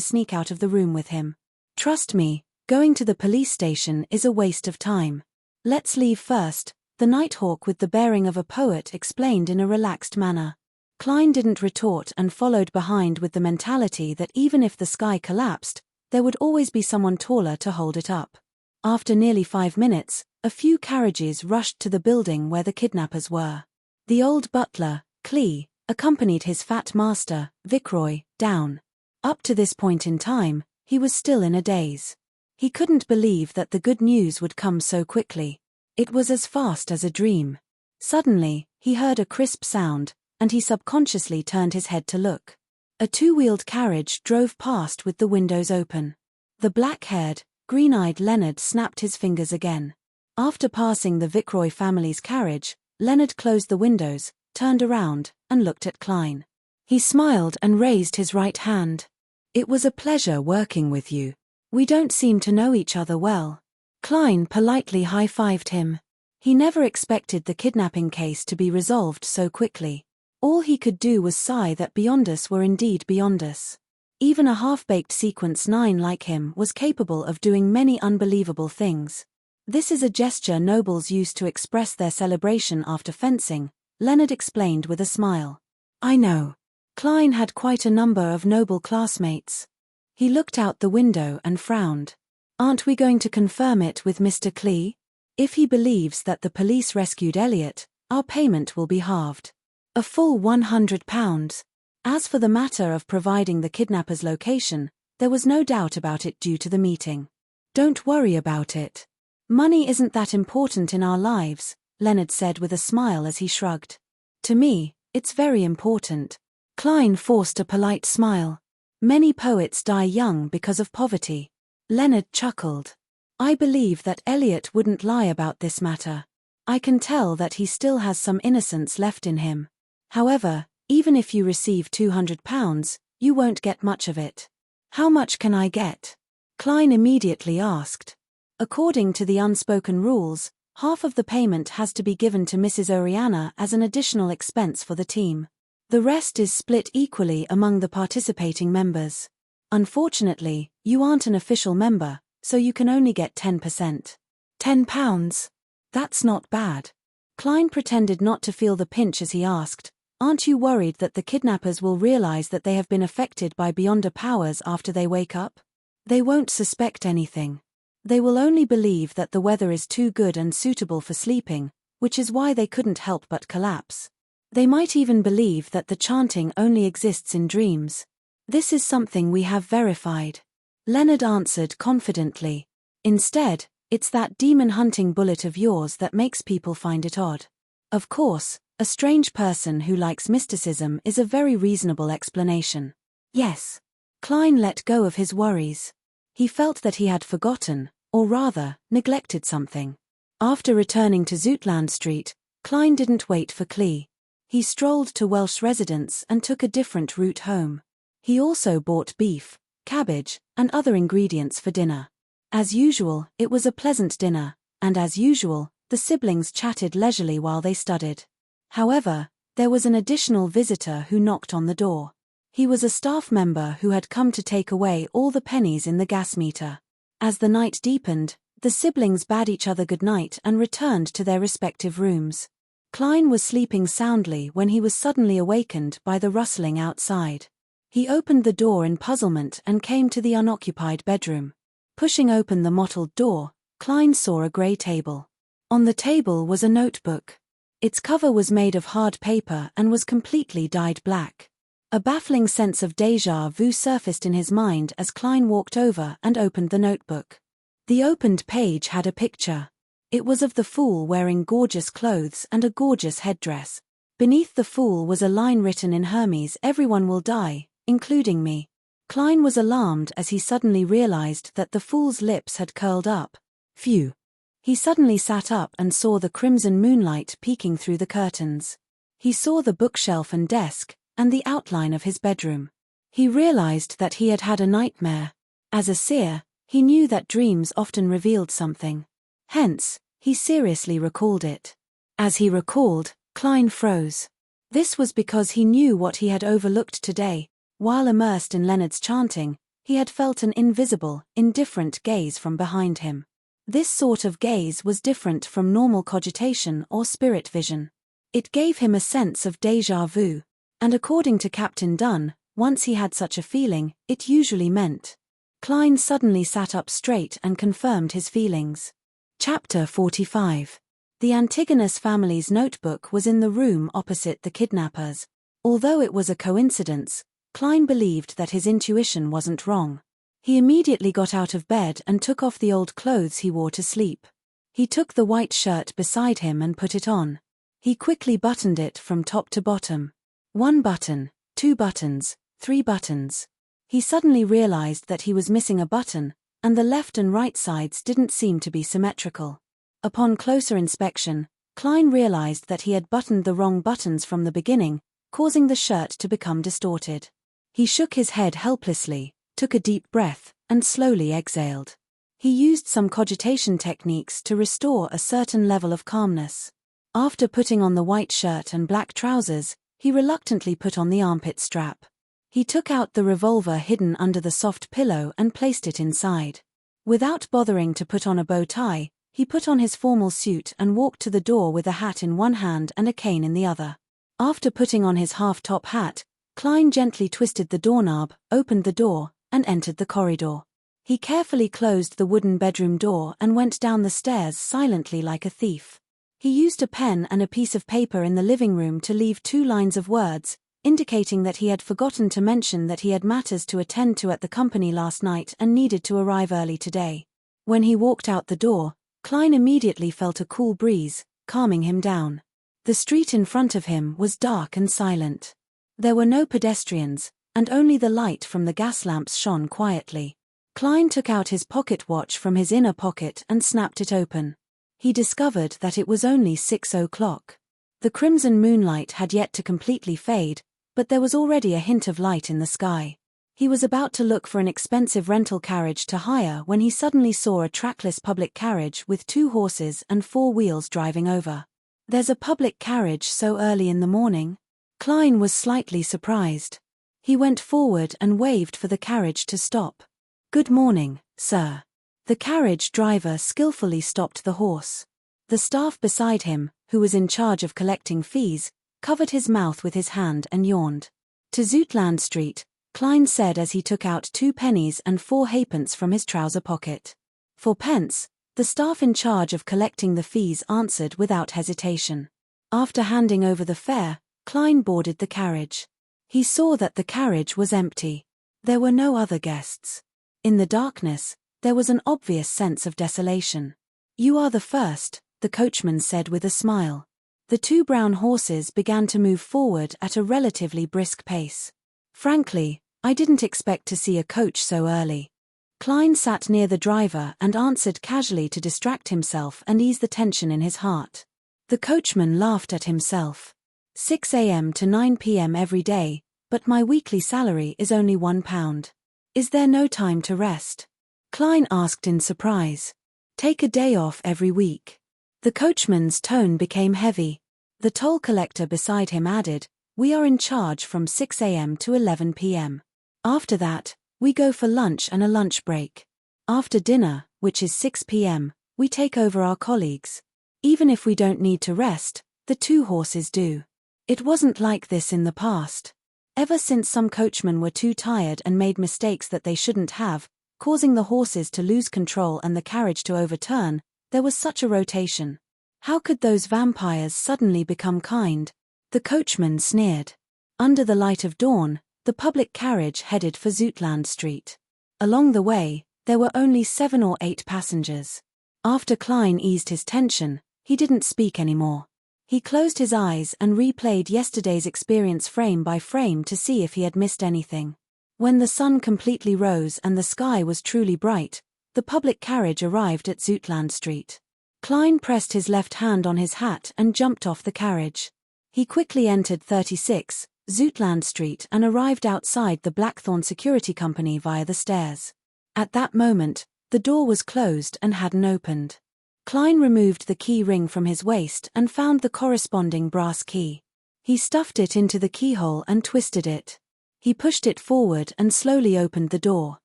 sneak out of the room with him. Trust me, going to the police station is a waste of time. Let's leave first, the Nighthawk with the bearing of a poet explained in a relaxed manner. Klein didn't retort and followed behind with the mentality that even if the sky collapsed, there would always be someone taller to hold it up. After nearly 5 minutes, a few carriages rushed to the building where the kidnappers were. The old butler, Clee, accompanied his fat master, Vickroy, down. Up to this point in time, he was still in a daze. He couldn't believe that the good news would come so quickly. It was as fast as a dream. Suddenly, he heard a crisp sound, and he subconsciously turned his head to look. A 2-wheeled carriage drove past with the windows open. The black-haired, green-eyed Leonard snapped his fingers again. After passing the Vickroy family's carriage, Leonard closed the windows, turned around, and looked at Klein. He smiled and raised his right hand. It was a pleasure working with you. We don't seem to know each other well. Klein politely high-fived him. He never expected the kidnapping case to be resolved so quickly. All he could do was sigh that beyond us were indeed beyond us. Even a half-baked Sequence 9 like him was capable of doing many unbelievable things. This is a gesture nobles use to express their celebration after fencing, Leonard explained with a smile. I know. Klein had quite a number of noble classmates. He looked out the window and frowned. Aren't we going to confirm it with Mr. Clee? If he believes that the police rescued Elliot, our payment will be halved. A full £100. As for the matter of providing the kidnapper's location, there was no doubt about it due to the meeting. Don't worry about it. Money isn't that important in our lives, Leonard said with a smile as he shrugged. To me, It's very important. Klein forced a polite smile. Many poets die young because of poverty. Leonard chuckled. I believe that Eliot wouldn't lie about this matter. I can tell that he still has some innocence left in him. However, even if you receive £200, you won't get much of it. How much can I get? Klein immediately asked. According to the unspoken rules, half of the payment has to be given to Mrs. Oriana as an additional expense for the team. The rest is split equally among the participating members. Unfortunately, you aren't an official member, so you can only get 10%. £10? That's not bad. Klein pretended not to feel the pinch as he asked, aren't you worried that the kidnappers will realize that they have been affected by Beyonder powers after they wake up? They won't suspect anything. They will only believe that the weather is too good and suitable for sleeping, which is why they couldn't help but collapse. They might even believe that the chanting only exists in dreams. This is something we have verified. Leonard answered confidently. Instead, it's that demon-hunting bullet of yours that makes people find it odd. Of course, a strange person who likes mysticism is a very reasonable explanation. Yes. Klein let go of his worries. He felt that he had forgotten, or rather, neglected something. After returning to Zoutland Street, Klein didn't wait for Clee. He strolled to Welsh residence and took a different route home. He also bought beef, cabbage, and other ingredients for dinner. As usual, it was a pleasant dinner, and as usual, the siblings chatted leisurely while they studied. However, there was an additional visitor who knocked on the door. He was a staff member who had come to take away all the pennies in the gas meter. As the night deepened, the siblings bade each other good night and returned to their respective rooms. Klein was sleeping soundly when he was suddenly awakened by the rustling outside. He opened the door in puzzlement and came to the unoccupied bedroom. Pushing open the mottled door, Klein saw a grey table. On the table was a notebook. Its cover was made of hard paper and was completely dyed black. A baffling sense of déjà vu surfaced in his mind as Klein walked over and opened the notebook. The opened page had a picture. It was of the fool wearing gorgeous clothes and a gorgeous headdress. Beneath the fool was a line written in Hermes, "Everyone will die, including me." Klein was alarmed as he suddenly realized that the fool's lips had curled up. Phew. He suddenly sat up and saw the crimson moonlight peeking through the curtains. He saw the bookshelf and desk, and the outline of his bedroom. He realized that he had had a nightmare. As a seer, he knew that dreams often revealed something. Hence, he seriously recalled it. As he recalled, Klein froze. This was because he knew what he had overlooked today. While immersed in Leonard's chanting, he had felt an invisible, indifferent gaze from behind him. This sort of gaze was different from normal cogitation or spirit vision. It gave him a sense of déjà vu, and according to Captain Dunn, once he had such a feeling, it usually meant. Klein suddenly sat up straight and confirmed his feelings. Chapter 45. The Antigonus family's notebook was in the room opposite the kidnappers. Although it was a coincidence, Klein believed that his intuition wasn't wrong. He immediately got out of bed and took off the old clothes he wore to sleep. He took the white shirt beside him and put it on. He quickly buttoned it from top to bottom. 1 button, 2 buttons, 3 buttons. He suddenly realized that he was missing a button, and the left and right sides didn't seem to be symmetrical. Upon closer inspection, Klein realized that he had buttoned the wrong buttons from the beginning, causing the shirt to become distorted. He shook his head helplessly, took a deep breath, and slowly exhaled. He used some cogitation techniques to restore a certain level of calmness. After putting on the white shirt and black trousers, he reluctantly put on the armpit strap. He took out the revolver hidden under the soft pillow and placed it inside. Without bothering to put on a bow tie, he put on his formal suit and walked to the door with a hat in one hand and a cane in the other. After putting on his half-top hat, Klein gently twisted the doorknob, opened the door, and entered the corridor. He carefully closed the wooden bedroom door and went down the stairs silently like a thief. He used a pen and a piece of paper in the living room to leave 2 lines of words, indicating that he had forgotten to mention that he had matters to attend to at the company last night and needed to arrive early today. When he walked out the door, Klein immediately felt a cool breeze, calming him down. The street in front of him was dark and silent. There were no pedestrians, and only the light from the gas lamps shone quietly. Klein took out his pocket watch from his inner pocket and snapped it open. He discovered that it was only 6 o'clock. The crimson moonlight had yet to completely fade, but there was already a hint of light in the sky. He was about to look for an expensive rental carriage to hire when he suddenly saw a trackless public carriage with 2 horses and 4 wheels driving over. "There's a public carriage so early in the morning?" Klein was slightly surprised. He went forward and waved for the carriage to stop. "Good morning, sir." The carriage driver skillfully stopped the horse. The staff beside him, who was in charge of collecting fees, covered his mouth with his hand and yawned. "To Zoutland Street," Klein said as he took out 2 pennies and 4 halfpence from his trouser pocket. "4 pence," the staff in charge of collecting the fees answered without hesitation. After handing over the fare, Klein boarded the carriage. He saw that the carriage was empty. There were no other guests. In the darkness, there was an obvious sense of desolation. "You are the first," the coachman said with a smile. The 2 brown horses began to move forward at a relatively brisk pace. "Frankly, I didn't expect to see a coach so early." Klein sat near the driver and answered casually to distract himself and ease the tension in his heart. The coachman laughed at himself. 6 a.m. to 9 p.m. every day, but my weekly salary is only £1. Is there no time to rest? Klein asked in surprise. "Take a day off every week." The coachman's tone became heavy. The toll collector beside him added, "We are in charge from 6 a.m. to 11 p.m. After that, we go for lunch and a lunch break. After dinner, which is 6 p.m., we take over our colleagues. Even if we don't need to rest, the 2 horses do." It wasn't like this in the past. Ever since some coachmen were too tired and made mistakes that they shouldn't have, causing the horses to lose control and the carriage to overturn, there was such a rotation. How could those vampires suddenly become kind? The coachman sneered. Under the light of dawn, the public carriage headed for Zoutland Street. Along the way, there were only 7 or 8 passengers. After Klein eased his tension, he didn't speak anymore. He closed his eyes and replayed yesterday's experience frame by frame to see if he had missed anything. When the sun completely rose and the sky was truly bright, the public carriage arrived at Zoutland Street. Klein pressed his left hand on his hat and jumped off the carriage. He quickly entered 36, Zoutland Street and arrived outside the Blackthorn Security Company via the stairs. At that moment, the door was closed and hadn't opened. Klein removed the key ring from his waist and found the corresponding brass key. He stuffed it into the keyhole and twisted it. He pushed it forward and slowly opened the door.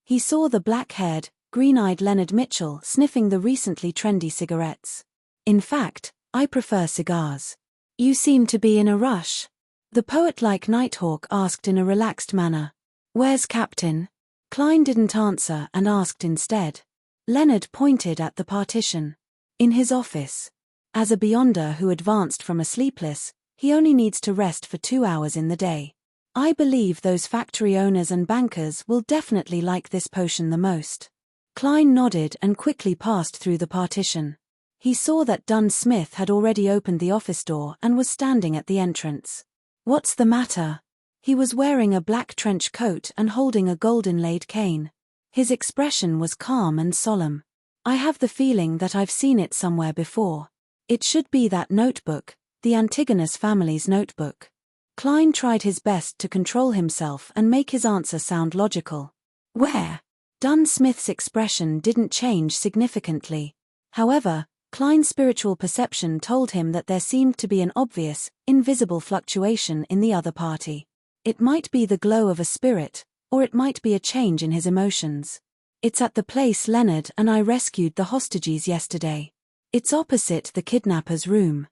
He saw the black-haired, green-eyed Leonard Mitchell sniffing the recently trendy cigarettes. "In fact, I prefer cigars." "You seem to be in a rush," the poet-like Nighthawk asked in a relaxed manner. "Where's Captain?" Klein didn't answer and asked instead. Leonard pointed at the partition. "In his office. As a beyonder who advanced from a sleepless, he only needs to rest for 2 hours in the day. I believe those factory owners and bankers will definitely like this potion the most." Klein nodded and quickly passed through the partition. He saw that Dunn Smith had already opened the office door and was standing at the entrance. "What's the matter?" He was wearing a black trench coat and holding a gold-inlaid cane. His expression was calm and solemn. "I have the feeling that I've seen it somewhere before. It should be that notebook, the Antigonus family's notebook." Klein tried his best to control himself and make his answer sound logical. "Where?" Dunn Smith's expression didn't change significantly. However, Klein's spiritual perception told him that there seemed to be an obvious, invisible fluctuation in the other party. It might be the glow of a spirit, or it might be a change in his emotions. "It's at the place Leonard and I rescued the hostages yesterday. It's opposite the kidnapper's room.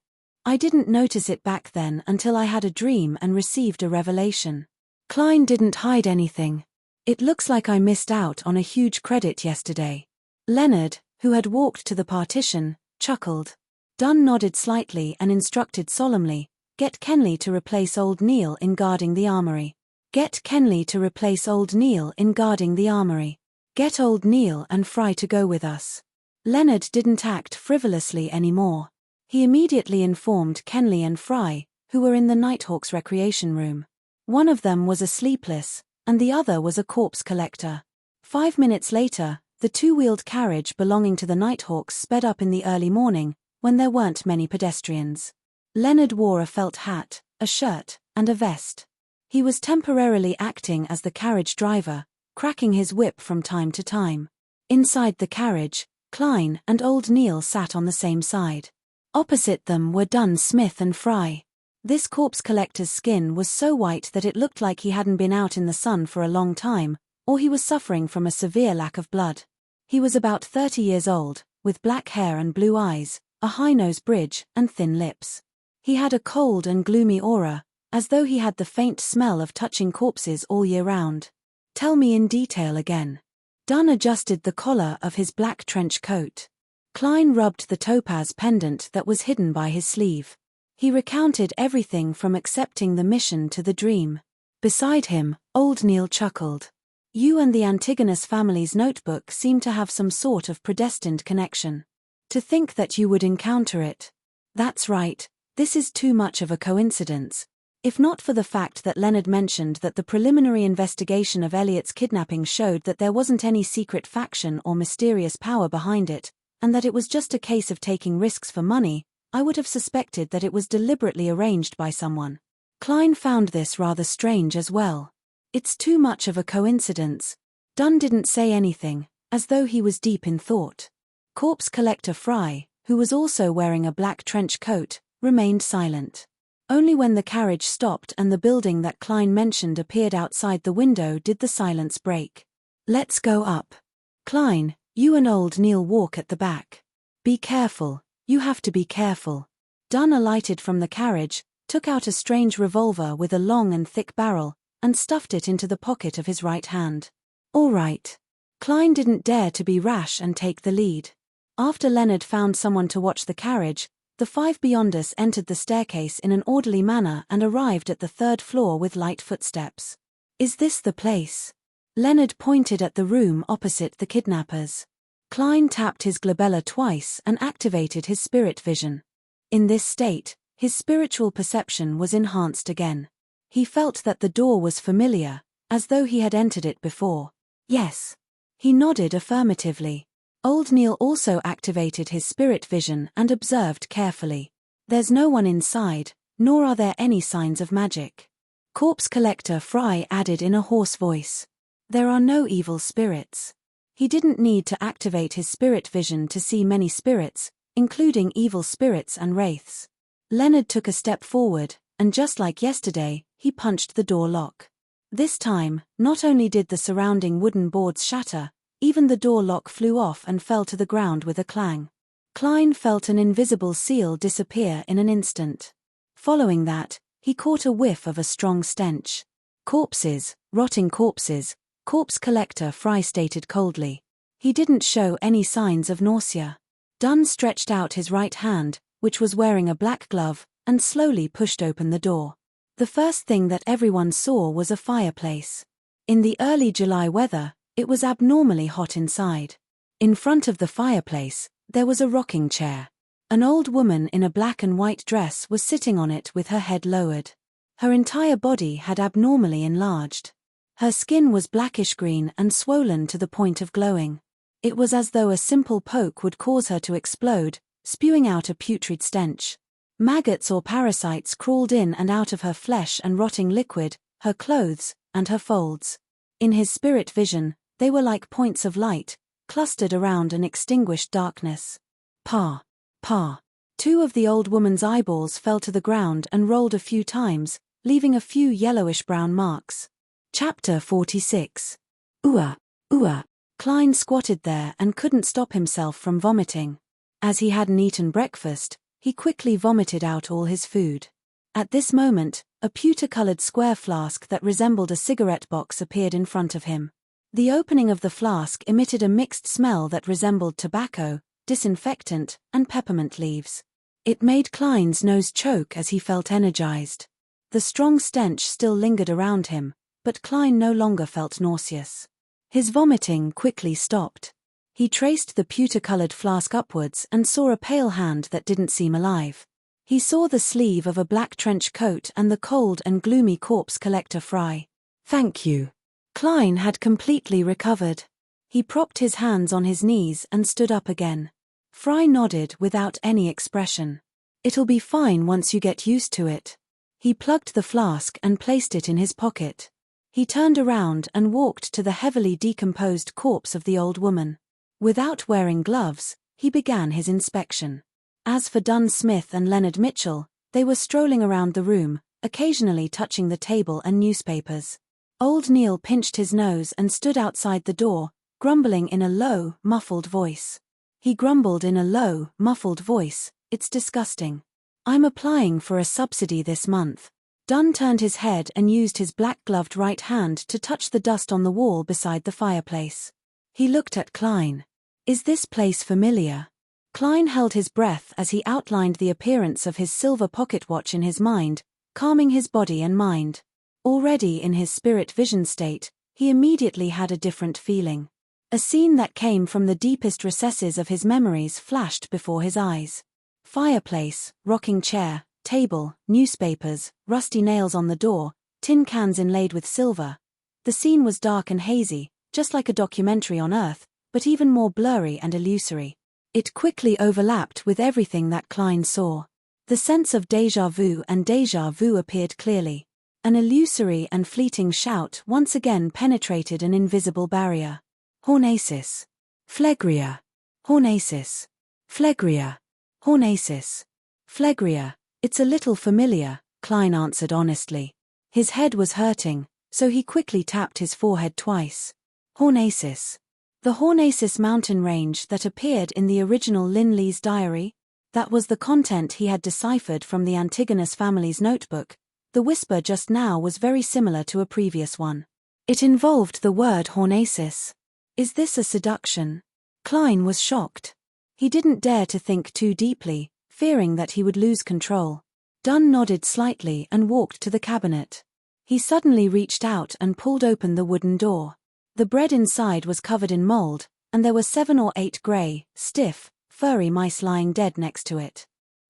I didn't notice it back then until I had a dream and received a revelation." Klein didn't hide anything. "It looks like I missed out on a huge credit yesterday." Leonard, who had walked to the partition, chuckled. Dunn nodded slightly and instructed solemnly, "Get Kenley to replace old Neil in guarding the armory. Get Kenley to replace old Neil in guarding the armory. Get old Neil and Fry to go with us." Leonard didn't act frivolously anymore. He immediately informed Kenley and Fry, who were in the Nighthawk's recreation room. One of them was a sleepless, and the other was a corpse collector. 5 minutes later, the two-wheeled carriage belonging to the Nighthawks sped up in the early morning, when there weren't many pedestrians. Leonard wore a felt hat, a shirt, and a vest. He was temporarily acting as the carriage driver, cracking his whip from time to time. Inside the carriage, Klein and old Neil sat on the same side. Opposite them were Dunn, Smith and Fry. This corpse collector's skin was so white that it looked like he hadn't been out in the sun for a long time, or he was suffering from a severe lack of blood. He was about 30 years old, with black hair and blue eyes, a high-nose bridge, and thin lips. He had a cold and gloomy aura, as though he had the faint smell of touching corpses all year round. "Tell me in detail again." Dunn adjusted the collar of his black trench coat. Klein rubbed the topaz pendant that was hidden by his sleeve. He recounted everything from accepting the mission to the dream. Beside him, old Neil chuckled. "You and the Antigonus family's notebook seem to have some sort of predestined connection. To think that you would encounter it. That's right, this is too much of a coincidence. If not for the fact that Leonard mentioned that the preliminary investigation of Elliot's kidnapping showed that there wasn't any secret faction or mysterious power behind it, and that it was just a case of taking risks for money, I would have suspected that it was deliberately arranged by someone." Klein found this rather strange as well. "It's too much of a coincidence." Dunn didn't say anything, as though he was deep in thought. Corpse collector Fry, who was also wearing a black trench coat, remained silent. Only when the carriage stopped and the building that Klein mentioned appeared outside the window did the silence break. "Let's go up. Klein, you and old Neil walk at the back. Be careful, you have to be careful." Dunn alighted from the carriage, took out a strange revolver with a long and thick barrel, and stuffed it into the pocket of his right hand. "All right." Klein didn't dare to be rash and take the lead. After Leonard found someone to watch the carriage, the five beyond us entered the staircase in an orderly manner and arrived at the third floor with light footsteps. "Is this the place?" Leonard pointed at the room opposite the kidnappers. Klein tapped his glabella twice and activated his spirit vision. In this state, his spiritual perception was enhanced again. He felt that the door was familiar, as though he had entered it before. "Yes." He nodded affirmatively. Old Neil also activated his spirit vision and observed carefully. "There's no one inside, nor are there any signs of magic." Corpse collector Fry added in a hoarse voice. "There are no evil spirits." He didn't need to activate his spirit vision to see many spirits, including evil spirits and wraiths. Leonard took a step forward, and just like yesterday, he punched the door lock. This time, not only did the surrounding wooden boards shatter, even the door lock flew off and fell to the ground with a clang. Klein felt an invisible seal disappear in an instant. Following that, he caught a whiff of a strong stench. "Corpses, rotting corpses," corpse collector Fry stated coldly. He didn't show any signs of nausea. Dunn stretched out his right hand, which was wearing a black glove, and slowly pushed open the door. The first thing that everyone saw was a fireplace. In the early July weather, it was abnormally hot inside. In front of the fireplace, there was a rocking chair. An old woman in a black and white dress was sitting on it with her head lowered. Her entire body had abnormally enlarged. Her skin was blackish-green and swollen to the point of glowing. It was as though a simple poke would cause her to explode, spewing out a putrid stench. Maggots or parasites crawled in and out of her flesh and rotting liquid, her clothes, and her folds. In his spirit vision, they were like points of light, clustered around an extinguished darkness. "Pa! Pa!" Two of the old woman's eyeballs fell to the ground and rolled a few times, leaving a few yellowish-brown marks. Chapter 46. Ooh, ooh. Klein squatted there and couldn't stop himself from vomiting. As he hadn't eaten breakfast, he quickly vomited out all his food. At this moment, a pewter-colored square flask that resembled a cigarette box appeared in front of him. The opening of the flask emitted a mixed smell that resembled tobacco, disinfectant, and peppermint leaves. It made Klein's nose choke as he felt energized. The strong stench still lingered around him, but Klein no longer felt nauseous. His vomiting quickly stopped. He traced the pewter-colored flask upwards and saw a pale hand that didn't seem alive. He saw the sleeve of a black trench coat and the cold and gloomy corpse collector Fry. "Thank you." Klein had completely recovered. He propped his hands on his knees and stood up again. Fry nodded without any expression. "It'll be fine once you get used to it." He plugged the flask and placed it in his pocket. He turned around and walked to the heavily decomposed corpse of the old woman. Without wearing gloves, he began his inspection. As for Dunn Smith and Leonard Mitchell, they were strolling around the room, occasionally touching the table and newspapers. Old Neil pinched his nose and stood outside the door, grumbling in a low, muffled voice. He grumbled in a low, muffled voice, "It's disgusting. I'm applying for a subsidy this month." Dunn turned his head and used his black-gloved right hand to touch the dust on the wall beside the fireplace. He looked at Klein. "Is this place familiar?" Klein held his breath as he outlined the appearance of his silver pocket watch in his mind, calming his body and mind. Already in his spirit vision state, he immediately had a different feeling. A scene that came from the deepest recesses of his memories flashed before his eyes. Fireplace, rocking chair, table, newspapers, rusty nails on the door, tin cans inlaid with silver. The scene was dark and hazy, just like a documentary on Earth, but even more blurry and illusory. It quickly overlapped with everything that Klein saw. The sense of déjà vu appeared clearly. An illusory and fleeting shout once again penetrated an invisible barrier. "Hornasis. Phlegria. Hornasis. Phlegria. Hornasis. Phlegria. It's a little familiar," Klein answered honestly. His head was hurting, so he quickly tapped his forehead twice. Hornasis. The Hornasis mountain range that appeared in the original Linley's diary? That was the content he had deciphered from the Antigonus family's notebook. The whisper just now was very similar to a previous one. It involved the word Hornasis. Is this a seduction? Klein was shocked. He didn't dare to think too deeply, fearing that he would lose control. Dunn nodded slightly and walked to the cabinet. He suddenly reached out and pulled open the wooden door. The bread inside was covered in mold, and there were 7 or 8 grey, stiff, furry mice lying dead next to it.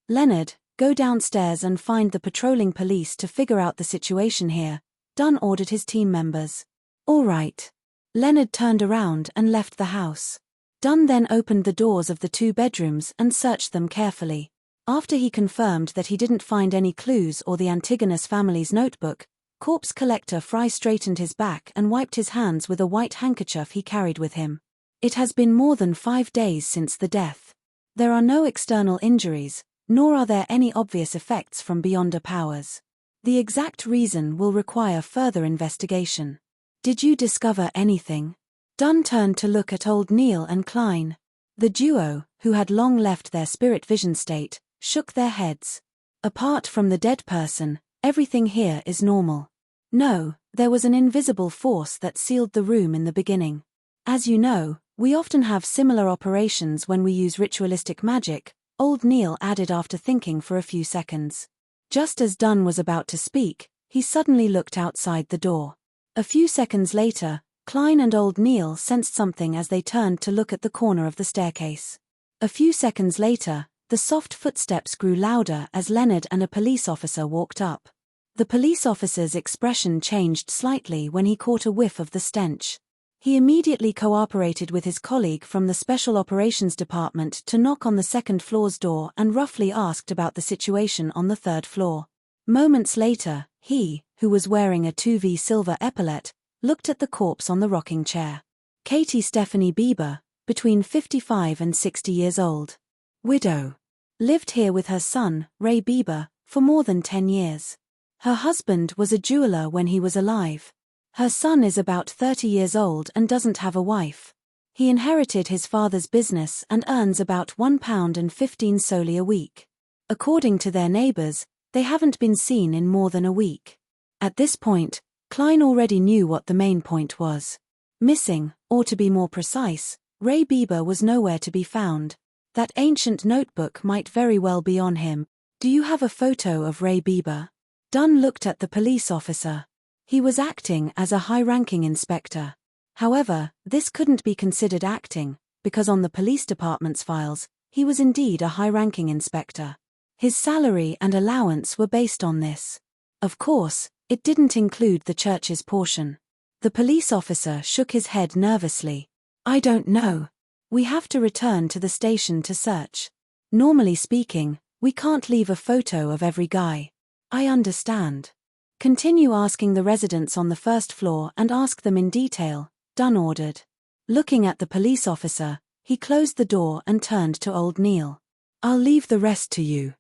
"Leonard, go downstairs and find the patrolling police to figure out the situation here," Dunn ordered his team members. "All right." Leonard turned around and left the house. Dunn then opened the doors of the 2 bedrooms and searched them carefully. After he confirmed that he didn't find any clues or the Antigonus family's notebook, corpse collector Fry straightened his back and wiped his hands with a white handkerchief he carried with him. "It has been more than 5 days since the death. There are no external injuries, nor are there any obvious effects from beyonder powers. The exact reason will require further investigation. Did you discover anything?" Dunn turned to look at old Neil and Klein. The duo, who had long left their spirit vision state, shook their heads. "Apart from the dead person, everything here is normal. No, there was an invisible force that sealed the room in the beginning. As you know, we often have similar operations when we use ritualistic magic," old Neil added after thinking for a few seconds. Just as Dunn was about to speak, he suddenly looked outside the door. A few seconds later, Klein and old Neil sensed something as they turned to look at the corner of the staircase. A few seconds later, the soft footsteps grew louder as Leonard and a police officer walked up. The police officer's expression changed slightly when he caught a whiff of the stench. He immediately cooperated with his colleague from the Special Operations Department to knock on the second floor's door and roughly asked about the situation on the 3rd floor. Moments later, he, who was wearing a 2V silver epaulet, looked at the corpse on the rocking chair. Katie Stephanie Bieber, between 55 and 60 years old. Widow. Lived here with her son, Ray Bieber, for more than 10 years. Her husband was a jeweler when he was alive. Her son is about 30 years old and doesn't have a wife. He inherited his father's business and earns about £1.15 solely a week. According to their neighbors, they haven't been seen in more than a week. At this point, Klein already knew what the main point was. Missing, or to be more precise, Ray Bieber was nowhere to be found. That ancient notebook might very well be on him. "Do you have a photo of Ray Bieber?" Dunn looked at the police officer. He was acting as a high-ranking inspector. However, this couldn't be considered acting, because on the police department's files, he was indeed a high-ranking inspector. His salary and allowance were based on this. Of course, it didn't include the church's portion. The police officer shook his head nervously. I don't know. We have to return to the station to search. Normally speaking, we can't leave a photo of every guy. I understand. Continue asking the residents on the first floor and ask them in detail, Dunn ordered. Looking at the police officer, he closed the door and turned to old Neil. I'll leave the rest to you.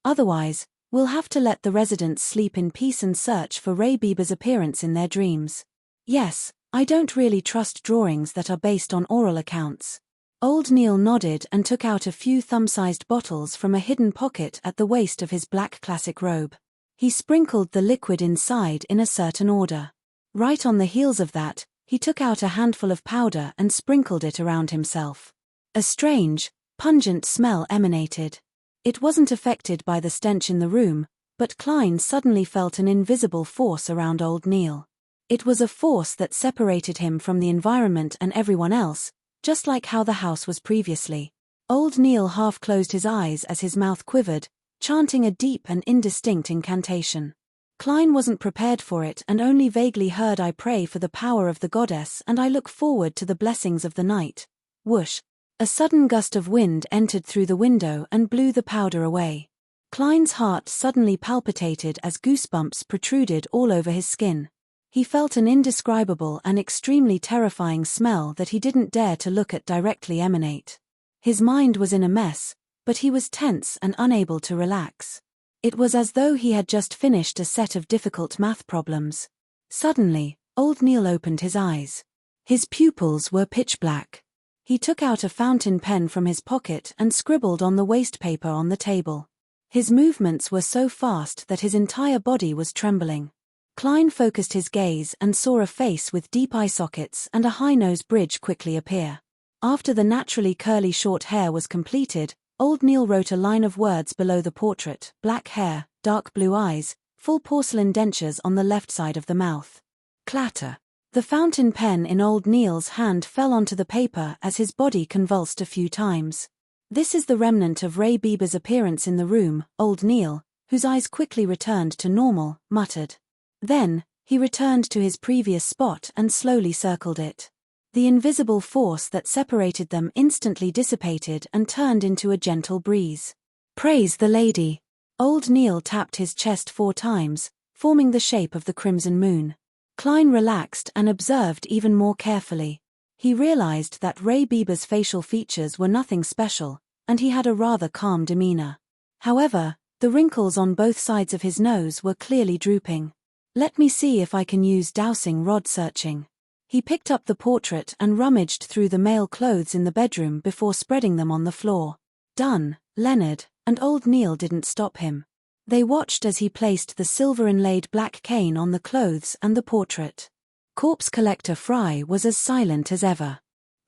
Otherwise, we'll have to let the residents sleep in peace and search for Ray Bieber's appearance in their dreams. Yes, I don't really trust drawings that are based on oral accounts. Old Neil nodded and took out a few thumb-sized bottles from a hidden pocket at the waist of his black classic robe. He sprinkled the liquid inside in a certain order. Right on the heels of that, he took out a handful of powder and sprinkled it around himself. A strange, pungent smell emanated. It wasn't affected by the stench in the room, but Klein suddenly felt an invisible force around old Neil. It was a force that separated him from the environment and everyone else, just like how the house was previously. Old Neil half closed his eyes as his mouth quivered, chanting a deep and indistinct incantation. Klein wasn't prepared for it and only vaguely heard, I pray for the power of the goddess and I look forward to the blessings of the night. Whoosh! A sudden gust of wind entered through the window and blew the powder away. Klein's heart suddenly palpitated as goosebumps protruded all over his skin. He felt an indescribable and extremely terrifying smell that he didn't dare to look at directly emanate. His mind was in a mess, but he was tense and unable to relax. It was as though he had just finished a set of difficult math problems. Suddenly, old Neil opened his eyes. His pupils were pitch black. He took out a fountain pen from his pocket and scribbled on the waste paper on the table. His movements were so fast that his entire body was trembling. Klein focused his gaze and saw a face with deep eye sockets and a high nose bridge quickly appear. After the naturally curly short hair was completed, old Neil wrote a line of words below the portrait: black hair, dark blue eyes, full porcelain dentures on the left side of the mouth. Clatter. The fountain pen in old Neil's hand fell onto the paper as his body convulsed a few times. This is the remnant of Ray Bieber's appearance in the room, old Neil, whose eyes quickly returned to normal, muttered. Then, he returned to his previous spot and slowly circled it. The invisible force that separated them instantly dissipated and turned into a gentle breeze. Praise the lady! Old Neil tapped his chest 4 times, forming the shape of the crimson moon. Klein relaxed and observed even more carefully. He realized that Ray Bieber's facial features were nothing special, and he had a rather calm demeanor. However, the wrinkles on both sides of his nose were clearly drooping. Let me see if I can use dowsing rod searching. He picked up the portrait and rummaged through the male clothes in the bedroom before spreading them on the floor. Dunn, Leonard, and old Neil didn't stop him. They watched as he placed the silver-inlaid black cane on the clothes and the portrait. Corpse collector Fry was as silent as ever.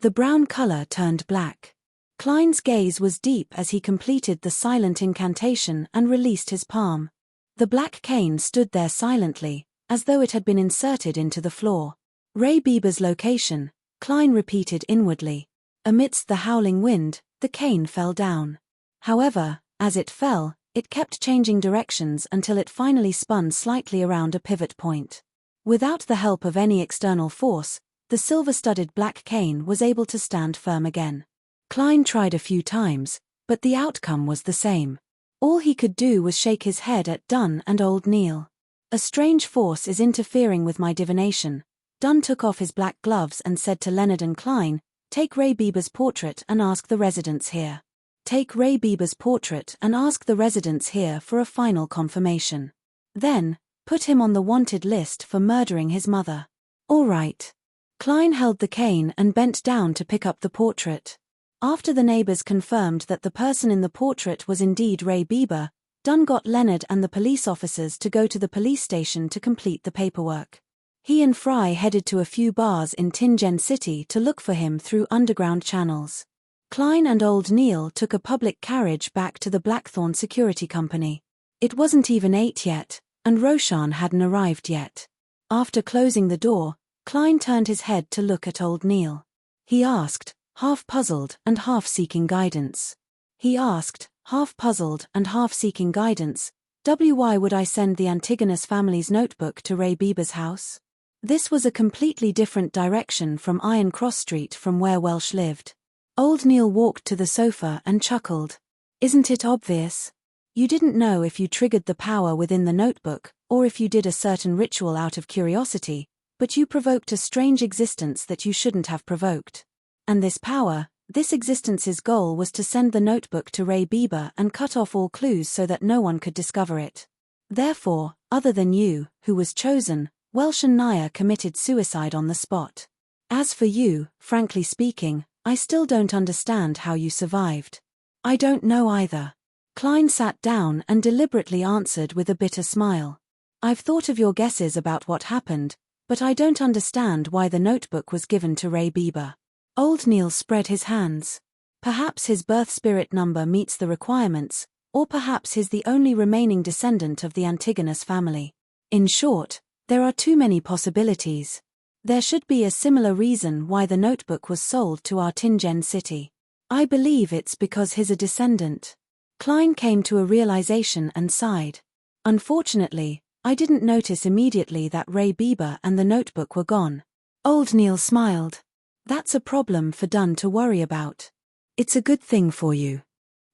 The brown color turned black. Klein's gaze was deep as he completed the silent incantation and released his palm. The black cane stood there silently, as though it had been inserted into the floor. Ray Bieber's location, Klein repeated inwardly. Amidst the howling wind, the cane fell down. However, as it fell, it kept changing directions until it finally spun slightly around a pivot point. Without the help of any external force, the silver-studded black cane was able to stand firm again. Klein tried a few times, but the outcome was the same. All he could do was shake his head at Dunn and old Neil. A strange force is interfering with my divination. Dunn took off his black gloves and said to Leonard and Klein, take Ray Bieber's portrait and ask the residents here. Take Ray Bieber's portrait and ask the residents here for a final confirmation. Then, put him on the wanted list for murdering his mother. All right. Klein held the cane and bent down to pick up the portrait. After the neighbors confirmed that the person in the portrait was indeed Ray Bieber, Dunn got Leonard and the police officers to go to the police station to complete the paperwork. He and Fry headed to a few bars in Tingen City to look for him through underground channels. Klein and old Neil took a public carriage back to the Blackthorn Security Company. It wasn't even 8 yet, and Roshan hadn't arrived yet. After closing the door, Klein turned his head to look at old Neil. He asked, half puzzled and half seeking guidance. He asked, half puzzled and half seeking guidance, why would I send the Antigonus family's notebook to Ray Bieber's house? This was a completely different direction from Iron Cross Street from where Welsh lived. Old Neil walked to the sofa and chuckled. Isn't it obvious? You didn't know if you triggered the power within the notebook, or if you did a certain ritual out of curiosity, but you provoked a strange existence that you shouldn't have provoked. And this power, this existence's goal was to send the notebook to Ray Bieber and cut off all clues so that no one could discover it. Therefore, other than you, who was chosen, Welsh and Naya committed suicide on the spot. As for you, frankly speaking, I still don't understand how you survived. I don't know either. Klein sat down and deliberately answered with a bitter smile. I've thought of your guesses about what happened, but I don't understand why the notebook was given to Ray Bieber. Old Neil spread his hands. Perhaps his birth spirit number meets the requirements, or perhaps he's the only remaining descendant of the Antigonus family. In short, there are too many possibilities. There should be a similar reason why the notebook was sold to our Tingen city. I believe it's because he's a descendant. Klein came to a realization and sighed. Unfortunately, I didn't notice immediately that Ray Bieber and the notebook were gone. Old Neil smiled. That's a problem for Dunn to worry about. It's a good thing for you.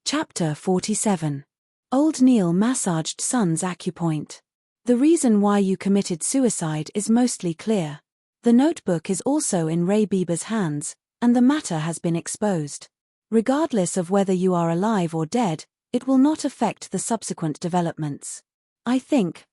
Chapter 47. Old Neil massaged Son's acupoint. The reason why you committed suicide is mostly clear. The notebook is also in Ray Bieber's hands, and the matter has been exposed. Regardless of whether you are alive or dead, it will not affect the subsequent developments. I think,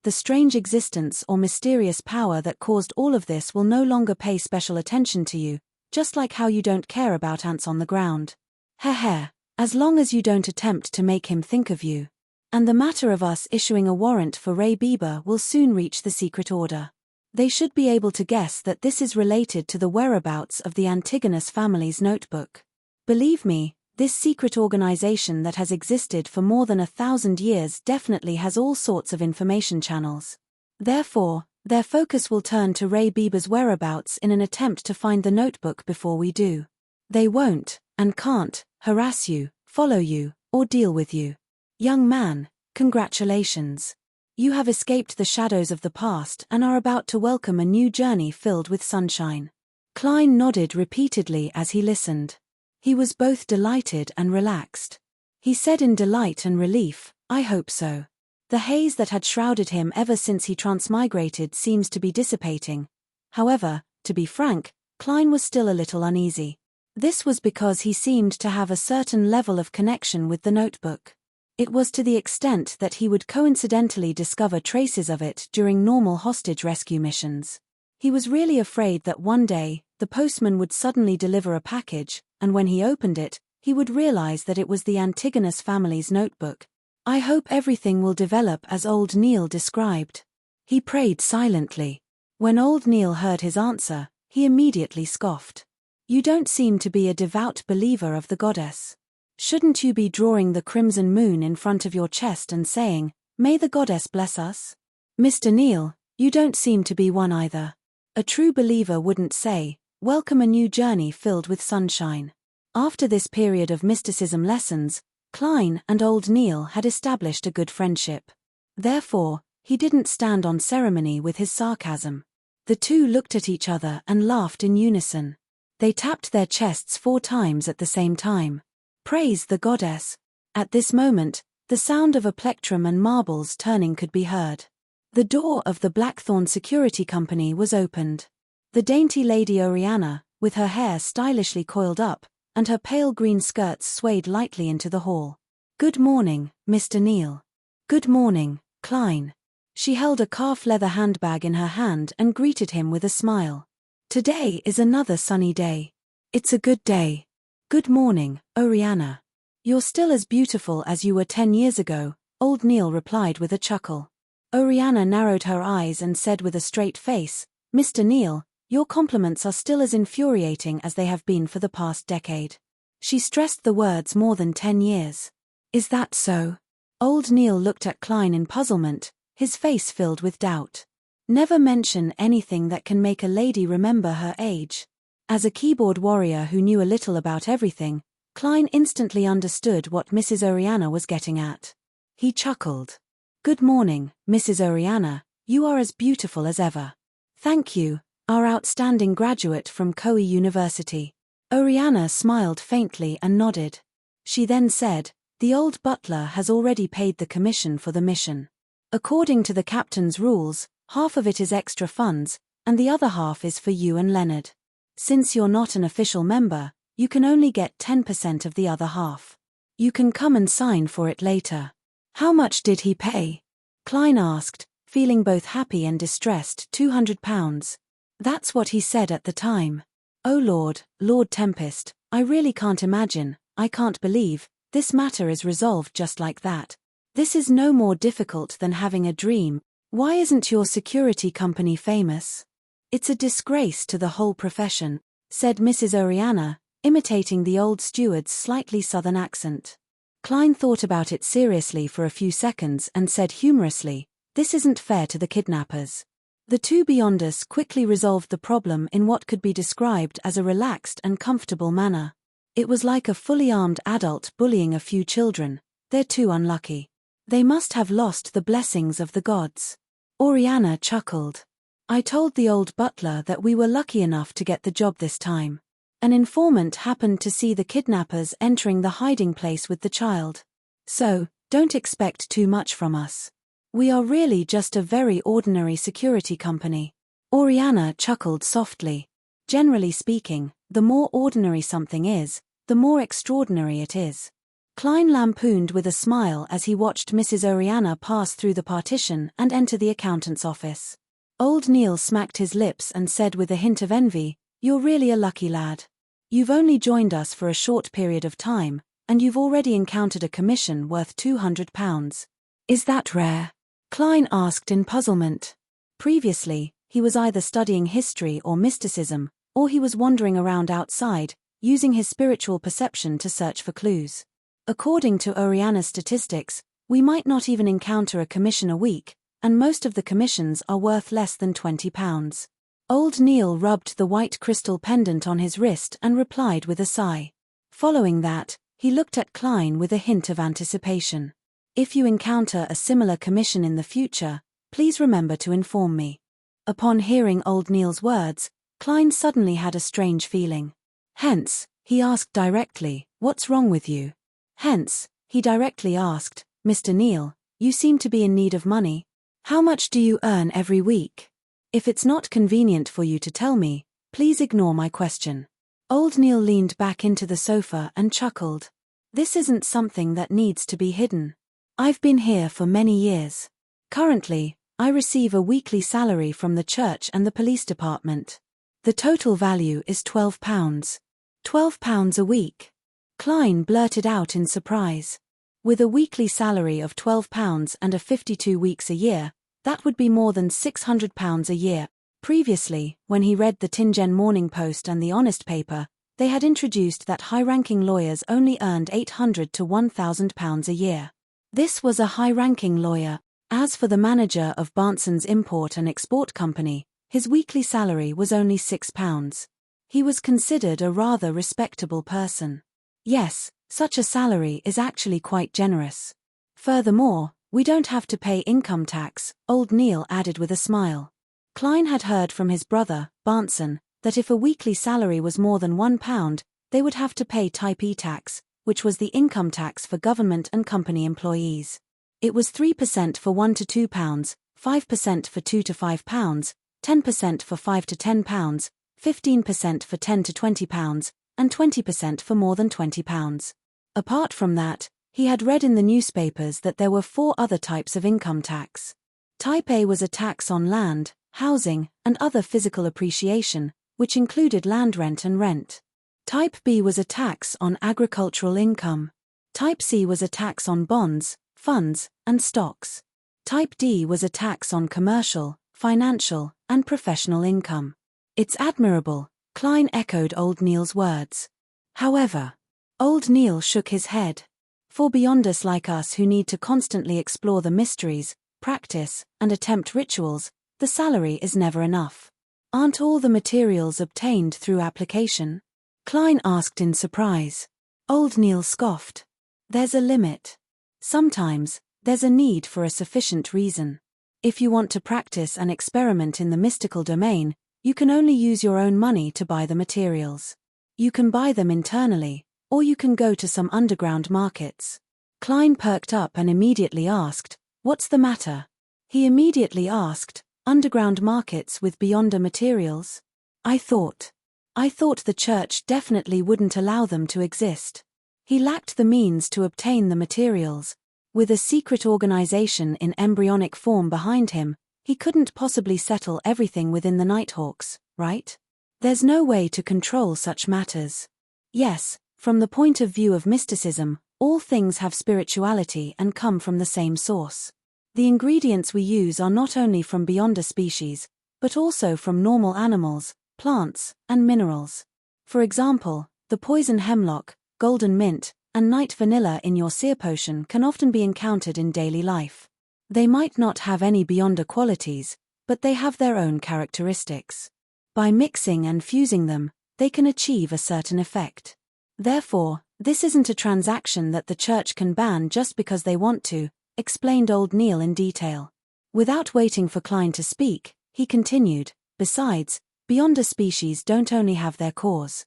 the strange existence or mysterious power that caused all of this will no longer pay special attention to you, just like how you don't care about ants on the ground. Heh, as long as you don't attempt to make him think of you. And the matter of us issuing a warrant for Ray Bieber will soon reach the secret order. They should be able to guess that this is related to the whereabouts of the Antigonus family's notebook. Believe me, this secret organization that has existed for more than 1,000 years definitely has all sorts of information channels. Therefore, their focus will turn to Ray Bieber's whereabouts in an attempt to find the notebook before we do. They won't, and can't, harass you, follow you, or deal with you. Young man, congratulations. You have escaped the shadows of the past and are about to welcome a new journey filled with sunshine. Klein nodded repeatedly as he listened. He was both delighted and relaxed. He said in delight and relief, I hope so. The haze that had shrouded him ever since he transmigrated seems to be dissipating. However, to be frank, Klein was still a little uneasy. This was because he seemed to have a certain level of connection with the notebook. It was to the extent that he would coincidentally discover traces of it during normal hostage rescue missions. He was really afraid that one day, the postman would suddenly deliver a package, and when he opened it, he would realize that it was the Antigonus family's notebook. I hope everything will develop as old Neil described. He prayed silently. When old Neil heard his answer, he immediately scoffed. You don't seem to be a devout believer of the goddess. Shouldn't you be drawing the crimson moon in front of your chest and saying, May the goddess bless us? Mr. Neil, you don't seem to be one either. A true believer wouldn't say, Welcome a new journey filled with sunshine. After this period of mysticism lessons, Klein and old Neil had established a good friendship. Therefore, he didn't stand on ceremony with his sarcasm. The two looked at each other and laughed in unison. They tapped their chests 4 times at the same time. Praise the goddess. At this moment, the sound of a plectrum and marbles turning could be heard. The door of the Blackthorn Security Company was opened. The dainty Lady Oriana, with her hair stylishly coiled up, and her pale green skirts swayed lightly into the hall. Good morning, Mr. Neil. Good morning, Klein. She held a calf leather handbag in her hand and greeted him with a smile. Today is another sunny day. It's a good day. Good morning, Oriana. You're still as beautiful as you were 10 years ago, old Neil replied with a chuckle. Oriana narrowed her eyes and said with a straight face, Mr. Neil, your compliments are still as infuriating as they have been for the past decade. She stressed the words more than 10 years. Is that so? Old Neil looked at Klein in puzzlement, his face filled with doubt. Never mention anything that can make a lady remember her age. As a keyboard warrior who knew a little about everything, Klein instantly understood what Mrs. Oriana was getting at. He chuckled. "Good morning, Mrs. Oriana, you are as beautiful as ever." "Thank you, our outstanding graduate from Koei University." Oriana smiled faintly and nodded. She then said, "The old butler has already paid the commission for the mission. According to the captain's rules, half of it is extra funds, and the other half is for you and Leonard. Since you're not an official member, you can only get 10% of the other half. You can come and sign for it later." "How much did he pay?" Klein asked, feeling both happy and distressed. £200. "That's what he said at the time." "Oh Lord Tempest, I really can't imagine, I can't believe, this matter is resolved just like that. This is no more difficult than having a dream. Why isn't your security company famous?" "It's a disgrace to the whole profession," said Mrs. Oriana, imitating the old steward's slightly southern accent. Klein thought about it seriously for a few seconds and said humorously, "This isn't fair to the kidnappers." The two Beyonders quickly resolved the problem in what could be described as a relaxed and comfortable manner. It was like a fully armed adult bullying a few children. "They're too unlucky. They must have lost the blessings of the gods." Oriana chuckled. "I told the old butler that we were lucky enough to get the job this time. An informant happened to see the kidnappers entering the hiding place with the child. So, don't expect too much from us. We are really just a very ordinary security company." Oriana chuckled softly. Generally speaking, the more ordinary something is, the more extraordinary it is. Klein lampooned with a smile as he watched Mrs. Oriana pass through the partition and enter the accountant's office. Old Neil smacked his lips and said with a hint of envy, "You're really a lucky lad. You've only joined us for a short period of time, and you've already encountered a commission worth £200. Is that rare?" Klein asked in puzzlement. Previously, he was either studying history or mysticism, or he was wandering around outside, using his spiritual perception to search for clues. According to Oriana's statistics, we might not even encounter a commission a week, and most of the commissions are worth less than £20. Old Neil rubbed the white crystal pendant on his wrist and replied with a sigh. Following that, he looked at Klein with a hint of anticipation. "If you encounter a similar commission in the future, please remember to inform me." Upon hearing Old Neil's words, Klein suddenly had a strange feeling. Hence, he asked directly, "What's wrong with you?" Hence, he directly asked, "Mr. Neil, you seem to be in need of money. How much do you earn every week? If it's not convenient for you to tell me, please ignore my question." Old Neil leaned back into the sofa and chuckled. "This isn't something that needs to be hidden. I've been here for many years. Currently, I receive a weekly salary from the church and the police department. The total value is £12. £12 a week." Klein blurted out in surprise. With a weekly salary of £12 and a 52 weeks a year, that would be more than £600 a year. Previously, when he read the Tingen Morning Post and the Honest paper, they had introduced that high-ranking lawyers only earned £800 to £1,000 a year. This was a high-ranking lawyer. As for the manager of Barnson's Import and Export Company, his weekly salary was only £6. He was considered a rather respectable person. Yes, such a salary is actually quite generous. Furthermore, we don't have to pay income tax, Old Neil added with a smile. Klein had heard from his brother, Barnson, that if a weekly salary was more than £1, they would have to pay Type E tax, which was the income tax for government and company employees. It was 3% for £1 to £2, 5% for £2 to £5, 10% for £5 to £10, 15% for £10 to £20, and 20% for more than £20. Apart from that, he had read in the newspapers that there were 4 other types of income tax. Type A was a tax on land, housing, and other physical appreciation, which included land rent and rent. Type B was a tax on agricultural income. Type C was a tax on bonds, funds, and stocks. Type D was a tax on commercial, financial, and professional income. It's admirable, Klein echoed Old Neil's words. However, Old Neil shook his head. For beyonders like us who need to constantly explore the mysteries, practice, and attempt rituals, the salary is never enough. Aren't all the materials obtained through application? Klein asked in surprise. Old Neil scoffed. There's a limit. Sometimes, there's a need for a sufficient reason. If you want to practice and experiment in the mystical domain, you can only use your own money to buy the materials. You can buy them internally, or you can go to some underground markets. Klein perked up and immediately asked, "What's the matter?" He immediately asked, "Underground markets with Beyonder materials? I thought the church definitely wouldn't allow them to exist." He lacked the means to obtain the materials. With a secret organization in embryonic form behind him, he couldn't possibly settle everything within the Nighthawks, right? There's no way to control such matters. Yes, from the point of view of mysticism, all things have spirituality and come from the same source. The ingredients we use are not only from Beyonder species, but also from normal animals, plants, and minerals. For example, the poison hemlock, golden mint, and night vanilla in your seer potion can often be encountered in daily life. They might not have any Beyonder qualities, but they have their own characteristics. By mixing and fusing them, they can achieve a certain effect. Therefore, this isn't a transaction that the church can ban just because they want to, explained Old Neil in detail. Without waiting for Klein to speak, he continued, Besides, Beyonder species don't only have their cause.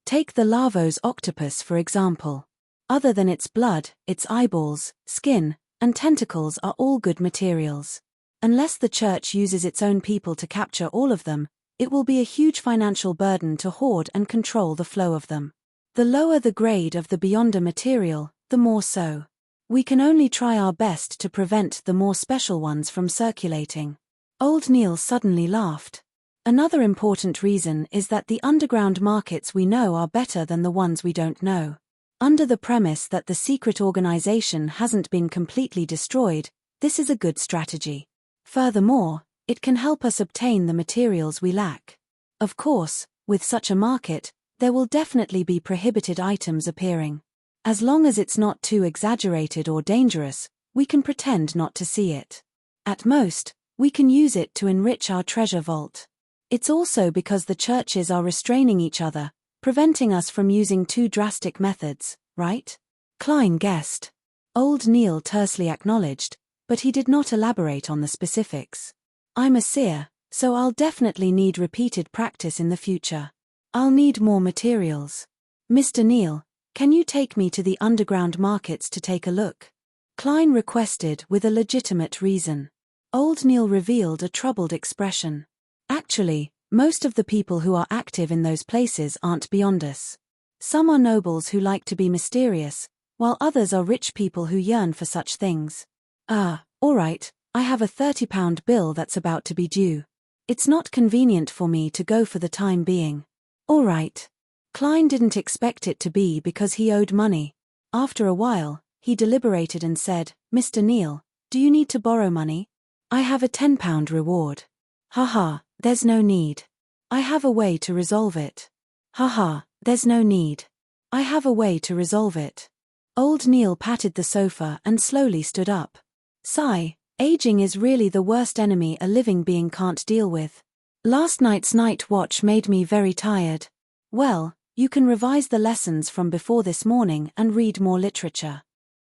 Take the Lavos octopus for example. Other than its blood, its eyeballs, skin, and tentacles are all good materials. Unless the church uses its own people to capture all of them, it will be a huge financial burden to hoard and control the flow of them. The lower the grade of the Beyonder material, the more so. We can only try our best to prevent the more special ones from circulating. Old Neil suddenly laughed. Another important reason is that the underground markets we know are better than the ones we don't know. Under the premise that the secret organization hasn't been completely destroyed, this is a good strategy. Furthermore, it can help us obtain the materials we lack. Of course, with such a market, there will definitely be prohibited items appearing. As long as it's not too exaggerated or dangerous, we can pretend not to see it. At most, we can use it to enrich our treasure vault. It's also because the churches are restraining each other, preventing us from using too drastic methods, right? Klein guessed. Old Neil tersely acknowledged, but he did not elaborate on the specifics. I'm a seer, so I'll definitely need repeated practice in the future. I'll need more materials. Mr. Neil, can you take me to the underground markets to take a look? Klein requested with a legitimate reason. Old Neil revealed a troubled expression. Actually, most of the people who are active in those places aren't beyond us. Some are nobles who like to be mysterious, while others are rich people who yearn for such things. All right, I have a £30 bill that's about to be due. It's not convenient for me to go for the time being. All right. Klein didn't expect it to be because he owed money. After a while, he deliberated and said, Mr. Neil, do you need to borrow money? I have a £10 reward. Haha, there's no need. I have a way to resolve it. Haha, there's no need. I have a way to resolve it. Old Neil patted the sofa and slowly stood up. Sigh, aging is really the worst enemy a living being can't deal with. Last night's night watch made me very tired. Well, you can revise the lessons from before this morning and read more literature.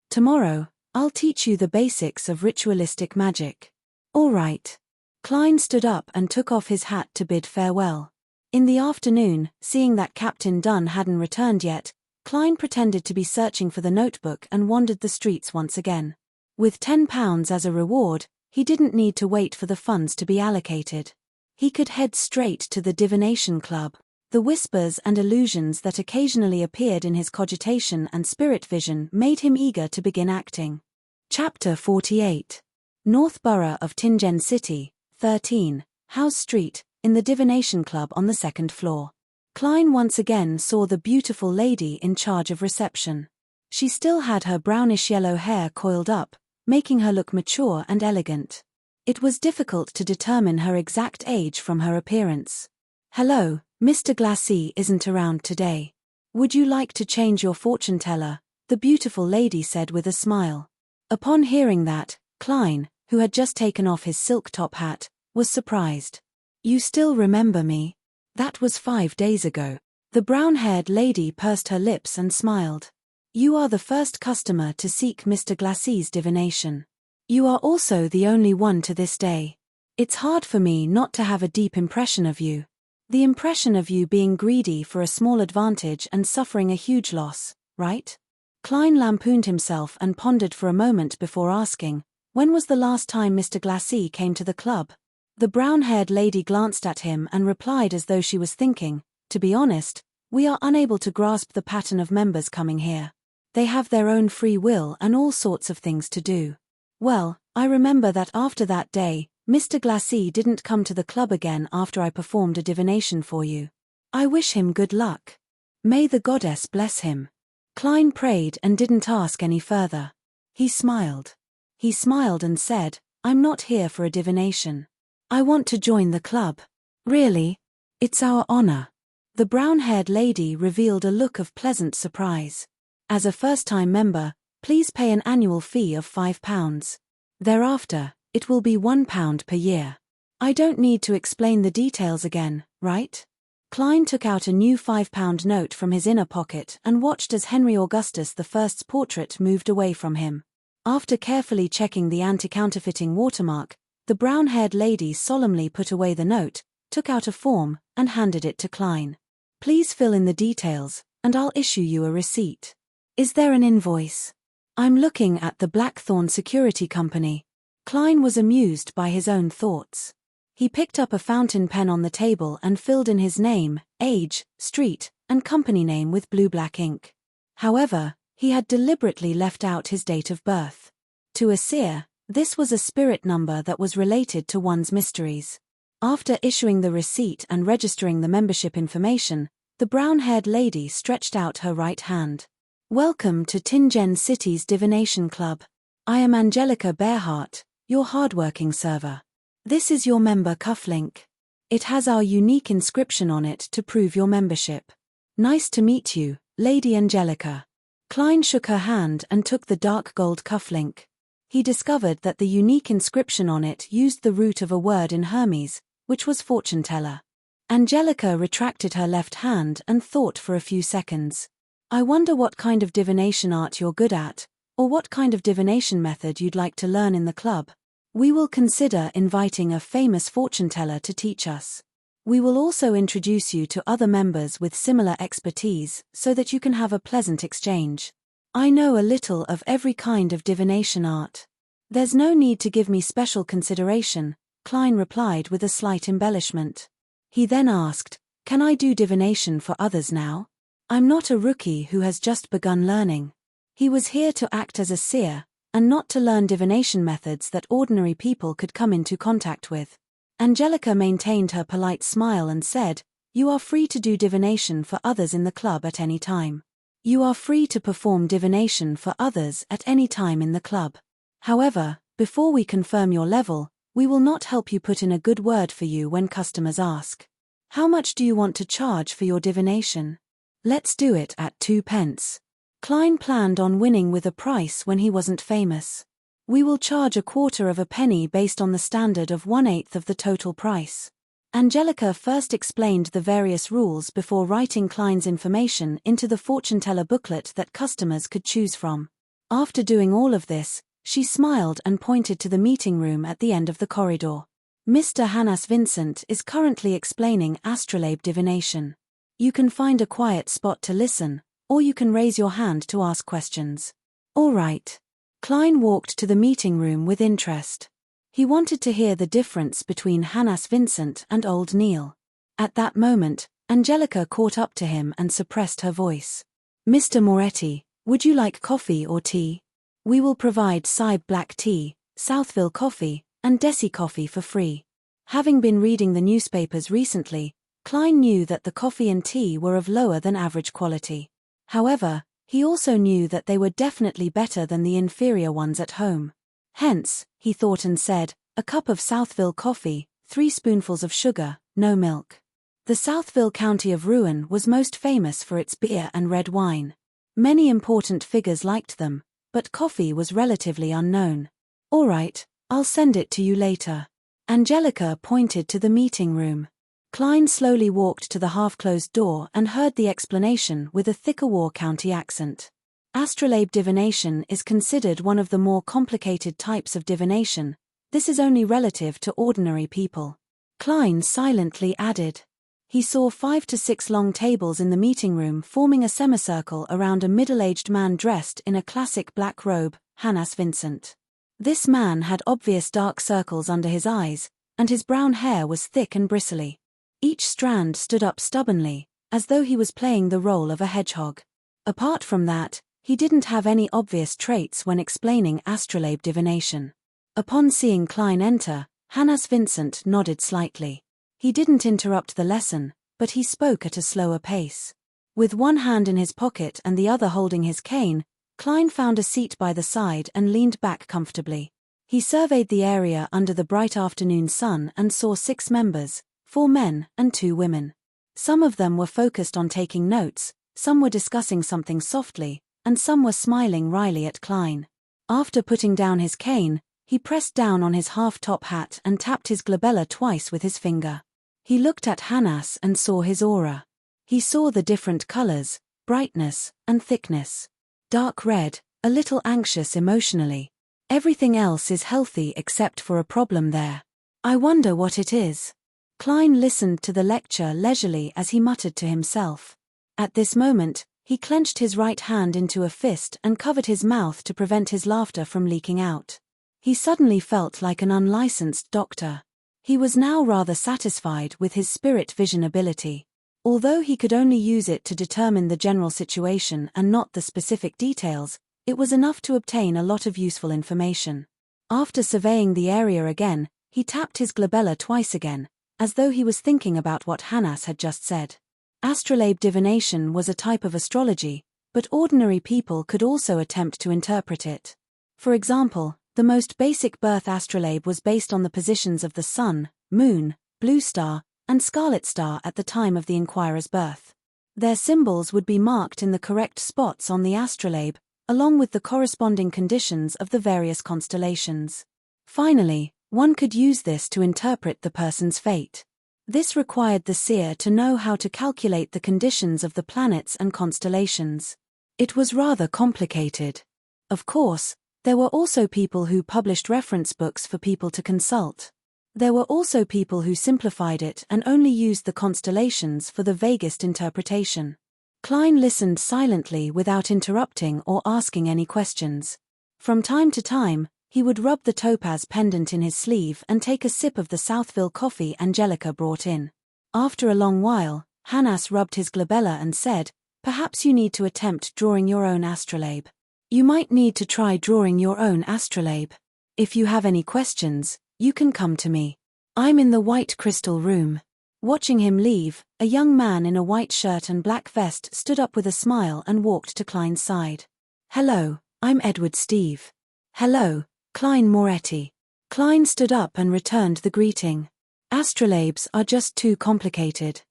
Tomorrow, I'll teach you the basics of ritualistic magic. All right. Klein stood up and took off his hat to bid farewell. In the afternoon, seeing that Captain Dunn hadn't returned yet, Klein pretended to be searching for the notebook and wandered the streets once again. With £10 as a reward, he didn't need to wait for the funds to be allocated. He could head straight to the divination club. The whispers and illusions that occasionally appeared in his cogitation and spirit vision made him eager to begin acting. Chapter 48. North Borough of Tingen City, 13, House Street, in the divination club on the second floor. Klein once again saw the beautiful lady in charge of reception. She still had her brownish-yellow hair coiled up, making her look mature and elegant. It was difficult to determine her exact age from her appearance. Hello, Mr. Glassy isn't around today. Would you like to change your fortune teller? The beautiful lady said with a smile. Upon hearing that, Klein, who had just taken off his silk top hat, was surprised. "You still remember me? That was 5 days ago." The brown-haired lady pursed her lips and smiled. "You are the first customer to seek Mr. Glacé's divination. You are also the only one to this day. It's hard for me not to have a deep impression of you. The impression of you being greedy for a small advantage and suffering a huge loss, right?" Klein lampooned himself and pondered for a moment before asking, "When was the last time Mr. Glacé came to the club?" The brown-haired lady glanced at him and replied as though she was thinking, "To be honest, we are unable to grasp the pattern of members coming here. They have their own free will and all sorts of things to do. Well, I remember that after that day, Mr. Glacé didn't come to the club again after I performed a divination for you. I wish him good luck. May the goddess bless him." Klein prayed and didn't ask any further. He smiled. He smiled and said, "I'm not here for a divination. I want to join the club." "Really? It's our honor." The brown-haired lady revealed a look of pleasant surprise. "As a first-time member, please pay an annual fee of £5. Thereafter, it will be £1 per year. I don't need to explain the details again, right?" Klein took out a new £5 note from his inner pocket and watched as Henry Augustus I's portrait moved away from him. After carefully checking the anti-counterfeiting watermark, the brown-haired lady solemnly put away the note, took out a form, and handed it to Klein. "Please fill in the details, and I'll issue you a receipt." "Is there an invoice?" "I'm looking at the Blackthorn Security Company." Klein was amused by his own thoughts. He picked up a fountain pen on the table and filled in his name, age, street, and company name with blue-black ink. However, he had deliberately left out his date of birth. To a seer, this was a spirit number that was related to one's mysteries. After issuing the receipt and registering the membership information, the brown-haired lady stretched out her right hand. "Welcome to Tingen City's Divination Club. I am Angelica Bearheart, your hardworking server. This is your member cufflink. It has our unique inscription on it to prove your membership. Nice to meet you, Lady Angelica." Klein shook her hand and took the dark gold cufflink. He discovered that the unique inscription on it used the root of a word in Hermes, which was fortune teller. Angelica retracted her left hand and thought for a few seconds. "I wonder what kind of divination art you're good at, or what kind of divination method you'd like to learn in the club. We will consider inviting a famous fortune teller to teach us. We will also introduce you to other members with similar expertise so that you can have a pleasant exchange. I know a little of every kind of divination art. There's no need to give me special consideration," Klein replied with a slight embellishment. He then asked, "Can I do divination for others now? I'm not a rookie who has just begun learning." He was here to act as a seer, and not to learn divination methods that ordinary people could come into contact with. Angelica maintained her polite smile and said, "You are free to do divination for others in the club at any time. You are free to perform divination for others at any time in the club. However, before we confirm your level, we will not help you put in a good word for you when customers ask, 'How much do you want to charge for your divination?' Let's do it at 2 pence. Klein planned on winning with a price when he wasn't famous. "We will charge 1/4 of a penny based on the standard of 1/8 of the total price." Angelica first explained the various rules before writing Klein's information into the fortune teller booklet that customers could choose from. After doing all of this, she smiled and pointed to the meeting room at the end of the corridor. "Mr. Hannas Vincent is currently explaining astrolabe divination. You can find a quiet spot to listen, or you can raise your hand to ask questions." "All right." Klein walked to the meeting room with interest. He wanted to hear the difference between Hannas Vincent and old Neil. At that moment, Angelica caught up to him and suppressed her voice. "Mr. Moretti, would you like coffee or tea? We will provide Saib black tea, Southville coffee, and Desi coffee for free." Having been reading the newspapers recently, Klein knew that the coffee and tea were of lower than average quality. However, he also knew that they were definitely better than the inferior ones at home. Hence, he thought and said, "A cup of Southville coffee, 3 spoonfuls of sugar, no milk." The Southville County of Rouen was most famous for its beer and red wine. Many important figures liked them, but coffee was relatively unknown. "All right, I'll send it to you later. Angelica pointed to the meeting room. Klein slowly walked to the half-closed door and heard the explanation with a thicker War County accent. Astrolabe divination is considered one of the more complicated types of divination. This is only relative to ordinary people. Klein silently added. He saw 5 to 6 long tables in the meeting room forming a semicircle around a middle-aged man dressed in a classic black robe, Hannas Vincent. This man had obvious dark circles under his eyes, and his brown hair was thick and bristly. Each strand stood up stubbornly, as though he was playing the role of a hedgehog. Apart from that, he didn't have any obvious traits when explaining astrolabe divination. Upon seeing Klein enter, Hannas Vincent nodded slightly. He didn't interrupt the lesson, but he spoke at a slower pace. With one hand in his pocket and the other holding his cane, Klein found a seat by the side and leaned back comfortably. He surveyed the area under the bright afternoon sun and saw 6 members, 4 men and 2 women. Some of them were focused on taking notes, some were discussing something softly, and some were smiling wryly at Klein. After putting down his cane, he pressed down on his half-top hat and tapped his glabella twice with his finger. He looked at Hannas and saw his aura. He saw the different colors, brightness, and thickness. Dark red, a little anxious emotionally. Everything else is healthy except for a problem there. I wonder what it is. Klein listened to the lecture leisurely as he muttered to himself. At this moment, he clenched his right hand into a fist and covered his mouth to prevent his laughter from leaking out. He suddenly felt like an unlicensed doctor. He was now rather satisfied with his spirit vision ability. Although he could only use it to determine the general situation and not the specific details, it was enough to obtain a lot of useful information. After surveying the area again, he tapped his glabella twice again, as though he was thinking about what Hannas had just said. Astrolabe divination was a type of astrology, but ordinary people could also attempt to interpret it. For example, the most basic birth astrolabe was based on the positions of the sun, moon, blue star, and scarlet star at the time of the inquirer's birth. Their symbols would be marked in the correct spots on the astrolabe, along with the corresponding conditions of the various constellations. Finally, one could use this to interpret the person's fate. This required the seer to know how to calculate the conditions of the planets and constellations. It was rather complicated. Of course, there were also people who published reference books for people to consult. There were also people who simplified it and only used the constellations for the vaguest interpretation. Klein listened silently without interrupting or asking any questions. From time to time, he would rub the topaz pendant in his sleeve and take a sip of the Southville coffee Angelica brought in. After a long while, Hannas rubbed his glabella and said, "Perhaps you need to attempt drawing your own astrolabe. You might need to try drawing your own astrolabe. If you have any questions, you can come to me. I'm in the white crystal room." Watching him leave, a young man in a white shirt and black vest stood up with a smile and walked to Klein's side. "Hello, I'm Edward Steve." "Hello, Klein Moretti." Klein stood up and returned the greeting. "Astrolabes are just too complicated.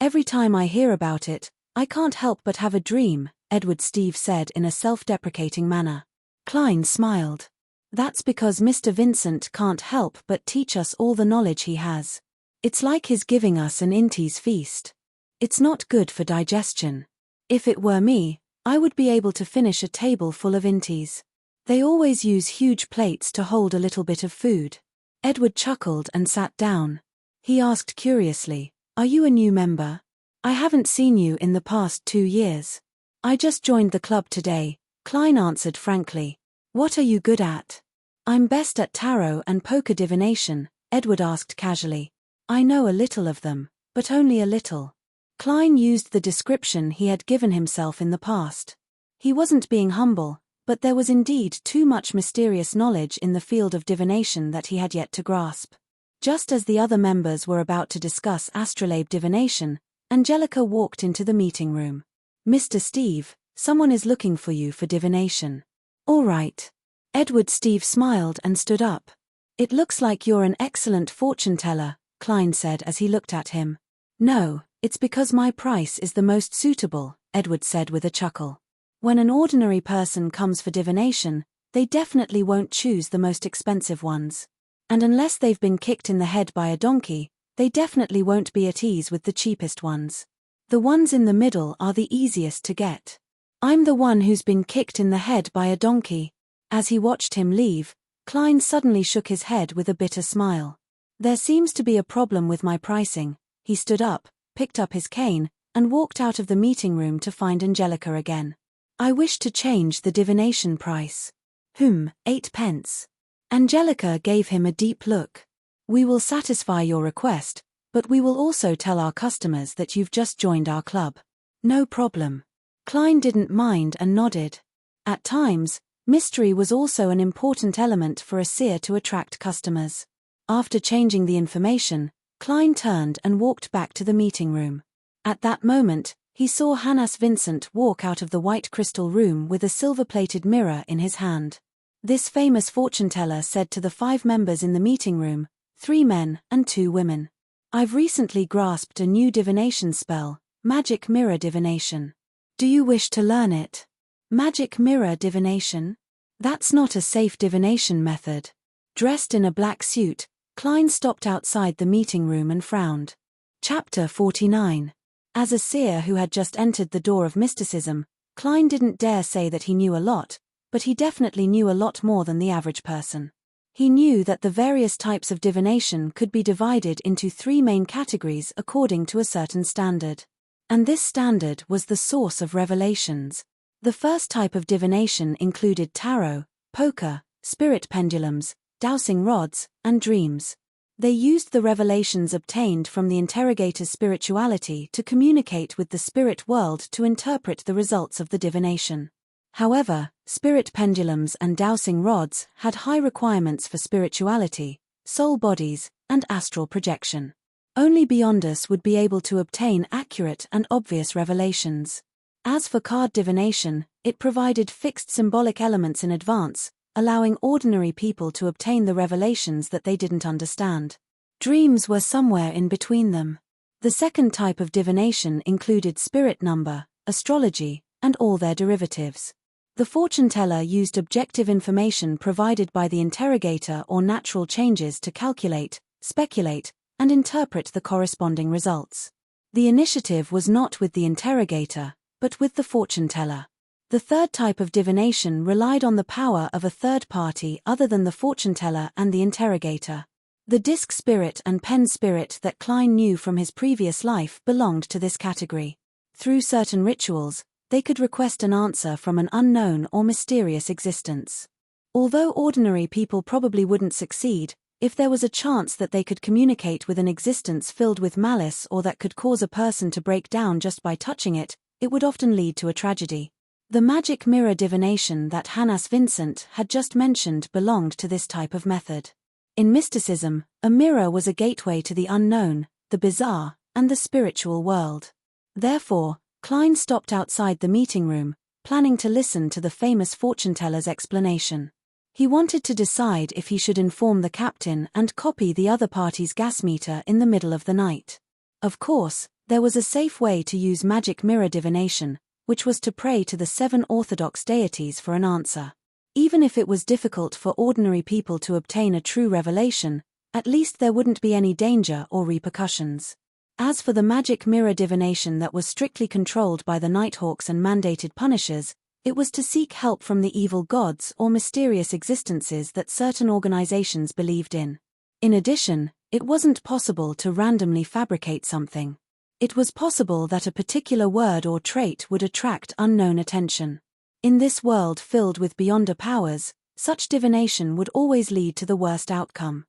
Every time I hear about it, I can't help but have a dream," Edward Steve said in a self-deprecating manner. Klein smiled. "That's because Mr. Vincent can't help but teach us all the knowledge he has. It's like he's giving us an Inti's feast. It's not good for digestion. If it were me, I would be able to finish a table full of Intis. They always use huge plates to hold a little bit of food." Edward chuckled and sat down. He asked curiously, "Are you a new member? I haven't seen you in the past 2 years." "I just joined the club today," Klein answered frankly. "What are you good at?" "I'm best at tarot and poker divination," Edward asked casually. "I know a little of them, but only a little." Klein used the description he had given himself in the past. He wasn't being humble, but there was indeed too much mysterious knowledge in the field of divination that he had yet to grasp. Just as the other members were about to discuss astrolabe divination, Angelica walked into the meeting room. "Mr. Steve, someone is looking for you for divination." "All right." Edward Steve smiled and stood up. "It looks like you're an excellent fortune teller," Klein said as he looked at him. "No, it's because my price is the most suitable," Edward said with a chuckle. "When an ordinary person comes for divination, they definitely won't choose the most expensive ones. And unless they've been kicked in the head by a donkey, they definitely won't be at ease with the cheapest ones. The ones in the middle are the easiest to get. I'm the one who's been kicked in the head by a donkey. As he watched him leave, Klein suddenly shook his head with a bitter smile. There seems to be a problem with my pricing. He stood up, picked up his cane, and walked out of the meeting room to find Angelica again. I wish to change the divination price. 8 pence. Angelica gave him a deep look. We will satisfy your request, but we will also tell our customers that you've just joined our club. No problem. Klein didn't mind and nodded. At times, mystery was also an important element for a seer to attract customers. After changing the information, Klein turned and walked back to the meeting room. At that moment, he saw Hannas Vincent walk out of the white crystal room with a silver-plated mirror in his hand. This famous fortune-teller said to the 5 members in the meeting room, 3 men and 2 women. I've recently grasped a new divination spell, magic mirror divination. Do you wish to learn it? Magic mirror divination? That's not a safe divination method. Dressed in a black suit, Klein stopped outside the meeting room and frowned. Chapter 49. As a seer who had just entered the door of mysticism, Klein didn't dare say that he knew a lot, but he definitely knew a lot more than the average person. He knew that the various types of divination could be divided into 3 main categories according to a certain standard. And this standard was the source of revelations. The first type of divination included tarot, poker, spirit pendulums, dowsing rods, and dreams. They used the revelations obtained from the interrogator's spirituality to communicate with the spirit world to interpret the results of the divination. However, spirit pendulums and dowsing rods had high requirements for spirituality, soul bodies, and astral projection. Only Beyonders would be able to obtain accurate and obvious revelations. As for card divination, it provided fixed symbolic elements in advance, allowing ordinary people to obtain the revelations that they didn't understand. Dreams were somewhere in between them. The second type of divination included spirit number, astrology, and all their derivatives. The fortune-teller used objective information provided by the interrogator or natural changes to calculate, speculate, and interpret the corresponding results. The initiative was not with the interrogator, but with the fortune-teller. The third type of divination relied on the power of a third party other than the fortune-teller and the interrogator. The disc spirit and pen spirit that Klein knew from his previous life belonged to this category. Through certain rituals, they could request an answer from an unknown or mysterious existence. Although ordinary people probably wouldn't succeed, if there was a chance that they could communicate with an existence filled with malice or that could cause a person to break down just by touching it, it would often lead to a tragedy. The magic mirror divination that Hannas Vincent had just mentioned belonged to this type of method. In mysticism, a mirror was a gateway to the unknown, the bizarre, and the spiritual world. Therefore, Klein stopped outside the meeting room, planning to listen to the famous fortune-teller's explanation. He wanted to decide if he should inform the captain and copy the other party's gas meter in the middle of the night. Of course, there was a safe way to use magic mirror divination, which was to pray to the 7 orthodox deities for an answer. Even if it was difficult for ordinary people to obtain a true revelation, at least there wouldn't be any danger or repercussions. As for the magic mirror divination that was strictly controlled by the Nighthawks and mandated punishers, it was to seek help from the evil gods or mysterious existences that certain organizations believed in. In addition, it wasn't possible to randomly fabricate something. It was possible that a particular word or trait would attract unknown attention. In this world filled with beyonder powers, such divination would always lead to the worst outcome.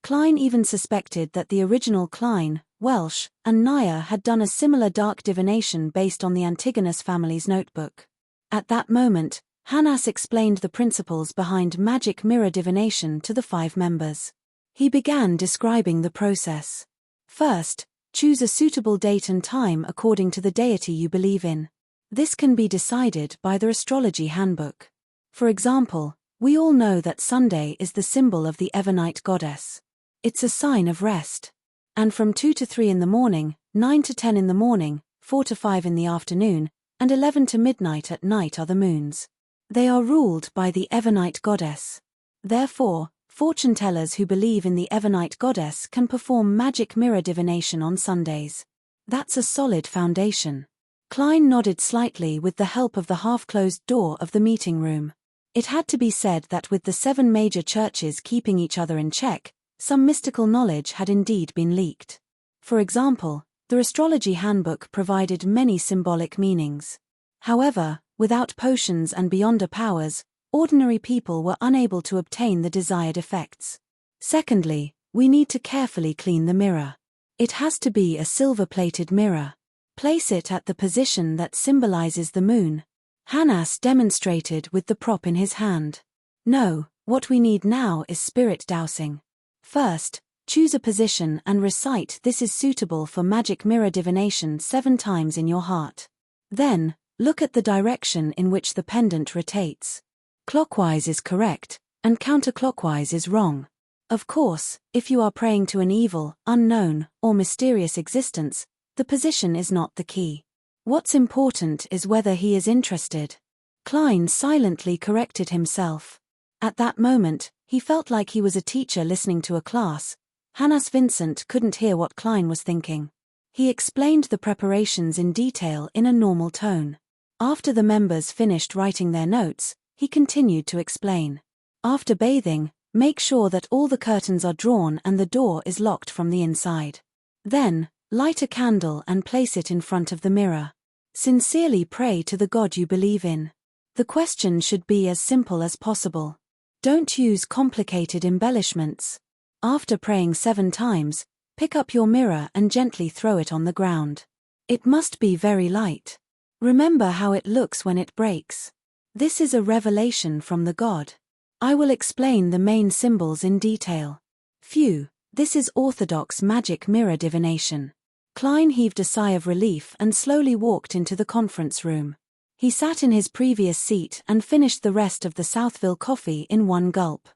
Klein even suspected that the original Klein, Welsh, and Naya had done a similar dark divination based on the Antigonus family's notebook. At that moment, Hannas explained the principles behind magic mirror divination to the 5 members. He began describing the process. First, choose a suitable date and time according to the deity you believe in. This can be decided by the astrology handbook. For example, we all know that Sunday is the symbol of the Evernight goddess. It's a sign of rest. And from 2 to 3 in the morning, 9 to 10 in the morning, 4 to 5 in the afternoon, and 11 to midnight at night are the moons. They are ruled by the Evernite goddess. Therefore, fortune-tellers who believe in the Evernite goddess can perform magic mirror divination on Sundays. That's a solid foundation. Klein nodded slightly with the help of the half-closed door of the meeting room. It had to be said that with the 7 major churches keeping each other in check, some mystical knowledge had indeed been leaked. For example, the astrology handbook provided many symbolic meanings. However, without potions and beyonder powers, ordinary people were unable to obtain the desired effects. Secondly, we need to carefully clean the mirror. It has to be a silver-plated mirror. Place it at the position that symbolizes the moon. Hannas demonstrated with the prop in his hand. No, what we need now is spirit dowsing. First, choose a position and recite "This is suitable for magic mirror divination" 7 times in your heart. Then, look at the direction in which the pendant rotates. Clockwise is correct, and counterclockwise is wrong. Of course, if you are praying to an evil, unknown, or mysterious existence, the position is not the key. What's important is whether he is interested. Klein silently corrected himself. At that moment, he felt like he was a teacher listening to a class. Hannas Vincent couldn't hear what Klein was thinking. He explained the preparations in detail in a normal tone. After the members finished writing their notes, he continued to explain. After bathing, make sure that all the curtains are drawn and the door is locked from the inside. Then, light a candle and place it in front of the mirror. Sincerely pray to the God you believe in. The question should be as simple as possible. Don't use complicated embellishments. After praying 7 times, pick up your mirror and gently throw it on the ground. It must be very light. Remember how it looks when it breaks. This is a revelation from the God. I will explain the main symbols in detail. Phew, this is orthodox magic mirror divination. Klein heaved a sigh of relief and slowly walked into the conference room. He sat in his previous seat and finished the rest of the Southville coffee in one gulp.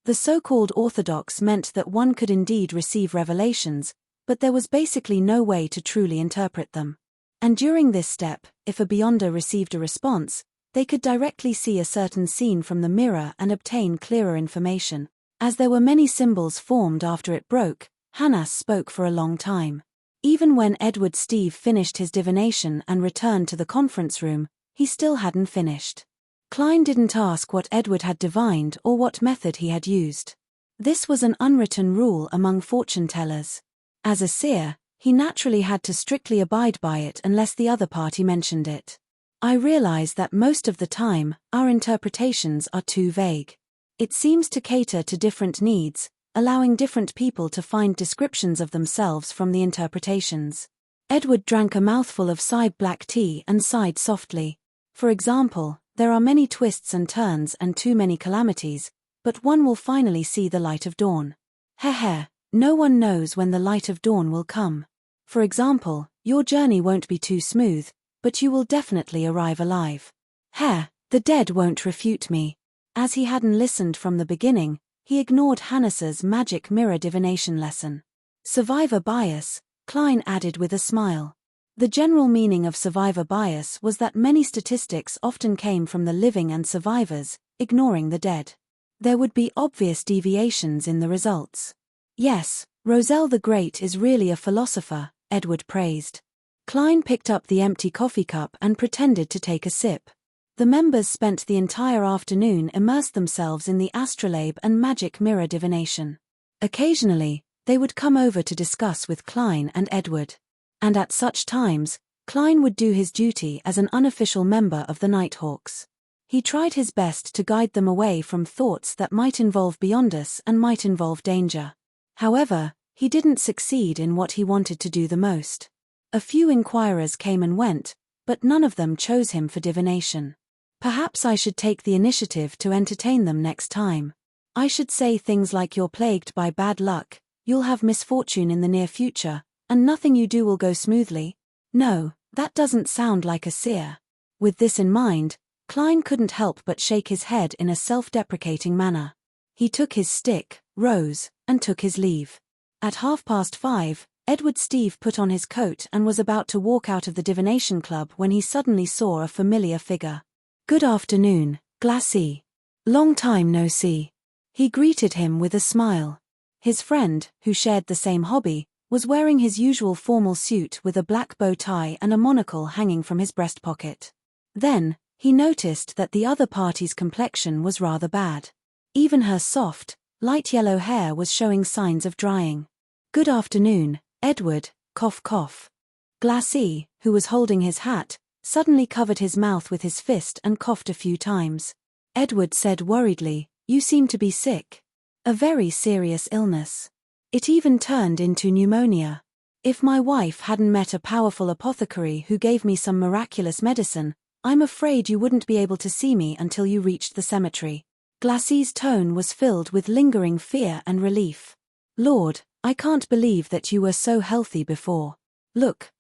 The so-called orthodox meant that one could indeed receive revelations, but there was basically no way to truly interpret them. And during this step, if a beyonder received a response, they could directly see a certain scene from the mirror and obtain clearer information. As there were many symbols formed after it broke, Hannas spoke for a long time. Even when Edward Steve finished his divination and returned to the conference room, he still hadn't finished. Klein didn't ask what Edward had divined or what method he had used. This was an unwritten rule among fortune-tellers. As a seer, he naturally had to strictly abide by it unless the other party mentioned it. I realize that most of the time, our interpretations are too vague. It seems to cater to different needs, allowing different people to find descriptions of themselves from the interpretations. Edward drank a mouthful of side black tea and sighed softly. For example, there are many twists and turns and too many calamities, but one will finally see the light of dawn. Heh, no one knows when the light of dawn will come. For example, your journey won't be too smooth, but you will definitely arrive alive. The dead won't refute me. As he hadn't listened from the beginning, he ignored Hannas's magic mirror divination lesson. Survivor bias, Klein added with a smile. The general meaning of survivor bias was that many statistics often came from the living and survivors, ignoring the dead. There would be obvious deviations in the results. Yes, Roselle the Great is really a philosopher, Edward praised. Klein picked up the empty coffee cup and pretended to take a sip. The members spent the entire afternoon immersed themselves in the astrolabe and magic mirror divination. Occasionally, they would come over to discuss with Klein and Edward. And at such times, Klein would do his duty as an unofficial member of the Nighthawks. He tried his best to guide them away from thoughts that might involve beyondus and might involve danger. However, he didn't succeed in what he wanted to do the most. A few inquirers came and went, but none of them chose him for divination. Perhaps I should take the initiative to entertain them next time. I should say things like "You're plagued by bad luck, you'll have misfortune in the near future, and nothing you do will go smoothly." No, that doesn't sound like a seer. With this in mind, Klein couldn't help but shake his head in a self-deprecating manner. He took his stick, rose, and took his leave. At 5:30, Edward Steve put on his coat and was about to walk out of the divination club when he suddenly saw a familiar figure. "Good afternoon, Glacis. Long time no see. He greeted him with a smile. His friend, who shared the same hobby, was wearing his usual formal suit with a black bow tie and a monocle hanging from his breast pocket. Then, he noticed that the other party's complexion was rather bad. Even her soft, light yellow hair was showing signs of drying. Good afternoon, Edward, cough cough. Glacis, who was holding his hat, suddenly covered his mouth with his fist and coughed a few times. Edward said worriedly, "You seem to be sick. A very serious illness. It even turned into pneumonia. If my wife hadn't met a powerful apothecary who gave me some miraculous medicine, I'm afraid you wouldn't be able to see me until you reached the cemetery." Glacis's tone was filled with lingering fear and relief. "Lord, I can't believe that you were so healthy before. Look,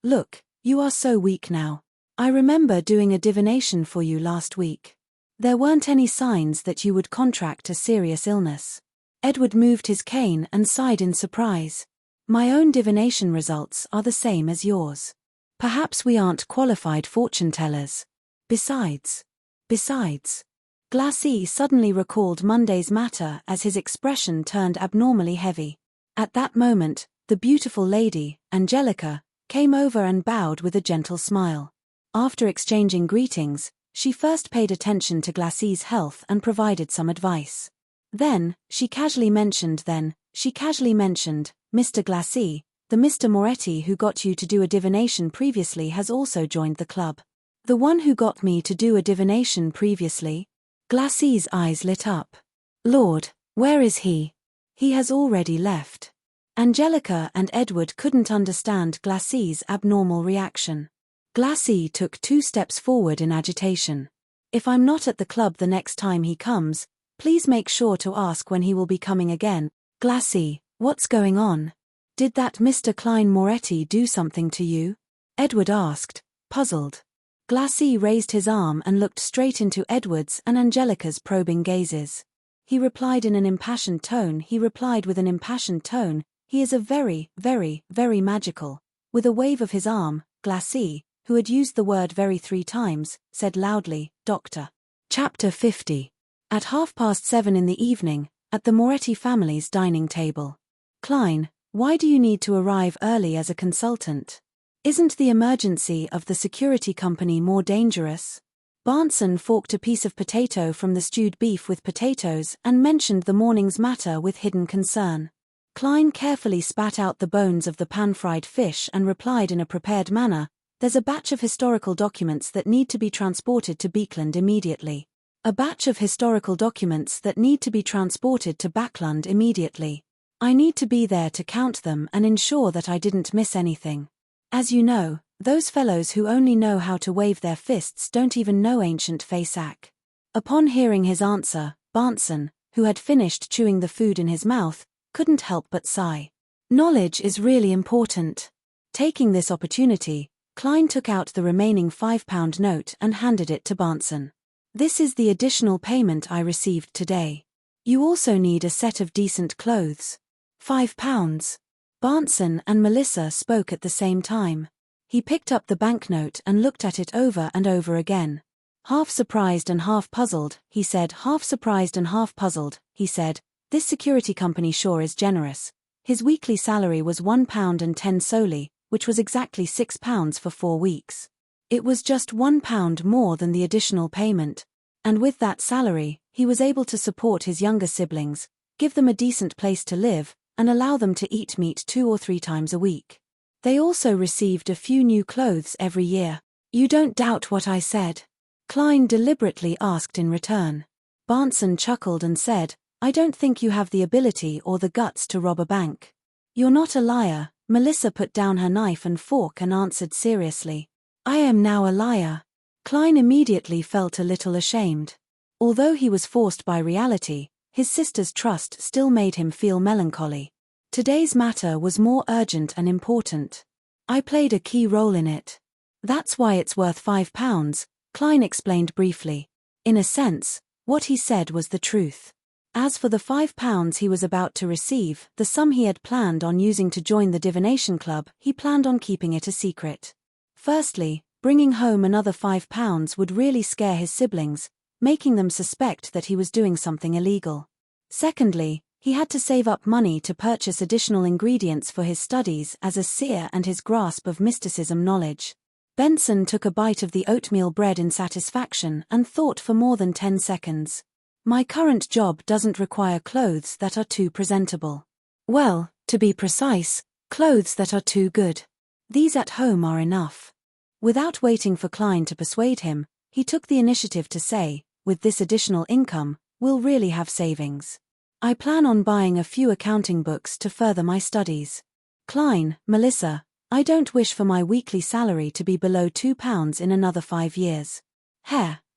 you are so weak now. I remember doing a divination for you last week. There weren't any signs that you would contract a serious illness." Edward moved his cane and sighed in surprise. "My own divination results are the same as yours. Perhaps we aren't qualified fortune tellers. Besides. Glacis suddenly recalled Monday's matter as his expression turned abnormally heavy. At that moment, the beautiful lady, Angelica, came over and bowed with a gentle smile. After exchanging greetings, she first paid attention to Glacis's health and provided some advice. Then, she casually mentioned, "Mr. Glacis, the Mr. Moretti who got you to do a divination previously has also joined the club." "The one who got me to do a divination previously?" Glacis's eyes lit up. "Lord, where is he?" "He has already left." Angelica and Edward couldn't understand Glacis's abnormal reaction. Glacis took 2 steps forward in agitation. "If I'm not at the club the next time he comes, please make sure to ask when he will be coming again." "Glacis, what's going on? Did that Mr. Klein Moretti do something to you?" Edward asked, puzzled. Glacis raised his arm and looked straight into Edward's and Angelica's probing gazes. He replied with an impassioned tone, "He is a very, very, very magical." With a wave of his arm, Glacis, who had used the word very 3 times, said loudly, "Doctor." Chapter 50. At 7:30 in the evening, at the Moretti family's dining table. "Klein, why do you need to arrive early as a consultant? Isn't the emergency of the security company more dangerous?" Barnson forked a piece of potato from the stewed beef with potatoes and mentioned the morning's matter with hidden concern. Klein carefully spat out the bones of the pan-fried fish and replied in a prepared manner, "There's a batch of historical documents that need to be transported to Beekland immediately." "A batch of historical documents that need to be transported to Backland immediately. I need to be there to count them and ensure that I didn't miss anything. As you know, those fellows who only know how to wave their fists don't even know ancient Fasak." Upon hearing his answer, Barnson, who had finished chewing the food in his mouth, couldn't help but sigh. Knowledge is really important. Taking this opportunity, Klein took out the remaining £5 note and handed it to Barnson. "This is the additional payment I received today. You also need a set of decent clothes." £5. Barnson and Melissa spoke at the same time. He picked up the banknote and looked at it over and over again. Half surprised and half puzzled, he said, "This security company sure is generous." His weekly salary was £1.10 solely, which was exactly £6 for 4 weeks. It was just £1 more than the additional payment. And with that salary, he was able to support his younger siblings, give them a decent place to live, and allow them to eat meat 2 or 3 times a week. They also received a few new clothes every year. "You don't doubt what I said?" Klein deliberately asked in return. Barnson chuckled and said, "I don't think you have the ability or the guts to rob a bank." "You're not a liar." Melissa put down her knife and fork and answered seriously, "I am now a liar." Klein immediately felt a little ashamed. Although he was forced by reality, his sister's trust still made him feel melancholy. Today's matter was more urgent and important. "I played a key role in it. That's why it's worth £5, Klein explained briefly. In a sense, what he said was the truth. As for the £5 he was about to receive, the sum he had planned on using to join the divination club, he planned on keeping it a secret. Firstly, bringing home another £5 would really scare his siblings, making them suspect that he was doing something illegal. Secondly, he had to save up money to purchase additional ingredients for his studies as a seer and his grasp of mysticism knowledge. Benson took a bite of the oatmeal bread in satisfaction and thought for more than 10 seconds. My current job doesn't require clothes that are too presentable. Well, to be precise, clothes that are too good. These at home are enough. Without waiting for Klein to persuade him, he took the initiative to say, with this additional income, we'll really have savings. I plan on buying a few accounting books to further my studies. Klein, Melissa, I don't wish for my weekly salary to be below £2 in another 5 years.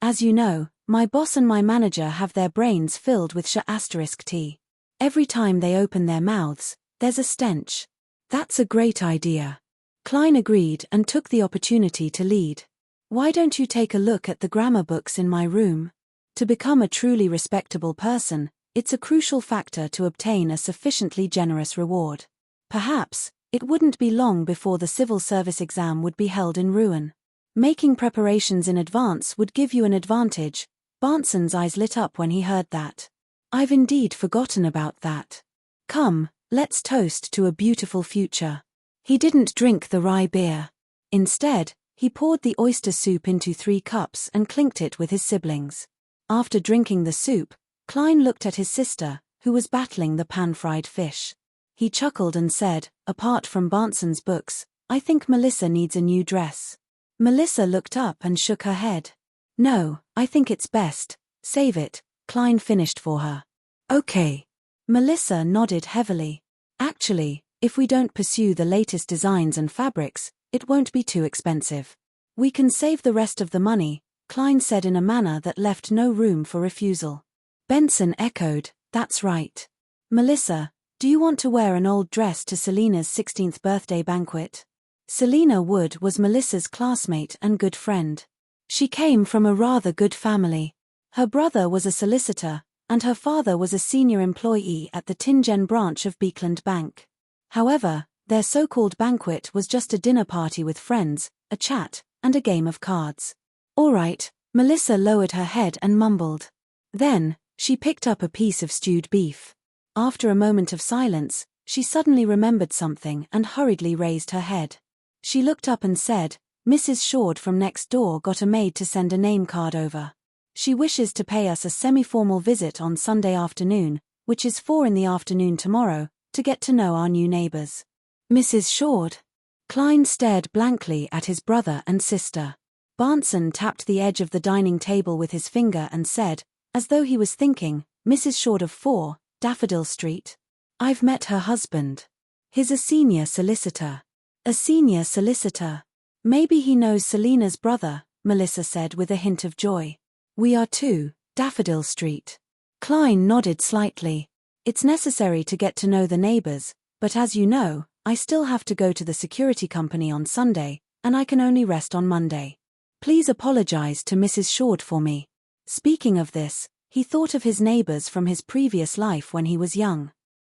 As you know, my boss and my manager have their brains filled with **T. Every time they open their mouths, there's a stench. That's a great idea. Klein agreed and took the opportunity to lead. Why don't you take a look at the grammar books in my room? To become a truly respectable person, it's a crucial factor to obtain a sufficiently generous reward. Perhaps, it wouldn't be long before the civil service exam would be held in ruin. Making preparations in advance would give you an advantage. Barnson's eyes lit up when he heard that. I've indeed forgotten about that. Come, let's toast to a beautiful future. He didn't drink the rye beer. Instead, he poured the oyster soup into 3 cups and clinked it with his siblings. After drinking the soup, Klein looked at his sister, who was battling the pan-fried fish. He chuckled and said, apart from Barnson's books, I think Melissa needs a new dress. Melissa looked up and shook her head. No, I think it's best. Save it, Klein finished for her. Okay. Melissa nodded heavily. Actually, if we don't pursue the latest designs and fabrics, it won't be too expensive. We can save the rest of the money, Klein said in a manner that left no room for refusal. Benson echoed, that's right. Melissa, do you want to wear an old dress to Selena's 16th birthday banquet? Selena Wood was Melissa's classmate and good friend. She came from a rather good family. Her brother was a solicitor, and her father was a senior employee at the Tingen branch of Beekland Bank. However, their so-called banquet was just a dinner party with friends, a chat, and a game of cards. All right, Melissa lowered her head and mumbled. Then, she picked up a piece of stewed beef. After a moment of silence, she suddenly remembered something and hurriedly raised her head. She looked up and said, Mrs. Shord from next door got a maid to send a name card over. She wishes to pay us a semi-formal visit on Sunday afternoon, which is 4 in the afternoon tomorrow, to get to know our new neighbors. Mrs. Shord? Klein stared blankly at his brother and sister. Barnson tapped the edge of the dining table with his finger and said, as though he was thinking, Mrs. Shord of 4, Daffodil Street. I've met her husband. He's a senior solicitor. A senior solicitor. Maybe he knows Selena's brother, Melissa said with a hint of joy. We are too, Daffodil Street. Klein nodded slightly. It's necessary to get to know the neighbors, but as you know, I still have to go to the security company on Sunday, and I can only rest on Monday. Please apologize to Mrs. Shord for me. Speaking of this, he thought of his neighbors from his previous life when he was young.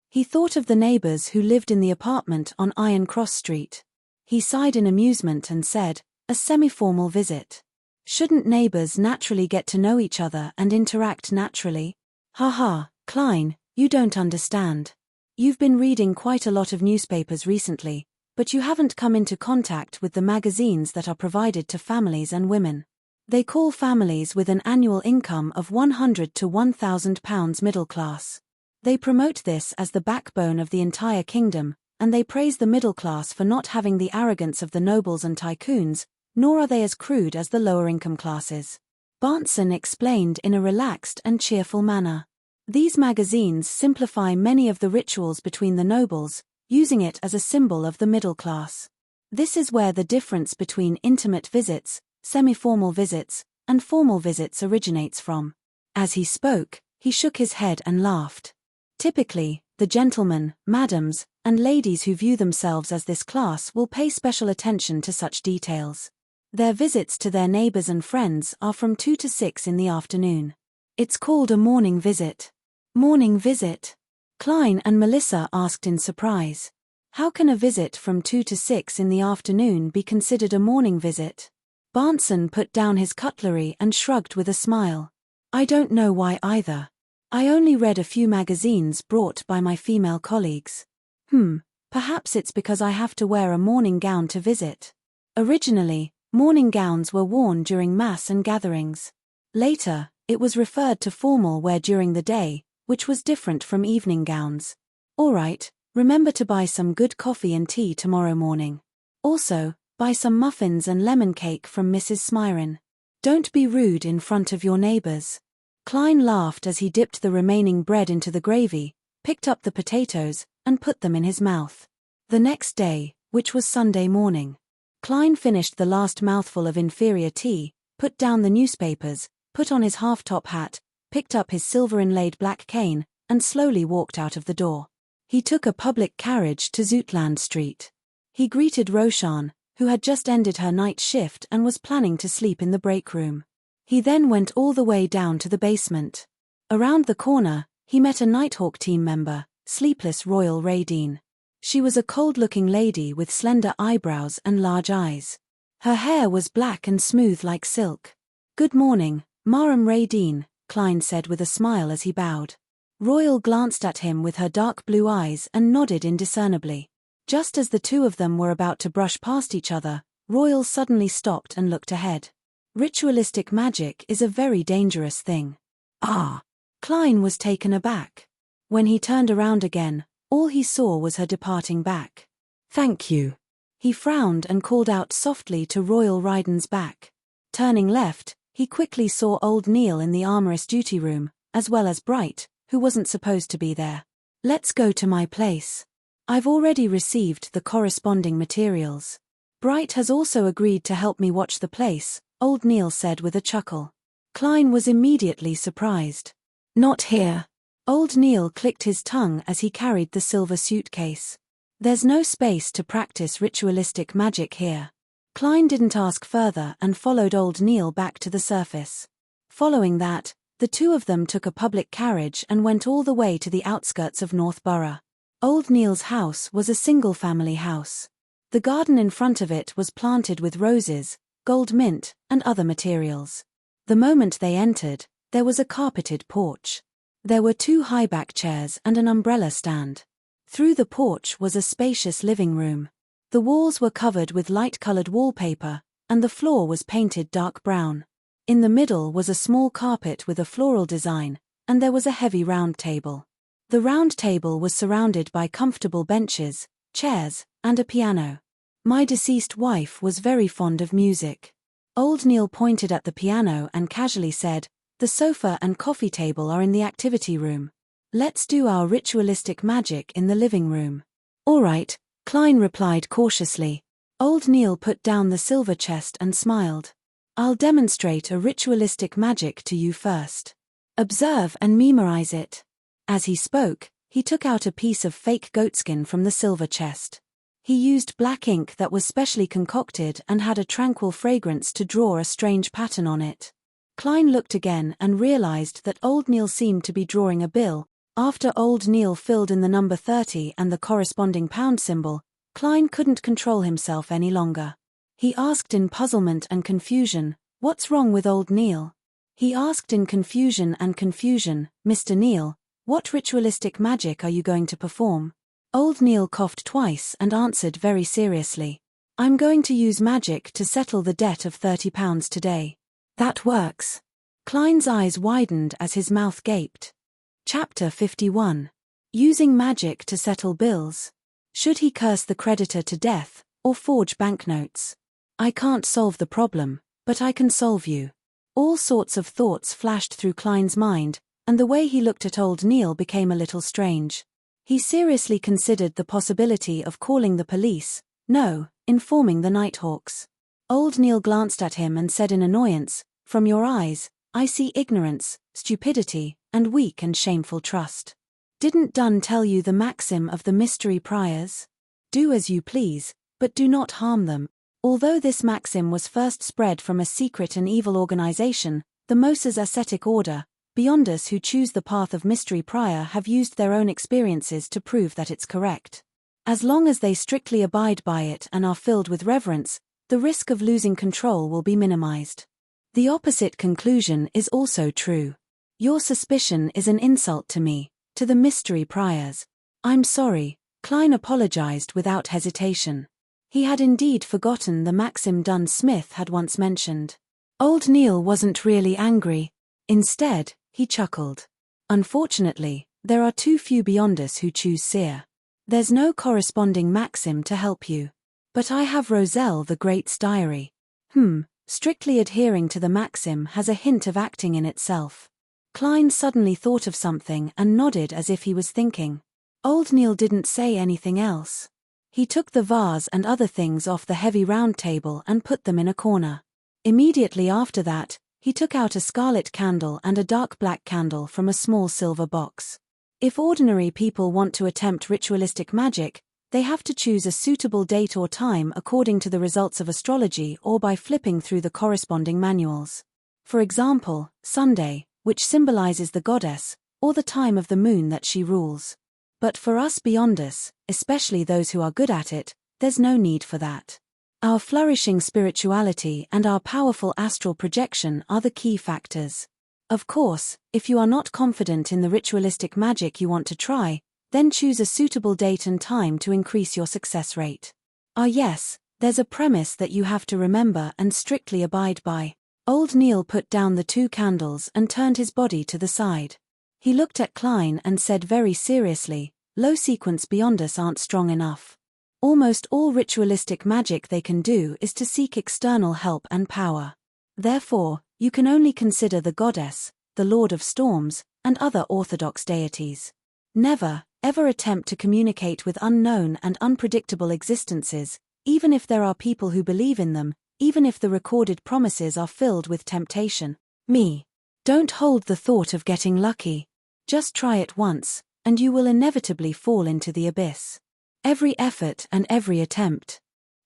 He thought of the neighbors who lived in the apartment on Iron Cross Street. He sighed in amusement and said, a semi-formal visit. Shouldn't neighbors naturally get to know each other and interact naturally? Ha, Klein, you don't understand. You've been reading quite a lot of newspapers recently, but you haven't come into contact with the magazines that are provided to families and women. They call families with an annual income of £100 to £1,000 middle class. They promote this as the backbone of the entire kingdom, and they praise the middle class for not having the arrogance of the nobles and tycoons, nor are they as crude as the lower income classes. Barnson explained in a relaxed and cheerful manner. These magazines simplify many of the rituals between the nobles, using it as a symbol of the middle class. This is where the difference between intimate visits, semi-formal visits, and formal visits originates from. As he spoke, he shook his head and laughed. Typically, the gentlemen, madams, and ladies who view themselves as this class will pay special attention to such details. Their visits to their neighbors and friends are from 2 to 6 in the afternoon. It's called a morning visit. Morning visit? Klein and Melissa asked in surprise. How can a visit from 2 to 6 in the afternoon be considered a morning visit? Barnson put down his cutlery and shrugged with a smile. I don't know why either. I only read a few magazines brought by my female colleagues. Perhaps it's because I have to wear a morning gown to visit. Originally, morning gowns were worn during mass and gatherings. Later, it was referred to formal wear during the day, which was different from evening gowns. All right, remember to buy some good coffee and tea tomorrow morning. Also, buy some muffins and lemon cake from Mrs. Smyron. Don't be rude in front of your neighbors. Klein laughed as he dipped the remaining bread into the gravy, picked up the potatoes, and put them in his mouth. The next day, which was Sunday morning, Klein finished the last mouthful of inferior tea, put down the newspapers, put on his half-top hat, picked up his silver-inlaid black cane, and slowly walked out of the door. He took a public carriage to Zoutland Street. He greeted Roshan, who had just ended her night shift and was planning to sleep in the break room. He then went all the way down to the basement. Around the corner, he met a Nighthawk team member, sleepless Royal Radine. She was a cold-looking lady with slender eyebrows and large eyes. Her hair was black and smooth like silk. "Good morning, Maram Radine," Klein said with a smile as he bowed. Royal glanced at him with her dark blue eyes and nodded indiscernibly. Just as the two of them were about to brush past each other, Royal suddenly stopped and looked ahead. Ritualistic magic is a very dangerous thing. Ah! Klein was taken aback. When he turned around again, all he saw was her departing back. "Thank you." He frowned and called out softly to Royal Ryden's back. Turning left, he quickly saw old Neil in the armorist duty room, as well as Bright, who wasn't supposed to be there. "Let's go to my place. I've already received the corresponding materials. Bright has also agreed to help me watch the place," old Neil said with a chuckle. Klein was immediately surprised. "Not here." Old Neil clicked his tongue as he carried the silver suitcase. "There's no space to practice ritualistic magic here." Klein didn't ask further and followed old Neil back to the surface. Following that, the two of them took a public carriage and went all the way to the outskirts of Northborough. Old Neil's house was a single-family house. The garden in front of it was planted with roses, gold mint, and other materials. The moment they entered, there was a carpeted porch. There were 2 high-back chairs and an umbrella stand. Through the porch was a spacious living room. The walls were covered with light-colored wallpaper, and the floor was painted dark brown. In the middle was a small carpet with a floral design, and there was a heavy round table. The round table was surrounded by comfortable benches, chairs, and a piano. "My deceased wife was very fond of music." Old Neil pointed at the piano and casually said, "The sofa and coffee table are in the activity room. Let's do our ritualistic magic in the living room." "All right," Klein replied cautiously. Old Neil put down the silver chest and smiled. "I'll demonstrate a ritualistic magic to you first. Observe and memorize it." As he spoke, he took out a piece of fake goatskin from the silver chest. He used black ink that was specially concocted and had a tranquil fragrance to draw a strange pattern on it. Klein looked again and realized that old Neil seemed to be drawing a bill. After old Neil filled in the number 30 and the corresponding pound symbol, Klein couldn't control himself any longer. He asked in puzzlement and confusion, "What's wrong with old Neil?" He asked in confusion and confusion, "Mr. Neil, what ritualistic magic are you going to perform?" Old Neil coughed twice and answered very seriously, "I'm going to use magic to settle the debt of £30 today." "That works." Klein's eyes widened as his mouth gaped. Chapter 51. Using magic to settle bills. Should he curse the creditor to death, or forge banknotes? "I can't solve the problem, but I can solve you." All sorts of thoughts flashed through Klein's mind, and the way he looked at old Neil became a little strange. He seriously considered the possibility of calling the police, informing the Nighthawks. Old Neil glanced at him and said in annoyance, "From your eyes, I see ignorance, stupidity, and weak and shameful trust. Didn't Dunn tell you the maxim of the mystery priors? Do as you please, but do not harm them." Although this maxim was first spread from a secret and evil organization, the Moses ascetic order, Beyonders who choose the path of mystery prior have used their own experiences to prove that it's correct. As long as they strictly abide by it and are filled with reverence, the risk of losing control will be minimized. The opposite conclusion is also true. Your suspicion is an insult to me, to the mystery priors. I'm sorry, Klein apologized without hesitation. He had indeed forgotten the maxim Dunn Smith had once mentioned. Old Neil wasn't really angry. Instead, he chuckled. Unfortunately, there are too few beyond us who choose seer. There's no corresponding maxim to help you. But I have Roselle the Great's diary. Strictly adhering to the maxim has a hint of acting in itself. Klein suddenly thought of something and nodded as if he was thinking. Old Neil didn't say anything else. He took the vase and other things off the heavy round table and put them in a corner. Immediately after that, he took out a scarlet candle and a dark black candle from a small silver box. If ordinary people want to attempt ritualistic magic, they have to choose a suitable date or time according to the results of astrology or by flipping through the corresponding manuals. For example, Sunday, which symbolizes the goddess, or the time of the moon that she rules. But for us beyond us, especially those who are good at it, there's no need for that. Our flourishing spirituality and our powerful astral projection are the key factors. Of course, if you are not confident in the ritualistic magic you want to try, then choose a suitable date and time to increase your success rate. Yes, there's a premise that you have to remember and strictly abide by. Old Neil put down the 2 candles and turned his body to the side. He looked at Klein and said very seriously, low sequence beyond us aren't strong enough. Almost all ritualistic magic they can do is to seek external help and power. Therefore, you can only consider the goddess, the Lord of Storms, and other orthodox deities. Never, ever attempt to communicate with unknown and unpredictable existences, even if there are people who believe in them, even if the recorded promises are filled with temptation. Don't hold the thought of getting lucky. Just try it once, and you will inevitably fall into the abyss. Every effort and every attempt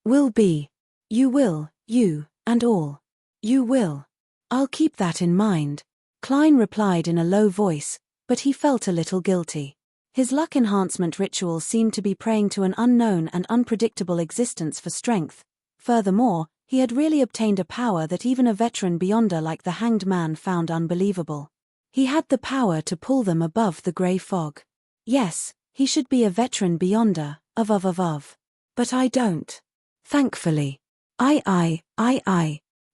will be. You will, you, and all. You will. I'll keep that in mind, Klein replied in a low voice, but he felt a little guilty. His luck enhancement ritual seemed to be praying to an unknown and unpredictable existence for strength. Furthermore, he had really obtained a power that even a veteran beyonder like the Hanged Man found unbelievable. He had the power to pull them above the grey fog. Yes, he should be a veteran beyonder, of. But I don't. Thankfully. I.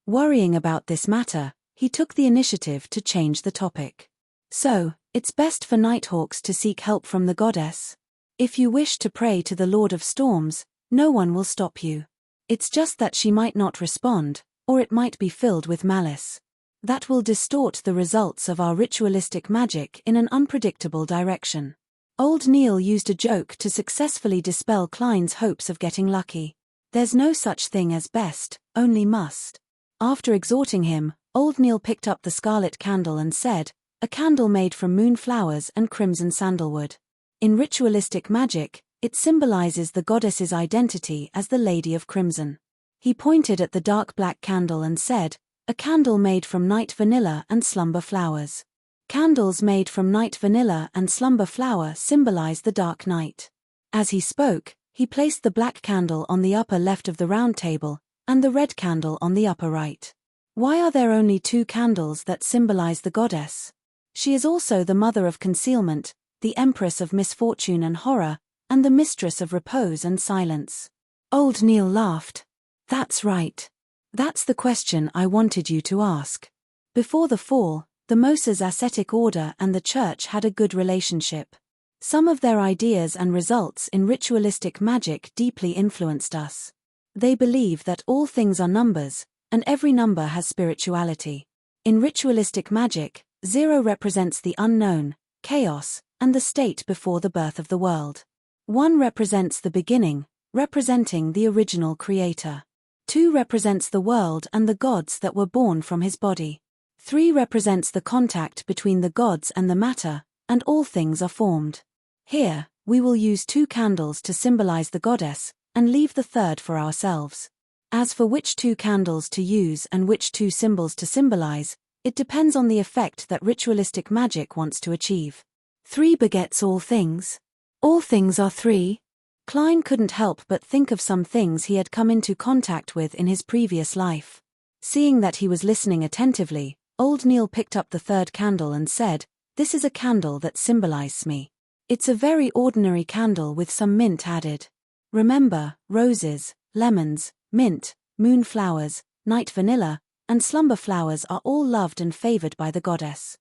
Worrying about this matter, he took the initiative to change the topic. So, it's best for Nighthawks to seek help from the goddess. If you wish to pray to the Lord of Storms, no one will stop you. It's just that she might not respond, or it might be filled with malice. That will distort the results of our ritualistic magic in an unpredictable direction. Old Neil used a joke to successfully dispel Klein's hopes of getting lucky. There's no such thing as best, only must. After exhorting him, Old Neil picked up the scarlet candle and said, a candle made from moonflowers and crimson sandalwood. In ritualistic magic, it symbolizes the goddess's identity as the Lady of Crimson. He pointed at the dark black candle and said, a candle made from night vanilla and slumber flowers. Candles made from night vanilla and slumber flower symbolize the dark night. As he spoke, he placed the black candle on the upper left of the round table, and the red candle on the upper right. Why are there only 2 candles that symbolize the goddess? She is also the mother of concealment, the empress of misfortune and horror, and the mistress of repose and silence. Old Neil laughed. That's right. That's the question I wanted you to ask. Before the fall, the Moses ascetic order and the church had a good relationship. Some of their ideas and results in ritualistic magic deeply influenced us. They believe that all things are numbers, and every number has spirituality. In ritualistic magic, 0 represents the unknown, chaos, and the state before the birth of the world. 1 represents the beginning, representing the original creator. 2 represents the world and the gods that were born from his body. 3 represents the contact between the gods and the matter, and all things are formed. Here, we will use 2 candles to symbolize the goddess, and leave the third for ourselves. As for which 2 candles to use and which 2 symbols to symbolize, it depends on the effect that ritualistic magic wants to achieve. 3 begets all things. All things are 3. Klein couldn't help but think of some things he had come into contact with in his previous life. Seeing that he was listening attentively, Old Neil picked up the third candle and said, "This is a candle that symbolizes me. It's a very ordinary candle with some mint added. Remember, roses, lemons, mint, moonflowers, night vanilla, and slumber flowers are all loved and favored by the goddess.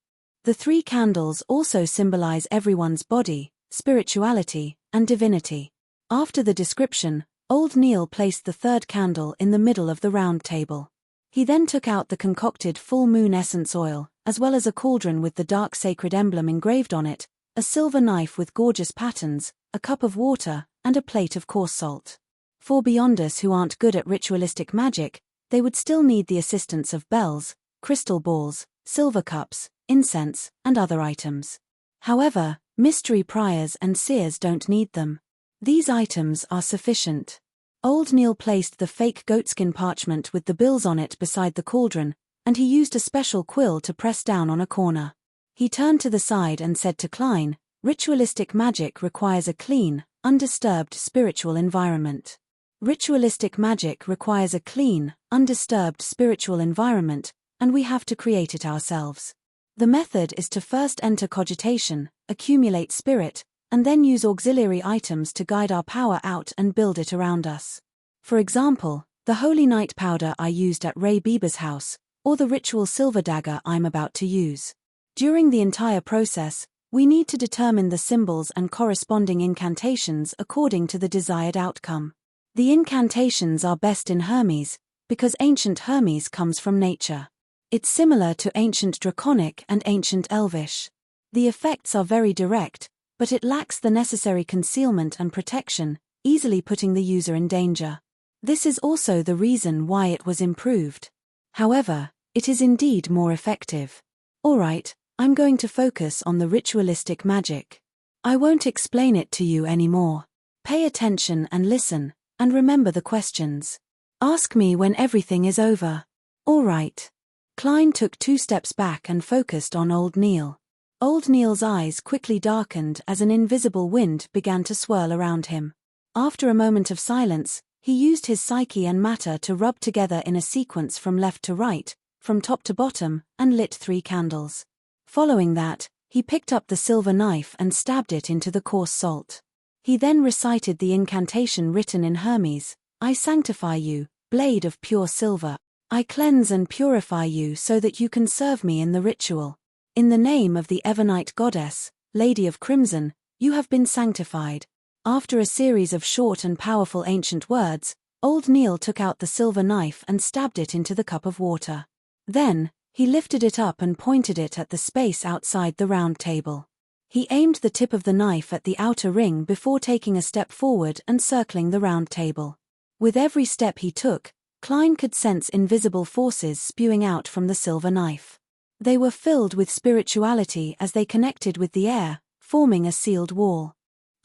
The 3 candles also symbolize everyone's body, spirituality, and divinity." After the description, Old Neil placed the third candle in the middle of the round table. He then took out the concocted full moon essence oil, as well as a cauldron with the dark sacred emblem engraved on it, a silver knife with gorgeous patterns, a cup of water, and a plate of coarse salt. For beyonders who aren't good at ritualistic magic, they would still need the assistance of bells, crystal balls, silver cups, incense, and other items. However, mystery priors and seers don't need them. These items are sufficient. Old Neil placed the fake goatskin parchment with the bills on it beside the cauldron, and he used a special quill to press down on a corner. He turned to the side and said to Klein, "Ritualistic magic requires a clean, undisturbed spiritual environment. Ritualistic magic requires a clean, undisturbed spiritual environment, and we have to create it ourselves. The method is to first enter cogitation, accumulate spirit, and then use auxiliary items to guide our power out and build it around us. For example, the holy night powder I used at Ray Bieber's house, or the ritual silver dagger I'm about to use. During the entire process, we need to determine the symbols and corresponding incantations according to the desired outcome. The incantations are best in Hermes, because ancient Hermes comes from nature. It's similar to ancient Draconic and ancient Elvish. The effects are very direct, but it lacks the necessary concealment and protection, easily putting the user in danger. This is also the reason why it was improved. However, it is indeed more effective. Alright, I'm going to focus on the ritualistic magic. I won't explain it to you anymore. Pay attention and listen, and remember the questions. Ask me when everything is over. Alright. Klein took 2 steps back and focused on Old Neil. Old Neil's eyes quickly darkened as an invisible wind began to swirl around him. After a moment of silence, he used his psyche and matter to rub together in a sequence from left to right, from top to bottom, and lit 3 candles. Following that, he picked up the silver knife and stabbed it into the coarse salt. He then recited the incantation written in Hermes, "I sanctify you, blade of pure silver. I cleanse and purify you so that you can serve me in the ritual. In the name of the Evernite goddess, Lady of Crimson, you have been sanctified." After a series of short and powerful ancient words, Old Neil took out the silver knife and stabbed it into the cup of water. Then, he lifted it up and pointed it at the space outside the round table. He aimed the tip of the knife at the outer ring before taking a step forward and circling the round table. With every step he took, Klein could sense invisible forces spewing out from the silver knife. They were filled with spirituality as they connected with the air, forming a sealed wall.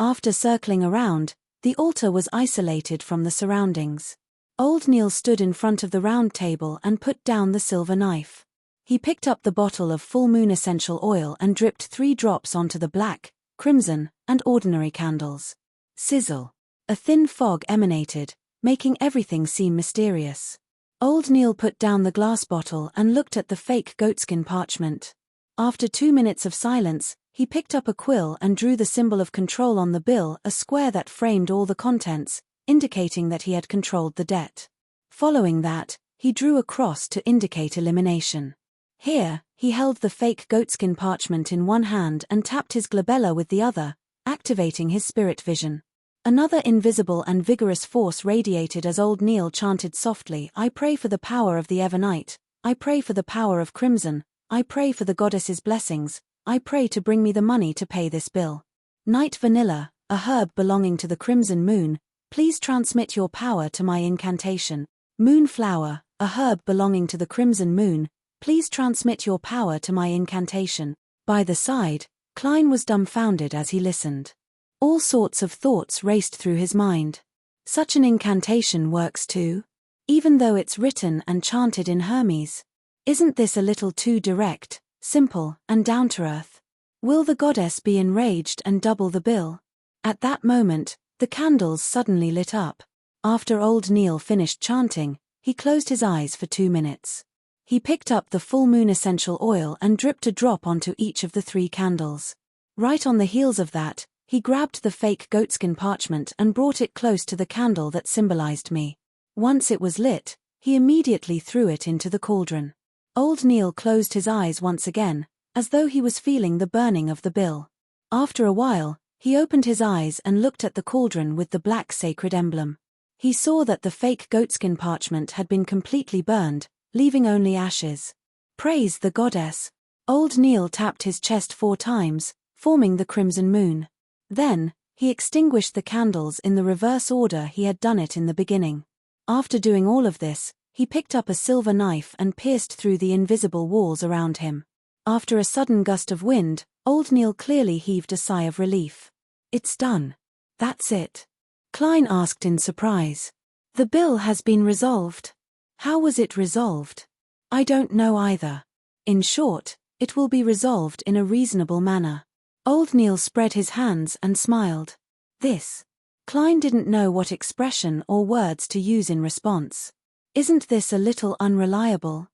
After circling around, the altar was isolated from the surroundings. Old Neil stood in front of the round table and put down the silver knife. He picked up the bottle of full moon essential oil and dripped 3 drops onto the black, crimson, and ordinary candles. Sizzle. A thin fog emanated, making everything seem mysterious. Old Neil put down the glass bottle and looked at the fake goatskin parchment. After 2 minutes of silence, he picked up a quill and drew the symbol of control on the bill, a square that framed all the contents, indicating that he had controlled the debt. Following that, he drew a cross to indicate elimination. Here, he held the fake goatskin parchment in one hand and tapped his glabella with the other, activating his spirit vision. Another invisible and vigorous force radiated as Old Neil chanted softly, "I pray for the power of the Evernite, I pray for the power of Crimson, I pray for the goddess's blessings, I pray to bring me the money to pay this bill. Night vanilla, a herb belonging to the crimson moon, please transmit your power to my incantation. Moonflower, a herb belonging to the crimson moon, please transmit your power to my incantation." By the side, Klein was dumbfounded as he listened. All sorts of thoughts raced through his mind. Such an incantation works too? Even though it's written and chanted in Hermes. Isn't this a little too direct, simple, and down-to-earth? Will the goddess be enraged and double the bill? At that moment, the candles suddenly lit up. After Old Neil finished chanting, he closed his eyes for 2 minutes. He picked up the full moon essential oil and dripped a drop onto each of the 3 candles. Right on the heels of that, he grabbed the fake goatskin parchment and brought it close to the candle that symbolized me. Once it was lit, he immediately threw it into the cauldron. Old Neil closed his eyes once again, as though he was feeling the burning of the bill. After a while, he opened his eyes and looked at the cauldron with the black sacred emblem. He saw that the fake goatskin parchment had been completely burned, leaving only ashes. Praise the goddess! Old Neil tapped his chest 4 times, forming the crimson moon. Then, he extinguished the candles in the reverse order he had done it in the beginning. After doing all of this, he picked up a silver knife and pierced through the invisible walls around him. After a sudden gust of wind, Old Neil clearly heaved a sigh of relief. It's done. That's it. Klein asked in surprise. The bill has been resolved. How was it resolved? I don't know either. In short, it will be resolved in a reasonable manner. Old Neil spread his hands and smiled. This. Klein didn't know what expression or words to use in response. Isn't this a little unreliable?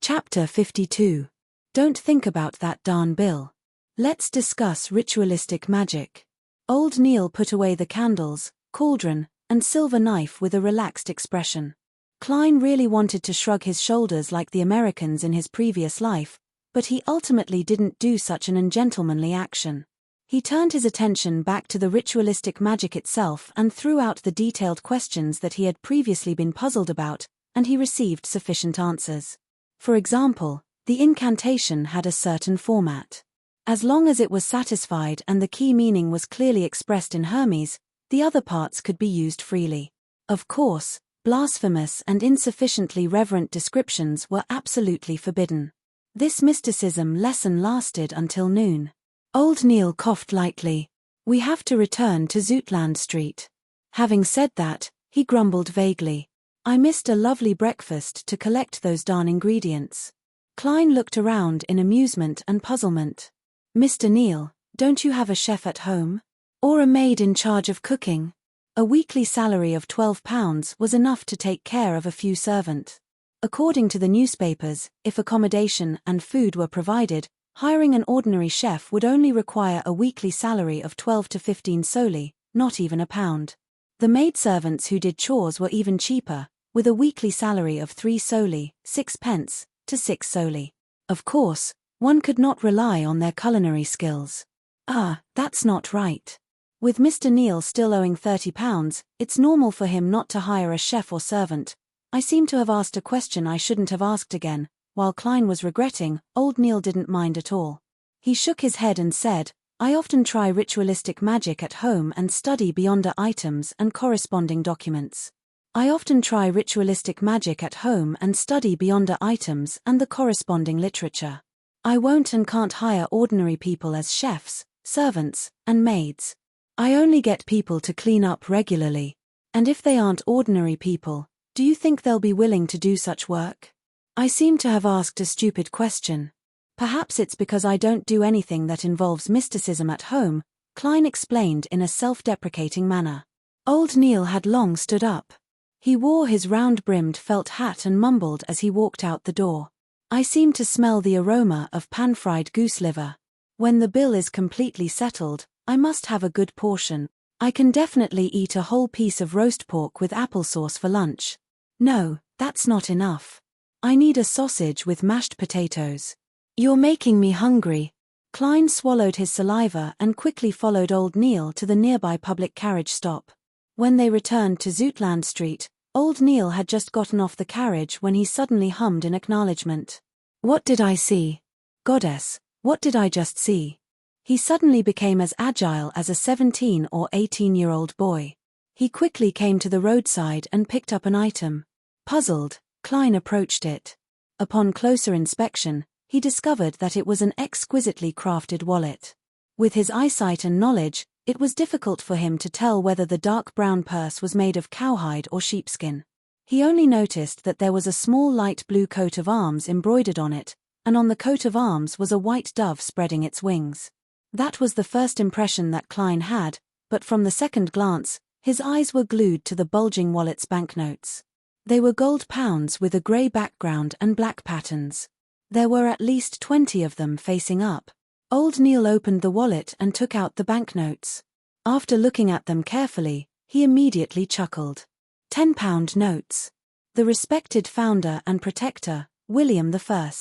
Chapter 52. Don't think about that darn bill. Let's discuss ritualistic magic. Old Neil put away the candles, cauldron, and silver knife with a relaxed expression. Klein really wanted to shrug his shoulders like the Americans in his previous life, but he ultimately didn't do such an ungentlemanly action. He turned his attention back to the ritualistic magic itself and threw out the detailed questions that he had previously been puzzled about, and he received sufficient answers. For example, the incantation had a certain format. As long as it was satisfied and the key meaning was clearly expressed in Hermes, the other parts could be used freely. Of course, blasphemous and insufficiently reverent descriptions were absolutely forbidden. This mysticism lesson lasted until noon. Old Neil coughed lightly. We have to return to Zootland Street. Having said that, he grumbled vaguely. I missed a lovely breakfast to collect those darn ingredients. Klein looked around in amusement and puzzlement. Mr. Neil, don't you have a chef at home? Or a maid in charge of cooking? A weekly salary of £12 was enough to take care of a few servants. According to the newspapers, if accommodation and food were provided, hiring an ordinary chef would only require a weekly salary of 12 to 15 soldi, not even £1. The maidservants who did chores were even cheaper, with a weekly salary of 3 soldi, 6 pence, to 6 soldi. Of course, one could not rely on their culinary skills. That's not right. With Mr. Neil still owing £30, it's normal for him not to hire a chef or servant. I seem to have asked a question I shouldn't have asked again. While Klein was regretting, Old Neil didn't mind at all. He shook his head and said, I often try ritualistic magic at home and study beyond items and corresponding documents. I often try ritualistic magic at home and study beyond items and the corresponding literature. I won't and can't hire ordinary people as chefs, servants, and maids. I only get people to clean up regularly. And if they aren't ordinary people, do you think they'll be willing to do such work? I seem to have asked a stupid question. Perhaps it's because I don't do anything that involves mysticism at home, Klein explained in a self-deprecating manner. Old Neil had long stood up. He wore his round-brimmed felt hat and mumbled as he walked out the door. I seem to smell the aroma of pan-fried goose liver. When the bill is completely settled, I must have a good portion. I can definitely eat a whole piece of roast pork with applesauce for lunch. No, that's not enough. I need a sausage with mashed potatoes. You're making me hungry. Klein swallowed his saliva and quickly followed Old Neil to the nearby public carriage stop. When they returned to Zootland Street, Old Neil had just gotten off the carriage when he suddenly hummed in acknowledgement. What did I see? Goddess, what did I just see? He suddenly became as agile as a 17 or 18-year-old boy. He quickly came to the roadside and picked up an item. Puzzled, Klein approached it. Upon closer inspection, he discovered that it was an exquisitely crafted wallet. With his eyesight and knowledge, it was difficult for him to tell whether the dark brown purse was made of cowhide or sheepskin. He only noticed that there was a small light blue coat of arms embroidered on it, and on the coat of arms was a white dove spreading its wings. That was the first impression that Klein had, but from the second glance, his eyes were glued to the bulging wallet's banknotes. They were gold pounds with a grey background and black patterns. There were at least 20 of them facing up. Old Neil opened the wallet and took out the banknotes. After looking at them carefully, he immediately chuckled. £10 notes. The respected founder and protector, William I.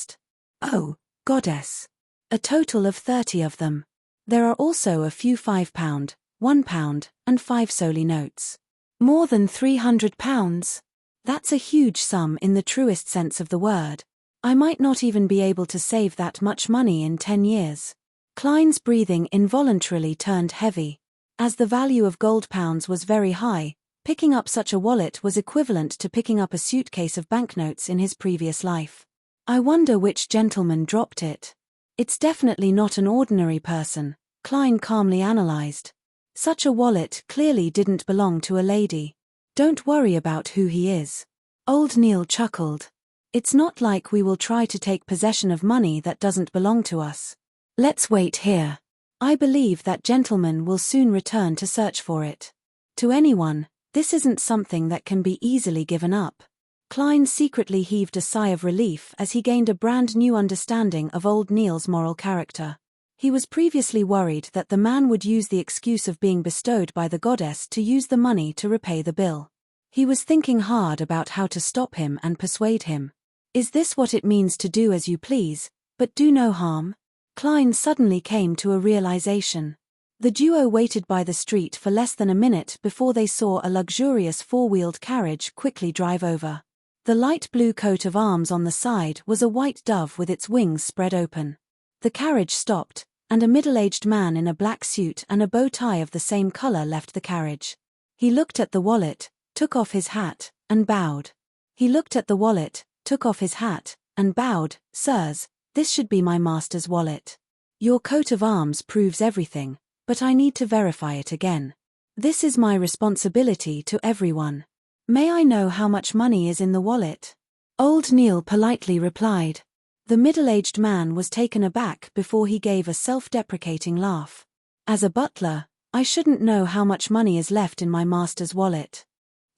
Oh, goddess. A total of 30 of them. There are also a few £5, £1, and 5 solely notes. More than £300. That's a huge sum in the truest sense of the word. I might not even be able to save that much money in 10 years. Klein's breathing involuntarily turned heavy. As the value of gold pounds was very high, picking up such a wallet was equivalent to picking up a suitcase of banknotes in his previous life. I wonder which gentleman dropped it. It's definitely not an ordinary person, Klein calmly analyzed. Such a wallet clearly didn't belong to a lady. Don't worry about who he is. Old Neil chuckled. It's not like we will try to take possession of money that doesn't belong to us. Let's wait here. I believe that gentleman will soon return to search for it. To anyone, this isn't something that can be easily given up. Klein secretly heaved a sigh of relief as he gained a brand new understanding of Old Neil's moral character. He was previously worried that the man would use the excuse of being bestowed by the goddess to use the money to repay the bill. He was thinking hard about how to stop him and persuade him. Is this what it means to do as you please, but do no harm? Klein suddenly came to a realization. The duo waited by the street for less than a minute before they saw a luxurious four-wheeled carriage quickly drive over. The light blue coat of arms on the side was a white dove with its wings spread open. The carriage stopped, and a middle-aged man in a black suit and a bow tie of the same color left the carriage. He looked at the wallet, took off his hat, and bowed. He looked at the wallet, took off his hat, and bowed. Sirs, this should be my master's wallet. Your coat of arms proves everything, but I need to verify it again. This is my responsibility to everyone. May I know how much money is in the wallet? Old Neil politely replied. The middle-aged man was taken aback before he gave a self-deprecating laugh. As a butler, I shouldn't know how much money is left in my master's wallet.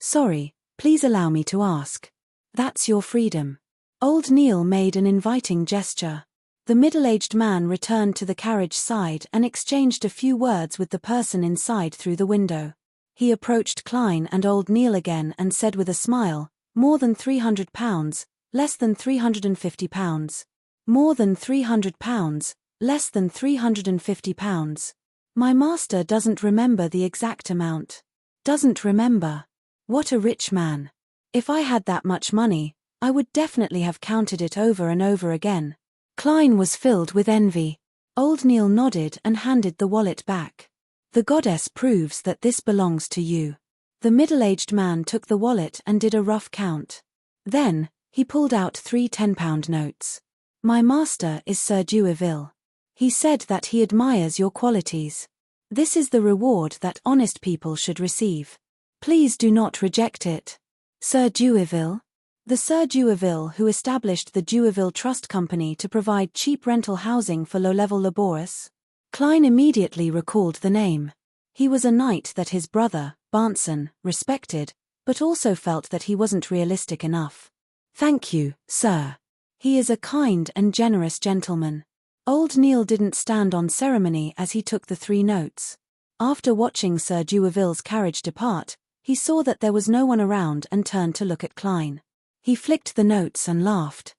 Sorry, please allow me to ask. That's your freedom. Old Neil made an inviting gesture. The middle-aged man returned to the carriage side and exchanged a few words with the person inside through the window. He approached Klein and Old Neil again and said with a smile, more than £300, less than £350. More than £300, less than £350. My master doesn't remember the exact amount. Doesn't remember. What a rich man. If I had that much money, I would definitely have counted it over and over again. Klein was filled with envy. Old Neil nodded and handed the wallet back. The goddess proves that this belongs to you. The middle-aged man took the wallet and did a rough count. Then, he pulled out 3 £10 notes. My master is Sir Deweyville. He said that he admires your qualities. This is the reward that honest people should receive. Please do not reject it. Sir Deweyville? The Sir Deweyville who established the Deweyville Trust Company to provide cheap rental housing for low-level labourers? Klein immediately recalled the name. He was a knight that his brother, Barnson, respected, but also felt that he wasn't realistic enough. Thank you, sir. He is a kind and generous gentleman. Old Neil didn't stand on ceremony as he took the 3 notes. After watching Sir Deweyville's carriage depart, he saw that there was no one around and turned to look at Klein. He flicked the notes and laughed.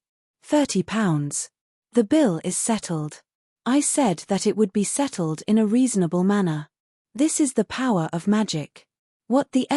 £30. The bill is settled. I said that it would be settled in a reasonable manner. This is the power of magic. What the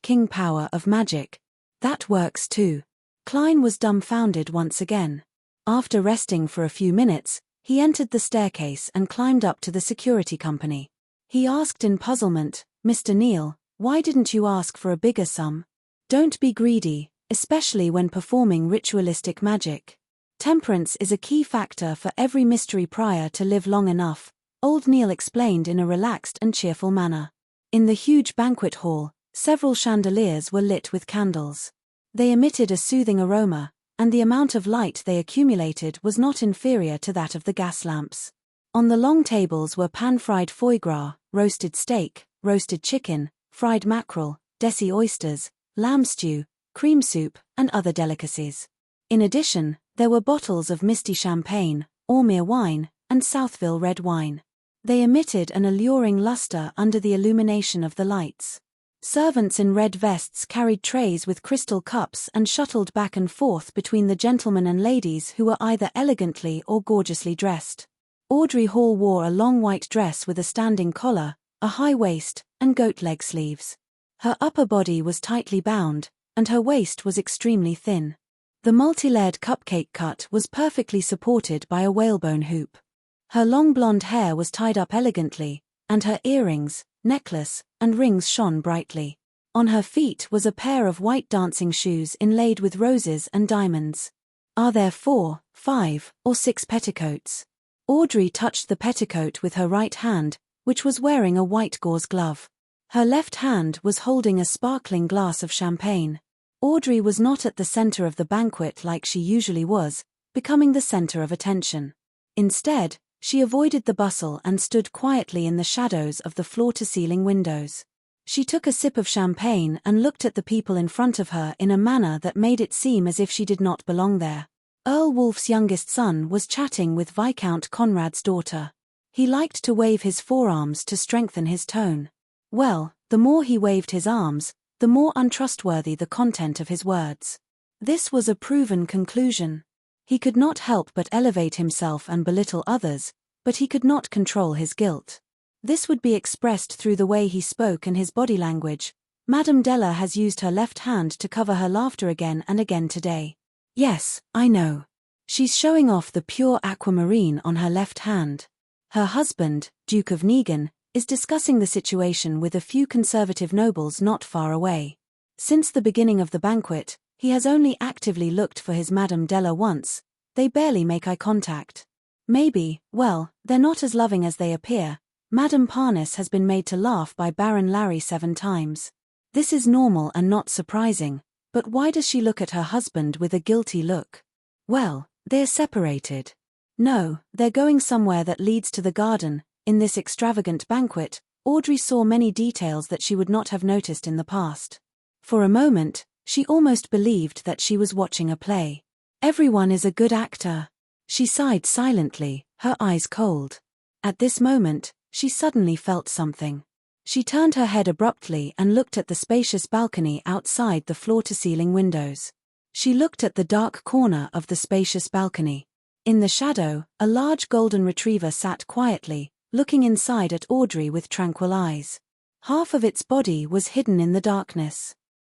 king power of magic. That works too. Klein was dumbfounded once again. After resting for a few minutes, he entered the staircase and climbed up to the security company. He asked in puzzlement, Mr. Neil, why didn't you ask for a bigger sum? Don't be greedy, especially when performing ritualistic magic. Temperance is a key factor for every mystery prior to live long enough, Old Neil explained in a relaxed and cheerful manner. In the huge banquet hall, several chandeliers were lit with candles. They emitted a soothing aroma, and the amount of light they accumulated was not inferior to that of the gas lamps. On the long tables were pan-fried foie gras, roasted steak, roasted chicken, fried mackerel, desi oysters, lamb stew, cream soup, and other delicacies. In addition, there were bottles of misty champagne, Ormere wine, and Southville red wine. They emitted an alluring luster under the illumination of the lights. Servants in red vests carried trays with crystal cups and shuttled back and forth between the gentlemen and ladies who were either elegantly or gorgeously dressed. Audrey Hall wore a long white dress with a standing collar, a high waist, and goat leg sleeves. Her upper body was tightly bound, and her waist was extremely thin. The multi-layered cupcake cut was perfectly supported by a whalebone hoop. Her long blonde hair was tied up elegantly, and her earrings, necklace, and rings shone brightly. On her feet was a pair of white dancing shoes inlaid with roses and diamonds. Are there 4, 5, or 6 petticoats? Audrey touched the petticoat with her right hand, which was wearing a white gauze glove. Her left hand was holding a sparkling glass of champagne. Audrey was not at the center of the banquet like she usually was, becoming the center of attention. Instead, she avoided the bustle and stood quietly in the shadows of the floor-to-ceiling windows. She took a sip of champagne and looked at the people in front of her in a manner that made it seem as if she did not belong there. Earl Wolf's youngest son was chatting with Viscount Conrad's daughter. He liked to wave his forearms to strengthen his tone. Well, the more he waved his arms, the more untrustworthy the content of his words. This was a proven conclusion. He could not help but elevate himself and belittle others, but he could not control his guilt. This would be expressed through the way he spoke and his body language. Madame Della has used her left hand to cover her laughter again and again today. Yes, I know. She's showing off the pure aquamarine on her left hand. Her husband, Duke of Negan, is discussing the situation with a few conservative nobles not far away. Since the beginning of the banquet, he has only actively looked for his Madame Della once. They barely make eye contact. Maybe, well, they're not as loving as they appear. Madame Parnis has been made to laugh by Baron Larry 7 times. This is normal and not surprising, but why does she look at her husband with a guilty look? Well, they're separated. No, they're going somewhere that leads to the garden. In this extravagant banquet, Audrey saw many details that she would not have noticed in the past. For a moment, she almost believed that she was watching a play. Everyone is a good actor. She sighed silently, her eyes cold. At this moment, she suddenly felt something. She turned her head abruptly and looked at the spacious balcony outside the floor-to-ceiling windows. She looked at the dark corner of the spacious balcony. In the shadow, a large golden retriever sat quietly, looking inside at Audrey with tranquil eyes. Half of its body was hidden in the darkness.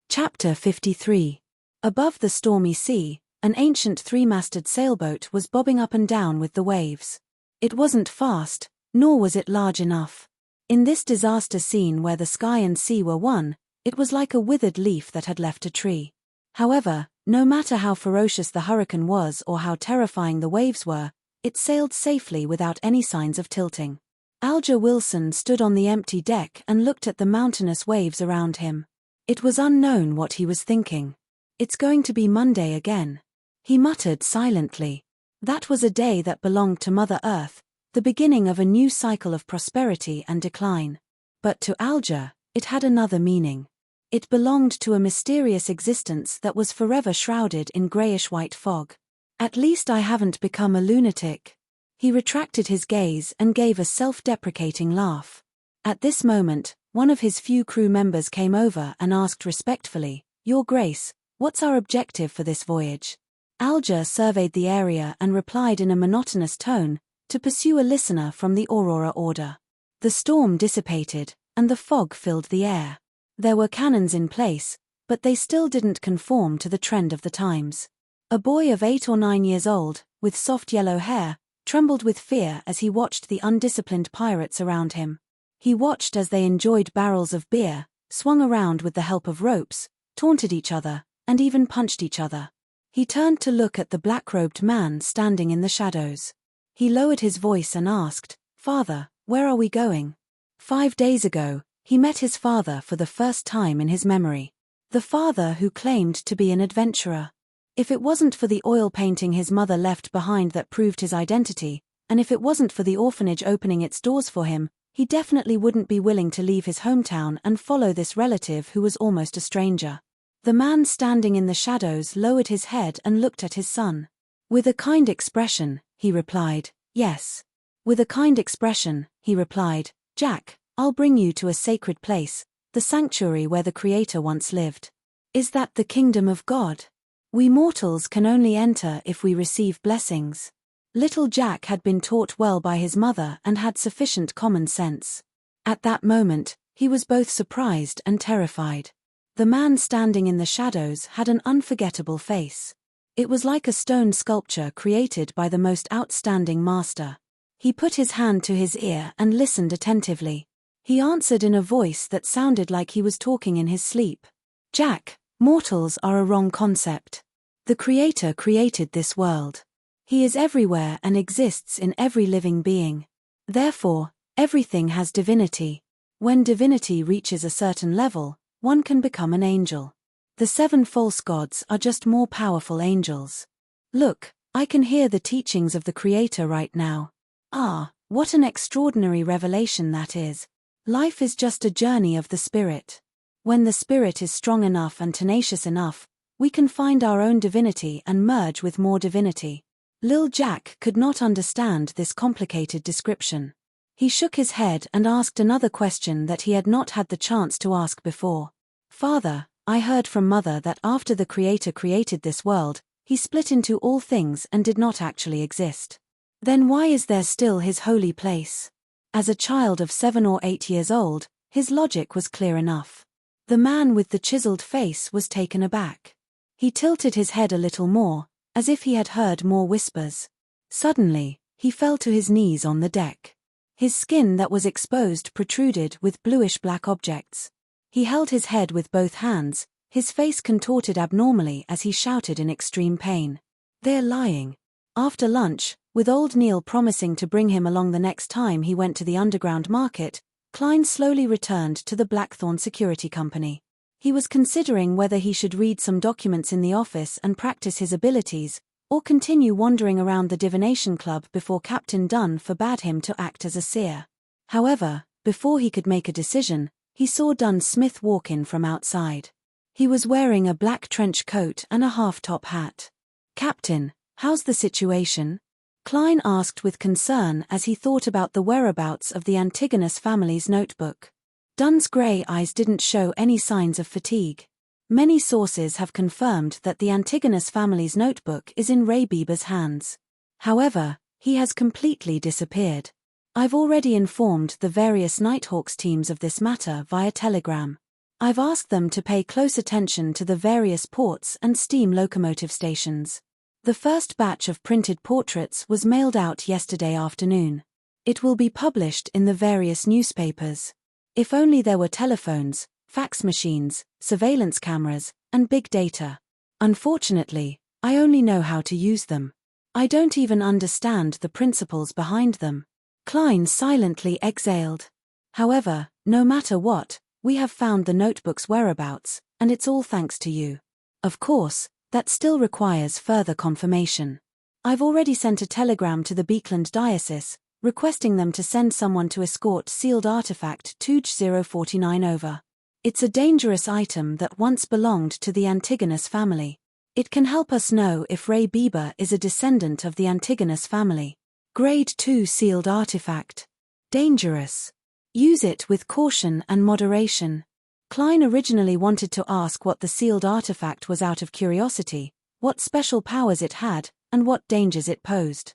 Chapter 53. Above the stormy sea, an ancient 3-masted sailboat was bobbing up and down with the waves. It wasn't fast, nor was it large enough. In this disaster scene where the sky and sea were one, it was like a withered leaf that had left a tree. However, no matter how ferocious the hurricane was or how terrifying the waves were, it sailed safely without any signs of tilting. Alger Wilson stood on the empty deck and looked at the mountainous waves around him. It was unknown what he was thinking. It's going to be Monday again. He muttered silently. That was a day that belonged to Mother Earth, the beginning of a new cycle of prosperity and decline. But to Alger, it had another meaning. It belonged to a mysterious existence that was forever shrouded in grayish-white fog. At least I haven't become a lunatic. He retracted his gaze and gave a self-deprecating laugh. At this moment, one of his few crew members came over and asked respectfully, "Your Grace, what's our objective for this voyage?" Alger surveyed the area and replied in a monotonous tone, "To pursue a listener from the Aurora Order." The storm dissipated, and the fog filled the air. There were cannons in place, but they still didn't conform to the trend of the times. A boy of 8 or 9 years old, with soft yellow hair, trembled with fear as he watched the undisciplined pirates around him. He watched as they enjoyed barrels of beer, swung around with the help of ropes, taunted each other, and even punched each other. He turned to look at the black-robed man standing in the shadows. He lowered his voice and asked, "Father, where are we going?" 5 days ago, he met his father for the first time in his memory. The father who claimed to be an adventurer. If it wasn't for the oil painting his mother left behind that proved his identity, and if it wasn't for the orphanage opening its doors for him, he definitely wouldn't be willing to leave his hometown and follow this relative who was almost a stranger. The man standing in the shadows lowered his head and looked at his son. With a kind expression, he replied, "Yes." With a kind expression, he replied, "Jack, I'll bring you to a sacred place, the sanctuary where the Creator once lived. Is that the kingdom of God? We mortals can only enter if we receive blessings." Little Jack had been taught well by his mother and had sufficient common sense. At that moment, he was both surprised and terrified. The man standing in the shadows had an unforgettable face. It was like a stone sculpture created by the most outstanding master. He put his hand to his ear and listened attentively. He answered in a voice that sounded like he was talking in his sleep. "Jack, mortals are a wrong concept. The Creator created this world. He is everywhere and exists in every living being. Therefore, everything has divinity. When divinity reaches a certain level, one can become an angel. The 7 false gods are just more powerful angels. Look, I can hear the teachings of the Creator right now. Ah, what an extraordinary revelation that is. Life is just a journey of the spirit. When the spirit is strong enough and tenacious enough, we can find our own divinity and merge with more divinity." Lil Jack could not understand this complicated description. He shook his head and asked another question that he had not had the chance to ask before. "Father, I heard from Mother that after the Creator created this world, he split into all things and did not actually exist. Then why is there still his holy place?" As a child of 7 or 8 years old, his logic was clear enough. The man with the chiseled face was taken aback. He tilted his head a little more, as if he had heard more whispers. Suddenly, he fell to his knees on the deck. His skin that was exposed protruded with bluish-black objects. He held his head with both hands, his face contorted abnormally as he shouted in extreme pain. "They're lying." After lunch, with old Neil promising to bring him along the next time he went to the underground market, Klein slowly returned to the Blackthorn Security Company. He was considering whether he should read some documents in the office and practice his abilities, or continue wandering around the divination club before Captain Dunn forbade him to act as a seer. However, before he could make a decision, he saw Dunn Smith walk in from outside. He was wearing a black trench coat and a half-top hat. "Captain, how's the situation?" Klein asked with concern as he thought about the whereabouts of the Antigonus family's notebook. Dunn's grey eyes didn't show any signs of fatigue. Many sources have confirmed that the Antigonus family's notebook is in Ray Bieber's hands. However, he has completely disappeared. I've already informed the various Nighthawks teams of this matter via telegram. I've asked them to pay close attention to the various ports and steam locomotive stations. The first batch of printed portraits was mailed out yesterday afternoon. It will be published in the various newspapers. If only there were telephones, fax machines, surveillance cameras, and big data. Unfortunately, I only know how to use them. I don't even understand the principles behind them. Klein silently exhaled. However, no matter what, we have found the notebook's whereabouts, and it's all thanks to you. Of course, that still requires further confirmation. I've already sent a telegram to the Beekland Diocese, requesting them to send someone to escort sealed artifact 2049 over. It's a dangerous item that once belonged to the Antigonus family. It can help us know if Ray Bieber is a descendant of the Antigonus family. Grade 2 sealed artifact. Dangerous. Use it with caution and moderation. Klein originally wanted to ask what the sealed artifact was out of curiosity, what special powers it had, and what dangers it posed.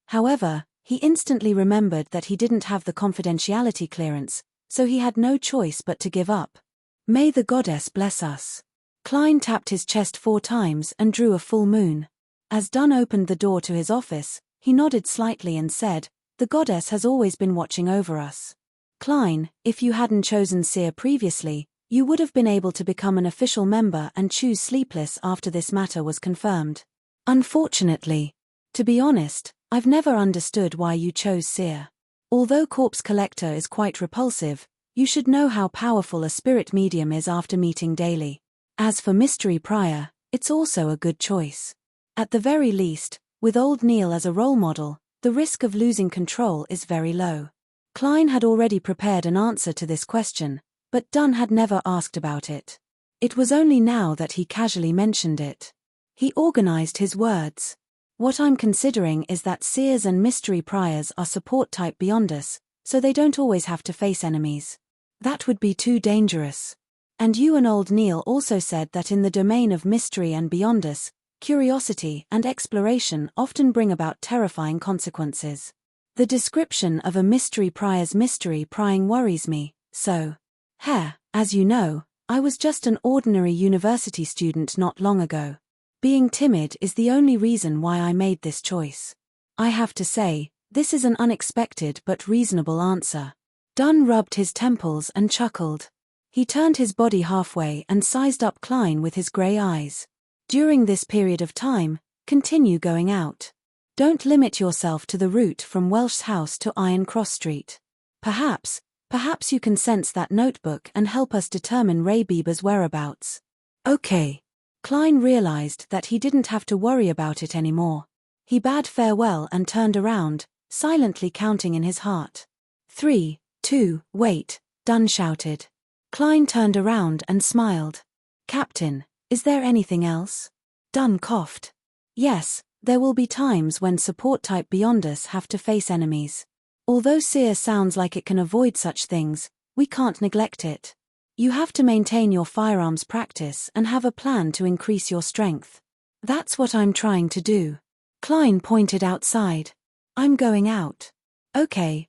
However, he instantly remembered that he didn't have the confidentiality clearance, so he had no choice but to give up. May the goddess bless us. Klein tapped his chest 4 times and drew a full moon. As Dunn opened the door to his office, he nodded slightly and said, "The goddess has always been watching over us." Klein, if you hadn't chosen seer previously, you would have been able to become an official member and choose Sleepless after this matter was confirmed. Unfortunately. To be honest, I've never understood why you chose seer. Although Corpse Collector is quite repulsive, you should know how powerful a spirit medium is after meeting daily. As for Mystery Prior, it's also a good choice. At the very least, with old Neil as a role model, the risk of losing control is very low. Klein had already prepared an answer to this question, but Dunn had never asked about it. It was only now that he casually mentioned it. He organized his words. What I'm considering is that seers and mystery priors are support type beyond us, so they don't always have to face enemies. That would be too dangerous. And you and old Neil also said that in the domain of mystery and beyond us, curiosity and exploration often bring about terrifying consequences. The description of a mystery prior's mystery prying worries me, so. As you know, I was just an ordinary university student not long ago. Being timid is the only reason why I made this choice. I have to say, this is an unexpected but reasonable answer. Dunn rubbed his temples and chuckled. He turned his body halfway and sized up Klein with his grey eyes. During this period of time, continue going out. Don't limit yourself to the route from Welsh's house to Iron Cross Street. Perhaps you can sense that notebook and help us determine Ray Bieber's whereabouts. Okay. Klein realized that he didn't have to worry about it anymore. He bade farewell and turned around, silently counting in his heart. 3, 2, wait, Dunn shouted. Klein turned around and smiled. Captain, is there anything else? Dunn coughed. Yes, there will be times when support type beyond us have to face enemies. Although seer sounds like it can avoid such things, we can't neglect it. You have to maintain your firearms practice and have a plan to increase your strength. That's what I'm trying to do. Klein pointed outside. I'm going out. Okay,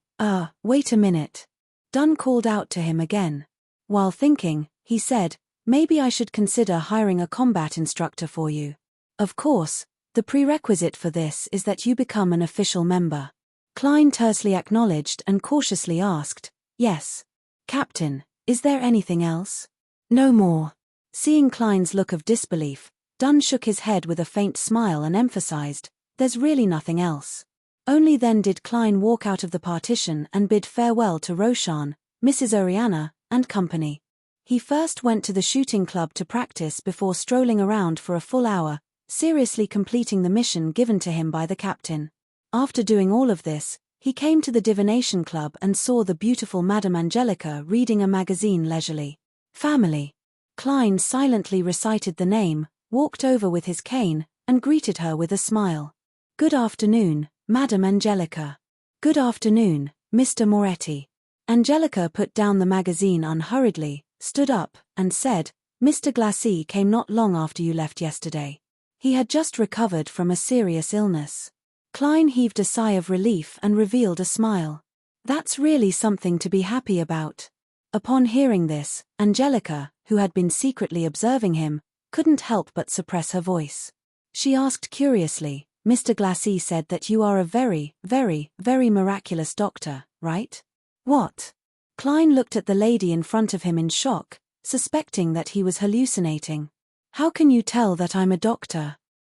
wait a minute. Dunn called out to him again. While thinking, he said, maybe I should consider hiring a combat instructor for you. Of course, the prerequisite for this is that you become an official member. Klein tersely acknowledged and cautiously asked, Yes. Captain, is there anything else? No more. Seeing Klein's look of disbelief, Dunn shook his head with a faint smile and emphasized, There's really nothing else. Only then did Klein walk out of the partition and bid farewell to Roshan, Mrs. Oriana, and company. He first went to the shooting club to practice before strolling around for a full hour, seriously completing the mission given to him by the captain. After doing all of this, he came to the divination club and saw the beautiful Madame Angelica reading a magazine leisurely. Family. Klein silently recited the name, walked over with his cane, and greeted her with a smile. Good afternoon, Madame Angelica. Good afternoon, Mr. Moretti. Angelica put down the magazine unhurriedly, stood up, and said, Mr. Glacis came not long after you left yesterday. He had just recovered from a serious illness. Klein heaved a sigh of relief and revealed a smile. That's really something to be happy about. Upon hearing this, Angelica, who had been secretly observing him, couldn't help but suppress her voice. She asked curiously, Mr. Glacis said that you are a very, very, very miraculous doctor, right? What? Klein looked at the lady in front of him in shock, suspecting that he was hallucinating. How can you tell that I'm a doctor?